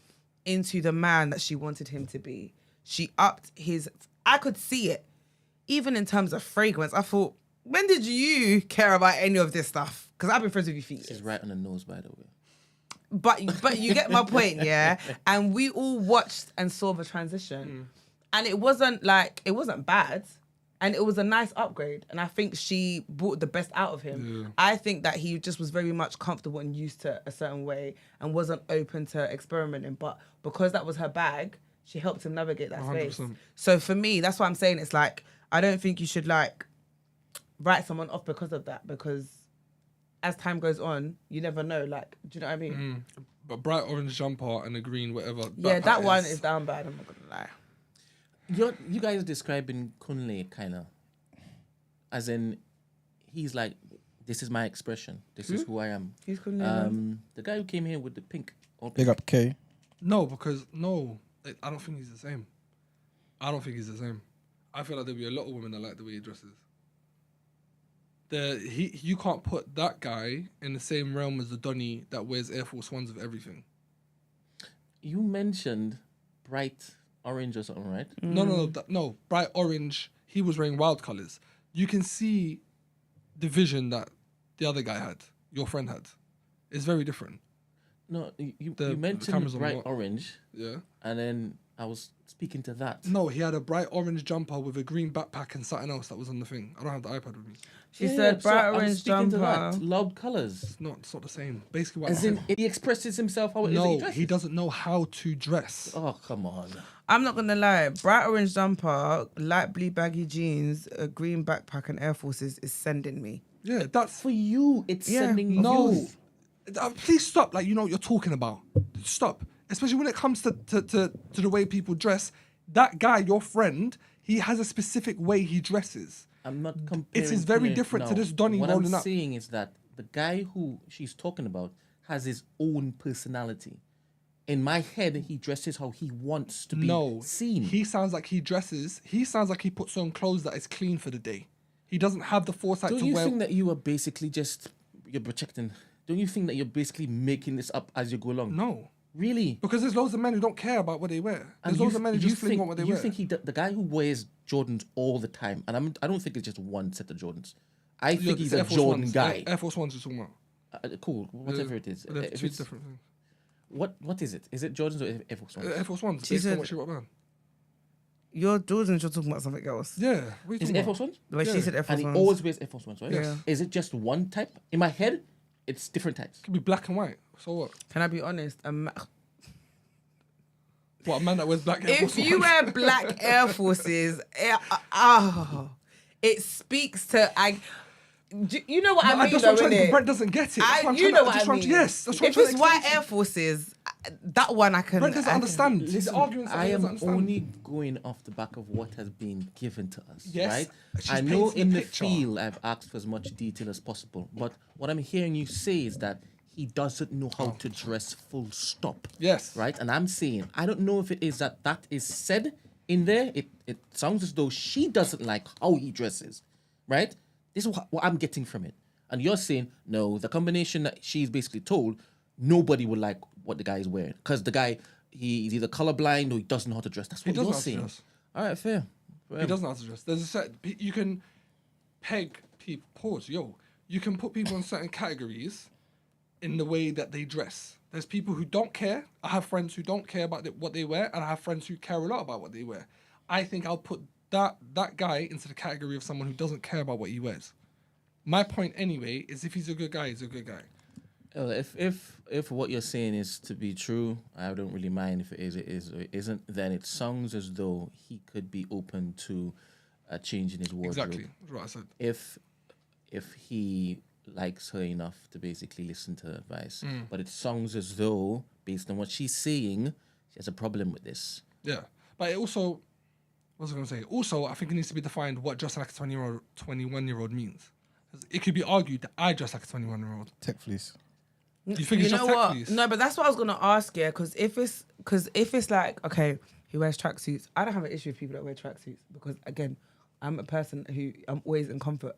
[SPEAKER 3] into the man that she wanted him to be. She upped his. I could see it, even in terms of fragrance. I thought, when did you care about any of this stuff? Because I've been friends with you for years.
[SPEAKER 6] She's right on the nose, by the way.
[SPEAKER 3] But you get my point, yeah? And we all watched and saw the transition. And it wasn't bad. And it was a nice upgrade. And I think she brought the best out of him.
[SPEAKER 5] Yeah.
[SPEAKER 3] I think that he just was very much comfortable and used to a certain way and wasn't open to experimenting. But because that was her bag, she helped him navigate that space.
[SPEAKER 5] 100%.
[SPEAKER 3] So for me, that's why I'm saying it's like, I don't think you should like write someone off because of that. Because as time goes on, you never know. Like, do you know what I mean?
[SPEAKER 5] But bright orange jumper and a green whatever.
[SPEAKER 3] Yeah, that one is down bad. I'm not gonna lie.
[SPEAKER 6] You guys are describing Kunle kind of as in he's like, this is my expression. This is who I am.
[SPEAKER 3] Who's Kunle?
[SPEAKER 6] The guy who came here with the pink. All
[SPEAKER 4] Big up K.
[SPEAKER 5] No, because I don't think he's the same. I don't think he's the same. I feel like there'll be a lot of women that like the way he dresses. You can't put that guy in the same realm as the Donny that wears Air Force Ones with everything.
[SPEAKER 6] You mentioned bright orange or something, right?
[SPEAKER 5] No, bright orange. He was wearing wild colors. You can see the vision that the other guy had, your friend had. It's very different.
[SPEAKER 6] No, you
[SPEAKER 5] The
[SPEAKER 6] mentioned
[SPEAKER 5] cameras on
[SPEAKER 6] bright
[SPEAKER 5] what?
[SPEAKER 6] orange,
[SPEAKER 5] Yeah.
[SPEAKER 6] and then I was speaking to that.
[SPEAKER 5] No, he had a bright orange jumper with a green backpack and something else that was on the thing. I don't have the iPad with me.
[SPEAKER 3] She said
[SPEAKER 6] so
[SPEAKER 3] bright
[SPEAKER 6] I was
[SPEAKER 3] orange
[SPEAKER 6] speaking to that.
[SPEAKER 3] jumper.
[SPEAKER 6] Loud colors.
[SPEAKER 5] It's not the same. Basically what
[SPEAKER 6] As in, he expresses himself how it is that
[SPEAKER 5] no,
[SPEAKER 6] dresses.
[SPEAKER 5] he doesn't know how to dress.
[SPEAKER 6] Oh, come on.
[SPEAKER 3] I'm not gonna lie. Bright orange jumper, light blue baggy jeans, a green backpack, and Air Forces is sending me.
[SPEAKER 5] Yeah, that's
[SPEAKER 6] For you, it's
[SPEAKER 3] Yeah.
[SPEAKER 6] sending you.
[SPEAKER 5] no. Please stop. Like, you know what you're talking about. Stop. Especially when it comes to the way people dress. That guy, your friend, he has a specific way he dresses.
[SPEAKER 6] I'm not comparing.
[SPEAKER 5] It is very different to this Donny
[SPEAKER 6] What
[SPEAKER 5] rolling
[SPEAKER 6] I'm
[SPEAKER 5] up.
[SPEAKER 6] saying is that the guy who she's talking about has his own personality. In my head, he dresses how he wants to be seen.
[SPEAKER 5] He sounds like he dresses. He sounds like he puts on clothes that is clean for the day. He doesn't have the foresight
[SPEAKER 6] Don't
[SPEAKER 5] to
[SPEAKER 6] you
[SPEAKER 5] wear.
[SPEAKER 6] think that you are basically you're projecting? Don't you think that you're basically making this up as you go along?
[SPEAKER 5] No,
[SPEAKER 6] Really?
[SPEAKER 5] because there's loads of men who don't care about what they wear. There's loads of men who just fling on what they wear.
[SPEAKER 6] You think the guy who wears Jordans all the time, and I don't think it's just one set of Jordans. I think he's
[SPEAKER 5] Air
[SPEAKER 6] a
[SPEAKER 5] Force
[SPEAKER 6] Jordan
[SPEAKER 5] Ones.
[SPEAKER 6] guy.
[SPEAKER 5] Air Force Ones you're talking about.
[SPEAKER 6] Cool, whatever it is.
[SPEAKER 5] They're
[SPEAKER 6] If
[SPEAKER 5] two
[SPEAKER 6] it's-
[SPEAKER 5] different things.
[SPEAKER 6] what is it? Is it Jordans or Air Force Ones?
[SPEAKER 5] Air Force Ones.
[SPEAKER 3] She
[SPEAKER 5] Based on
[SPEAKER 3] said-
[SPEAKER 5] what she wrote down.
[SPEAKER 3] Your Jordans, you're talking about something else.
[SPEAKER 5] Yeah. What are you
[SPEAKER 6] Is
[SPEAKER 5] talking
[SPEAKER 6] it Air
[SPEAKER 5] about?
[SPEAKER 6] Force Ones?
[SPEAKER 3] The way she
[SPEAKER 5] Yeah.
[SPEAKER 3] said Air Force
[SPEAKER 6] And he
[SPEAKER 3] Ones.
[SPEAKER 6] always wears Air Force Ones, right?
[SPEAKER 3] Yeah.
[SPEAKER 6] Is it just one type? In my head, it's different types.
[SPEAKER 5] It could be black and white. So what?
[SPEAKER 3] Can I be honest?
[SPEAKER 5] What, a man that wears black Air Force
[SPEAKER 3] If you
[SPEAKER 5] Ones?
[SPEAKER 3] wear black Air Forces, it speaks to you know what I mean,
[SPEAKER 5] That's
[SPEAKER 3] though,
[SPEAKER 5] what I'm trying to.
[SPEAKER 3] innit?
[SPEAKER 5] Brent doesn't get it. That's what I'm
[SPEAKER 3] You
[SPEAKER 5] trying
[SPEAKER 3] know
[SPEAKER 5] to-
[SPEAKER 3] what
[SPEAKER 5] just
[SPEAKER 3] I
[SPEAKER 5] trying
[SPEAKER 3] mean.
[SPEAKER 5] to- Yes. That's what I'm
[SPEAKER 3] If
[SPEAKER 5] trying
[SPEAKER 3] it's
[SPEAKER 5] to
[SPEAKER 3] white
[SPEAKER 5] explain
[SPEAKER 3] Air Forces, that one I can.
[SPEAKER 5] Brent doesn't
[SPEAKER 3] I can-
[SPEAKER 5] understand. He's arguing something
[SPEAKER 6] I
[SPEAKER 5] he
[SPEAKER 6] am
[SPEAKER 5] doesn't understand.
[SPEAKER 6] only going off the back of what has been given to us,
[SPEAKER 5] Yes,
[SPEAKER 6] right?
[SPEAKER 5] she's
[SPEAKER 6] I know
[SPEAKER 5] painting
[SPEAKER 6] in
[SPEAKER 5] the
[SPEAKER 6] the
[SPEAKER 5] picture.
[SPEAKER 6] field I've asked for as much detail as possible, but what I'm hearing you say is that he doesn't know how to dress full stop.
[SPEAKER 5] Yes.
[SPEAKER 6] Right? And I'm saying, I don't know if it is that is said in there. It sounds as though she doesn't like how he dresses, right? This is what I'm getting from it. And you're saying, no, the combination that she's basically told, nobody will like what the guy is wearing. Because the guy, he's either colorblind or he doesn't know how to dress. That's
[SPEAKER 5] He
[SPEAKER 6] what
[SPEAKER 5] doesn't
[SPEAKER 6] you're
[SPEAKER 5] know how to
[SPEAKER 6] saying.
[SPEAKER 5] dress.
[SPEAKER 6] All right, fair.
[SPEAKER 5] He doesn't know how to dress. There's a set. You can peg people. Pause. You can put people in certain categories in the way that they dress. There's people who don't care. I have friends who don't care about what they wear, and I have friends who care a lot about what they wear. I think I'll put that guy into the category of someone who doesn't care about what he wears. My point, anyway, is if he's a good guy, he's a good guy.
[SPEAKER 6] If what you're saying is to be true, I don't really mind if it is or it isn't. Then it sounds as though he could be open to changing his wardrobe.
[SPEAKER 5] Exactly. That's what I said.
[SPEAKER 6] If he likes her enough to basically listen to her advice.
[SPEAKER 5] Mm.
[SPEAKER 6] But it sounds as though, based on what she's saying, she has a problem with this.
[SPEAKER 5] Yeah. But it also, what was I going to say? Also, I think it needs to be defined what dressing like a 21-year-old means. 'Cause it could be argued that I dress like a 21-year-old.
[SPEAKER 4] Tech fleece.
[SPEAKER 5] You think it's
[SPEAKER 3] You
[SPEAKER 5] just
[SPEAKER 3] know
[SPEAKER 5] tech
[SPEAKER 3] what?
[SPEAKER 5] fleece?
[SPEAKER 3] No, but that's what I was gonna ask. Yeah, because if it's like, okay, he wears tracksuits. I don't have an issue with people that wear tracksuits because again, I'm a person who I'm always in comfort.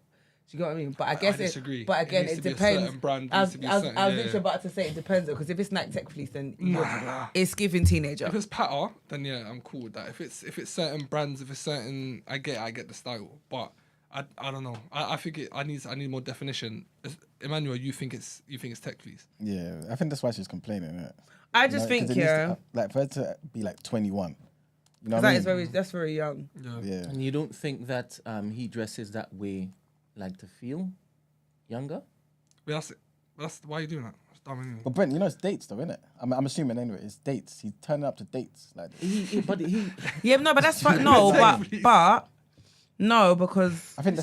[SPEAKER 3] Do you get what I mean? But I guess
[SPEAKER 5] disagree.
[SPEAKER 3] But
[SPEAKER 5] It
[SPEAKER 3] again,
[SPEAKER 5] needs
[SPEAKER 3] it
[SPEAKER 5] to be a
[SPEAKER 3] depends.
[SPEAKER 5] certain brand,
[SPEAKER 3] I
[SPEAKER 5] needs
[SPEAKER 3] was
[SPEAKER 5] to be
[SPEAKER 3] I was
[SPEAKER 5] certain-
[SPEAKER 3] literally
[SPEAKER 5] yeah.
[SPEAKER 3] about to say it depends though, because if it's like tech fleece, then
[SPEAKER 5] Nah.
[SPEAKER 3] it's giving teenager.
[SPEAKER 5] If it's patter, then yeah, I'm cool with that. If it's certain brands, if it's certain, I get the style. But I don't know. I think I need more definition. Emmanuel, you think it's tech fleece?
[SPEAKER 4] Yeah, I think that's why she's complaining. Innit?
[SPEAKER 3] I just think,
[SPEAKER 4] 'cause it needs
[SPEAKER 3] yeah,
[SPEAKER 4] to, like for her to be like 21. You know what
[SPEAKER 3] that
[SPEAKER 4] I mean?
[SPEAKER 3] is that's very young.
[SPEAKER 4] Yeah.
[SPEAKER 6] And you don't think that he dresses that way, like to feel younger?
[SPEAKER 5] But that's why are you doing that? That's dumb anyway.
[SPEAKER 4] But Brent, you know it's dates though, innit? I'm assuming anyway, it's dates. He's turning up to dates. Like
[SPEAKER 6] But he
[SPEAKER 3] Yeah, no, but that's fine. No, but no, because
[SPEAKER 4] I think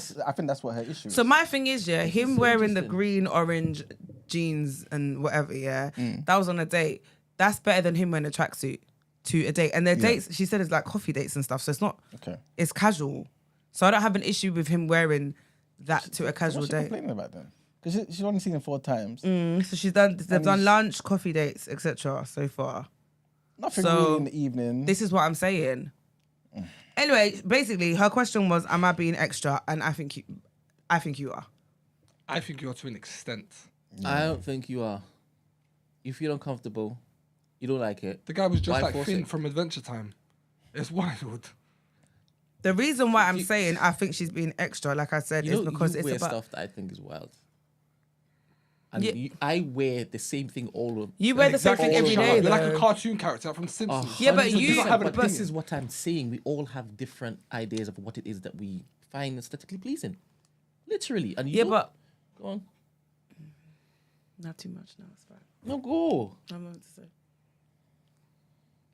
[SPEAKER 4] that's what her issue is.
[SPEAKER 3] so my thing is, yeah, him
[SPEAKER 6] so
[SPEAKER 3] wearing the
[SPEAKER 6] interesting.
[SPEAKER 3] green, orange jeans and whatever, yeah, that was on a date. That's better than him wearing a tracksuit to a date. And their dates, she said, is like coffee dates and stuff. So it's not,
[SPEAKER 4] Okay.
[SPEAKER 3] it's casual. So I don't have an issue with him wearing that to a casual
[SPEAKER 4] What's she
[SPEAKER 3] date.
[SPEAKER 4] complaining about then? Because she's only seen him 4 times.
[SPEAKER 3] So they've done lunch, coffee dates, etc. so far.
[SPEAKER 4] Nothing
[SPEAKER 3] So,
[SPEAKER 4] really in the evening.
[SPEAKER 3] This is what I'm saying. Anyway, basically, her question was, am I being extra? And I think you are.
[SPEAKER 5] I think you're to an extent.
[SPEAKER 6] I don't think you are. You feel uncomfortable. You don't like it.
[SPEAKER 5] The guy was just
[SPEAKER 6] Why
[SPEAKER 5] like
[SPEAKER 6] force
[SPEAKER 5] Finn
[SPEAKER 6] it?
[SPEAKER 5] from Adventure Time. It's wild.
[SPEAKER 3] The reason why I'm saying I think she's being extra, like I said, is because
[SPEAKER 6] you
[SPEAKER 3] it's
[SPEAKER 6] wear
[SPEAKER 3] about...
[SPEAKER 6] stuff that I think is wild. And
[SPEAKER 3] Yeah.
[SPEAKER 6] I wear the same thing all of.
[SPEAKER 3] You wear the same thing every day,
[SPEAKER 5] You're like a
[SPEAKER 3] though.
[SPEAKER 5] cartoon character from Simpsons.
[SPEAKER 3] Yeah, but
[SPEAKER 6] 100%,
[SPEAKER 3] you-
[SPEAKER 5] have an
[SPEAKER 6] But this
[SPEAKER 5] opinion.
[SPEAKER 6] is what I'm saying. We all have different ideas of what it is that we find aesthetically pleasing. Literally, and you
[SPEAKER 3] Yeah,
[SPEAKER 6] don't-
[SPEAKER 3] but...
[SPEAKER 6] go on.
[SPEAKER 3] Not too much now, it's fine.
[SPEAKER 6] No, go.
[SPEAKER 3] I'm not to say.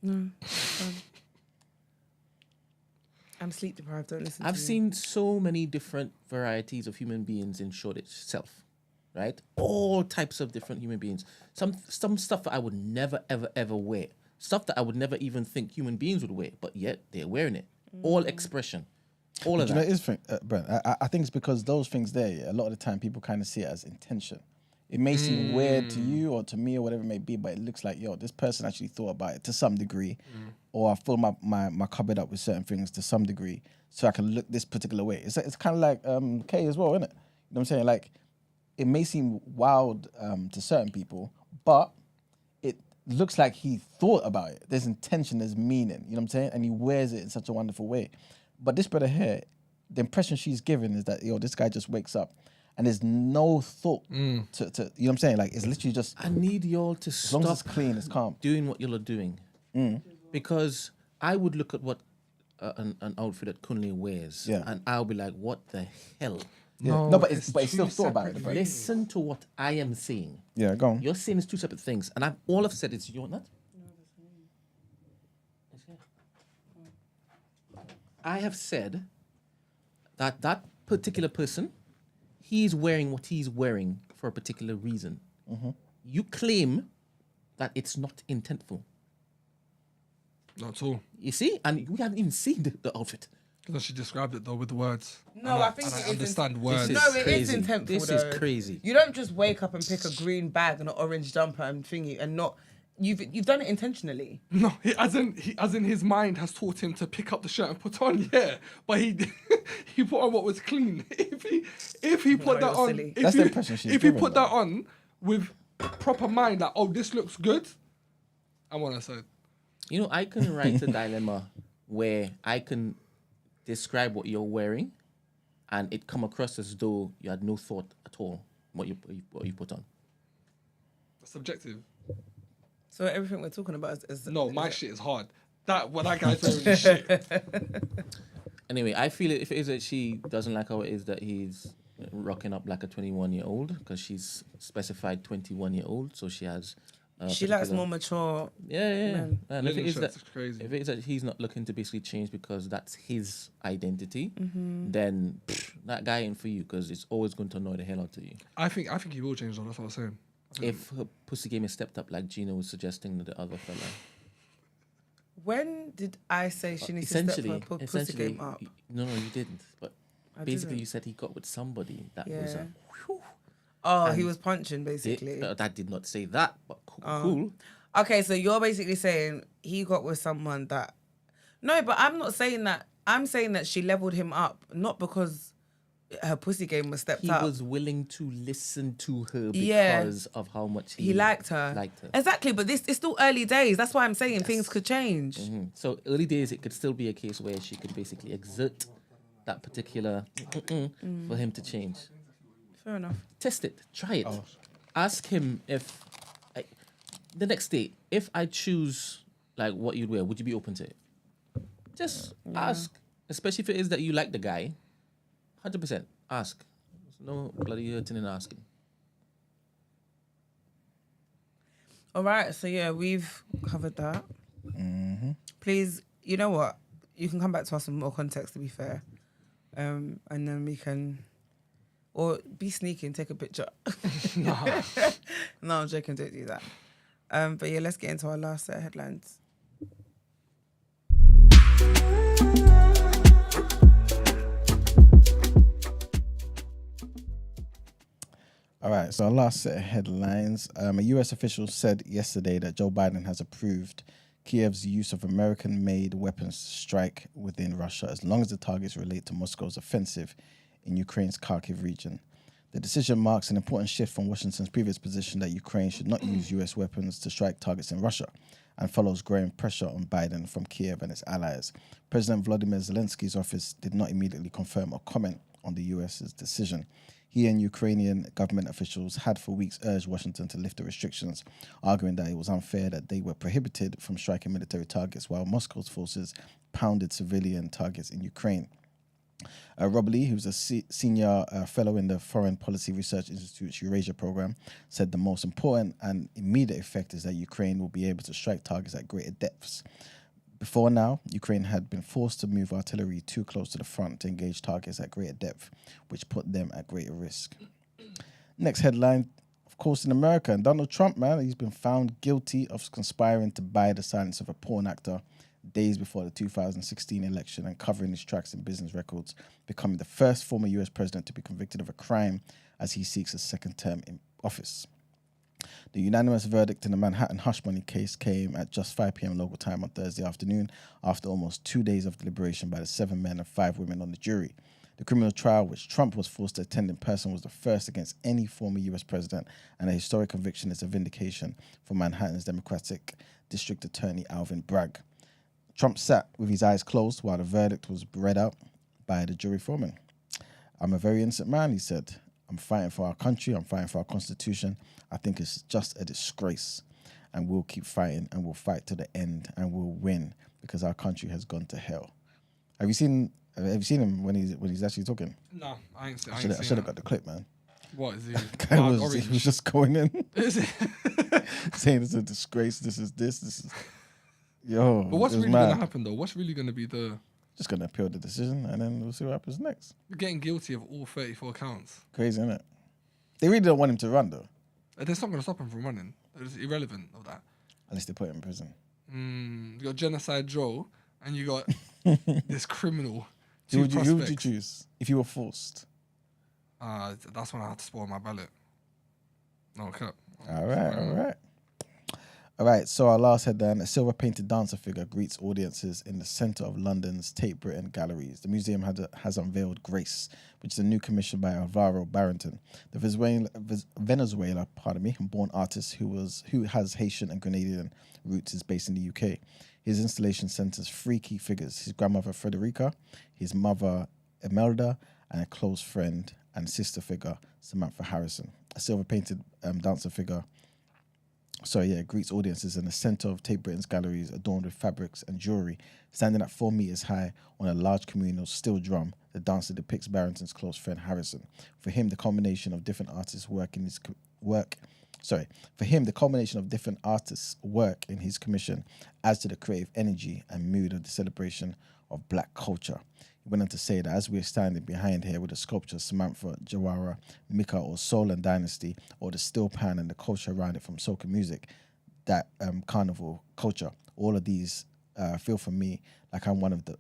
[SPEAKER 3] No, it's fine. I'm sleep deprived, don't listen
[SPEAKER 6] I've
[SPEAKER 3] to me.
[SPEAKER 6] seen so many different varieties of human beings in short itself, right? All types of different human beings. Some stuff that I would never, ever, ever wear. Stuff that I would never even think human beings would wear, but yet they're wearing it. All expression. All of
[SPEAKER 4] Do you know
[SPEAKER 6] that.
[SPEAKER 4] it is, Brent? I think it's because those things there, yeah, a lot of the time people kind of see it as intention. It may seem weird to you or to me or whatever it may be, but it looks like, yo, this person actually thought about it to some degree. Or I fill my cupboard up with certain things to some degree so I can look this particular way. It's kind of like Kay as well, isn't it? You know what I'm saying? Like, it may seem wild to certain people, but it looks like he thought about it. There's intention, there's meaning, you know what I'm saying? And he wears it in such a wonderful way. But this brother here, the impression she's given is that, yo, this guy just wakes up and there's no thought to, you know what I'm saying? Like, it's literally just,
[SPEAKER 6] I need y'all to
[SPEAKER 4] as long as
[SPEAKER 6] stop
[SPEAKER 4] it's clean, it's calm.
[SPEAKER 6] doing what y'all are doing. Because I would look at what an outfit that Kunle wears,
[SPEAKER 4] Yeah.
[SPEAKER 6] and I'll be like, what the hell?
[SPEAKER 4] Yeah. No, but it's still
[SPEAKER 5] two
[SPEAKER 4] thought about it.
[SPEAKER 5] separate
[SPEAKER 4] But
[SPEAKER 6] Listen to what I am saying.
[SPEAKER 4] yeah, go on.
[SPEAKER 6] You're saying it's two separate things, and all I've said is, you want that? I have said that that particular person, he's wearing what he's wearing for a particular reason. You claim that it's not intentful.
[SPEAKER 5] Not at all.
[SPEAKER 6] You see? And we haven't even seen the outfit.
[SPEAKER 5] Because she described it though with the words.
[SPEAKER 3] No,
[SPEAKER 5] And
[SPEAKER 3] I think
[SPEAKER 5] and
[SPEAKER 3] it
[SPEAKER 5] I
[SPEAKER 3] is
[SPEAKER 5] understand
[SPEAKER 6] This
[SPEAKER 5] words.
[SPEAKER 6] is
[SPEAKER 3] No, it is
[SPEAKER 6] crazy.
[SPEAKER 3] intentful,
[SPEAKER 6] This
[SPEAKER 3] though.
[SPEAKER 6] is crazy.
[SPEAKER 3] You don't just wake up and pick a green bag and an orange jumper and thingy and not... You've done it intentionally.
[SPEAKER 5] No, as in his mind has taught him to pick up the shirt and put on, yeah. But he he put on what was clean. If he put
[SPEAKER 3] No,
[SPEAKER 5] that
[SPEAKER 3] you're
[SPEAKER 5] on,
[SPEAKER 3] silly.
[SPEAKER 4] That's the impression she's
[SPEAKER 5] if he
[SPEAKER 4] given,
[SPEAKER 5] put
[SPEAKER 4] though.
[SPEAKER 5] that on with proper mind, that oh this looks good, I'm on her side.
[SPEAKER 6] You know, I can write a dilemma where I can describe what you're wearing and it come across as though you had no thought at all what you put on.
[SPEAKER 5] Subjective.
[SPEAKER 3] So everything we're talking about is
[SPEAKER 5] No, my shit is hard. What that guy's wearing is shit.
[SPEAKER 6] Anyway, I feel if it is that she doesn't like how it is that he's rocking up like a 21-year-old, because she's specified 21-year-old, so she has.
[SPEAKER 3] She likes
[SPEAKER 6] particular-
[SPEAKER 3] more mature.
[SPEAKER 6] Yeah.
[SPEAKER 3] men.
[SPEAKER 6] And if it
[SPEAKER 5] Linen
[SPEAKER 6] is that,
[SPEAKER 5] shirts is crazy.
[SPEAKER 6] if it is that he's not looking to basically change because that's his identity, then that guy ain't for you, because it's always going to annoy the hell out of you.
[SPEAKER 5] I think he will change though, that's what I'm saying.
[SPEAKER 6] If her pussy game is stepped up like Gina was suggesting to the other fella.
[SPEAKER 3] When did I say she needs to step her pussy
[SPEAKER 6] Essentially,
[SPEAKER 3] game up?
[SPEAKER 6] no, you didn't. But
[SPEAKER 3] I
[SPEAKER 6] basically,
[SPEAKER 3] didn't.
[SPEAKER 6] you said he got with somebody that was
[SPEAKER 3] Yeah.
[SPEAKER 6] a. Whew,
[SPEAKER 3] Oh, he
[SPEAKER 6] and
[SPEAKER 3] was punching, basically.
[SPEAKER 6] that did not say that, but cool.
[SPEAKER 3] Okay, so you're basically saying he got with someone that... No, but I'm not saying that. I'm saying that she leveled him up, not because her pussy game was stepped
[SPEAKER 6] He
[SPEAKER 3] up.
[SPEAKER 6] was willing to listen to her
[SPEAKER 3] Yeah.
[SPEAKER 6] because of how much
[SPEAKER 3] He liked her.
[SPEAKER 6] Liked her.
[SPEAKER 3] Exactly, but it's still early days. That's why I'm saying things could change.
[SPEAKER 6] So early days, it could still be a case where she could basically exert that particular for him to change.
[SPEAKER 3] Fair enough.
[SPEAKER 6] Test it. Try it. Ask him if the next day, if I choose like what you'd wear, would you be open to it? Just ask, especially if it is that you like the guy. 100%. Ask. There's no bloody hurting in asking.
[SPEAKER 3] All right, so yeah, we've covered that. Please, you know what? You can come back to us with more context, to be fair. And then we can... Or be sneaky and take a picture. No, I'm joking, don't do that. But yeah, let's get into our last set of headlines.
[SPEAKER 4] All right, so our last set of headlines. A U.S. official said yesterday that Joe Biden has approved Kiev's use of American-made weapons to strike within Russia as long as the targets relate to Moscow's offensive in Ukraine's Kharkiv region. The decision marks an important shift from Washington's previous position that Ukraine should not use US weapons to strike targets in Russia, and follows growing pressure on Biden from Kiev and its allies. President Volodymyr Zelensky's office did not immediately confirm or comment on the US's decision. He and Ukrainian government officials had for weeks urged Washington to lift the restrictions, arguing that it was unfair that they were prohibited from striking military targets while Moscow's forces pounded civilian targets in Ukraine. Rob Lee, who's a senior fellow in the Foreign Policy Research Institute's Eurasia program, said the most important and immediate effect is that Ukraine will be able to strike targets at greater depths. Before now, Ukraine had been forced to move artillery too close to the front to engage targets at greater depth, which put them at greater risk. Next headline, of course, in America, and Donald Trump, man, he's been found guilty of conspiring to buy the silence of a porn actor days before the 2016 election and covering his tracks in business records, becoming the first former US president to be convicted of a crime as he seeks a second term in office. The unanimous verdict in the Manhattan hush money case came at just 5 p.m. local time on Thursday afternoon after almost 2 days of deliberation by the 7 men and 5 women on the jury. The criminal trial, which Trump was forced to attend in person, was the first against any former US president, and a historic conviction is a vindication for Manhattan's Democratic District Attorney Alvin Bragg. Trump sat with his eyes closed while the verdict was read out by the jury foreman. "I'm a very innocent man," he said. "I'm fighting for our country. I'm fighting for our constitution. I think it's just a disgrace. And we'll keep fighting, and we'll fight to the end, and we'll win because our country has gone to hell." Have you seen him when he's actually talking?
[SPEAKER 5] No, I ain't seen
[SPEAKER 4] I should have got the clip, man.
[SPEAKER 5] What is he?
[SPEAKER 4] Guy he was just going in,
[SPEAKER 5] Is it?
[SPEAKER 4] saying it's a disgrace. This is. Yo,
[SPEAKER 5] But what's
[SPEAKER 4] it was
[SPEAKER 5] really
[SPEAKER 4] mad.
[SPEAKER 5] going to happen, though? What's really going to be the...
[SPEAKER 4] Just gonna appeal the decision, and then we'll see what happens next.
[SPEAKER 5] We're getting guilty of all 34 counts.
[SPEAKER 4] Crazy, isn't it? They really don't want him to run, though,
[SPEAKER 5] There's not going to stop him from running. It's irrelevant of that.
[SPEAKER 4] unless they put him in prison.
[SPEAKER 5] You got Genocide Joe, and you got this criminal.
[SPEAKER 4] Who
[SPEAKER 5] Two
[SPEAKER 4] would you
[SPEAKER 5] prospects.
[SPEAKER 4] choose if you were forced?
[SPEAKER 5] That's when I had to spoil my ballot. No cap.
[SPEAKER 4] All right, so our last headline, a silver-painted dancer figure greets audiences in the centre of London's Tate Britain galleries. The museum has unveiled Grace, which is a new commission by Alvaro Barrington, the Venezuela, born artist who has Haitian and Grenadian roots, is based in the UK. His installation centres 3 key figures: his grandmother Frederica, his mother Imelda, and a close friend and sister figure, Samantha Harrison. A silver-painted dancer figure greets audiences in the centre of Tate Britain's galleries, adorned with fabrics and jewellery. Standing at 4 metres high on a large communal steel drum, the dancer depicts Barrington's close friend Harrison. For him, the culmination of different artists' work in his commission adds to the creative energy and mood of the celebration of black culture. He went on to say that as we're standing behind here with the sculptures Samantha, Jawara, Mika, or Soul and Dynasty, or the steel pan and the culture around it from soca music, that carnival culture, all of these feel for me like I'm one of the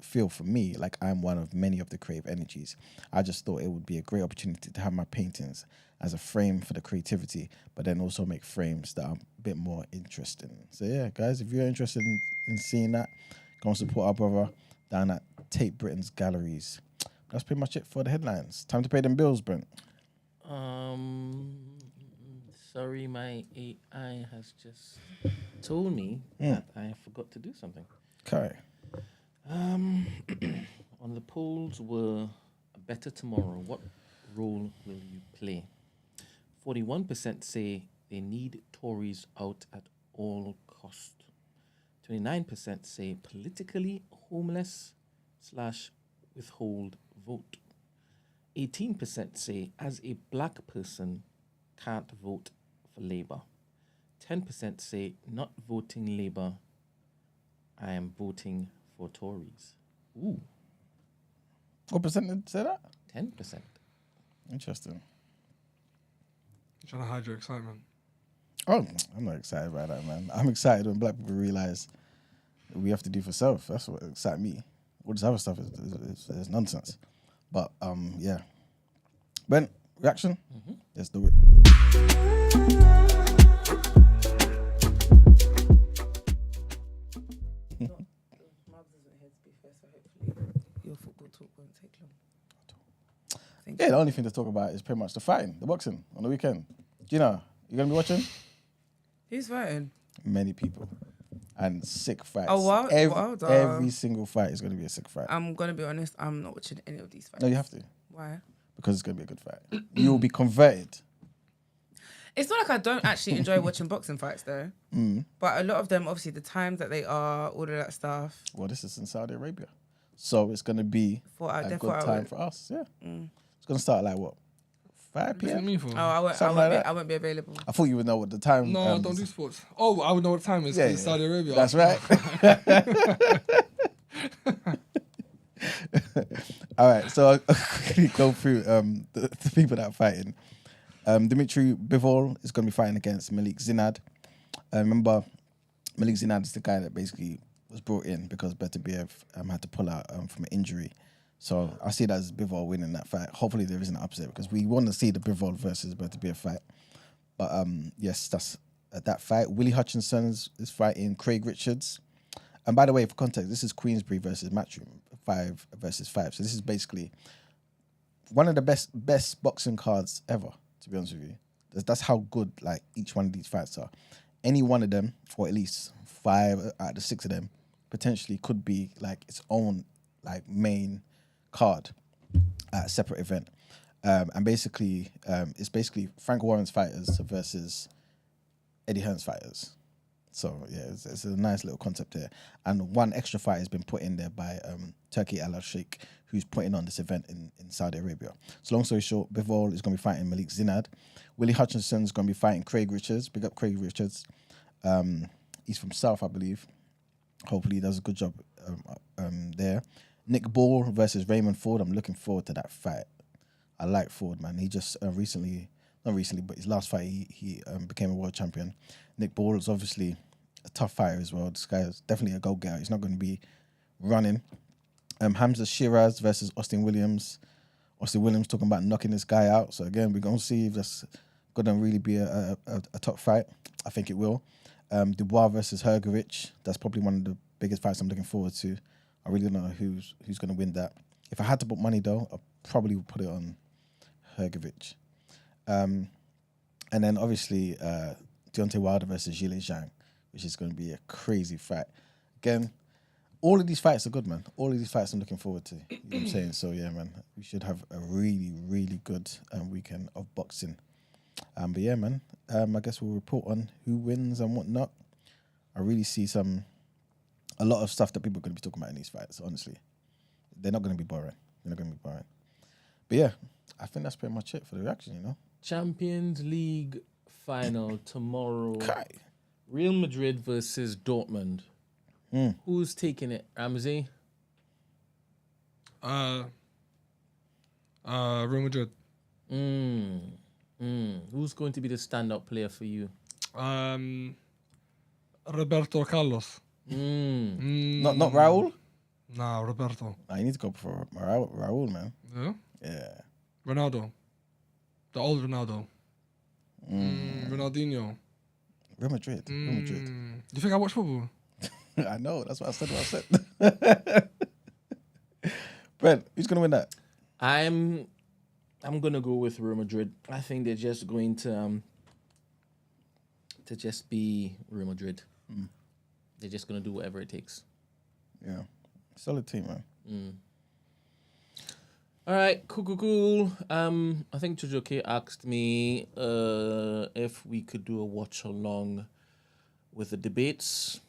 [SPEAKER 4] feel for me like I'm one of many of the creative energies. I just thought it would be a great opportunity to have my paintings as a frame for the creativity, but then also make frames that are a bit more interesting. So yeah, guys, if you're interested in seeing that, go and support our brother down at Tate Britain's galleries. That's pretty much it for the headlines. Time to pay them bills, Brent.
[SPEAKER 6] Sorry, my AI has just told me that I forgot to do something.
[SPEAKER 4] Okay.
[SPEAKER 6] On the polls were better tomorrow. What role will you play? 41% say they need Tories out at all cost. 29% say politically homeless / withhold vote. 18% say as a black person can't vote for Labour. 10% say not voting Labour, I am voting for Tories. Ooh,
[SPEAKER 4] What percent did say that?
[SPEAKER 6] 10%.
[SPEAKER 4] Interesting.
[SPEAKER 5] You're trying to hide your excitement.
[SPEAKER 4] Oh, I'm not excited about that, man. I'm excited when black people realize that we have to do for self. That's what excites me. All this other stuff is nonsense. But yeah. Ben, reaction? Let's do it.
[SPEAKER 3] Mubs isn't here to be fair, so hopefully your football talk won't take long.
[SPEAKER 4] Yeah, the only thing to talk about is pretty much the fighting, the boxing on the weekend. Gina, you gonna be watching?
[SPEAKER 3] Who's fighting?
[SPEAKER 4] Many people. And sick fights.
[SPEAKER 3] Oh, wow.
[SPEAKER 4] Every single fight is gonna be a sick fight.
[SPEAKER 3] I'm gonna be honest. I'm not watching any of these fights.
[SPEAKER 4] No, you have to.
[SPEAKER 3] Why?
[SPEAKER 4] Because it's gonna be a good fight. You'll be converted.
[SPEAKER 3] It's not like I don't actually enjoy watching boxing fights though. But a lot of them, obviously, the times that they are, all of that stuff.
[SPEAKER 4] Well, this is in Saudi Arabia. So it's gonna be a good time for us. Yeah. It's gonna start like what? 5
[SPEAKER 5] What do you
[SPEAKER 4] p.m.
[SPEAKER 5] mean for?
[SPEAKER 3] Oh, I won't be available.
[SPEAKER 4] I thought you would know what the time.
[SPEAKER 5] No, I don't do sports. Oh, I would know what time it is.
[SPEAKER 4] Yeah,
[SPEAKER 5] It's Saudi Arabia.
[SPEAKER 4] That's right. All right, so I'll quickly go through the people that are fighting. Dimitri Bivol is going to be fighting against Malik Zinad. Remember, Malik Zinad is the guy that basically was brought in because Beterbiev had to pull out from an injury. So I see that as Bivol winning that fight. Hopefully there isn't an upset because we want to see the Bivol versus Beterbiev fight. But yes, that's that fight. Willie Hutchinson is fighting Craig Richards. And by the way, for context, this is Queensbury versus Matchroom, 5 versus 5. So this is basically one of the best boxing cards ever, to be honest with you. That's how good like each one of these fights are. Any one of them, or at least 5 out of the 6 of them, potentially could be like its own like main card at a separate event. And basically, it's basically Frank Warren's fighters versus Eddie Hearn's fighters. So yeah, it's a nice little concept here. And one extra fight has been put in there by Turki Al Sheikh, who's putting on this event in Saudi Arabia. So long story short, Bivol is going to be fighting Malik Zinad. Willie Hutchinson is going to be fighting Craig Richards. Big up Craig Richards. He's from South, I believe. Hopefully he does a good job there. Nick Ball versus Raymond Ford. I'm looking forward to that fight. I like Ford, man. He just not recently, but his last fight, he became a world champion. Nick Ball is obviously a tough fighter as well. This guy is definitely a go-getter. He's not going to be running. Hamza Shiraz versus Austin Williams. Austin Williams talking about knocking this guy out. So again, we're going to see if that's going to really be a top fight. I think it will. Dubois versus Hergovich. That's probably one of the biggest fights I'm looking forward to. I really don't know who's going to win that. If I had to put money though, I probably would put it on Hergovich. And then obviously Deontay Wilder versus Zhilei Zhang, which is going to be a crazy fight. Again, all of these fights are good, man. All of these fights I'm looking forward to. You know what I'm saying? So yeah, man, we should have a really, really good weekend of boxing. But yeah, man, I guess we'll report on who wins and whatnot. I really see a lot of stuff that people are going to be talking about in these fights, honestly. They're not going to be boring. But yeah, I think that's pretty much it for the reaction, you know?
[SPEAKER 6] Champions League final tomorrow.
[SPEAKER 4] Kai.
[SPEAKER 6] Real Madrid versus Dortmund. Who's taking it, Ramsey?
[SPEAKER 5] Real Madrid.
[SPEAKER 6] Who's going to be the standout player for you?
[SPEAKER 5] Roberto Carlos.
[SPEAKER 4] Not Raul?
[SPEAKER 5] Nah, Roberto.
[SPEAKER 4] Nah, you need to go for Raul, man.
[SPEAKER 5] Yeah?
[SPEAKER 4] Yeah.
[SPEAKER 5] Ronaldo. The old Ronaldo. Ronaldinho.
[SPEAKER 4] Real Madrid.
[SPEAKER 5] Do you think I watch football?
[SPEAKER 4] I know. That's what I said. Brent, who's going to win that?
[SPEAKER 6] I'm gonna go with Real Madrid. I think they're just going to just be Real Madrid. They're just gonna do whatever it takes.
[SPEAKER 4] Yeah. Solid team, man.
[SPEAKER 6] All right, cool. I think Chujoke asked me if we could do a watch along with the debates.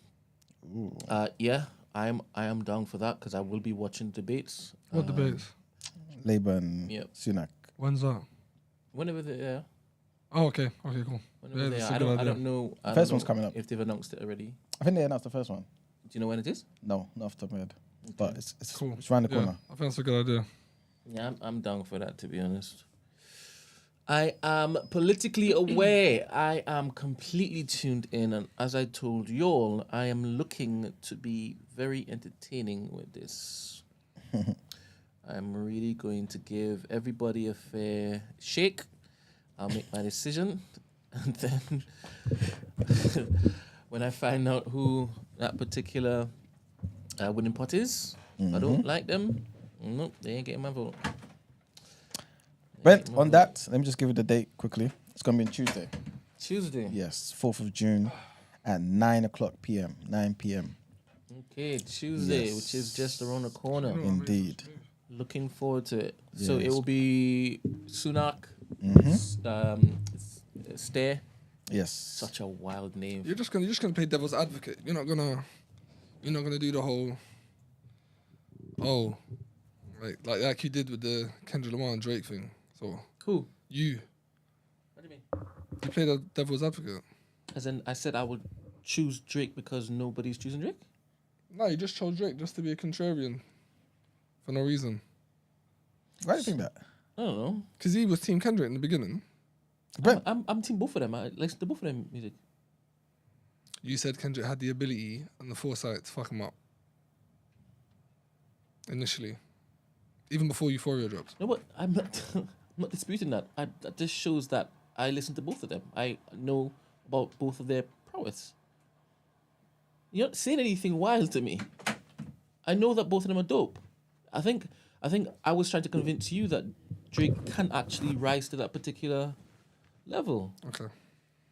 [SPEAKER 4] Ooh.
[SPEAKER 6] Yeah, I am down for that because I will be watching debates.
[SPEAKER 5] What debates?
[SPEAKER 4] Labour and
[SPEAKER 6] Yep.
[SPEAKER 4] Sunak.
[SPEAKER 5] When's that?
[SPEAKER 6] Whenever they
[SPEAKER 5] Oh, okay, cool.
[SPEAKER 6] whenever they
[SPEAKER 5] that's
[SPEAKER 6] are.
[SPEAKER 5] a good
[SPEAKER 6] I
[SPEAKER 5] idea.
[SPEAKER 6] don't know. I
[SPEAKER 4] First
[SPEAKER 6] don't
[SPEAKER 4] one's
[SPEAKER 6] know
[SPEAKER 4] coming up.
[SPEAKER 6] if they've announced it already.
[SPEAKER 4] I think they announced the first one.
[SPEAKER 6] Do you know when it is?
[SPEAKER 4] No, not off the top of my head. But it's
[SPEAKER 5] Cool.
[SPEAKER 4] it's around the
[SPEAKER 5] Yeah,
[SPEAKER 4] corner.
[SPEAKER 5] I think that's a good idea.
[SPEAKER 6] Yeah, I'm down for that, to be honest. I am politically aware. I am completely tuned in. And as I told y'all, I am looking to be very entertaining with this. I'm really going to give everybody a fair shake. I'll make my decision. And then when I find out who that particular winning pot is, I don't like them. Nope, they ain't getting my vote.
[SPEAKER 4] But on that, let me just give you the date quickly. It's going to be on Tuesday.
[SPEAKER 6] Tuesday.
[SPEAKER 4] Yes, 4th of June at 9 o'clock p.m. 9 p.m.
[SPEAKER 6] Okay, Tuesday,
[SPEAKER 4] Yes.
[SPEAKER 6] which is just around the corner.
[SPEAKER 4] Indeed.
[SPEAKER 6] Looking forward to it. So it
[SPEAKER 4] Yes.
[SPEAKER 6] will be Sunak, Stare.
[SPEAKER 4] Yes.
[SPEAKER 6] Such a wild name.
[SPEAKER 5] You're just gonna play devil's advocate. You're not gonna do the whole. Oh, like you did with the Kendrick Lamar and Drake thing. So
[SPEAKER 6] Who?
[SPEAKER 5] you
[SPEAKER 6] What do you mean?
[SPEAKER 5] play the devil's advocate.
[SPEAKER 6] As in, I said I would choose Drake because nobody's choosing Drake.
[SPEAKER 5] No, you just chose Drake just to be a contrarian for no reason.
[SPEAKER 4] Why do you think that?
[SPEAKER 6] I don't know.
[SPEAKER 5] Because he was Team Kendrick in the beginning.
[SPEAKER 4] But
[SPEAKER 6] I'm team both of them. I like the both of them music.
[SPEAKER 5] You said Kendrick had the ability and the foresight to fuck him up. Initially. Even before Euphoria dropped.
[SPEAKER 6] No, but I'm not. I'm not disputing that. That just shows that I listen to both of them. I know about both of their prowess. You're not saying anything wild to me. I know that both of them are dope. I think I was trying to convince you that Drake can actually rise to that particular level.
[SPEAKER 5] Okay.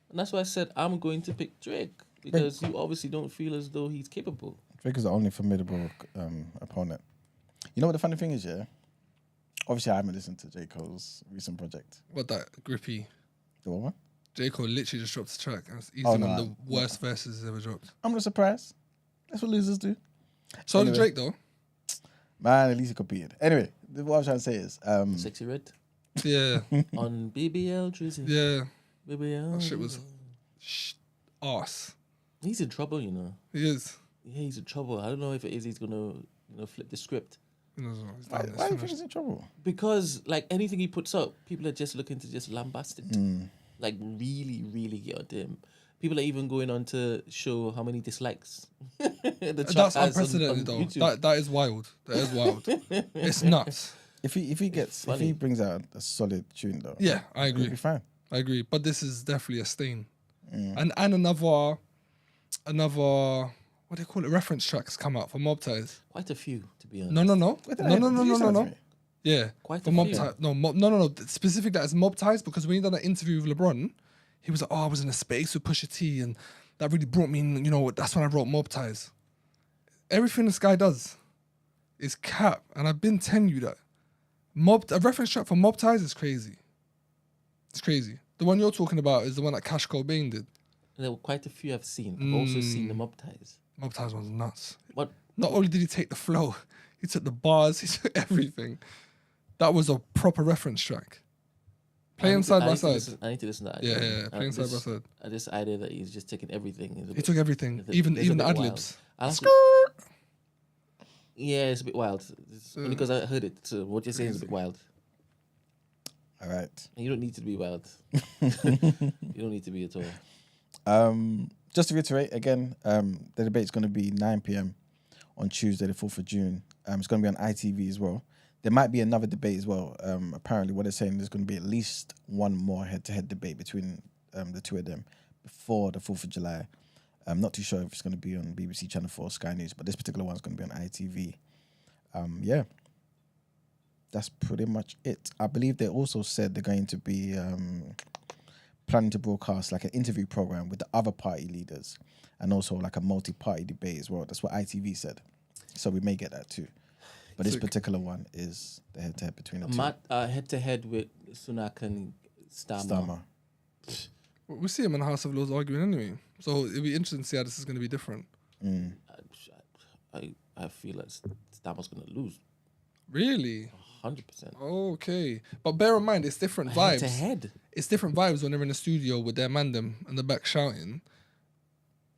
[SPEAKER 6] And that's why I said I'm going to pick Drake. Because you obviously don't feel as though he's capable.
[SPEAKER 4] Drake is the only formidable opponent. You know what the funny thing is, yeah? Obviously, I haven't listened to J. Cole's recent project.
[SPEAKER 5] What, that grippy?
[SPEAKER 4] The what one?
[SPEAKER 5] J. Cole literally just dropped a track and it's easily
[SPEAKER 4] Oh,
[SPEAKER 5] one
[SPEAKER 4] no,
[SPEAKER 5] of the worst verses he's ever dropped.
[SPEAKER 4] I'm not surprised. That's what losers do.
[SPEAKER 5] So did
[SPEAKER 4] Anyway.
[SPEAKER 5] Drake though.
[SPEAKER 4] Man, at least he competed. Anyway, what I was trying to say is,
[SPEAKER 6] Sexy Red
[SPEAKER 5] Yeah.
[SPEAKER 6] on BBL Drizzy.
[SPEAKER 5] Yeah.
[SPEAKER 6] BBL.
[SPEAKER 5] That shit was arse.
[SPEAKER 6] He's in trouble, you know.
[SPEAKER 5] He is.
[SPEAKER 6] Yeah, he's in trouble. I don't know if it is he's gonna, flip the script.
[SPEAKER 5] He knows what he's
[SPEAKER 4] why
[SPEAKER 5] done. It's
[SPEAKER 4] do you think
[SPEAKER 5] finished.
[SPEAKER 4] he's in trouble?
[SPEAKER 6] Because like anything he puts up, people are just looking to just lambast it. Like really, really get on to him. People are even going on to show how many dislikes the track
[SPEAKER 5] That's
[SPEAKER 6] has
[SPEAKER 5] unprecedented
[SPEAKER 6] on
[SPEAKER 5] though.
[SPEAKER 6] YouTube.
[SPEAKER 5] That is wild. That is wild. It's nuts.
[SPEAKER 4] If he brings out a solid tune though,
[SPEAKER 5] Yeah, I
[SPEAKER 4] he'll
[SPEAKER 5] agree.
[SPEAKER 4] be fine.
[SPEAKER 5] I agree. But this is definitely a stain. And another what do you call it? Reference tracks come out for Mob Ties.
[SPEAKER 6] Quite a few, to be honest.
[SPEAKER 5] No.
[SPEAKER 4] What did I- did you send it to me?
[SPEAKER 5] Yeah.
[SPEAKER 6] Quite
[SPEAKER 5] for
[SPEAKER 6] a
[SPEAKER 5] Mob
[SPEAKER 6] few.
[SPEAKER 5] Ties. No. Specifically as Mob Ties because when he done that interview with LeBron, he was like, "Oh, I was in a space with Pusha T, and that really brought me in. You know, that's when I wrote Mob Ties." Everything this guy does is cap, and I've been telling you that. A reference track for Mob Ties is crazy. It's crazy. The one you're talking about is the one that Cash Cobain did.
[SPEAKER 6] There were quite a few I've seen. I've also seen the Mob Ties.
[SPEAKER 5] Mob Ties was nuts.
[SPEAKER 6] But
[SPEAKER 5] Not only did he take the flow, he took the bars, he took everything. That was a proper reference track. Playing side by side.
[SPEAKER 6] I need to listen to that.
[SPEAKER 5] Yeah, playing side by side.
[SPEAKER 6] This idea that he's just taking everything. Is a
[SPEAKER 5] He
[SPEAKER 6] bit-
[SPEAKER 5] took everything,
[SPEAKER 6] is a-
[SPEAKER 5] even
[SPEAKER 6] is a
[SPEAKER 5] the
[SPEAKER 6] bit
[SPEAKER 5] ad
[SPEAKER 6] wild.
[SPEAKER 5] libs.
[SPEAKER 6] I'll have to- Yeah, it's a bit wild. It's only because I heard it. So what you're saying is a bit wild.
[SPEAKER 4] All right.
[SPEAKER 6] And you don't need to be wild. You don't need to be at all.
[SPEAKER 4] Just to reiterate again, the debate is going to be 9 p.m. on Tuesday, the 4th of June. It's going to be on ITV as well. There might be another debate as well. Apparently, what they're saying there's going to be at least one more head-to-head debate between the two of them before the 4th of July. I'm not too sure if it's going to be on BBC Channel 4 or Sky News, but this particular one's going to be on ITV. Yeah. That's pretty much it. I believe they also said they're going to be planning to broadcast like an interview program with the other party leaders and also like a multi-party debate as well. That's what ITV said. So we may get that too. But this particular one is the head-to-head between the two.
[SPEAKER 6] Head-to-head with Sunak and Starmer.
[SPEAKER 5] We see him in the House of Lords arguing anyway. So it'll be interesting to see how this is going to be different.
[SPEAKER 6] I feel like Starmer's going to lose.
[SPEAKER 5] Really?
[SPEAKER 6] 100%.
[SPEAKER 5] Okay. But bear in mind, it's different vibes.
[SPEAKER 6] Head-to-head.
[SPEAKER 5] It's different vibes when they're in the studio with their mandem in the back shouting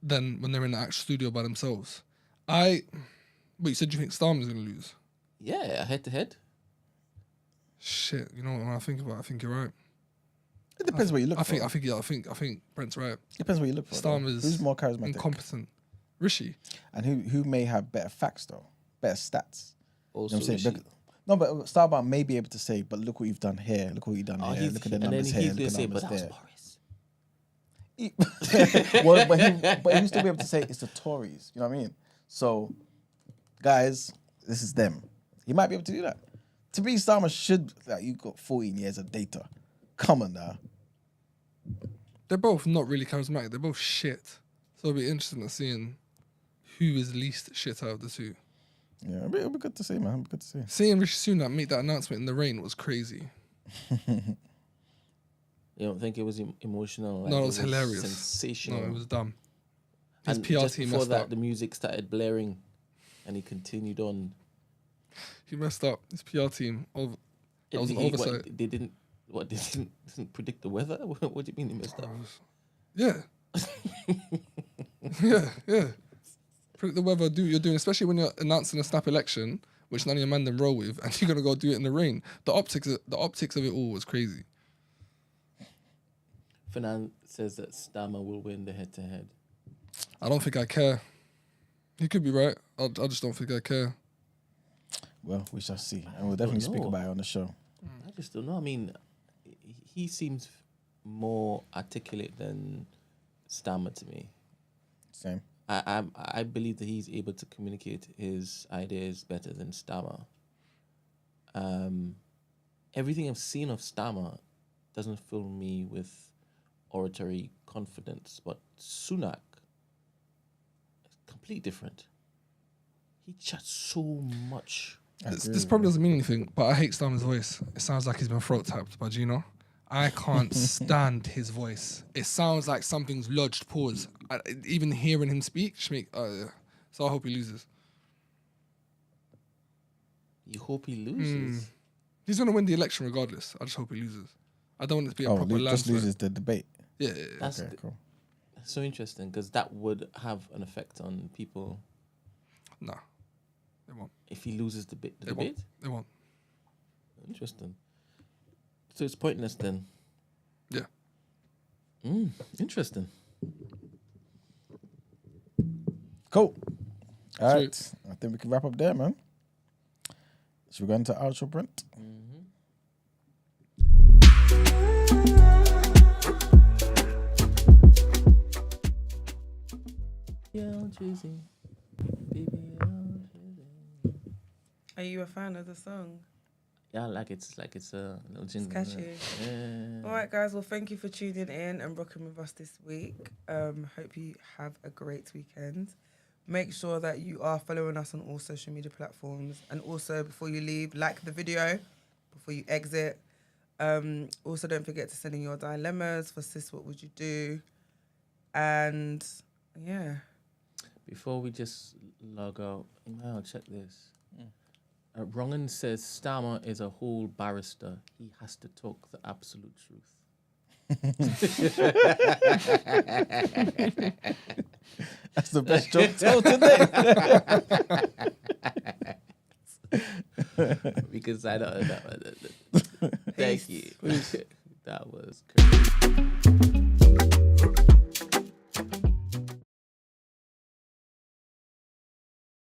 [SPEAKER 5] than when they're in the actual studio by themselves. But you said you think Starmer's going to lose?
[SPEAKER 6] Yeah, head-to-head.
[SPEAKER 5] Shit, you know what? When I think about it, I think you're right.
[SPEAKER 4] It depends what you look
[SPEAKER 5] I
[SPEAKER 4] for.
[SPEAKER 5] think Brent's right.
[SPEAKER 4] Depends what you look for. though.
[SPEAKER 5] Starmer's
[SPEAKER 4] Who's more charismatic?
[SPEAKER 5] incompetent. Rishi.
[SPEAKER 4] And who may have better facts though? Better stats.
[SPEAKER 6] Also,
[SPEAKER 4] You know what I'm saying?
[SPEAKER 6] Rishi.
[SPEAKER 4] No, but Starbuck may be able to say, but look what you've done here, look what you've done here,
[SPEAKER 6] He's-
[SPEAKER 4] look at the
[SPEAKER 6] and then
[SPEAKER 4] numbers
[SPEAKER 6] he's
[SPEAKER 4] here,
[SPEAKER 6] going
[SPEAKER 4] look
[SPEAKER 6] to
[SPEAKER 4] at the
[SPEAKER 6] say,
[SPEAKER 4] numbers
[SPEAKER 6] but that was
[SPEAKER 4] there.
[SPEAKER 6] Boris.
[SPEAKER 4] Well, but he'll still be able to say it's the Tories. You know what I mean? So, guys, this is them. He might be able to do that. To be Starmer should, like, you got 14 years of data. Come on now.
[SPEAKER 5] They're both not really charismatic. They're both shit. So it'll be interesting to seeing who is least shit out of the two.
[SPEAKER 4] Yeah, it'll be good to see, man. It'll be good to see.
[SPEAKER 5] Seeing Rishi Sunak make that announcement in the rain was crazy.
[SPEAKER 6] You don't think it was emotional? Like,
[SPEAKER 5] No, it was hilarious.
[SPEAKER 6] Sensational.
[SPEAKER 5] No, it was dumb. His
[SPEAKER 6] And
[SPEAKER 5] PR
[SPEAKER 6] just
[SPEAKER 5] team
[SPEAKER 6] before
[SPEAKER 5] messed
[SPEAKER 6] that,
[SPEAKER 5] up.
[SPEAKER 6] the music started blaring, and he continued on.
[SPEAKER 5] He messed up. His PR team. That was an
[SPEAKER 6] What,
[SPEAKER 5] oversight.
[SPEAKER 6] they didn't predict the weather? What do you mean he messed up?
[SPEAKER 5] Yeah. yeah. Predict the weather, do what you're doing, especially when you're announcing a snap election, which none of your man them roll with, and you're gonna go do it in the rain. The optics of it all was crazy.
[SPEAKER 6] Fernand says that Starmer will win the head-to-head.
[SPEAKER 5] I don't think I care. He could be right. I just don't think I care.
[SPEAKER 4] Well, we shall see. And we'll definitely speak
[SPEAKER 6] know.
[SPEAKER 4] about it on the show.
[SPEAKER 6] I just don't know. I mean, he seems more articulate than Starmer to me.
[SPEAKER 4] Same.
[SPEAKER 6] I believe that he's able to communicate his ideas better than Starmer. Everything I've seen of Starmer doesn't fill me with oratory confidence, but Sunak is completely different. He chats so much.
[SPEAKER 5] This probably doesn't mean anything, but I hate Starmer's voice. It sounds like he's been throat tapped by Gino. I can't stand his voice. It sounds like something's lodged. Pause. Even hearing him speak, so I hope he loses.
[SPEAKER 6] You hope he loses.
[SPEAKER 5] He's gonna win the election regardless. I just hope he loses. I don't want it to be a proper
[SPEAKER 4] just
[SPEAKER 5] landslide.
[SPEAKER 4] loses the debate.
[SPEAKER 5] Yeah.
[SPEAKER 6] That's
[SPEAKER 4] Okay, cool.
[SPEAKER 6] so interesting because that would have an effect on people
[SPEAKER 5] Nah, they won't.
[SPEAKER 6] if he loses the
[SPEAKER 5] They
[SPEAKER 6] debate.
[SPEAKER 5] won't. They won't.
[SPEAKER 6] Interesting. So it's pointless then.
[SPEAKER 5] Yeah.
[SPEAKER 6] Interesting.
[SPEAKER 4] Cool. All right. I think we can wrap up there, man. Should we go into outro, Brent?
[SPEAKER 3] Are you a fan of the song?
[SPEAKER 6] Yeah, like it's a little jingle.
[SPEAKER 3] catchy.
[SPEAKER 6] Yeah.
[SPEAKER 3] All right, guys. Well, thank you for tuning in and rocking with us this week. Hope you have a great weekend. Make sure that you are following us on all social media platforms. And also, before you leave, like the video before you exit. Also, don't forget to send in your dilemmas for Sis, what would you do? And, yeah.
[SPEAKER 6] Before we just log out, I'll check this. Rongan says Starmer is a whole barrister. He has to talk the absolute truth.
[SPEAKER 4] That's the best joke told today.
[SPEAKER 6] Because I don't know. Thank you. That was crazy.